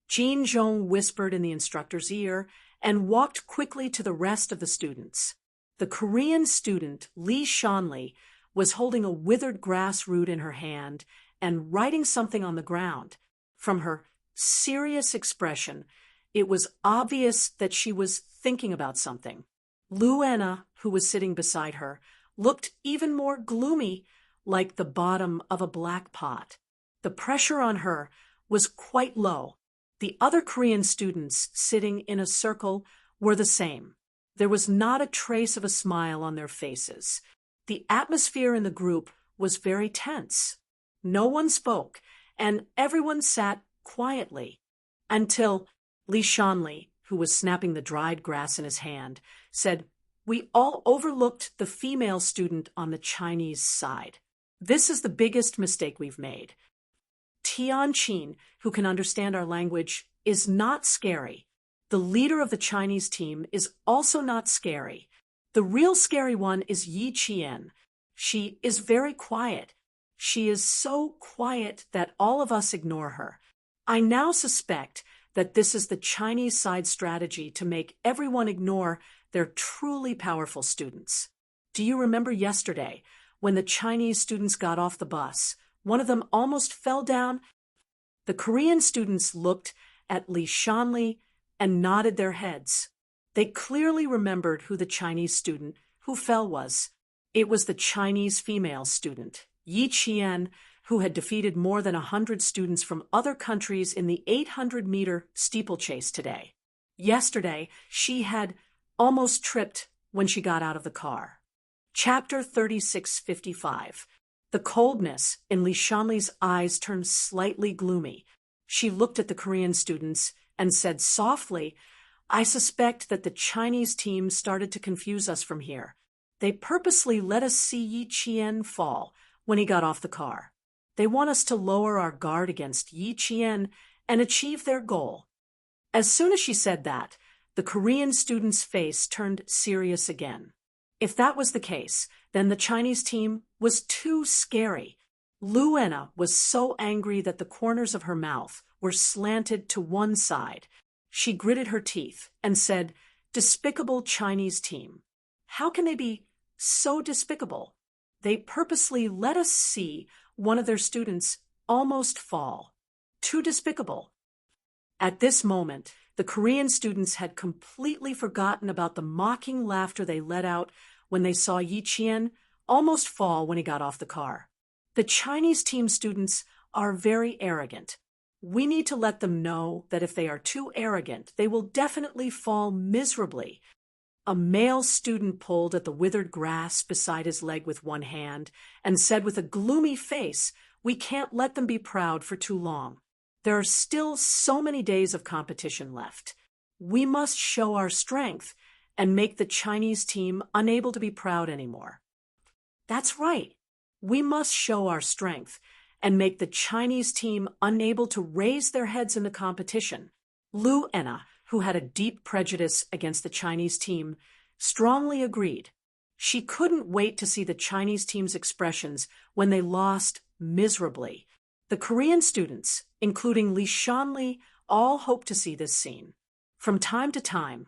Jin Jong whispered in the instructor's ear and walked quickly to the rest of the students. The Korean student, Lee Shanli, was holding a withered grass root in her hand and writing something on the ground. From her serious expression, it was obvious that she was thinking about something. Luana, who was sitting beside her, looked even more gloomy, like the bottom of a black pot. The pressure on her was quite low. The other Korean students sitting in a circle were the same. There was not a trace of a smile on their faces. The atmosphere in the group was very tense. No one spoke, and everyone sat quietly, until Li Shanli, who was snapping the dried grass in his hand, said, "We all overlooked the female student on the Chinese side. This is the biggest mistake we've made. Tianqin, who can understand our language, is not scary. The leader of the Chinese team is also not scary. The real scary one is Yi Qian. She is very quiet. She is so quiet that all of us ignore her. I now suspect that this is the Chinese side strategy to make everyone ignore their truly powerful students. Do you remember yesterday when the Chinese students got off the bus? One of them almost fell down. The Korean students looked at Li Shanli and nodded their heads. They clearly remembered who the Chinese student who fell was. It was the Chinese female student, Yi Qian, who had defeated more than 100 students from other countries in the 800-meter steeplechase today. Yesterday, she had almost tripped when she got out of the car. Chapter 3655. The coldness in Li Shanli's eyes turned slightly gloomy. She looked at the Korean students and said softly, "I suspect that the Chinese team started to confuse us from here. They purposely let us see Yi Qian fall when he got off the car. They want us to lower our guard against Yi Qian and achieve their goal." As soon as she said that, the Korean student's face turned serious again. If that was the case, then the Chinese team was too scary. Luena was so angry that the corners of her mouth were slanted to one side. She gritted her teeth and said, "Despicable Chinese team. How can they be so despicable? They purposely let us see one of their students almost fall. Too despicable." At this moment, the Korean students had completely forgotten about the mocking laughter they let out when they saw Yi Qian almost fall when he got off the car. The Chinese team students are very arrogant. We need to let them know that if they are too arrogant, they will definitely fall miserably. A male student pulled at the withered grass beside his leg with one hand and said with a gloomy face, "We can't let them be proud for too long. There are still so many days of competition left. We must show our strength and make the Chinese team unable to be proud anymore." That's right. We must show our strength and make the Chinese team unable to raise their heads in the competition. Luena, who had a deep prejudice against the Chinese team, strongly agreed. She couldn't wait to see the Chinese team's expressions when they lost miserably. The Korean students, including Li Shanli, all hoped to see this scene. From time to time,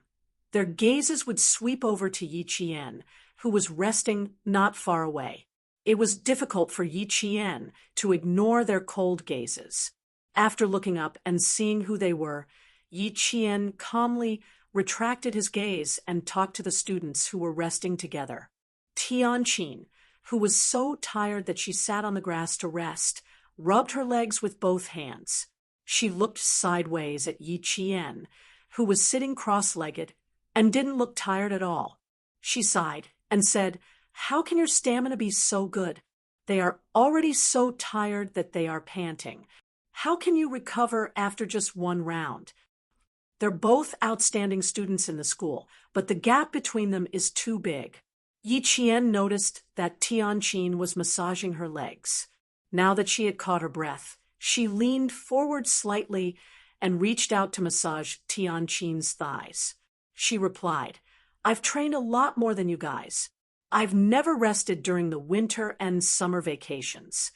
their gazes would sweep over to Yi Qian, who was resting not far away. It was difficult for Yi Qian to ignore their cold gazes. After looking up and seeing who they were, Yi Qian calmly retracted his gaze and talked to the students who were resting together. Tianqin, who was so tired that she sat on the grass to rest, rubbed her legs with both hands. She looked sideways at Yi Qian, who was sitting cross-legged and didn't look tired at all. She sighed and said, "How can your stamina be so good? They are already so tired that they are panting. How can you recover after just one round?" They're both outstanding students in the school, but the gap between them is too big. Yi Qian noticed that Tianqin was massaging her legs. Now that she had caught her breath, she leaned forward slightly and reached out to massage Tianqin's thighs. She replied, "I've trained a lot more than you guys. I've never rested during the winter and summer vacations.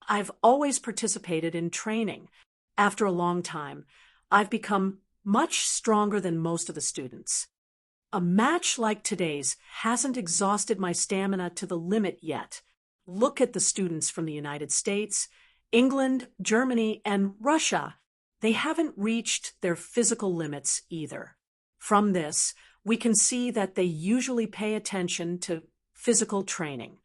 I've always participated in training. After a long time, I've become much stronger than most of the students. A match like today's hasn't exhausted my stamina to the limit yet. Look at the students from the United States, England, Germany, and Russia. They haven't reached their physical limits either. From this, we can see that they usually pay attention to physical training.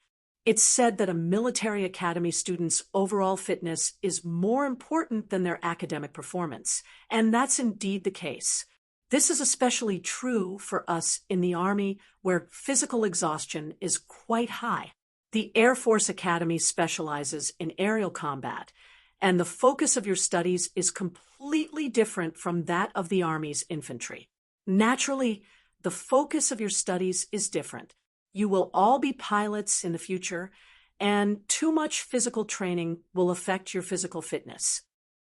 It's said that a military academy student's overall fitness is more important than their academic performance, and that's indeed the case. This is especially true for us in the Army, where physical exhaustion is quite high. The Air Force Academy specializes in aerial combat, and the focus of your studies is completely different from that of the Army's infantry. Naturally, the focus of your studies is different. You will all be pilots in the future, and too much physical training will affect your physical fitness.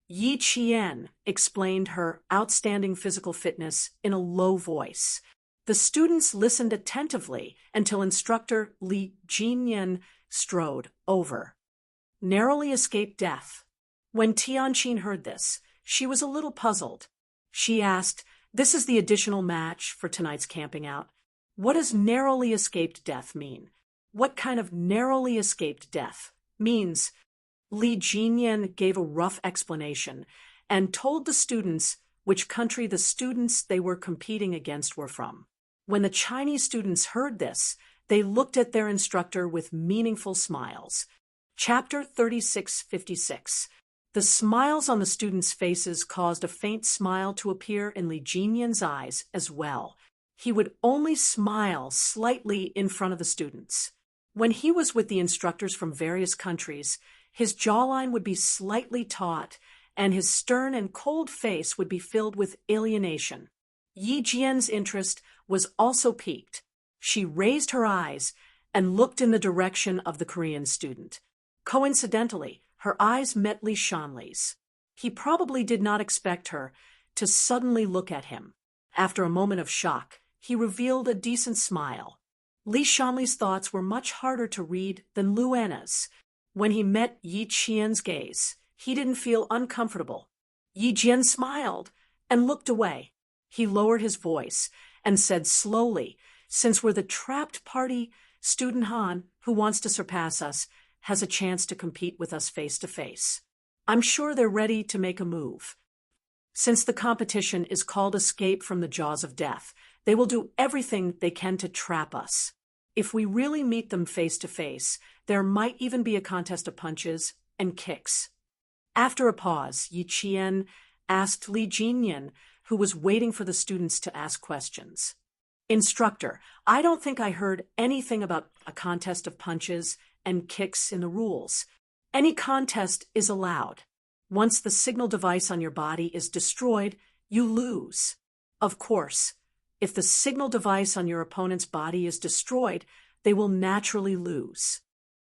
Yi Qian explained her outstanding physical fitness in a low voice. The students listened attentively until instructor Li Jinyan strode over. Narrowly escaped death. When Tianqin heard this, she was a little puzzled. She asked, "This is the additional match for tonight's camping out. What does narrowly escaped death mean? What kind of narrowly escaped death means?" Li Jinyan gave a rough explanation and told the students which country the students they were competing against were from. When the Chinese students heard this, they looked at their instructor with meaningful smiles. Chapter 3656. The smiles on the students' faces caused a faint smile to appear in Li Jinyan's eyes as well. He would only smile slightly in front of the students. When he was with the instructors from various countries, his jawline would be slightly taut, and his stern and cold face would be filled with alienation. Yi Jian's interest was also piqued. She raised her eyes and looked in the direction of the Korean student. Coincidentally, her eyes met Li Shanli's. He probably did not expect her to suddenly look at him. After a moment of shock, he revealed a decent smile. Li Shanli's thoughts were much harder to read than Luana's. When he met Yi Qian's gaze, he didn't feel uncomfortable. Yi Jian smiled and looked away. He lowered his voice and said slowly, "Since we're the trapped party, student Han, who wants to surpass us, has a chance to compete with us face to face. I'm sure they're ready to make a move. Since the competition is called Escape from the Jaws of Death, they will do everything they can to trap us. If we really meet them face to face, there might even be a contest of punches and kicks." After a pause, Yi Qian asked Li Jinyan, who was waiting for the students to ask questions. "Instructor, I don't think I heard anything about a contest of punches and kicks in the rules. Any contest is allowed. Once the signal device on your body is destroyed, you lose. Of course, if the signal device on your opponent's body is destroyed, they will naturally lose."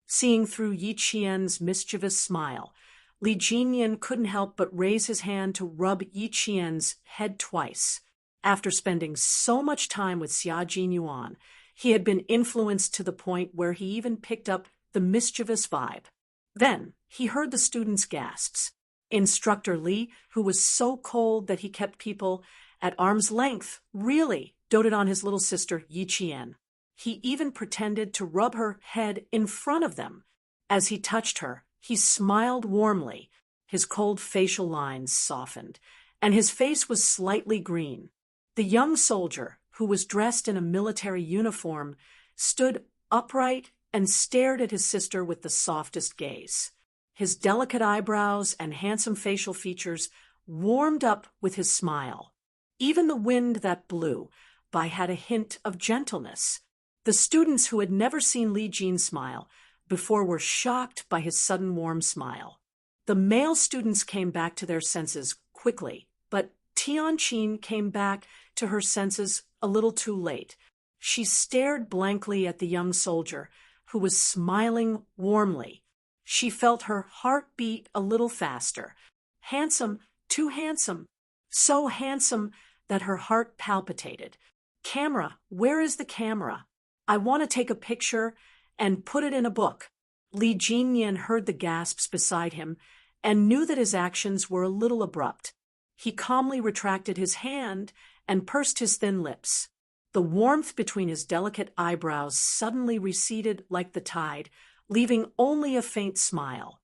Seeing through Yi Qian's mischievous smile, Li Jinyan couldn't help but raise his hand to rub Yi Qian's head twice. After spending so much time with Xia Jinyuan, he had been influenced to the point where he even picked up the mischievous vibe. Then he heard the students' gasps. Instructor Li, who was so cold that he kept people at arm's length, really doted on his little sister Yi Qian. He even pretended to rub her head in front of them. As he touched her, he smiled warmly. His cold facial lines softened, and his face was slightly green. The young soldier, who was dressed in a military uniform, stood upright and stared at his sister with the softest gaze. His delicate eyebrows and handsome facial features warmed up with his smile. Even the wind that blew by had a hint of gentleness. The students who had never seen Li Jin smile before were shocked by his sudden warm smile. The male students came back to their senses quickly, but Tianqin came back to her senses a little too late. She stared blankly at the young soldier, who was smiling warmly. She felt her heart beat a little faster. Handsome, too handsome, so handsome that her heart palpitated. "Camera, where is the camera? I want to take a picture and put it in a book." Li Jinyan heard the gasps beside him and knew that his actions were a little abrupt. He calmly retracted his hand and pursed his thin lips. The warmth between his delicate eyebrows suddenly receded like the tide, leaving only a faint smile.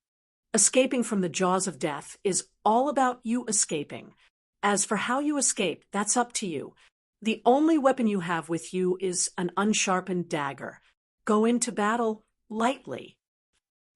Escaping from the jaws of death is all about you escaping. As for how you escape, that's up to you. The only weapon you have with you is an unsharpened dagger. Go into battle lightly.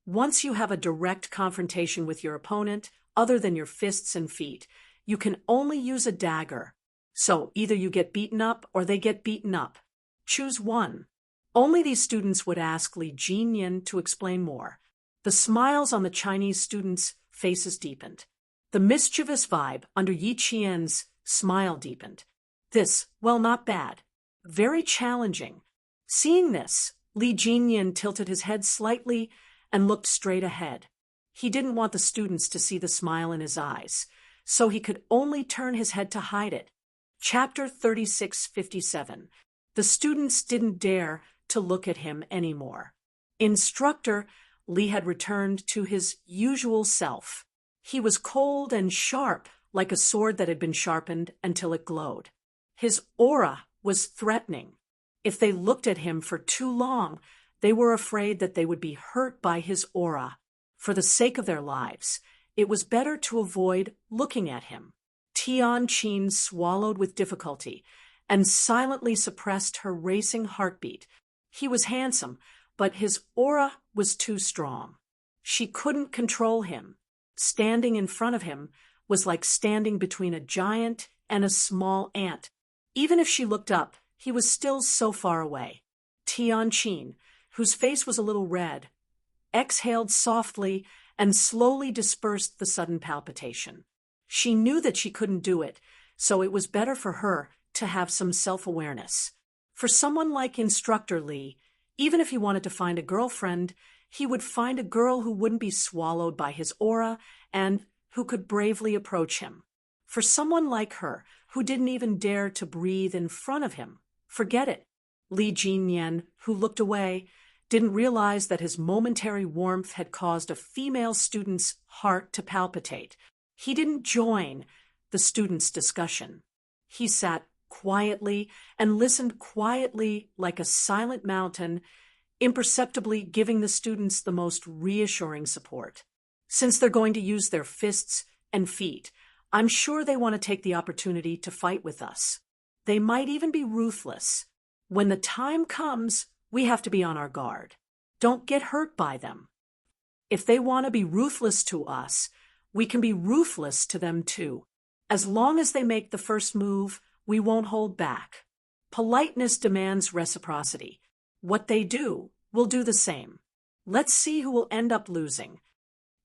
Once you have a direct confrontation with your opponent, other than your fists and feet, you can only use a dagger. So either you get beaten up or they get beaten up. Choose one. Only these students would ask Li Jinyan to explain more. The smiles on the Chinese students' faces deepened. The mischievous vibe under Yi Qian's smile deepened. This, well, not bad. Very challenging. Seeing this, Li Jinyan tilted his head slightly and looked straight ahead. He didn't want the students to see the smile in his eyes, so he could only turn his head to hide it. Chapter 3657. The students didn't dare to look at him anymore. Instructor Li had returned to his usual self. He was cold and sharp, like a sword that had been sharpened until it glowed. His aura was threatening. If they looked at him for too long, they were afraid that they would be hurt by his aura. For the sake of their lives, it was better to avoid looking at him. Tianqin swallowed with difficulty and silently suppressed her racing heartbeat. He was handsome, but his aura was too strong. She couldn't control him. Standing in front of him was like standing between a giant and a small ant. Even if she looked up, he was still so far away. Tianqin, whose face was a little red, exhaled softly and slowly dispersed the sudden palpitation. She knew that she couldn't do it, so it was better for her to have some self-awareness. For someone like Instructor Li, even if he wanted to find a girlfriend, he would find a girl who wouldn't be swallowed by his aura and who could bravely approach him. For someone like her, who didn't even dare to breathe in front of him, forget it. Li Jinyan, who looked away, didn't realize that his momentary warmth had caused a female student's heart to palpitate. He didn't join the students' discussion. He sat quietly and listened quietly like a silent mountain, imperceptibly giving the students the most reassuring support. Since they're going to use their fists and feet, I'm sure they want to take the opportunity to fight with us. They might even be ruthless. When the time comes, we have to be on our guard. Don't get hurt by them. If they want to be ruthless to us, we can be ruthless to them too. As long as they make the first move, we won't hold back. Politeness demands reciprocity. What they do, we'll do the same. Let's see who will end up losing.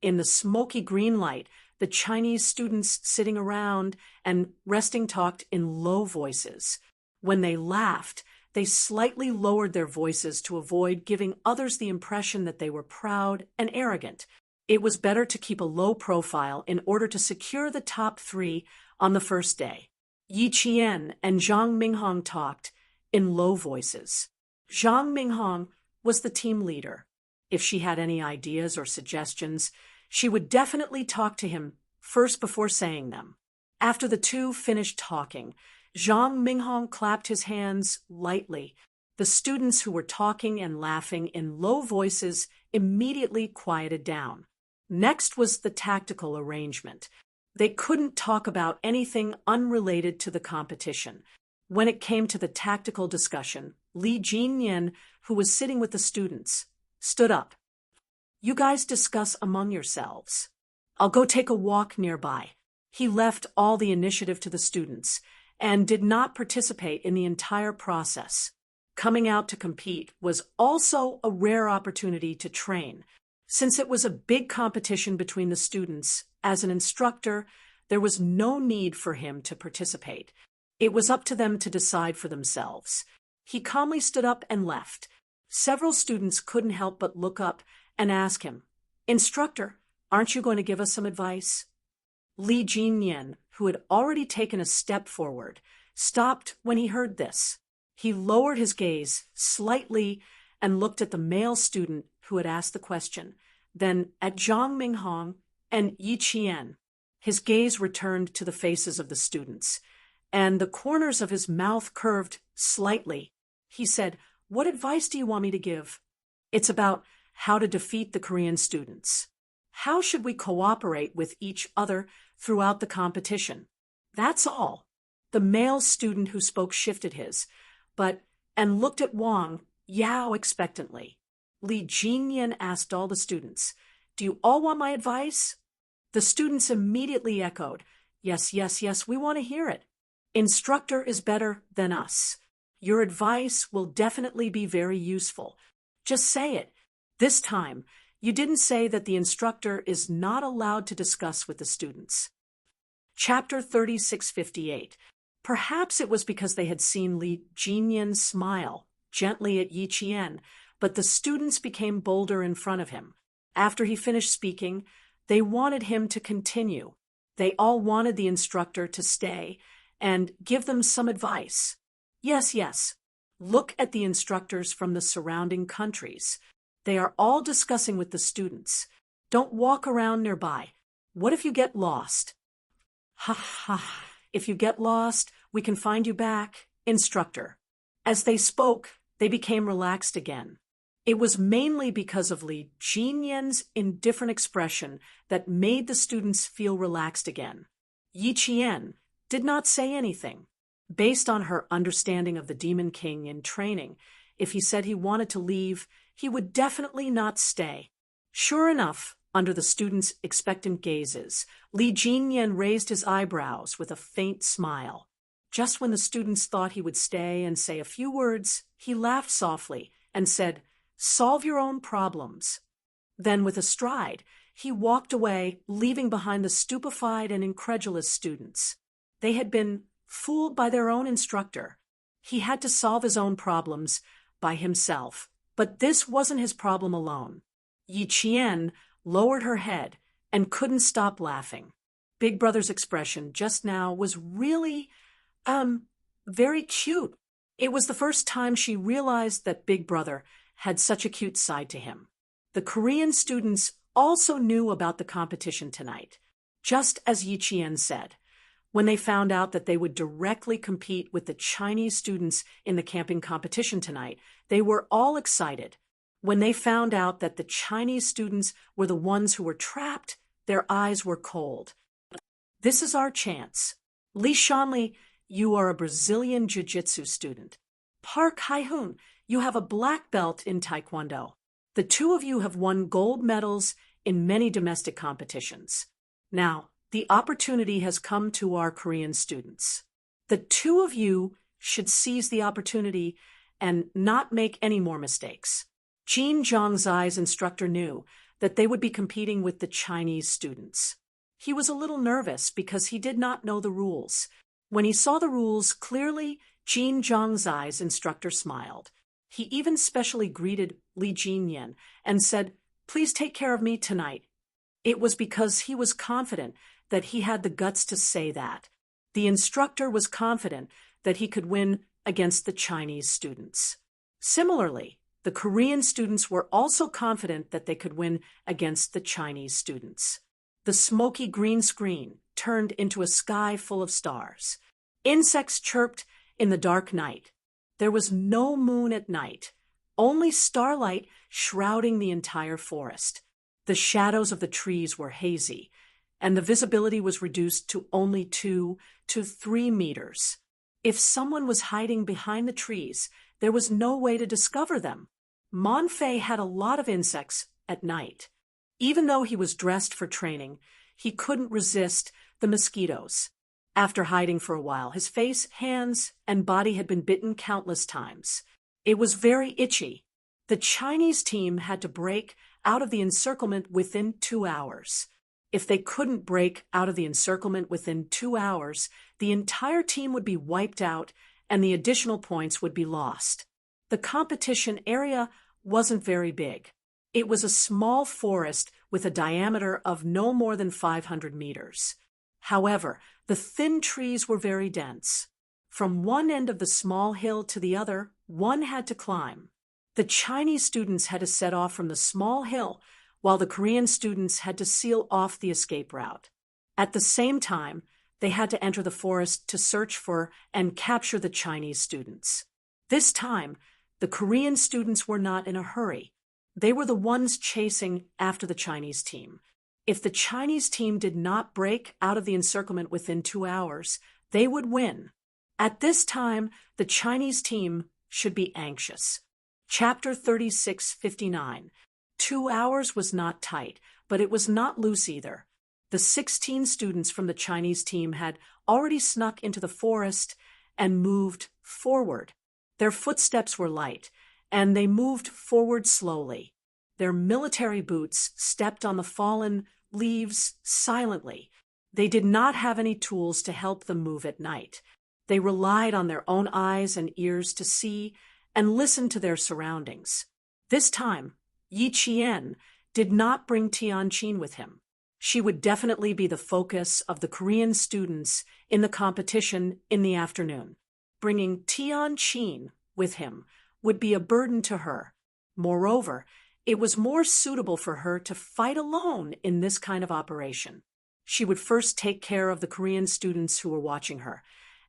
In the smoky green light, the Chinese students sitting around and resting talked in low voices. When they laughed, they slightly lowered their voices to avoid giving others the impression that they were proud and arrogant. It was better to keep a low profile in order to secure the top 3 on the first day. Yi Qian and Zhang Minghong talked in low voices. Zhang Minghong was the team leader. If she had any ideas or suggestions, she would definitely talk to him first before saying them. After the two finished talking, Zhang Minghong clapped his hands lightly. The students who were talking and laughing in low voices immediately quieted down. Next was the tactical arrangement. They couldn't talk about anything unrelated to the competition. When it came to the tactical discussion, Li Jinyan, who was sitting with the students, stood up. You guys discuss among yourselves. I'll go take a walk nearby. He left all the initiative to the students and did not participate in the entire process. Coming out to compete was also a rare opportunity to train. Since it was a big competition between the students, as an instructor, there was no need for him to participate. It was up to them to decide for themselves. He calmly stood up and left. Several students couldn't help but look up and ask him, "Instructor, aren't you going to give us some advice?" Li Jinyan, who had already taken a step forward, stopped when he heard this. He lowered his gaze slightly and looked at the male student who had asked the question, then at Zhang Minghong and Yi Qian. His gaze returned to the faces of the students, and the corners of his mouth curved slightly. He said, "What advice do you want me to give?" "It's about how to defeat the Korean students. How should we cooperate with each other throughout the competition? That's all." The male student who spoke shifted his, and looked at Wang Yao expectantly. Li Jinyan asked all the students, "Do you all want my advice?" The students immediately echoed, "Yes, yes, yes, we want to hear it. Instructor is better than us. Your advice will definitely be very useful. Just say it. This time, you didn't say that the instructor is not allowed to discuss with the students." Chapter 3658. Perhaps it was because they had seen Li Jinyan smile gently at Yi Qian, but the students became bolder in front of him. After he finished speaking, they wanted him to continue. They all wanted the instructor to stay and give them some advice. Yes, yes. Look at the instructors from the surrounding countries. They are all discussing with the students. Don't walk around nearby. What if you get lost? Ha ha. If you get lost, we can find you back, instructor. As they spoke, they became relaxed again. It was mainly because of Li Jinyan's indifferent expression that made the students feel relaxed again. Yi Qian did not say anything. Based on her understanding of the Demon King in training, if he said he wanted to leave, he would definitely not stay. Sure enough, under the students' expectant gazes. Li Jinyan raised his eyebrows with a faint smile. Just when the students thought he would stay and say a few words, he laughed softly and said, "Solve your own problems." Then, with a stride, he walked away, leaving behind the stupefied and incredulous students. They had been fooled by their own instructor. He had to solve his own problems by himself. But this wasn't his problem alone. Yi Qian lowered her head and couldn't stop laughing. Big Brother's expression just now was really, very cute. It was the first time she realized that Big Brother had such a cute side to him. The Korean students also knew about the competition tonight, just as Yi Qian said. When they found out that they would directly compete with the Chinese students in the camping competition tonight, they were all excited. When they found out that the Chinese students were the ones who were trapped, their eyes were cold. "This is our chance. Li Shanli, you are a Brazilian Jiu-Jitsu student. Park Hae-hoon, you have a black belt in Taekwondo. The two of you have won gold medals in many domestic competitions. Now, the opportunity has come to our Korean students. The two of you should seize the opportunity and not make any more mistakes." Jin Zhangzai's instructor knew that they would be competing with the Chinese students. He was a little nervous because he did not know the rules. When he saw the rules clearly, Jin Zhangzai's instructor smiled. He even specially greeted Li Jinyan and said, "Please take care of me tonight." It was because he was confident that he had the guts to say that. The instructor was confident that he could win against the Chinese students. Similarly, the Korean students were also confident that they could win against the Chinese students. The smoky green screen turned into a sky full of stars. Insects chirped in the dark night. There was no moon at night, only starlight shrouding the entire forest. The shadows of the trees were hazy, and the visibility was reduced to only 2 to 3 meters. If someone was hiding behind the trees, there was no way to discover them. Monfei had a lot of insects at night. Even though he was dressed for training, he couldn't resist the mosquitoes. After hiding for a while, his face, hands, and body had been bitten countless times. It was very itchy. The Chinese team had to break out of the encirclement within 2 hours. If they couldn't break out of the encirclement within 2 hours, the entire team would be wiped out and the additional points would be lost. The competition area wasn't very big. It was a small forest with a diameter of no more than 500 meters. However, the thin trees were very dense. From one end of the small hill to the other, one had to climb. The Chinese students had to set off from the small hill, while the Korean students had to seal off the escape route. At the same time, they had to enter the forest to search for and capture the Chinese students. This time, the Korean students were not in a hurry. They were the ones chasing after the Chinese team. If the Chinese team did not break out of the encirclement within 2 hours, they would win. At this time, the Chinese team should be anxious. Chapter 36:59. 2 hours was not tight, but it was not loose either. The 16 students from the Chinese team had already snuck into the forest and moved forward. Their footsteps were light, and they moved forward slowly. Their military boots stepped on the fallen leaves silently. They did not have any tools to help them move at night. They relied on their own eyes and ears to see and listen to their surroundings. This time, Yi Qian did not bring Tianqin with him. She would definitely be the focus of the Korean students in the competition in the afternoon. Bringing Tianqin with him would be a burden to her. Moreover, it was more suitable for her to fight alone in this kind of operation. She would first take care of the Korean students who were watching her,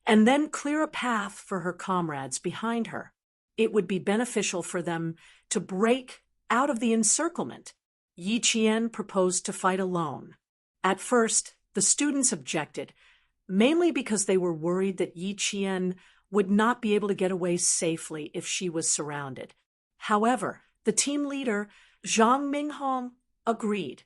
and then clear a path for her comrades behind her. It would be beneficial for them to break out of the encirclement. Yi Qian proposed to fight alone. At first, the students objected, mainly because they were worried that Yi Qian would not be able to get away safely if she was surrounded. However, the team leader, Zhang Minghong, agreed.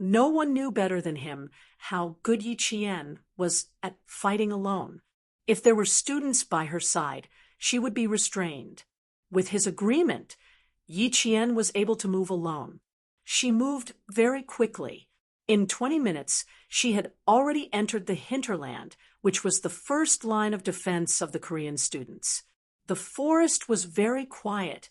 No one knew better than him how good Yi Qian was at fighting alone. If there were students by her side, she would be restrained. With his agreement, Yi Qian was able to move alone. She moved very quickly. In 20 minutes, she had already entered the hinterland, which was the first line of defense of the Korean students. The forest was very quiet,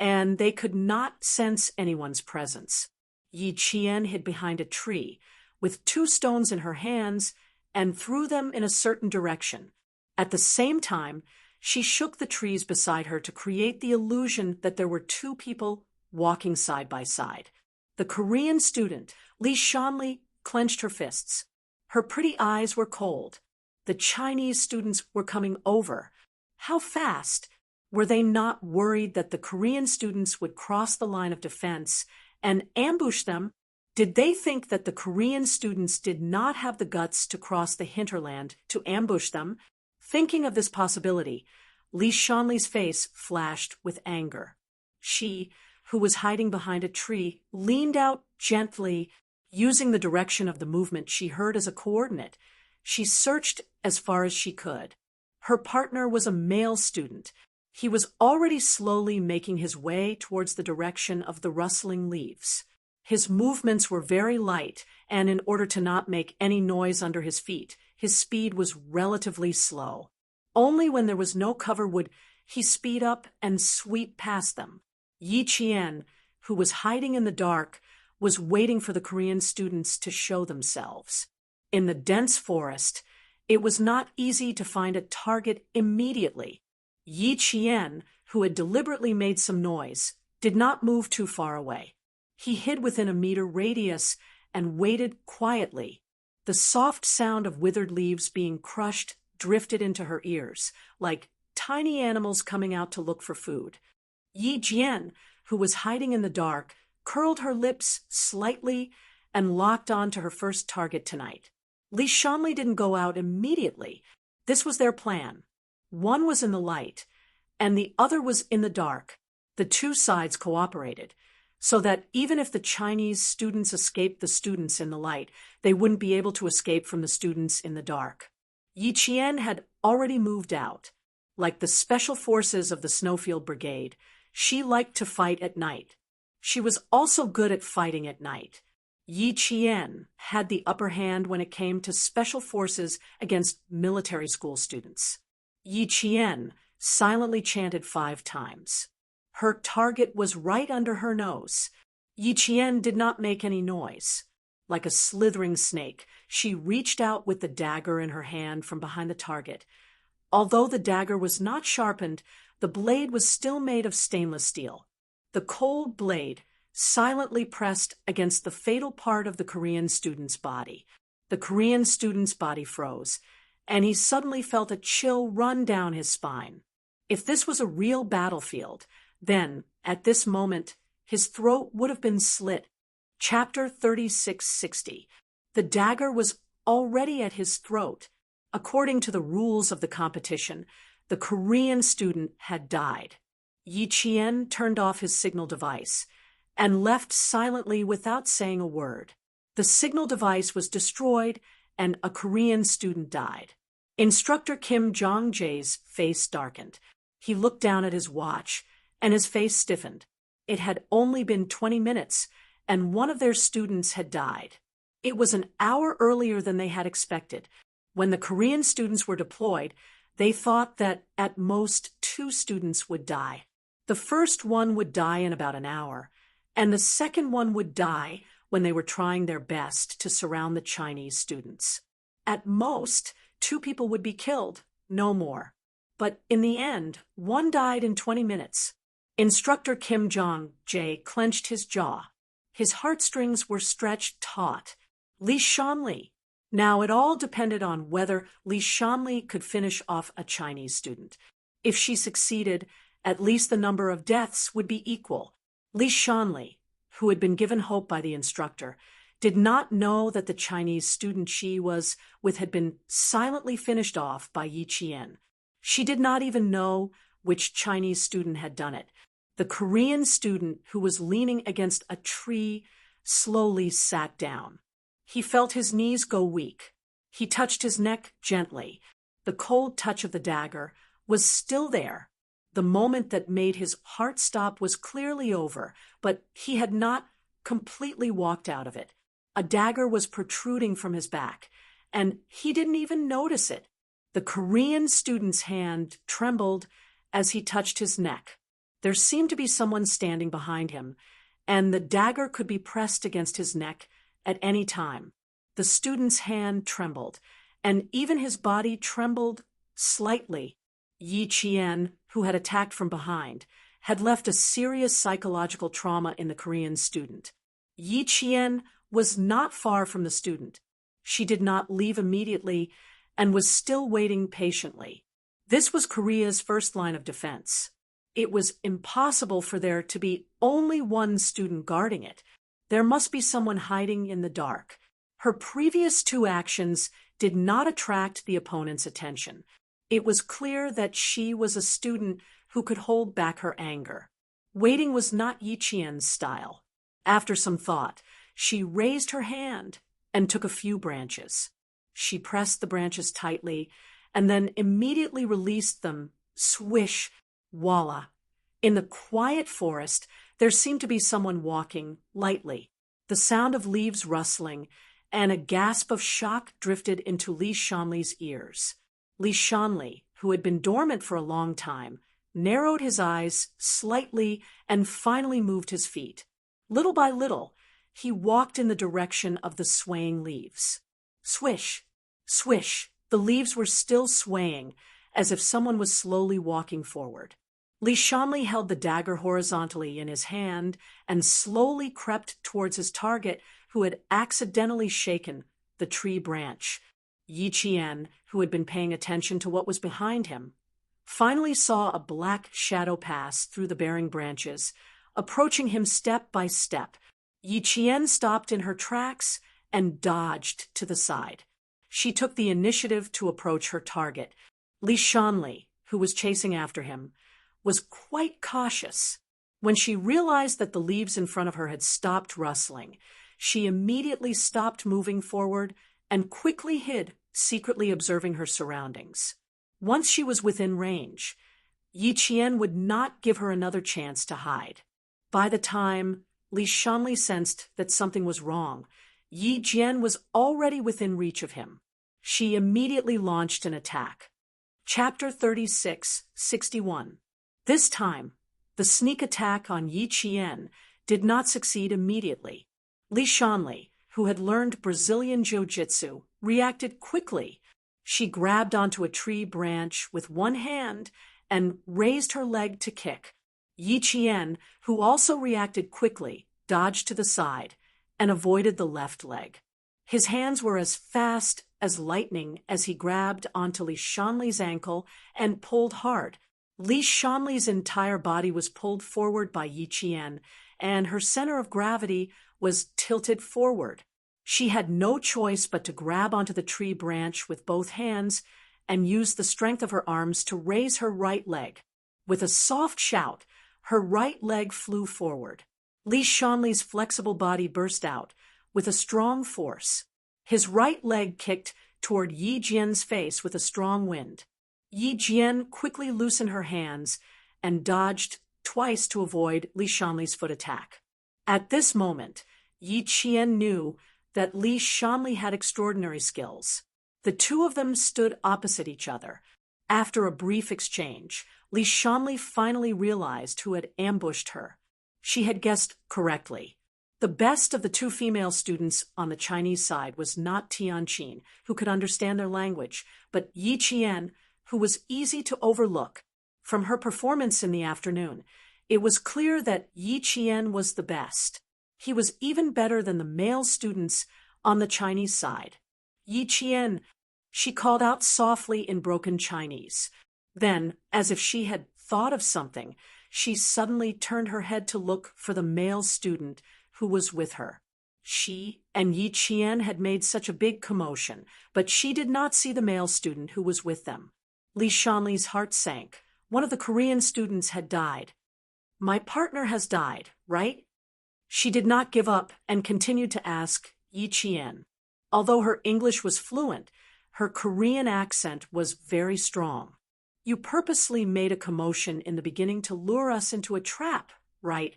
and they could not sense anyone's presence. Yi Qian hid behind a tree, with 2 stones in her hands, and threw them in a certain direction. At the same time, she shook the trees beside her to create the illusion that there were 2 people walking side by side. The Korean student, Li Shanli, clenched her fists. Her pretty eyes were cold. The Chinese students were coming over. How fast? Were they not worried that the Korean students would cross the line of defense and ambush them? Did they think that the Korean students did not have the guts to cross the hinterland to ambush them? Thinking of this possibility, Li Shanli's face flashed with anger. She, who was hiding behind a tree, leaned out gently, using the direction of the movement she heard as a coordinate. She searched as far as she could. Her partner was a male student. He was already slowly making his way towards the direction of the rustling leaves. His movements were very light, and in order to not make any noise under his feet, his speed was relatively slow. Only when there was no cover would he speed up and sweep past them. Yi Qian, who was hiding in the dark, was waiting for the Korean students to show themselves. In the dense forest, it was not easy to find a target immediately. Yi Qian, who had deliberately made some noise, did not move too far away. He hid within a meter radius and waited quietly. The soft sound of withered leaves being crushed drifted into her ears, like tiny animals coming out to look for food. Yi Jian, who was hiding in the dark, curled her lips slightly and locked on to her first target tonight. Li Shanli didn't go out immediately. This was their plan. One was in the light, and the other was in the dark. The 2 sides cooperated, so that even if the Chinese students escaped the students in the light, they wouldn't be able to escape from the students in the dark. Yi Qian had already moved out. Like the special forces of the Snowfield Brigade, she liked to fight at night. She was also good at fighting at night. Yi Qian had the upper hand when it came to special forces against military school students. Yi Qian silently chanted 5 times. Her target was right under her nose. Yi Qian did not make any noise. Like a slithering snake, she reached out with the dagger in her hand from behind the target. Although the dagger was not sharpened, the blade was still made of stainless steel. The cold blade silently pressed against the fatal part of the Korean student's body. The Korean student's body froze, and he suddenly felt a chill run down his spine. If this was a real battlefield, then, at this moment, his throat would have been slit. Chapter 3660. The dagger was already at his throat. According to the rules of the competition, the Korean student had died. Yi Qian turned off his signal device and left silently without saying a word. The signal device was destroyed and a Korean student died. Instructor Kim Jong-jae's face darkened. He looked down at his watch and his face stiffened. It had only been 20 minutes and one of their students had died. It was an hour earlier than they had expected. When the Korean students were deployed, they thought that at most 2 students would die. The first one would die in about an hour, and the second one would die when they were trying their best to surround the Chinese students. At most, 2 people would be killed, no more. But in the end, one died in 20 minutes. Instructor Kim Jong-jae clenched his jaw. His heartstrings were stretched taut. Li Shanli. Now it all depended on whether Li Shanli could finish off a Chinese student. If she succeeded, at least the number of deaths would be equal. Li Shanli, who had been given hope by the instructor, did not know that the Chinese student she was with had been silently finished off by Yi Qian. She did not even know which Chinese student had done it. The Korean student, who was leaning against a tree, slowly sat down. He felt his knees go weak. He touched his neck gently. The cold touch of the dagger was still there. The moment that made his heart stop was clearly over, but he had not completely walked out of it. A dagger was protruding from his back, and he didn't even notice it. The Korean student's hand trembled as he touched his neck. There seemed to be someone standing behind him, and the dagger could be pressed against his neck at any time. The student's hand trembled, and even his body trembled slightly. Yi Qian, who had attacked from behind, had left a serious psychological trauma in the Korean student. Yi Qian was not far from the student. She did not leave immediately and was still waiting patiently. This was Korea's first line of defense. It was impossible for there to be only one student guarding it. There must be someone hiding in the dark. Her previous two actions did not attract the opponent's attention. It was clear that she was a student who could hold back her anger. Waiting was not Yi Qian's style. After some thought, she raised her hand and took a few branches. She pressed the branches tightly and then immediately released them. Swish, voila. In the quiet forest, there seemed to be someone walking lightly. The sound of leaves rustling and a gasp of shock drifted into Li Shanli's ears. Li Shanli, who had been dormant for a long time, narrowed his eyes slightly and finally moved his feet. Little by little, he walked in the direction of the swaying leaves. Swish, swish, the leaves were still swaying, as if someone was slowly walking forward. Li Shanli held the dagger horizontally in his hand and slowly crept towards his target, who had accidentally shaken the tree branch. Yi Qian, who had been paying attention to what was behind him, finally saw a black shadow pass through the bearing branches, approaching him step by step. Yi Qian stopped in her tracks and dodged to the side. She took the initiative to approach her target. Li Shanli, who was chasing after him, was quite cautious. When she realized that the leaves in front of her had stopped rustling, she immediately stopped moving forward and quickly hid, secretly observing her surroundings. Once she was within range, Yi Qian would not give her another chance to hide. By the time Li Shanli sensed that something was wrong, Yi Jian was already within reach of him. She immediately launched an attack. Chapter 36:61. This time, the sneak attack on Yi Qian did not succeed immediately. Li Shanli, who had learned Brazilian Jiu-Jitsu, reacted quickly. She grabbed onto a tree branch with one hand and raised her leg to kick. Yi Qian, who also reacted quickly, dodged to the side and avoided the left leg. His hands were as fast as lightning as he grabbed onto Li Shanli's ankle and pulled hard. Li Shanli's entire body was pulled forward by Yi Qian, and her center of gravity was tilted forward. She had no choice but to grab onto the tree branch with both hands and use the strength of her arms to raise her right leg. With a soft shout, her right leg flew forward. Li Shanli's flexible body burst out with a strong force. His right leg kicked toward Yi Jian's face with a strong wind. Yi Jian quickly loosened her hands and dodged twice to avoid Li Shanli's foot attack. At this moment, Yi Qian knew that Li Shanli had extraordinary skills. The two of them stood opposite each other. After a brief exchange, Li Shanli finally realized who had ambushed her. She had guessed correctly. The best of the two female students on the Chinese side was not Tianqin, who could understand their language, but Yi Qian, who was easy to overlook. From her performance in the afternoon, it was clear that Yi Qian was the best. He was even better than the male students on the Chinese side. Yi Qian, she called out softly in broken Chinese. Then, as if she had thought of something, she suddenly turned her head to look for the male student who was with her. She and Yi Qian had made such a big commotion, but she did not see the male student who was with them. Li Shanli's heart sank. One of the Korean students had died. My partner has died, right? She did not give up and continued to ask Yi Qian. Although her English was fluent, her Korean accent was very strong. You purposely made a commotion in the beginning to lure us into a trap, right?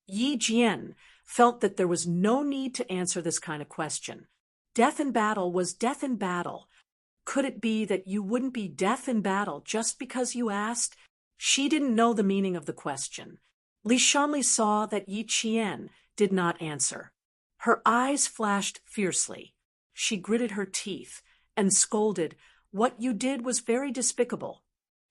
Yi Jian felt that there was no need to answer this kind of question. Death in battle was death in battle. Could it be that you wouldn't be deaf in battle just because you asked? She didn't know the meaning of the question. Li Shanli saw that Yi Qian did not answer. Her eyes flashed fiercely. She gritted her teeth and scolded, "What you did was very despicable."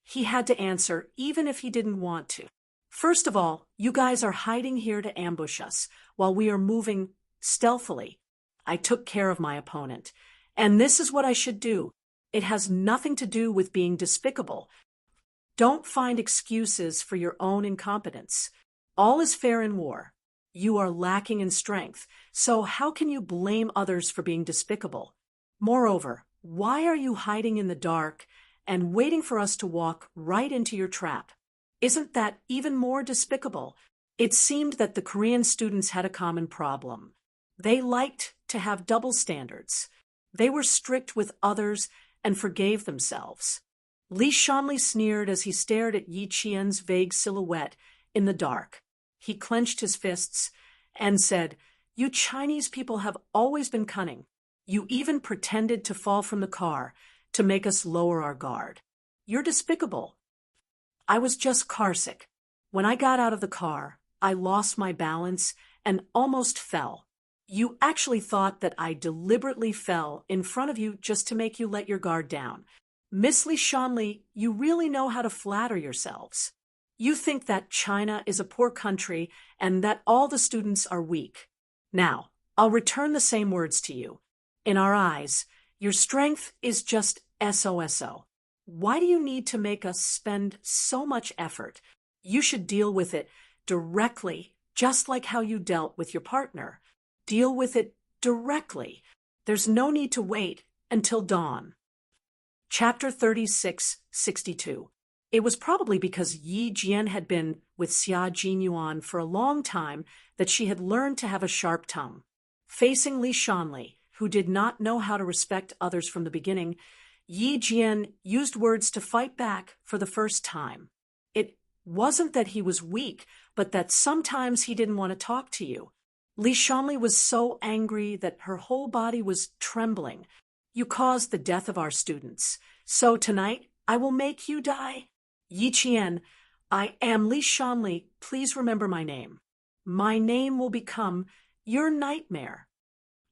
He had to answer, even if he didn't want to. "First of all, you guys are hiding here to ambush us, while we are moving stealthily. I took care of my opponent, and this is what I should do. It has nothing to do with being despicable. Don't find excuses for your own incompetence. All is fair in war. You are lacking in strength, so how can you blame others for being despicable? Moreover, why are you hiding in the dark and waiting for us to walk right into your trap? Isn't that even more despicable?" It seemed that the Korean students had a common problem. They liked to have double standards. They were strict with others and forgave themselves. Li Shanli sneered as he stared at Yi Qian's vague silhouette in the dark. He clenched his fists and said, "You Chinese people have always been cunning. You even pretended to fall from the car to make us lower our guard. You're despicable." "I was just carsick. When I got out of the car, I lost my balance and almost fell. You actually thought that I deliberately fell in front of you just to make you let your guard down. Miss Li Shanli, you really know how to flatter yourselves. You think that China is a poor country and that all the students are weak. Now, I'll return the same words to you. In our eyes, your strength is just SOSO. Why do you need to make us spend so much effort? You should deal with it directly, just like how you dealt with your partner. Deal with it directly. There's no need to wait until dawn." Chapter 36:62. It was probably because Yi Jian had been with Xia Jinyuan for a long time that she had learned to have a sharp tongue. Facing Li Shanli, who did not know how to respect others from the beginning, Yi Jian used words to fight back for the first time. It wasn't that he was weak, but that sometimes he didn't want to talk to you. Li Shanli was so angry that her whole body was trembling. "You caused the death of our students, so tonight I will make you die." "Yi Qian, I am Li Shanli. Please remember my name. My name will become your nightmare."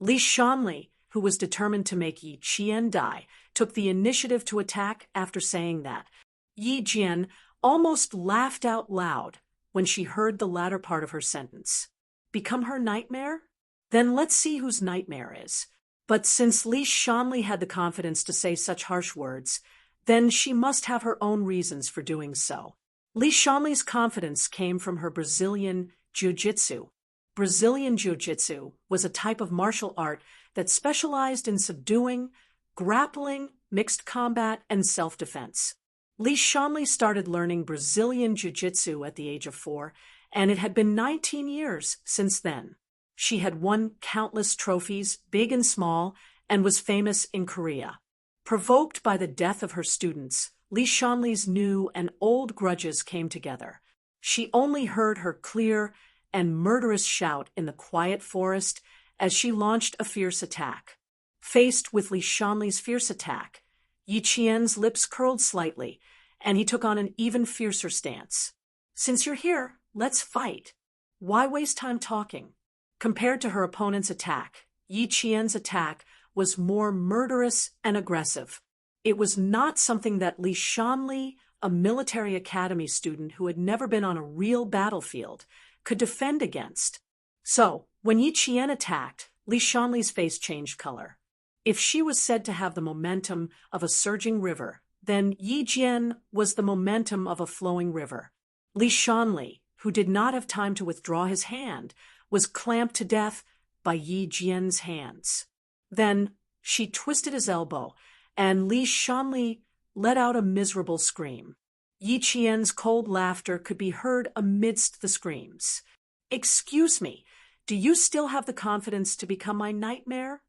Li Shanli, who was determined to make Yi Qian die, took the initiative to attack after saying that. Yi Jian almost laughed out loud when she heard the latter part of her sentence. Become her nightmare? Then let's see whose nightmare is. But since Li Shanli had the confidence to say such harsh words, then she must have her own reasons for doing so. Li Shanli's confidence came from her Brazilian jiu-jitsu. Brazilian jiu-jitsu was a type of martial art that specialized in subduing, grappling, mixed combat, and self-defense. Li Shanli started learning Brazilian jiu-jitsu at the age of 4, and it had been 19 years since then. She had won countless trophies, big and small, and was famous in Korea. Provoked by the death of her students, Li Shanli's new and old grudges came together. She only heard her clear and murderous shout in the quiet forest as she launched a fierce attack. Faced with Li Shanli's fierce attack, Yi Qian's lips curled slightly, and he took on an even fiercer stance. "Since you're here, let's fight. Why waste time talking?" Compared to her opponent's attack, Yi Qian's attack was more murderous and aggressive. It was not something that Li Shanli, a military academy student who had never been on a real battlefield, could defend against. So, when Yi Qian attacked, Li Shanli's face changed color. If she was said to have the momentum of a surging river, then Yi Jian was the momentum of a flowing river. Li Shanli, who did not have time to withdraw his hand, was clamped to death by Yi Jian's hands. Then she twisted his elbow, and Li Shanli let out a miserable scream. Yi Qian's cold laughter could be heard amidst the screams. "Excuse me, do you still have the confidence to become my nightmare?"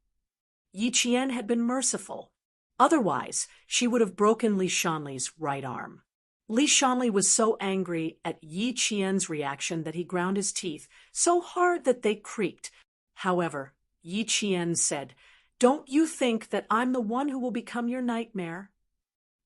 Yi Qian had been merciful. Otherwise, she would have broken Li Shanli's right arm. Li Shanli was so angry at Yi Qian's reaction that he ground his teeth so hard that they creaked. However, Yi Qian said, "Don't you think that I'm the one who will become your nightmare?"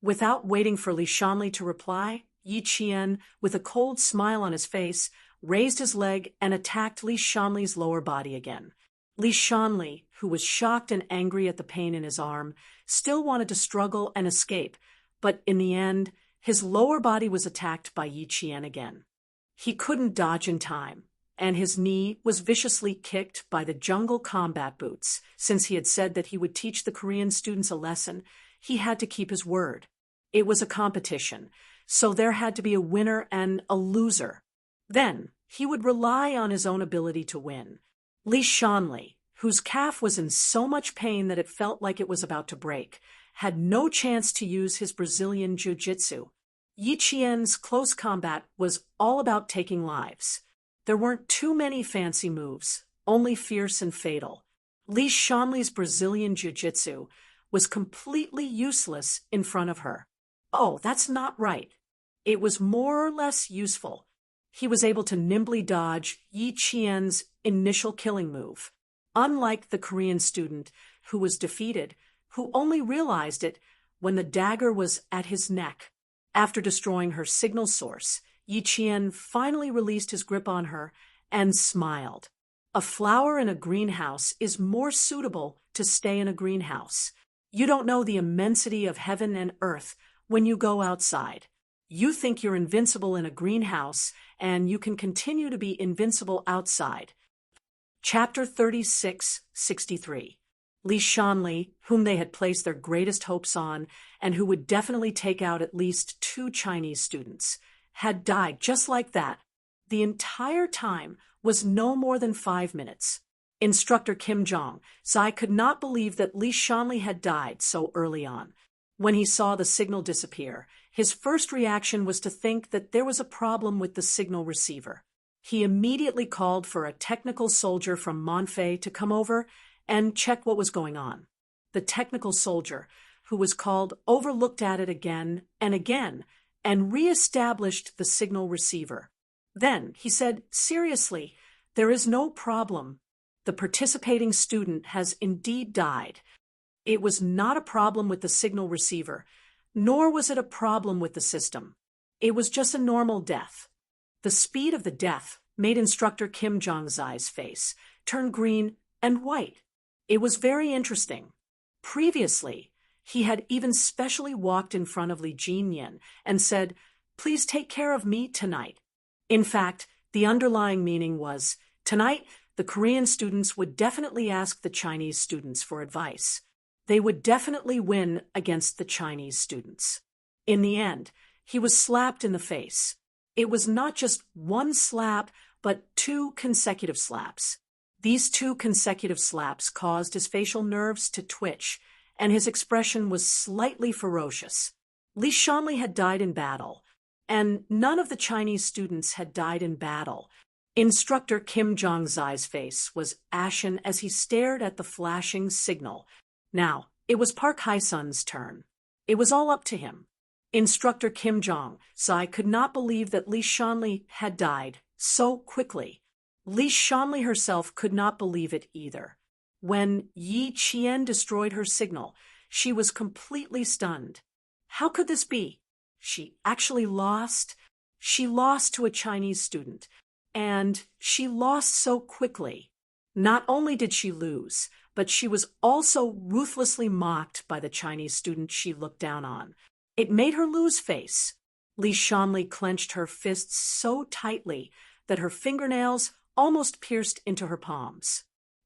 Without waiting for Li Shanli to reply, Yi Qian, with a cold smile on his face, raised his leg and attacked Li Shanli's lower body again. Li Shanli, who was shocked and angry at the pain in his arm, still wanted to struggle and escape, but in the end, his lower body was attacked by Yi Qian again. He couldn't dodge in time, and his knee was viciously kicked by the jungle combat boots. Since he had said that he would teach the Korean students a lesson, he had to keep his word. It was a competition, so there had to be a winner and a loser. Then, he would rely on his own ability to win. Li Shanli, whose calf was in so much pain that it felt like it was about to break, had no chance to use his Brazilian jiu-jitsu. Yi Qian's close combat was all about taking lives. There weren't too many fancy moves, only fierce and fatal. Li Shanli's Brazilian jiu-jitsu was completely useless in front of her. Oh, that's not right. It was more or less useful. He was able to nimbly dodge Yi Qian's initial killing move. Unlike the Korean student who was defeated, who only realized it when the dagger was at his neck. After destroying her signal source, Yi Qian finally released his grip on her and smiled. A flower in a greenhouse is more suitable to stay in a greenhouse. You don't know the immensity of heaven and earth when you go outside. You think you're invincible in a greenhouse, and you can continue to be invincible outside. Chapter 36:63. Li Shanli, whom they had placed their greatest hopes on, and who would definitely take out at least 2 Chinese students, had died just like that. The entire time was no more than 5 minutes. Instructor Kim Jong-sai could not believe that Li Shanli had died so early on. When he saw the signal disappear, his first reaction was to think that there was a problem with the signal receiver. He immediately called for a technical soldier from Monfei to come over and check what was going on. The technical soldier, who was called, overlooked at it again and re-established the signal receiver. Then he said, "Seriously, there is no problem. The participating student has indeed died. It was not a problem with the signal receiver, nor was it a problem with the system. It was just a normal death." The speed of the death made Instructor Kim Jong-sai's face turn green and white. It was very interesting. Previously, he had even specially walked in front of Li Jinyan and said, "Please take care of me tonight." In fact, the underlying meaning was, tonight, the Korean students would definitely ask the Chinese students for advice. They would definitely win against the Chinese students. In the end, he was slapped in the face. It was not just one slap, but 2 consecutive slaps. These 2 consecutive slaps caused his facial nerves to twitch, and his expression was slightly ferocious. Li Shanli had died in battle, and none of the Chinese students had died in battle. Instructor Kim Jong-sai's face was ashen as he stared at the flashing signal. Now, it was Park Hae-sun's turn. It was all up to him. Instructor Kim Jong-sai could not believe that Li Shanli had died so quickly. Li Shanli herself could not believe it either. When Yi Qian destroyed her signal, she was completely stunned. How could this be? She actually lost? She lost to a Chinese student, and she lost so quickly. Not only did she lose, but she was also ruthlessly mocked by the Chinese student she looked down on. It made her lose face. Li Shanli clenched her fists so tightly that her fingernails almost pierced into her palms.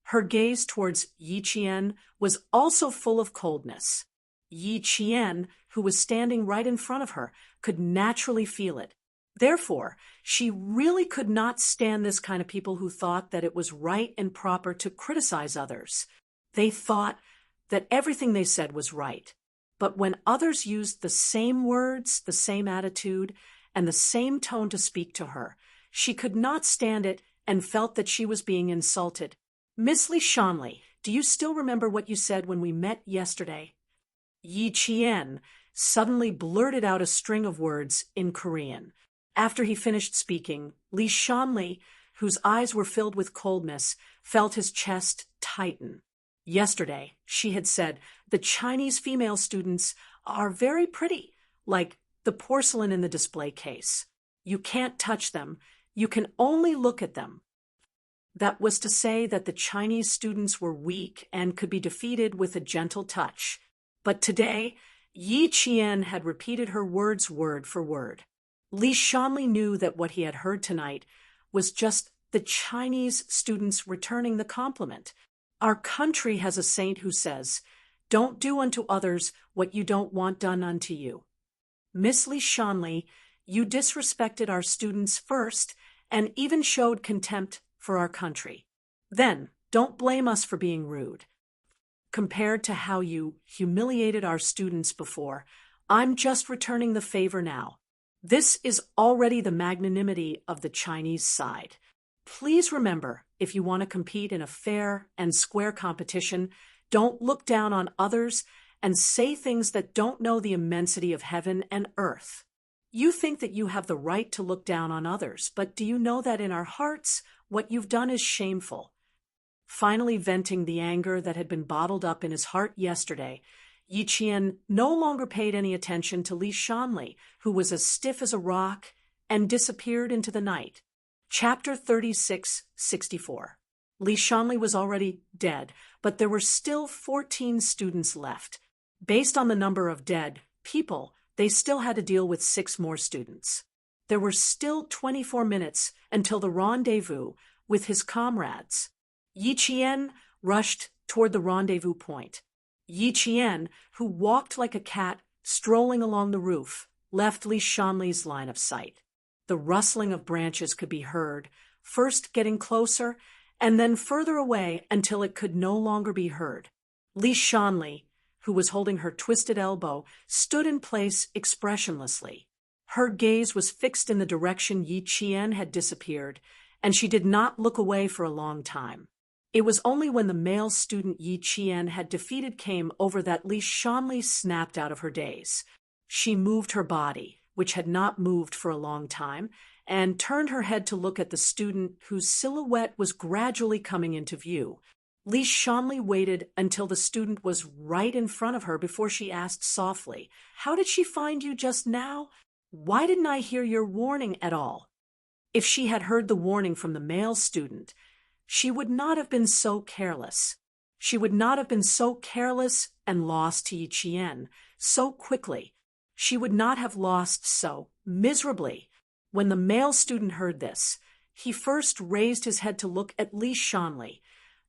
Her gaze towards Yi Qian was also full of coldness. Yi Qian, who was standing right in front of her, could naturally feel it. Therefore, she really could not stand this kind of people who thought that it was right and proper to criticize others. They thought that everything they said was right. But when others used the same words, the same attitude, and the same tone to speak to her, she could not stand it and felt that she was being insulted. "Miss Li Shanli, do you still remember what you said when we met yesterday?" Yi Qian suddenly blurted out a string of words in Korean. After he finished speaking, Li Shanli, whose eyes were filled with coldness, felt his chest tighten. Yesterday, she had said, the Chinese female students are very pretty, like the porcelain in the display case. You can't touch them, you can only look at them. That was to say that the Chinese students were weak and could be defeated with a gentle touch. But today, Yi Qian had repeated her words word for word. Li Shanli knew that what he had heard tonight was just the Chinese students returning the compliment. Our country has a saint who says, "Don't do unto others what you don't want done unto you." Miss Li Shanli, you disrespected our students first and even showed contempt for our country. Then, don't blame us for being rude. Compared to how you humiliated our students before, I'm just returning the favor now. This is already the magnanimity of the Chinese side. Please remember, if you want to compete in a fair and square competition, don't look down on others and say things that don't know the immensity of heaven and earth. You think that you have the right to look down on others, but do you know that in our hearts, what you've done is shameful? Finally venting the anger that had been bottled up in his heart yesterday, Yi Qian no longer paid any attention to Li Shanli, who was as stiff as a rock, and disappeared into the night. Chapter 36-64. Li Shanli was already dead, but there were still 14 students left. Based on the number of dead people, they still had to deal with 6 more students. There were still 24 minutes until the rendezvous with his comrades. Yi Qian rushed toward the rendezvous point. Yi Qian, who walked like a cat strolling along the roof, left Li Shanli's line of sight. The rustling of branches could be heard, first getting closer and then further away until it could no longer be heard. Li Shanli, who was holding her twisted elbow, stood in place expressionlessly. Her gaze was fixed in the direction Yi Qian had disappeared, and she did not look away for a long time. It was only when the male student Yi Qian had defeated came over that Li Shanli snapped out of her daze. She moved her body, which had not moved for a long time, and turned her head to look at the student whose silhouette was gradually coming into view. Li Shanli waited until the student was right in front of her before she asked softly, "How did she find you just now? Why didn't I hear your warning at all?" If she had heard the warning from the male student, she would not have been so careless. She would not have been so careless and lost to Yi Qian so quickly. She would not have lost so miserably. When the male student heard this, he first raised his head to look at Li Shanli,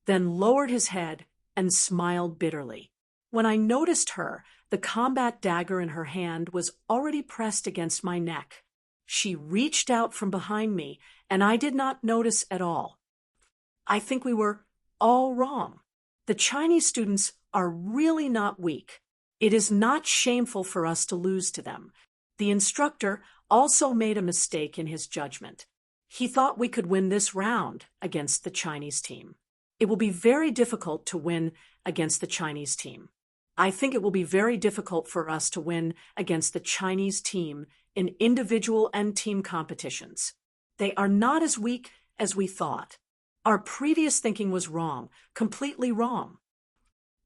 then lowered his head and smiled bitterly. When I noticed her, the combat dagger in her hand was already pressed against my neck. She reached out from behind me, and I did not notice at all. I think we were all wrong. The Chinese students are really not weak. It is not shameful for us to lose to them. The instructor also made a mistake in his judgment. He thought we could win this round against the Chinese team. It will be very difficult to win against the Chinese team. I think it will be very difficult for us to win against the Chinese team in individual and team competitions. They are not as weak as we thought. Our previous thinking was wrong, completely wrong.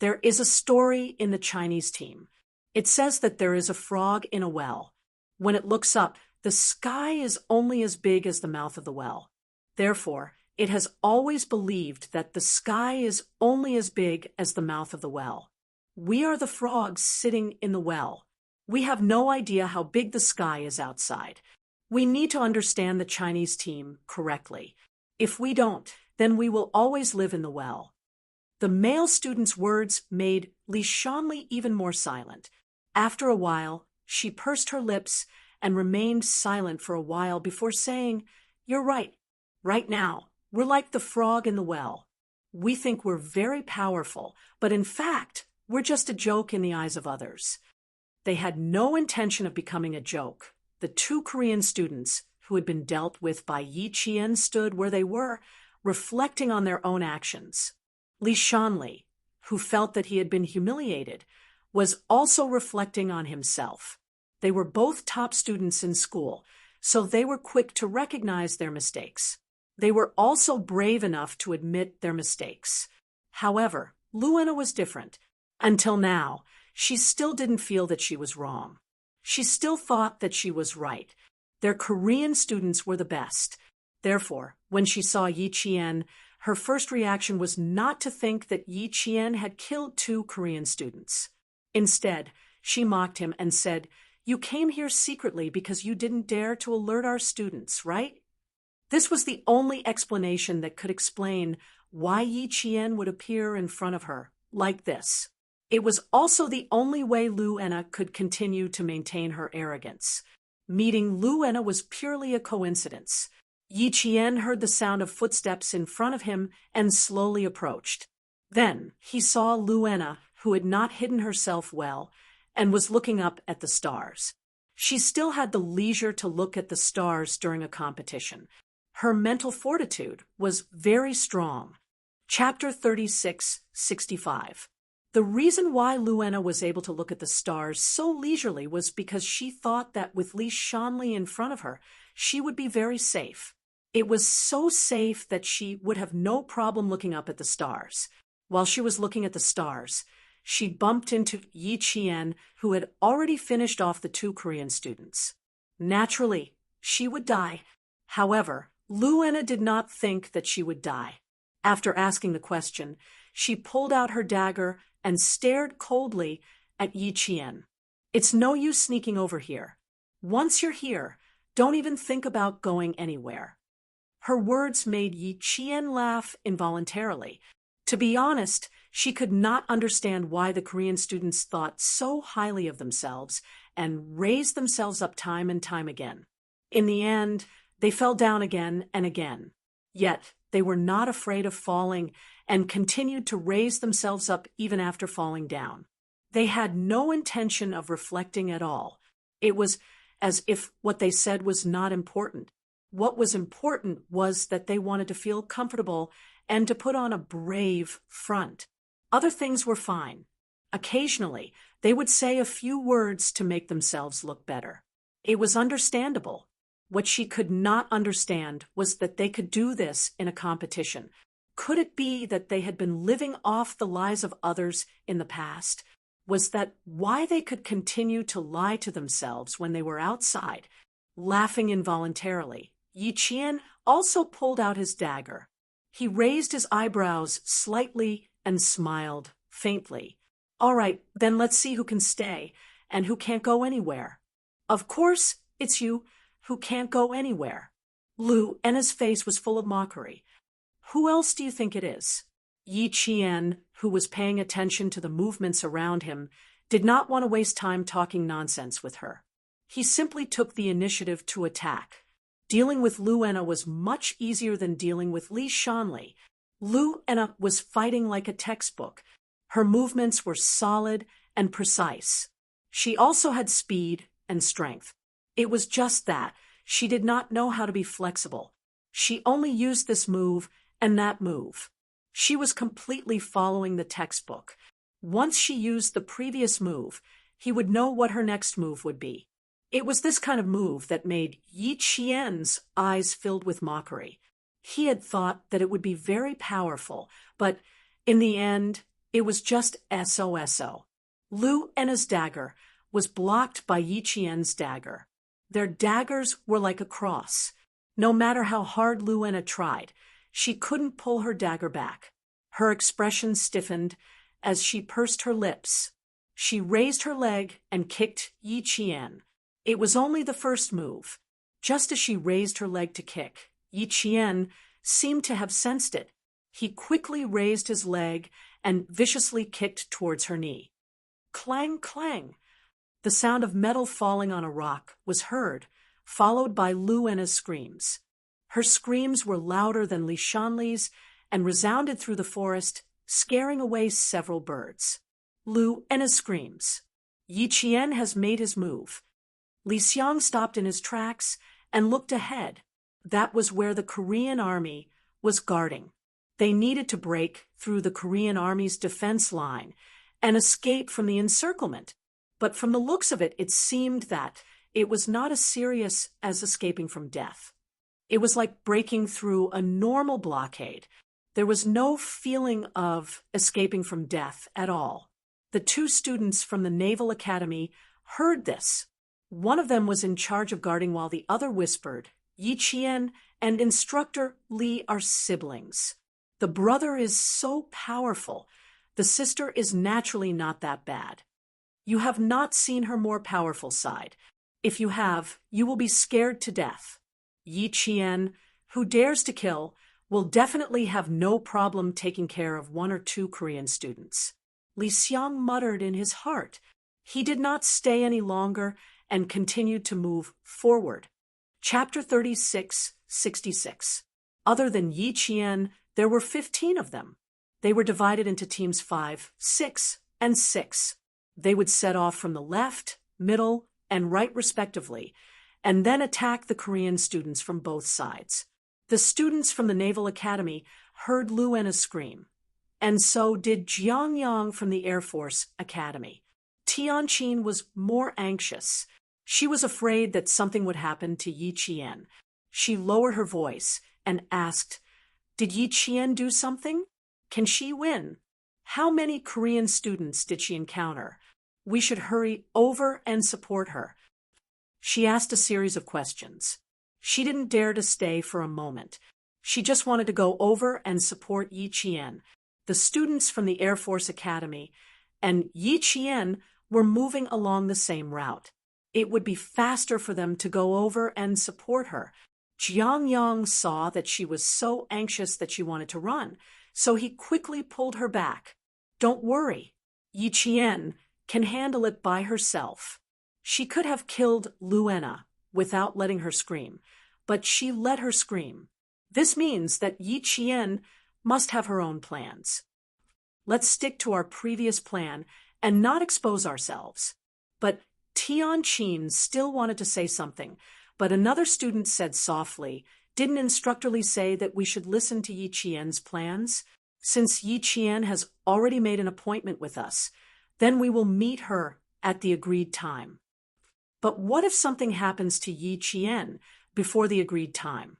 There is a story in the Chinese team. It says that there is a frog in a well. When it looks up, the sky is only as big as the mouth of the well. Therefore, it has always believed that the sky is only as big as the mouth of the well. We are the frogs sitting in the well. We have no idea how big the sky is outside. We need to understand the Chinese team correctly. If we don't, then we will always live in the well. The male student's words made Li Shanli even more silent. After a while, she pursed her lips and remained silent for a while before saying, "You're right. Right now, we're like the frog in the well. We think we're very powerful, but in fact, we're just a joke in the eyes of others." They had no intention of becoming a joke. The 2 Korean students, who had been dealt with by Yi Qian, stood where they were, reflecting on their own actions. Li Shanli, who felt that he had been humiliated, was also reflecting on himself. They were both top students in school, so they were quick to recognize their mistakes. They were also brave enough to admit their mistakes. However, Luana was different. Until now, she still didn't feel that she was wrong. She still thought that she was right. Their Korean students were the best. Therefore, when she saw Yi Qian, her first reaction was not to think that Yi Qian had killed 2 Korean students. Instead, she mocked him and said, "You came here secretly because you didn't dare to alert our students, right?" This was the only explanation that could explain why Yi Qian would appear in front of her like this. It was also the only way Luana could continue to maintain her arrogance. Meeting Luana was purely a coincidence. Yi Qian heard the sound of footsteps in front of him and slowly approached. Then he saw Luana, who had not hidden herself well, and was looking up at the stars. She still had the leisure to look at the stars during a competition. Her mental fortitude was very strong. Chapter 36:65. The reason why Luana was able to look at the stars so leisurely was because she thought that with Li Shanli in front of her, she would be very safe. It was so safe that she would have no problem looking up at the stars. While she was looking at the stars, she bumped into Yi Qian, who had already finished off the 2 Korean students. Naturally, she would die. However, Luana did not think that she would die. After asking the question, she pulled out her dagger and stared coldly at Yi Qian. "It's no use sneaking over here. Once you're here, don't even think about going anywhere." Her words made Yi Qian laugh involuntarily. To be honest, she could not understand why the Korean students thought so highly of themselves and raised themselves up time and time again. In the end, they fell down again and again. Yet, they were not afraid of falling and continued to raise themselves up even after falling down. They had no intention of reflecting at all. It was as if what they said was not important. What was important was that they wanted to feel comfortable and to put on a brave front. Other things were fine. Occasionally, they would say a few words to make themselves look better. It was understandable. What she could not understand was that they could do this in a competition. Could it be that they had been living off the lies of others in the past? Was that why they could continue to lie to themselves when they were outside? Laughing involuntarily, Yi Qian also pulled out his dagger. He raised his eyebrows slightly and smiled faintly. "All right, then let's see who can stay and who can't go anywhere." "Of course, it's you who can't go anywhere." Luana's face was full of mockery. "Who else do you think it is?" Yi Qian, who was paying attention to the movements around him, did not want to waste time talking nonsense with her. He simply took the initiative to attack. Dealing with Luana was much easier than dealing with Li Shanli. Luana was fighting like a textbook. Her movements were solid and precise. She also had speed and strength. It was just that she did not know how to be flexible. She only used this move and that move. She was completely following the textbook. Once she used the previous move, he would know what her next move would be. It was this kind of move that made Yi Qian's eyes filled with mockery. He had thought that it would be very powerful, but in the end, it was just SOSO. Luana's dagger was blocked by Yi Qian's dagger. Their daggers were like a cross. No matter how hard Luana tried, she couldn't pull her dagger back. Her expression stiffened as she pursed her lips. She raised her leg and kicked Yi Qian. It was only the first move. Just as she raised her leg to kick, Yi Qian seemed to have sensed it. He quickly raised his leg and viciously kicked towards her knee. Clang, clang. The sound of metal falling on a rock was heard, followed by Luana's screams. Her screams were louder than Li Shanli's and resounded through the forest, scaring away several birds. Luana's screams. Yi Qian has made his move. Li Xiang stopped in his tracks and looked ahead. That was where the Korean army was guarding. They needed to break through the Korean army's defense line and escape from the encirclement. But from the looks of it, it seemed that it was not as serious as escaping from death. It was like breaking through a normal blockade. There was no feeling of escaping from death at all. The two students from the Naval Academy heard this. One of them was in charge of guarding while the other whispered, "Yi Qian and Instructor Li are siblings. The brother is so powerful. The sister is naturally not that bad. You have not seen her more powerful side. If you have, you will be scared to death. Yi Qian, who dares to kill, will definitely have no problem taking care of one or two Korean students." Li Xiang muttered in his heart. He did not stay any longer and continued to move forward. Chapter 36:66. Other than Yi Qian, there were 15 of them. They were divided into teams 5, 6, and 6. They would set off from the left, middle, and right respectively, and then attack the Korean students from both sides. The students from the Naval Academy heard Luena scream, and so did Jiang Yang from the Air Force Academy. Tianqin was more anxious. She was afraid that something would happen to Yi Qian. She lowered her voice and asked, "Did Yi Qian do something? Can she win? How many Korean students did she encounter? We should hurry over and support her." She asked a series of questions. She didn't dare to stay for a moment. She just wanted to go over and support Yi Qian. The students from the Air Force Academy and Yi Qian were moving along the same route. It would be faster for them to go over and support her. Jiang Yang saw that she was so anxious that she wanted to run, so he quickly pulled her back. "Don't worry. Yi Qian can handle it by herself." She could have killed Luena without letting her scream, but she let her scream. This means that Yi Qian must have her own plans. Let's stick to our previous plan and not expose ourselves. But Tianqin still wanted to say something, but another student said softly, "Didn't Instructor Li say that we should listen to Yi Qian's plans? Since Yi Qian has already made an appointment with us, then we will meet her at the agreed time." But what if something happens to Yi Qian before the agreed time?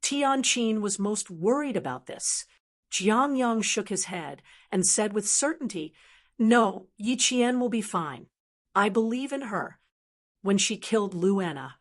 Tianqin was most worried about this. Jiang Yang shook his head and said with certainty, "No, Yi Qian will be fine. I believe in her." When she killed Luena,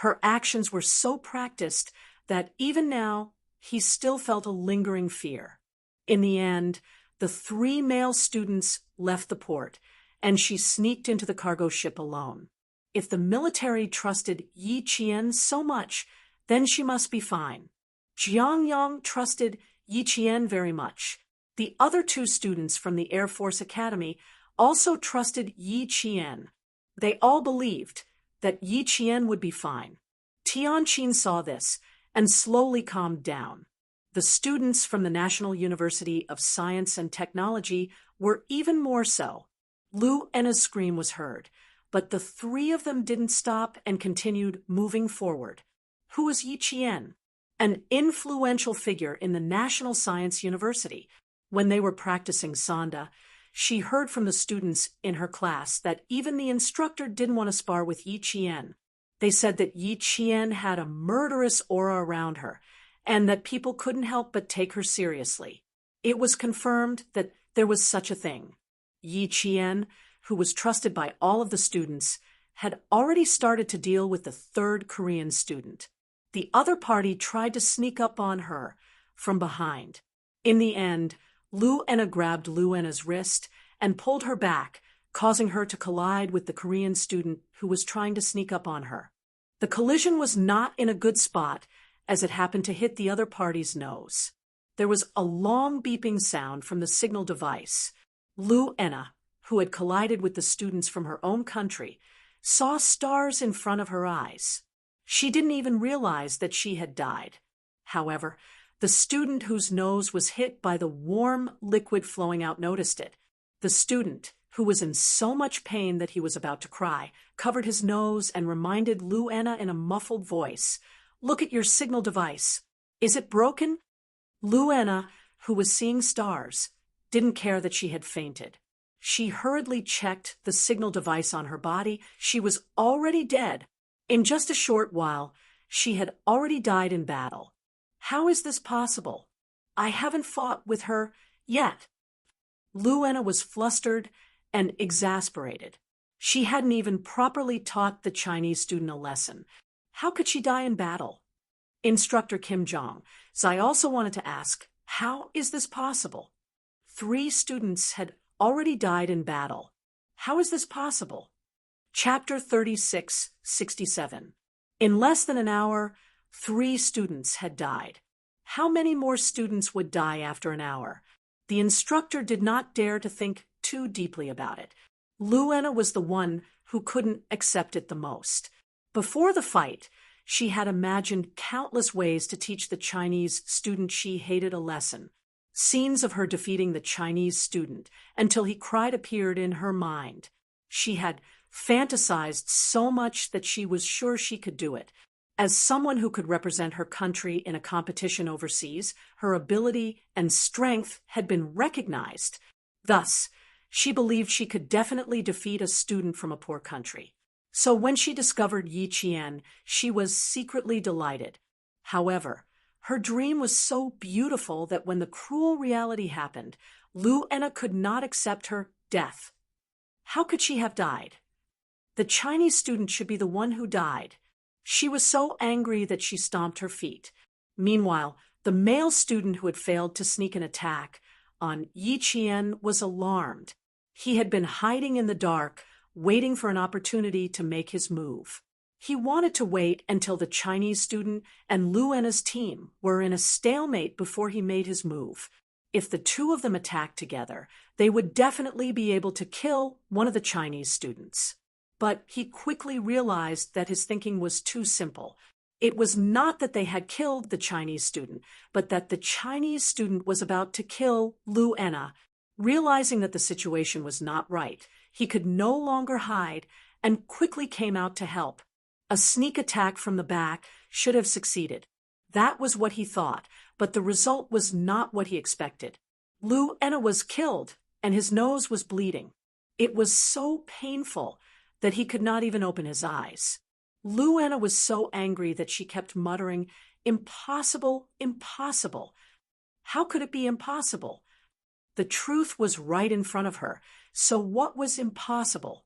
her actions were so practiced that even now he still felt a lingering fear. In the end, the 3 male students left the port, and she sneaked into the cargo ship alone. If the military trusted Yi Qian so much, then she must be fine. Jiang Yang trusted Yi Qian very much. The other 2 students from the Air Force Academy also trusted Yi Qian. They all believed that Yi Qian would be fine. Tianqin saw this and slowly calmed down. The students from the National University of Science and Technology were even more so. Luena's scream was heard, but the 3 of them didn't stop and continued moving forward. Who was Yi Qian? An influential figure in the National Science University. When they were practicing Sanda, she heard from the students in her class that even the instructor didn't want to spar with Yi Qian. They said that Yi Qian had a murderous aura around her, and that people couldn't help but take her seriously. It was confirmed that there was such a thing. Yi Qian, who was trusted by all of the students, had already started to deal with the 3rd Korean student. The other party tried to sneak up on her from behind. In the end, Luena grabbed Luena's wrist and pulled her back, causing her to collide with the Korean student who was trying to sneak up on her. The collision was not in a good spot, as it happened to hit the other party's nose. There was a long beeping sound from the signal device. Luena, who had collided with the students from her own country, saw stars in front of her eyes. She didn't even realize that she had died. However, the student whose nose was hit by the warm liquid flowing out noticed it. The student, who was in so much pain that he was about to cry, covered his nose and reminded Lu Anna in a muffled voice, "Look at your signal device. Is it broken?" Lu Anna, who was seeing stars, didn't care that she had fainted. She hurriedly checked the signal device on her body. She was already dead. In just a short while, she had already died in battle. How is this possible? I haven't fought with her yet. Lu Anna was flustered and exasperated. She hadn't even properly taught the Chinese student a lesson. How could she die in battle? Instructor Kim Jong, so I also wanted to ask, how is this possible? 3 students had already died in battle. How is this possible? Chapter 36:67. In less than an hour, 3 students had died. How many more students would die after an hour? The instructor did not dare to think too deeply about it. Lu Anna was the one who couldn't accept it the most. Before the fight, she had imagined countless ways to teach the Chinese student she hated a lesson. Scenes of her defeating the Chinese student until he cried appeared in her mind. She had fantasized so much that she was sure she could do it. As someone who could represent her country in a competition overseas, her ability and strength had been recognized. Thus, she believed she could definitely defeat a student from a poor country. So when she discovered Yi Qian, she was secretly delighted. However, her dream was so beautiful that when the cruel reality happened, Lu Anna could not accept her death. How could she have died? The Chinese student should be the one who died. She was so angry that she stomped her feet. Meanwhile, the male student who had failed to sneak an attack on Yi Qian was alarmed. He had been hiding in the dark, waiting for an opportunity to make his move. He wanted to wait until the Chinese student and Lu Anna's team were in a stalemate before he made his move. If the 2 of them attacked together, they would definitely be able to kill one of the Chinese students. But he quickly realized that his thinking was too simple. It was not that they had killed the Chinese student, but that the Chinese student was about to kill Lu Anna. Realizing that the situation was not right, he could no longer hide and quickly came out to help. A sneak attack from the back should have succeeded. That was what he thought, but the result was not what he expected. Lu Anna was killed, and his nose was bleeding. It was so painful that he could not even open his eyes. Lu Anna was so angry that she kept muttering, "Impossible, impossible." How could it be impossible? The truth was right in front of her, so what was impossible?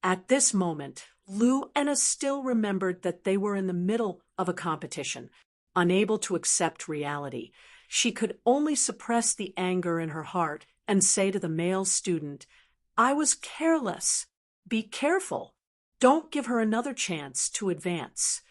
At this moment, Lu Anna still remembered that they were in the middle of a competition, unable to accept reality. She could only suppress the anger in her heart and say to the male student, "I was careless. Be careful. Don't give her another chance to advance."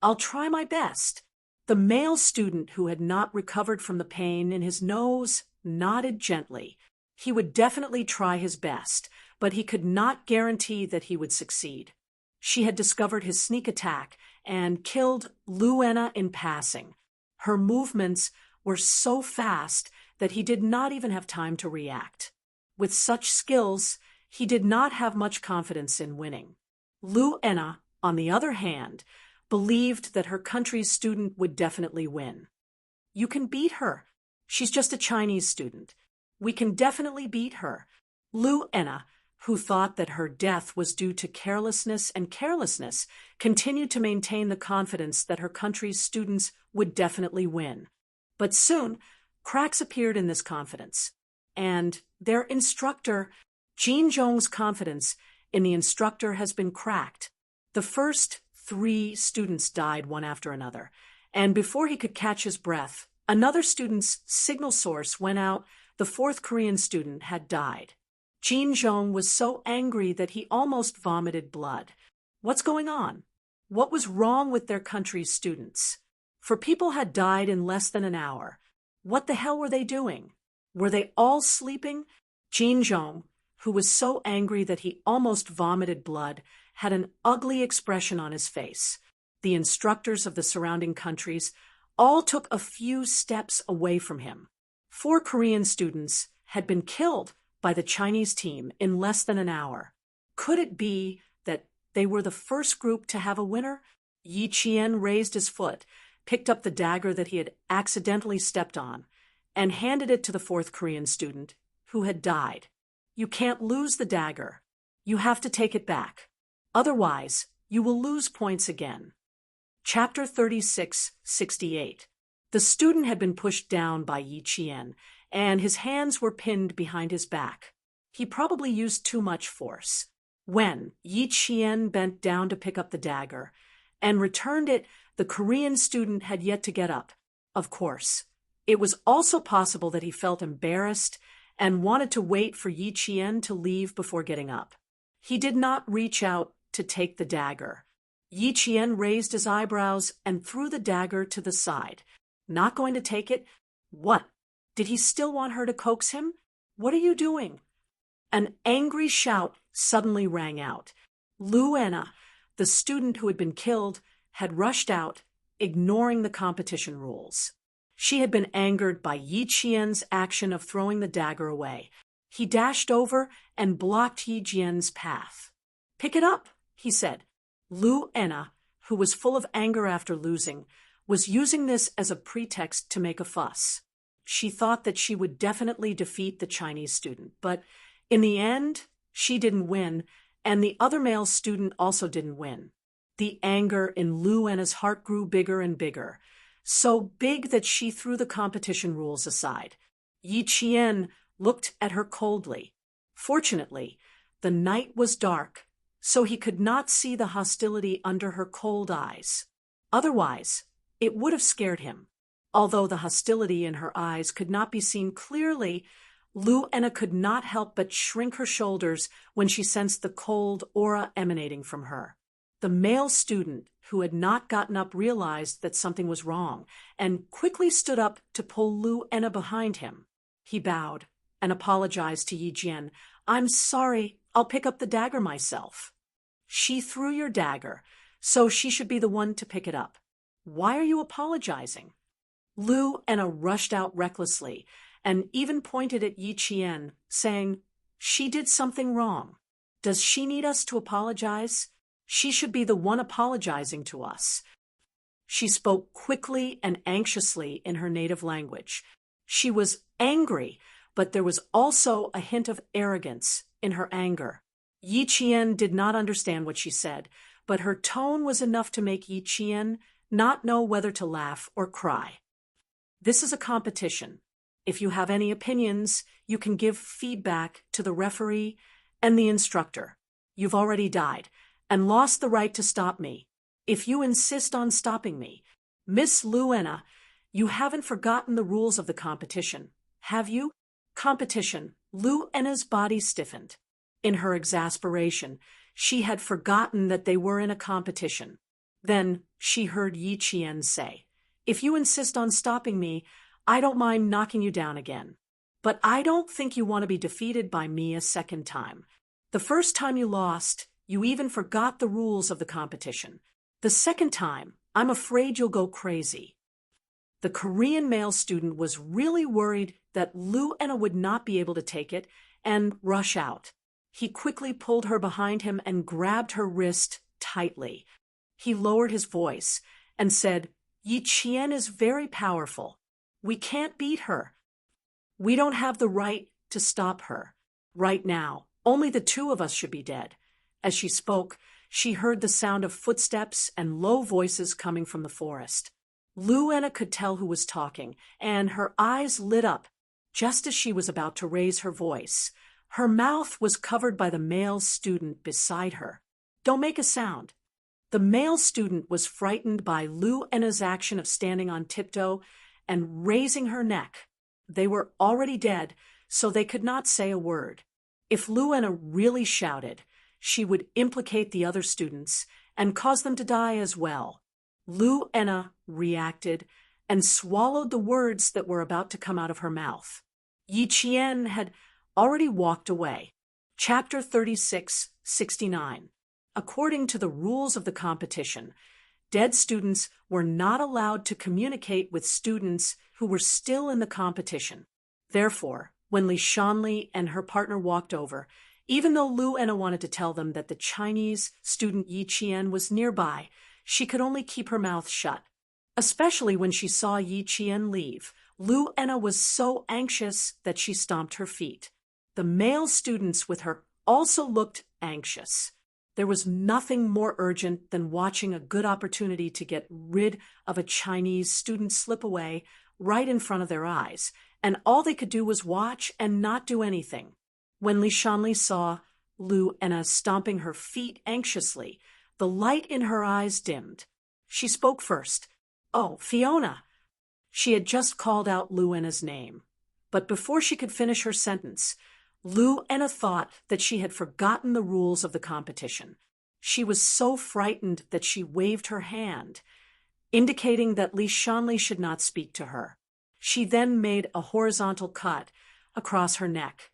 "I'll try my best." The male student, who had not recovered from the pain in his nose, nodded gently. He would definitely try his best, but he could not guarantee that he would succeed. She had discovered his sneak attack and killed Lu Anna in passing. Her movements were so fast that he did not even have time to react. With such skills, he did not have much confidence in winning. Lu Anna, on the other hand, believed that her country's student would definitely win. "You can beat her. She's just a Chinese student. We can definitely beat her." Lu Anna, who thought that her death was due to carelessness and carelessness, continued to maintain the confidence that her country's students would definitely win. But soon, cracks appeared in this confidence, and their instructor, Jin Zhong's confidence in the instructor has been cracked. The first 3 students died one after another, and before he could catch his breath, another student's signal source went out. The 4th Korean student had died. Jin Zhong was so angry that he almost vomited blood. What's going on? What was wrong with their country's students? For people had died in less than an hour. What the hell were they doing? Were they all sleeping? Jin Zhong, who was so angry that he almost vomited blood, had an ugly expression on his face. The instructors of the surrounding countries all took a few steps away from him. 4 Korean students had been killed by the Chinese team in less than an hour. Could it be that they were the first group to have a winner? Yi Qian raised his foot, picked up the dagger that he had accidentally stepped on, and handed it to the fourth Korean student, who had died. You can't lose the dagger. You have to take it back. Otherwise, you will lose points again. Chapter 36:68. The student had been pushed down by Yi Qian, and his hands were pinned behind his back. He probably used too much force. When Yi Qian bent down to pick up the dagger and returned it, the Korean student had yet to get up. Of course, it was also possible that he felt embarrassed and wanted to wait for Yi Qian to leave before getting up. He did not reach out to take the dagger. Yi Qian raised his eyebrows and threw the dagger to the side. Not going to take it? What? Did he still want her to coax him? What are you doing? An angry shout suddenly rang out. Lu Enna, the student who had been killed, had rushed out, ignoring the competition rules. She had been angered by Yi Qian's action of throwing the dagger away. He dashed over and blocked Yi Qian's path. "Pick it up," he said. Lu Enna, who was full of anger after losing, was using this as a pretext to make a fuss. She thought that she would definitely defeat the Chinese student, but in the end, she didn't win, and the other male student also didn't win. The anger in Lu Enna's heart grew bigger and bigger, so big that she threw the competition rules aside. Yi Qian looked at her coldly. Fortunately, the night was dark, so he could not see the hostility under her cold eyes. Otherwise, it would have scared him. Although the hostility in her eyes could not be seen clearly, Lu Enna could not help but shrink her shoulders when she sensed the cold aura emanating from her. The male student who had not gotten up realized that something was wrong and quickly stood up to pull Lu Enna behind him. He bowed and apologized to Yi Qian. "I'm sorry, I'll pick up the dagger myself." "She threw your dagger, so she should be the one to pick it up. Why are you apologizing?" Lu Enna rushed out recklessly and even pointed at Yi Qian, saying, "She did something wrong. Does she need us to apologize? She should be the one apologizing to us." She spoke quickly and anxiously in her native language. She was angry, but there was also a hint of arrogance in her anger. Yi Qian did not understand what she said, but her tone was enough to make Yi Qian not know whether to laugh or cry. This is a competition. If you have any opinions, you can give feedback to the referee and the instructor. You've already died and lost the right to stop me. If you insist on stopping me, Miss Lu Enna, you haven't forgotten the rules of the competition, have you? Competition. Lu Enna's body stiffened. In her exasperation, she had forgotten that they were in a competition. Then she heard Yi Qian say, "If you insist on stopping me, I don't mind knocking you down again. But I don't think you want to be defeated by me a second time. The first time you lost, you even forgot the rules of the competition. The second time, I'm afraid you'll go crazy." The Korean male student was really worried that Lu Enna would not be able to take it and rush out. He quickly pulled her behind him and grabbed her wrist tightly. He lowered his voice and said, "Yi Qian is very powerful. We can't beat her. We don't have the right to stop her. Right now, only the two of us should be dead." As she spoke, she heard the sound of footsteps and low voices coming from the forest. Lu Enna could tell who was talking, and her eyes lit up just as she was about to raise her voice. Her mouth was covered by the male student beside her. "Don't make a sound." The male student was frightened by Lu Enna's action of standing on tiptoe and raising her neck. They were already dead, so they could not say a word. If Lu Enna really shouted, she would implicate the other students and cause them to die as well. Lu Enna reacted and swallowed the words that were about to come out of her mouth. Yi Qian had already walked away. Chapter 36:69. According to the rules of the competition, dead students were not allowed to communicate with students who were still in the competition. Therefore, When Li Shanli and her partner walked over, even though Lu Enna wanted to tell them that the Chinese student Yi Qian was nearby, she could only keep her mouth shut. Especially when she saw Yi Qian leave, Lu Enna was so anxious that she stomped her feet. The male students with her also looked anxious. There was nothing more urgent than watching a good opportunity to get rid of a Chinese student slip away right in front of their eyes, and all they could do was watch and not do anything. When Li Shanli saw Lu Enna stomping her feet anxiously, the light in her eyes dimmed. She spoke first. "Oh, Fiona." She had just called out Lu Enna's name. But before she could finish her sentence, Lu Enna thought that she had forgotten the rules of the competition. She was so frightened that she waved her hand, indicating that Li Shanli should not speak to her. She then made a horizontal cut across her neck,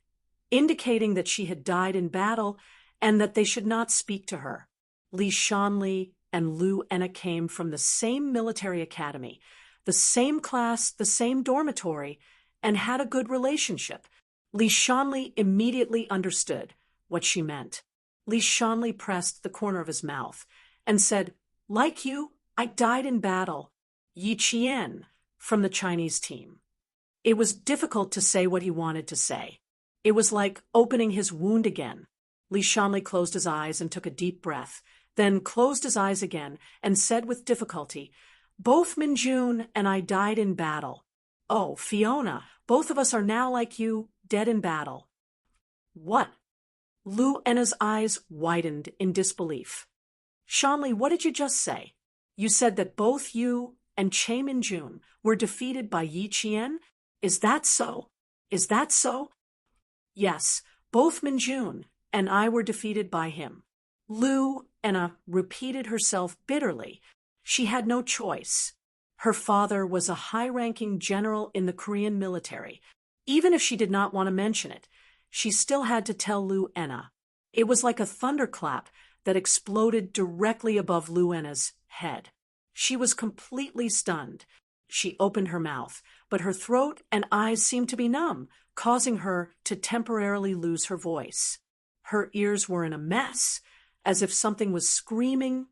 indicating that she had died in battle and that they should not speak to her. Li Shanli and Lu Enna came from the same military academy, the same class, the same dormitory, and had a good relationship. Li Shanli immediately understood what she meant. Li Shanli pressed the corner of his mouth and said, "Like you, I died in battle." Yi Qian, from the Chinese team. It was difficult to say what he wanted to say. It was like opening his wound again. Li Shanli closed his eyes and took a deep breath, then closed his eyes again and said with difficulty, "Both Minjun and I died in battle. Oh, Fiona, both of us are now like you, dead in battle." "What?" Lu Enna's eyes widened in disbelief. "Shanli, what did you just say? You said that both you and Che Minjun were defeated by Yi Qian? Is that so? Is that so?" "Yes, both Minjun and I were defeated by him." Lu Enna repeated herself bitterly. She had no choice. Her father was a high-ranking general in the Korean military. Even if she did not want to mention it, she still had to tell Lu Enna. It was like a thunderclap that exploded directly above Lu Enna's head. She was completely stunned. She opened her mouth, but her throat and eyes seemed to be numb, causing her to temporarily lose her voice. Her ears were in a mess, as if something was screaming,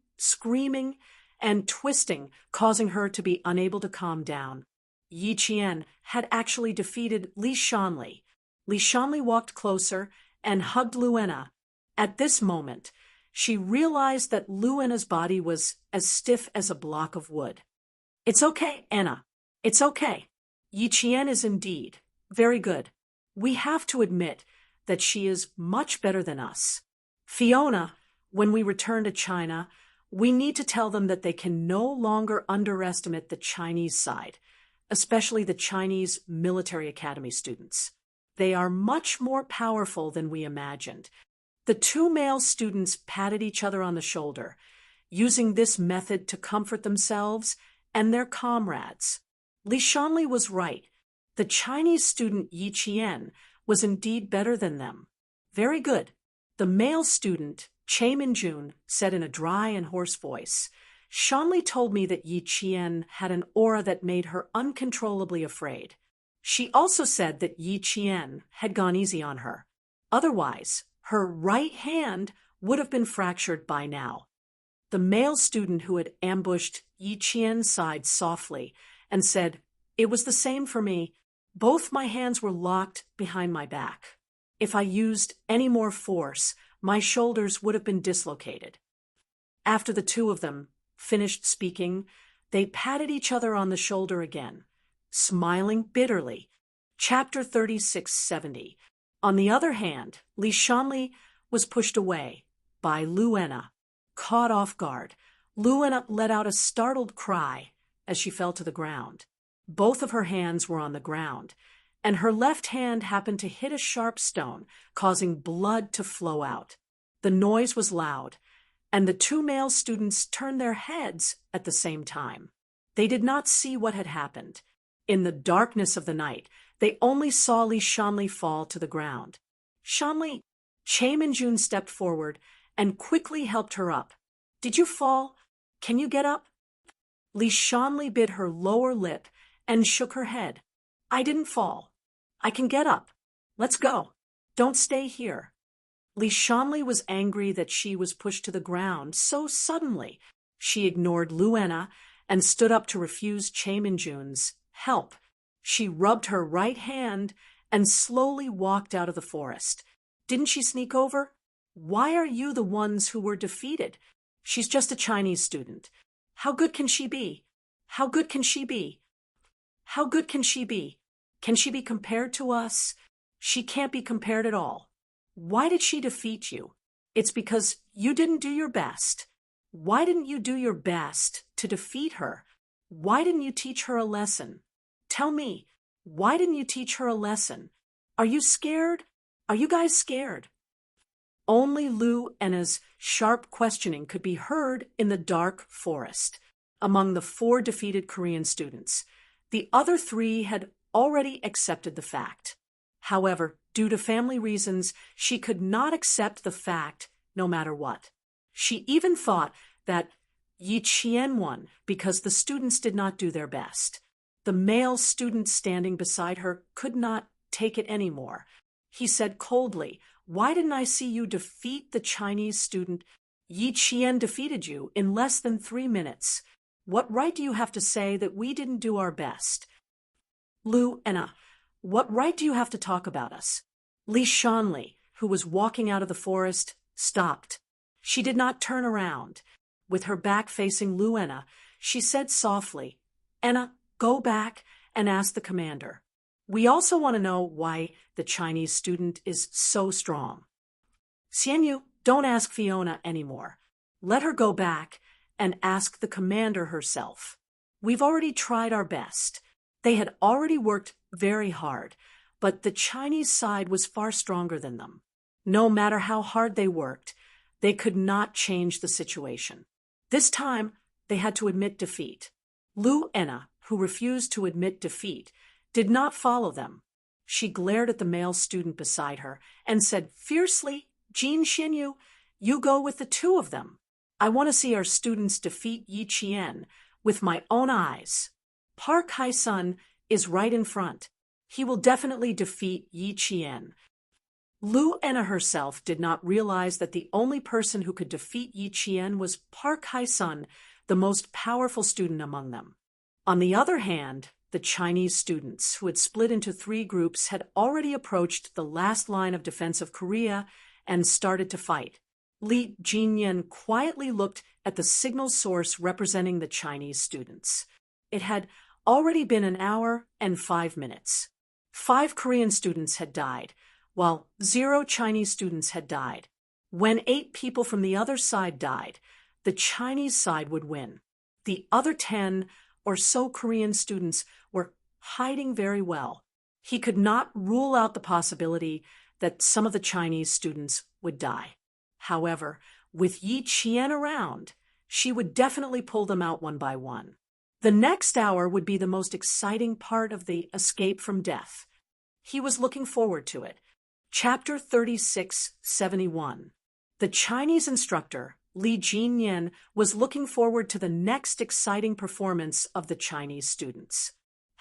and twisting, causing her to be unable to calm down. Yi Qian had actually defeated Li Shanli. Li Shanli walked closer and hugged Lu Enna. At this moment, she realized that Lu Enna's body was as stiff as a block of wood. "It's okay, Enna. It's okay. Yi Qian is indeed very good. We have to admit that she is much better than us. Fiona, when we return to China, we need to tell them that they can no longer underestimate the Chinese side, especially the Chinese military academy students. They are much more powerful than we imagined." The two male students patted each other on the shoulder, using this method to comfort themselves and their comrades. Li Shanli was right. The Chinese student Yi Qian was indeed better than them. "Very good." The male student, Che Minjun, said in a dry and hoarse voice, "Shanli told me that Yi Qian had an aura that made her uncontrollably afraid. She also said that Yi Qian had gone easy on her. Otherwise, her right hand would have been fractured by now." The male student who had ambushed Yi Qian sighed softly and said, "It was the same for me. Both my hands were locked behind my back. If I used any more force, my shoulders would have been dislocated." After the two of them finished speaking, they patted each other on the shoulder again, smiling bitterly. Chapter 3670. On the other hand, Li Shanli was pushed away by Lu Enna. Caught off guard, Lu Enna let out a startled cry as she fell to the ground. Both of her hands were on the ground, and her left hand happened to hit a sharp stone, causing blood to flow out. The noise was loud, and the two male students turned their heads at the same time. They did not see what had happened. In the darkness of the night, they only saw Li Shanli fall to the ground. "Shanli," Che Minjun stepped forward and quickly helped her up. "Did you fall? Can you get up?" Li Shanli bit her lower lip and shook her head. "I didn't fall. I can get up." Let's go. Don't stay here. Li Shanli was angry that she was pushed to the ground so suddenly. She ignored Luena and stood up to refuse Chae Minjun's help. She rubbed her right hand and slowly walked out of the forest. Didn't she sneak over? Why are you the ones who were defeated? She's just a Chinese student. How good can she be? How good can she be? How good can she be? Can she be compared to us? She can't be compared at all. Why did she defeat you? It's because you didn't do your best. Why didn't you do your best to defeat her? Why didn't you teach her a lesson? Tell me, why didn't you teach her a lesson? Are you scared? Are you guys scared? Only Lu Ena's sharp questioning could be heard in the dark forest among the 4 defeated Korean students. The other 3 had already accepted the fact. However, due to family reasons, she could not accept the fact no matter what. She even thought that Yi Qian won because the students did not do their best. The male student standing beside her could not take it anymore. He said coldly, "Why didn't I see you defeat the Chinese student? Yi Qian defeated you in less than 3 minutes. What right do you have to say that we didn't do our best? Lu Ena, what right do you have to talk about us?" Li Shanli, who was walking out of the forest, stopped. She did not turn around. With her back facing Lu Ena, she said softly, "Ena, go back and ask the commander. We also want to know why the Chinese student is so strong. Xianyu, don't ask Fiona anymore. Let her go back and ask the commander herself. We've already tried our best. They had already worked very hard, but the Chinese side was far stronger than them. No matter how hard they worked, they could not change the situation. This time, they had to admit defeat. Lu Ena, who refused to admit defeat, did not follow them. She glared at the male student beside her and said fiercely, "Jin Xinyu, you go with the 2 of them. I want to see our students defeat Yi Qian with my own eyes. Park Hai-sun is right in front. He will definitely defeat Yi Qian." Lu Ena herself did not realize that the only person who could defeat Yi Qian was Park Hai-sun, the most powerful student among them. On the other hand, the Chinese students, who had split into 3 groups, had already approached the last line of defense of Korea and started to fight. Li Jinyan quietly looked at the signal source representing the Chinese students. It had already been an hour and 5 minutes. 5 Korean students had died, while 0 Chinese students had died. When 8 people from the other side died, the Chinese side would win. The other 10 or so Korean students were hiding very well. He could not rule out the possibility that some of the Chinese students would die. However, with Yi Qian around, she would definitely pull them out one by one. The next hour would be the most exciting part of the escape from death. He was looking forward to it. Chapter 3671. The Chinese instructor, Li Jinyan, was looking forward to the next exciting performance of the Chinese students.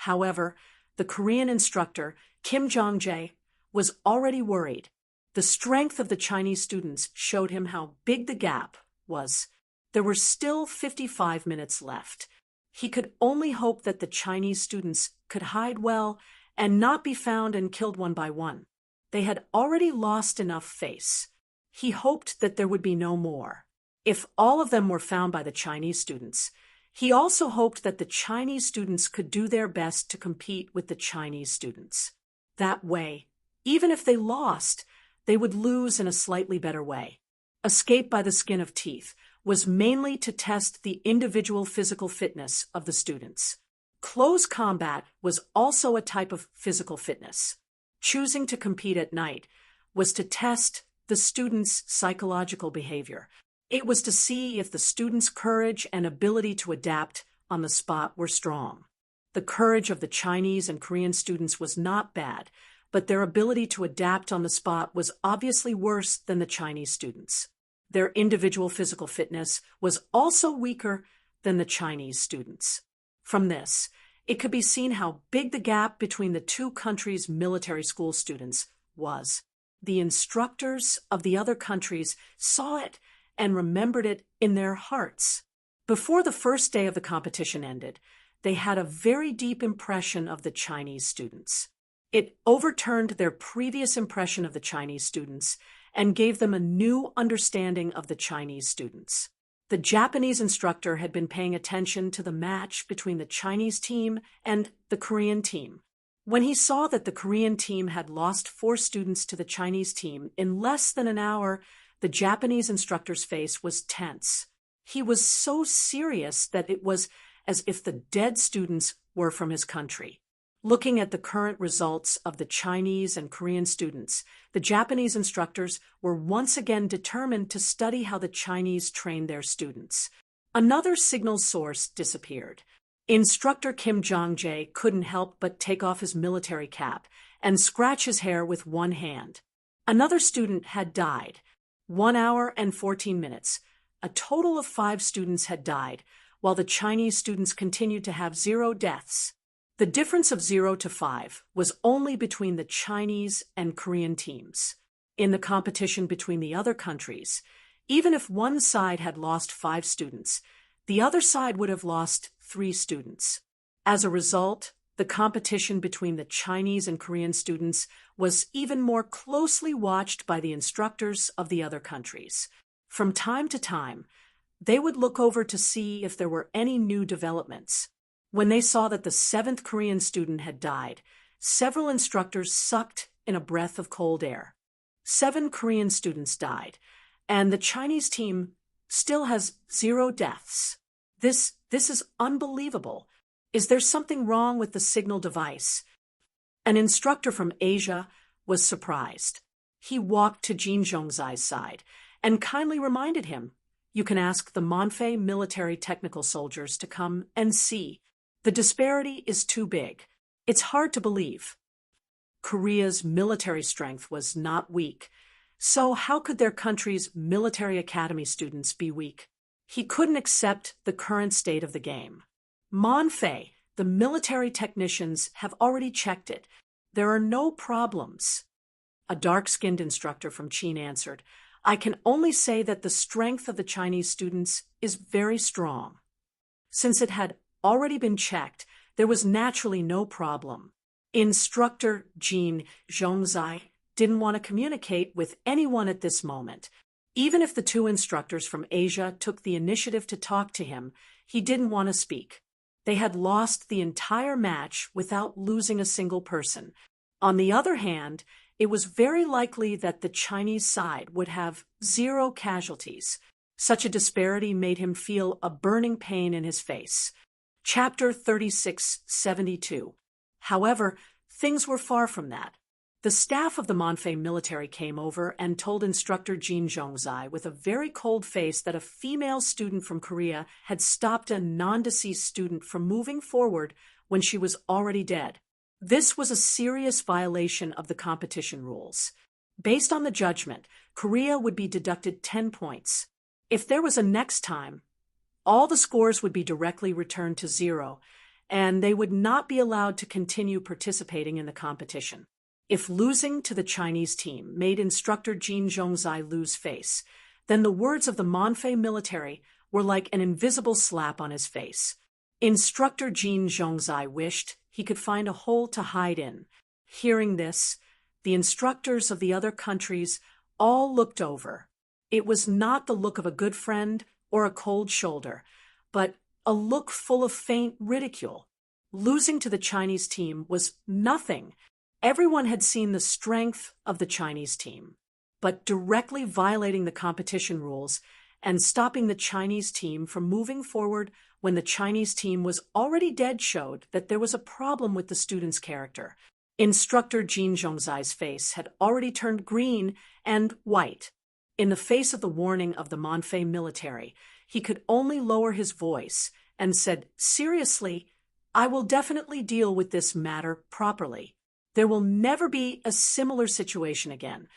However, the Korean instructor, Kim Jong-jae, was already worried. The strength of the Chinese students showed him how big the gap was. There were still 55 minutes left. He could only hope that the Chinese students could hide well and not be found and killed one by one. They had already lost enough face. He hoped that there would be no more. If all of them were found by the Chinese students, he also hoped that the Chinese students could do their best to compete with the Chinese students. That way, even if they lost, they would lose in a slightly better way. Escape by the skin of teeth was mainly to test the individual physical fitness of the students. Close combat was also a type of physical fitness. Choosing to compete at night was to test the students' psychological behavior. It was to see if the students' courage and ability to adapt on the spot were strong. The courage of the Chinese and Korean students was not bad, but their ability to adapt on the spot was obviously worse than the Chinese students. Their individual physical fitness was also weaker than the Chinese students. From this, it could be seen how big the gap between the 2 countries' military school students was. The instructors of the other countries saw it and remembered it in their hearts. Before the first day of the competition ended, they had a very deep impression of the Chinese students. It overturned their previous impression of the Chinese students and gave them a new understanding of the Chinese students. The Japanese instructor had been paying attention to the match between the Chinese team and the Korean team. When he saw that the Korean team had lost 4 students to the Chinese team in less than an hour, the Japanese instructor's face was tense. He was so serious that it was as if the dead students were from his country. Looking at the current results of the Chinese and Korean students, the Japanese instructors were once again determined to study how the Chinese trained their students. Another signal source disappeared. Instructor Kim Jong-jae couldn't help but take off his military cap and scratch his hair with one hand. Another student had died. 1 hour and 14 minutes. A total of 5 students had died, while the Chinese students continued to have 0 deaths. The difference of 0 to 5 was only between the Chinese and Korean teams. In the competition between the other countries, even if one side had lost 5 students, the other side would have lost 3 students. As a result, the competition between the Chinese and Korean students was even more closely watched by the instructors of the other countries. From time to time, they would look over to see if there were any new developments. When they saw that the 7th Korean student had died, several instructors sucked in a breath of cold air. 7 Korean students died, and the Chinese team still has 0 deaths. This is unbelievable. Is there something wrong with the signal device? An instructor from Asia was surprised. He walked to Jin Zhongzai's side and kindly reminded him, "You can ask the Monfei military technical soldiers to come and see. The disparity is too big. It's hard to believe." Korea's military strength was not weak, so how could their country's military academy students be weak? He couldn't accept the current state of the game. "Monfei, the military technicians have already checked it. There are no problems." A dark-skinned instructor from Qin answered, "I can only say that the strength of the Chinese students is very strong." Since it had already been checked, there was naturally no problem. Instructor Jin Zhongzai didn't want to communicate with anyone at this moment. Even if the 2 instructors from Asia took the initiative to talk to him, he didn't want to speak. They had lost the entire match without losing a single person. On the other hand, it was very likely that the Chinese side would have 0 casualties. Such a disparity made him feel a burning pain in his face. Chapter 3672. However, things were far from that. The staff of the Monfei military came over and told instructor Jin Zhongzai with a very cold face that a female student from Korea had stopped a non-deceased student from moving forward when she was already dead. This was a serious violation of the competition rules. Based on the judgment, Korea would be deducted 10 points. If there was a next time, all the scores would be directly returned to 0, and they would not be allowed to continue participating in the competition. If losing to the Chinese team made instructor Jin Zhongzai lose face, then the words of the Monfei military were like an invisible slap on his face. Instructor Jin Zhongzai wished he could find a hole to hide in. Hearing this, the instructors of the other countries all looked over. It was not the look of a good friend or a cold shoulder, but a look full of faint ridicule. Losing to the Chinese team was nothing. Everyone had seen the strength of the Chinese team, but directly violating the competition rules and stopping the Chinese team from moving forward when the Chinese team was already dead showed that there was a problem with the student's character. Instructor Jin Zhongzai's face had already turned green and white. In the face of the warning of the Monfei military, he could only lower his voice and said, "Seriously, I will definitely deal with this matter properly. There will never be a similar situation again."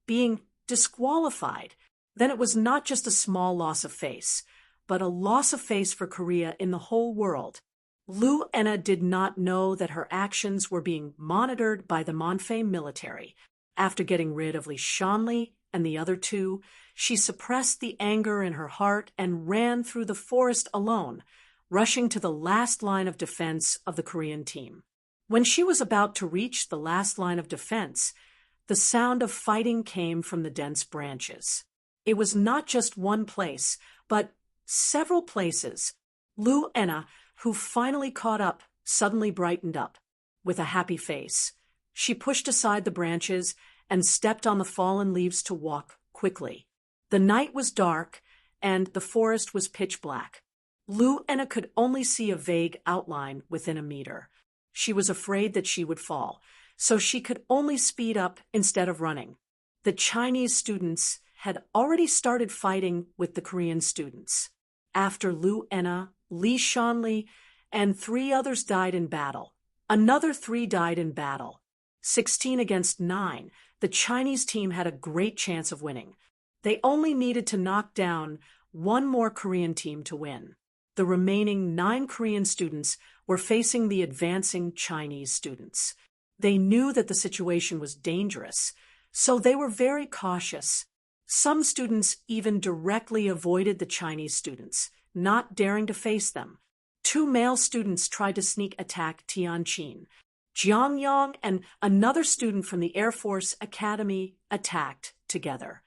Being disqualified, then it was not just a small loss of face, but a loss of face for Korea in the whole world. Lu Enna did not know that her actions were being monitored by the Monfei military. After getting rid of Li Shanli and the other two, she suppressed the anger in her heart and ran through the forest alone, rushing to the last line of defense of the Korean team. When she was about to reach the last line of defense, the sound of fighting came from the dense branches. It was not just one place, but several places. Lu Enna, who finally caught up, suddenly brightened up. With a happy face, she pushed aside the branches and stepped on the fallen leaves to walk quickly. The night was dark, and the forest was pitch black. Lu Enna could only see a vague outline within a meter. She was afraid that she would fall, so she could only speed up instead of running. The Chinese students had already started fighting with the Korean students. After Lu Enna, Li Shanli, and 3 others died in battle. Another 3 died in battle. 16 against 9, the Chinese team had a great chance of winning. They only needed to knock down 1 more Korean team to win. The remaining 9 Korean students were facing the advancing Chinese students. They knew that the situation was dangerous, so they were very cautious. Some students even directly avoided the Chinese students, not daring to face them. 2 male students tried to sneak attack Tianqin. Jiang Yang and another student from the Air Force Academy attacked together.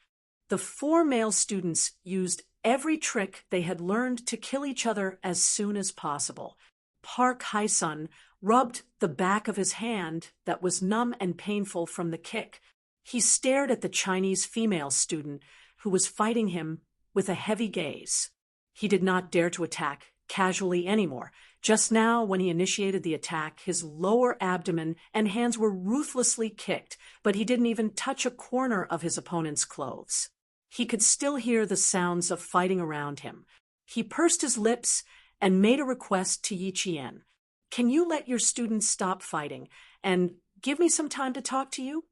The 4 male students used every trick they had learned to kill each other as soon as possible. Park Hae-sun rubbed the back of his hand that was numb and painful from the kick. He stared at the Chinese female student who was fighting him with a heavy gaze. He did not dare to attack casually anymore. Just now, when he initiated the attack, his lower abdomen and hands were ruthlessly kicked, but he didn't even touch a corner of his opponent's clothes. He could still hear the sounds of fighting around him. He pursed his lips and made a request to Yi Qian. "Can you let your students stop fighting and give me some time to talk to you?"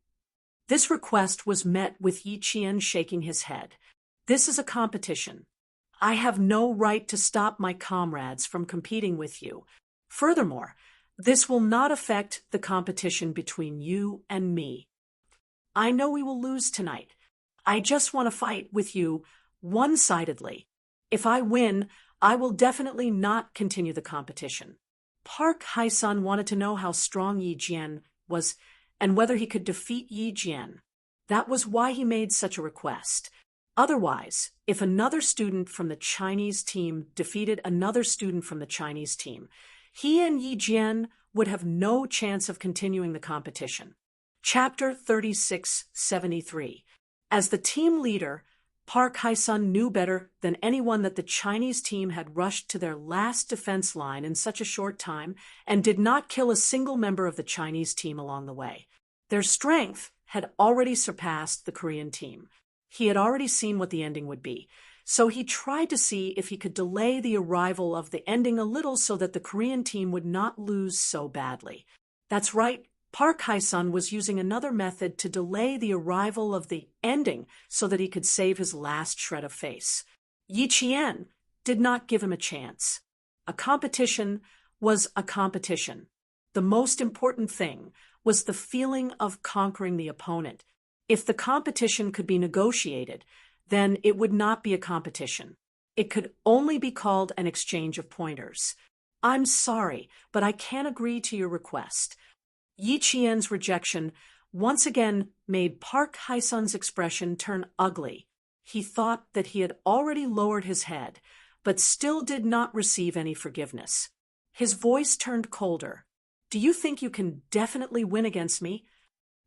This request was met with Yi Qian shaking his head. "This is a competition. I have no right to stop my comrades from competing with you. Furthermore, this will not affect the competition between you and me. I know we will lose tonight. I just want to fight with you one-sidedly. If I win, I will definitely not continue the competition." Park Hae-sun wanted to know how strong Yi Jian was and whether he could defeat Yi Jian. That was why he made such a request. Otherwise, if another student from the Chinese team defeated another student from the Chinese team, he and Yi Jian would have no chance of continuing the competition. Chapter 3673. As the team leader, Park Hae-sun knew better than anyone that the Chinese team had rushed to their last defense line in such a short time and did not kill a single member of the Chinese team along the way. Their strength had already surpassed the Korean team. He had already seen what the ending would be, so he tried to see if he could delay the arrival of the ending a little so that the Korean team would not lose so badly. That's right. Park Hae-sun was using another method to delay the arrival of the ending so that he could save his last shred of face. Yi Qian did not give him a chance. A competition was a competition. The most important thing was the feeling of conquering the opponent. If the competition could be negotiated, then it would not be a competition. It could only be called an exchange of pointers. "I'm sorry, but I can't agree to your request." Yi Qian's rejection once again made Park Hae-sun's expression turn ugly. He thought that he had already lowered his head, but still did not receive any forgiveness. His voice turned colder. "Do you think you can definitely win against me?"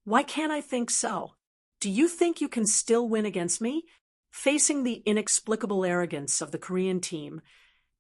"Why can't I think so? Do you think you can still win against me?" Facing the inexplicable arrogance of the Korean team,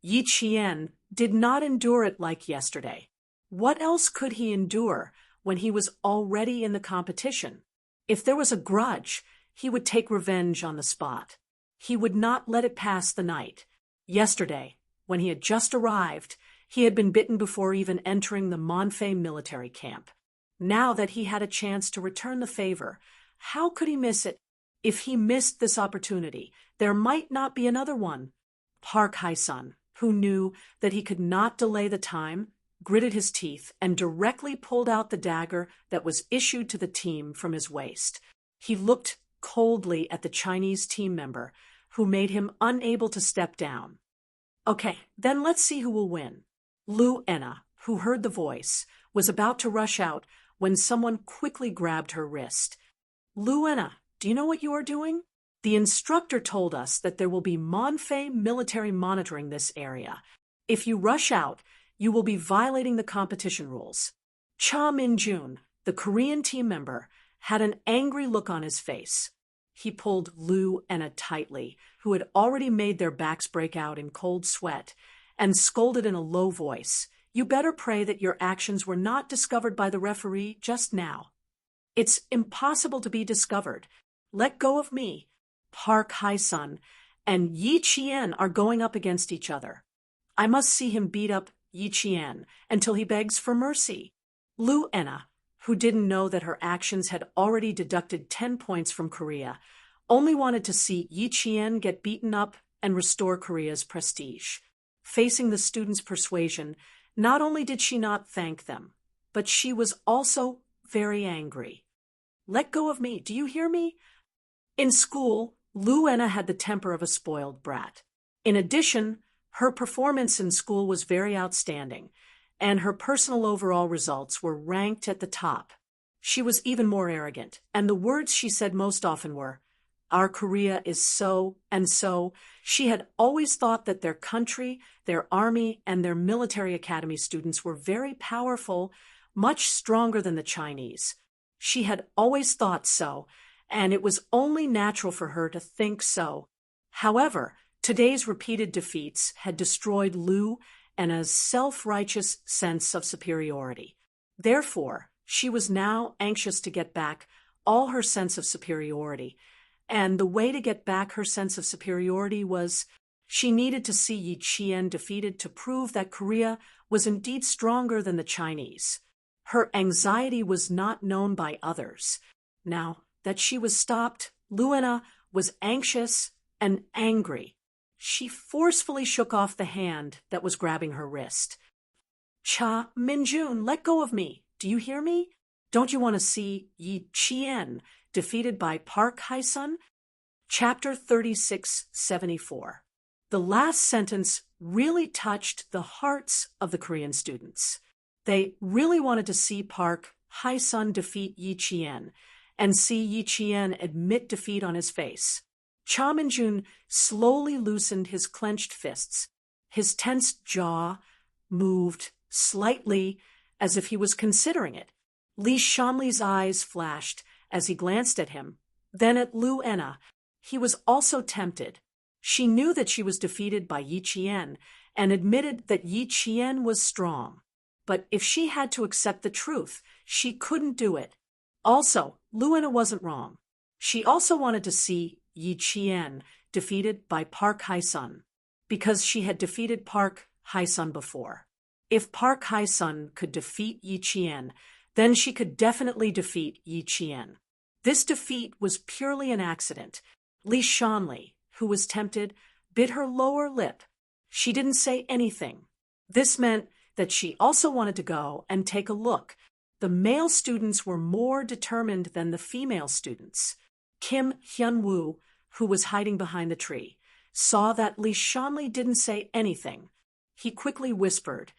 Yi Qian did not endure it like yesterday. What else could he endure when he was already in the competition? If there was a grudge, he would take revenge on the spot. He would not let it pass the night. Yesterday, when he had just arrived, he had been bitten before even entering the Monfei military camp. Now that he had a chance to return the favor, how could he miss it? If he missed this opportunity, there might not be another one. Park Hae-sun, who knew that he could not delay the time, gritted his teeth, and directly pulled out the dagger that was issued to the team from his waist. He looked coldly at the Chinese team member, who made him unable to step down. Okay, then let's see who will win. Lu Enna, who heard the voice, was about to rush out when someone quickly grabbed her wrist. Lu Enna, do you know what you are doing? The instructor told us that there will be Monfei military monitoring this area. If you rush out, you will be violating the competition rules. Cha Min-jun, the Korean team member, had an angry look on his face. He pulled Lu Enna tightly, who had already made their backs break out in cold sweat, and scolded in a low voice, "You better pray that your actions were not discovered by the referee just now. It's impossible to be discovered. Let go of me. Park Hae-sun and Yi Chien are going up against each other. I must see him beat up Yi Chien until he begs for mercy." Lu Enna, who didn't know that her actions had already deducted 10 points from Korea, only wanted to see Yi Chien get beaten up and restore Korea's prestige. Facing the students' persuasion, not only did she not thank them, but she was also very angry. Let go of me, do you hear me? In school, Lu Enna had the temper of a spoiled brat. In addition, her performance in school was very outstanding, and her personal overall results were ranked at the top. She was even more arrogant, and the words she said most often were, "Our Korea is so and so." She had always thought that their country, their army, and their military academy students were very powerful, much stronger than the Chinese. She had always thought so, and it was only natural for her to think so. However, today's repeated defeats had destroyed Lu Enna's self-righteous sense of superiority. Therefore, she was now anxious to get back all her sense of superiority, and the way to get back her sense of superiority was she needed to see Yi Chien defeated to prove that Korea was indeed stronger than the Chinese. Her anxiety was not known by others. Now that she was stopped, Lu Enna was anxious and angry. She forcefully shook off the hand that was grabbing her wrist. "Cha Min-jun, let go of me. Do you hear me? Don't you want to see Yi Chien defeated by Park Hae-sun?" Chapter 3674. The last sentence really touched the hearts of the Korean students. They really wanted to see Park Hae-sun defeat Yi Chien and see Yi Chien admit defeat on his face. Cha Min-jun slowly loosened his clenched fists. His tense jaw moved slightly as if he was considering it. Li Shanli's eyes flashed as he glanced at him, then at Lu Enna. He was also tempted. She knew that she was defeated by Yi Chien and admitted that Yi Chien was strong. But if she had to accept the truth, she couldn't do it. Also, Lu Enna wasn't wrong. She also wanted to see Yi Chien defeated by Park Hae-sun, because she had defeated Park Hae-sun before. If Park Hae-sun could defeat Yi Chien, then she could definitely defeat Yi Chien. This defeat was purely an accident. Li Shanli, who was tempted, bit her lower lip. She didn't say anything. This meant that she also wanted to go and take a look. The male students were more determined than the female students. Kim Hyun-woo, who was hiding behind the tree, saw that Li Shanli didn't say anything. He quickly whispered,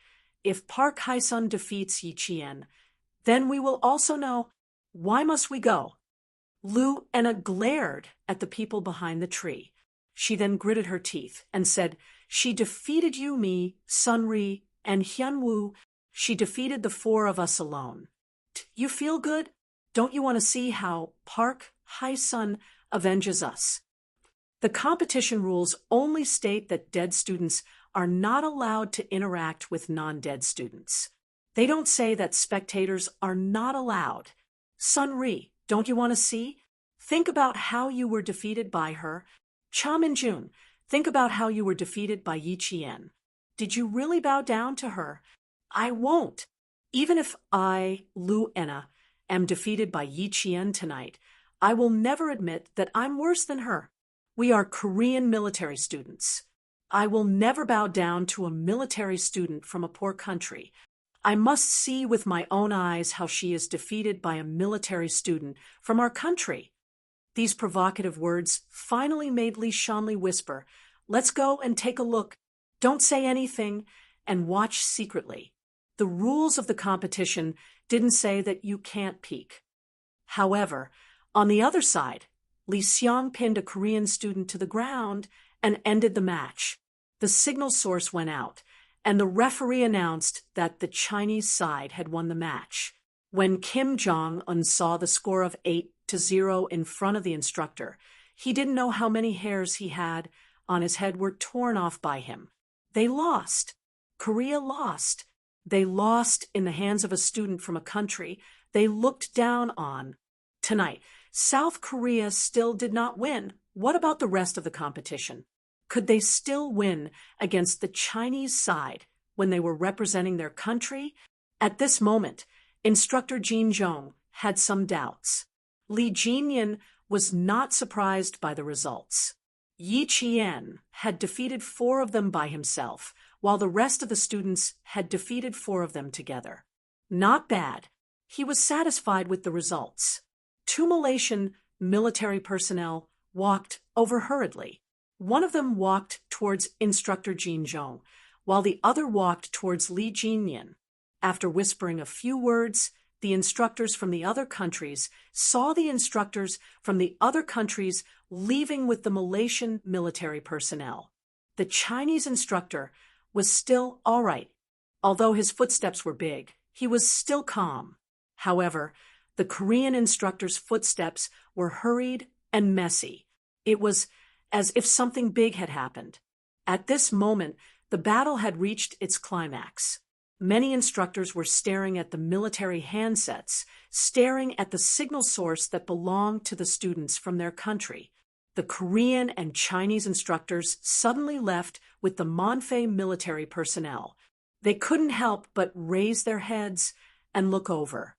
"If Park Hae-sun defeats Yi Chien, then we will also know. Why must we go?" Lu Enna glared at the people behind the tree. She then gritted her teeth and said, "She defeated you, me, Sunri, and Hyun-woo. She defeated the four of us alone. You feel good? Don't you want to see how Park Hae-sun avenges us?" The competition rules only state that dead students are not allowed to interact with non-dead students. They don't say that spectators are not allowed. Sunri, don't you want to see? Think about how you were defeated by her. Cha Min-jun, think about how you were defeated by Yi Chien. Did you really bow down to her? I won't. Even if I, Lu Enna, am defeated by Yi Chien tonight, I will never admit that I'm worse than her. We are Korean military students. I will never bow down to a military student from a poor country. I must see with my own eyes how she is defeated by a military student from our country." These provocative words finally made Li Shanli whisper, "Let's go and take a look. Don't say anything and watch secretly." The rules of the competition didn't say that you can't peek. However, on the other side, Li Xiang pinned a Korean student to the ground and ended the match. The signal source went out, and the referee announced that the Chinese side had won the match. When Kim Jong-un saw the score of 8-0 in front of the instructor, he didn't know how many hairs he had on his head were torn off by him. They lost. Korea lost. They lost in the hands of a student from a country they looked down on. Tonight, South Korea still did not win. What about the rest of the competition? Could they still win against the Chinese side when they were representing their country? At this moment, instructor Jin Jong had some doubts. Li Jinyan was not surprised by the results. Yi Qian had defeated 4 of them by himself, while the rest of the students had defeated 4 of them together. Not bad. He was satisfied with the results. 2 Malaysian military personnel walked over hurriedly. One of them walked towards instructor Jin Jong, while the other walked towards Li Jinyan. After whispering a few words, the instructors from the other countries saw the instructors from the other countries leaving with the Malaysian military personnel. The Chinese instructor was still all right. Although his footsteps were big, he was still calm. However, the Korean instructor's footsteps were hurried and messy. It was as if something big had happened. At this moment, the battle had reached its climax. Many instructors were staring at the military handsets, staring at the signal source that belonged to the students from their country. The Korean and Chinese instructors suddenly left with the Monfei military personnel. They couldn't help but raise their heads and look over.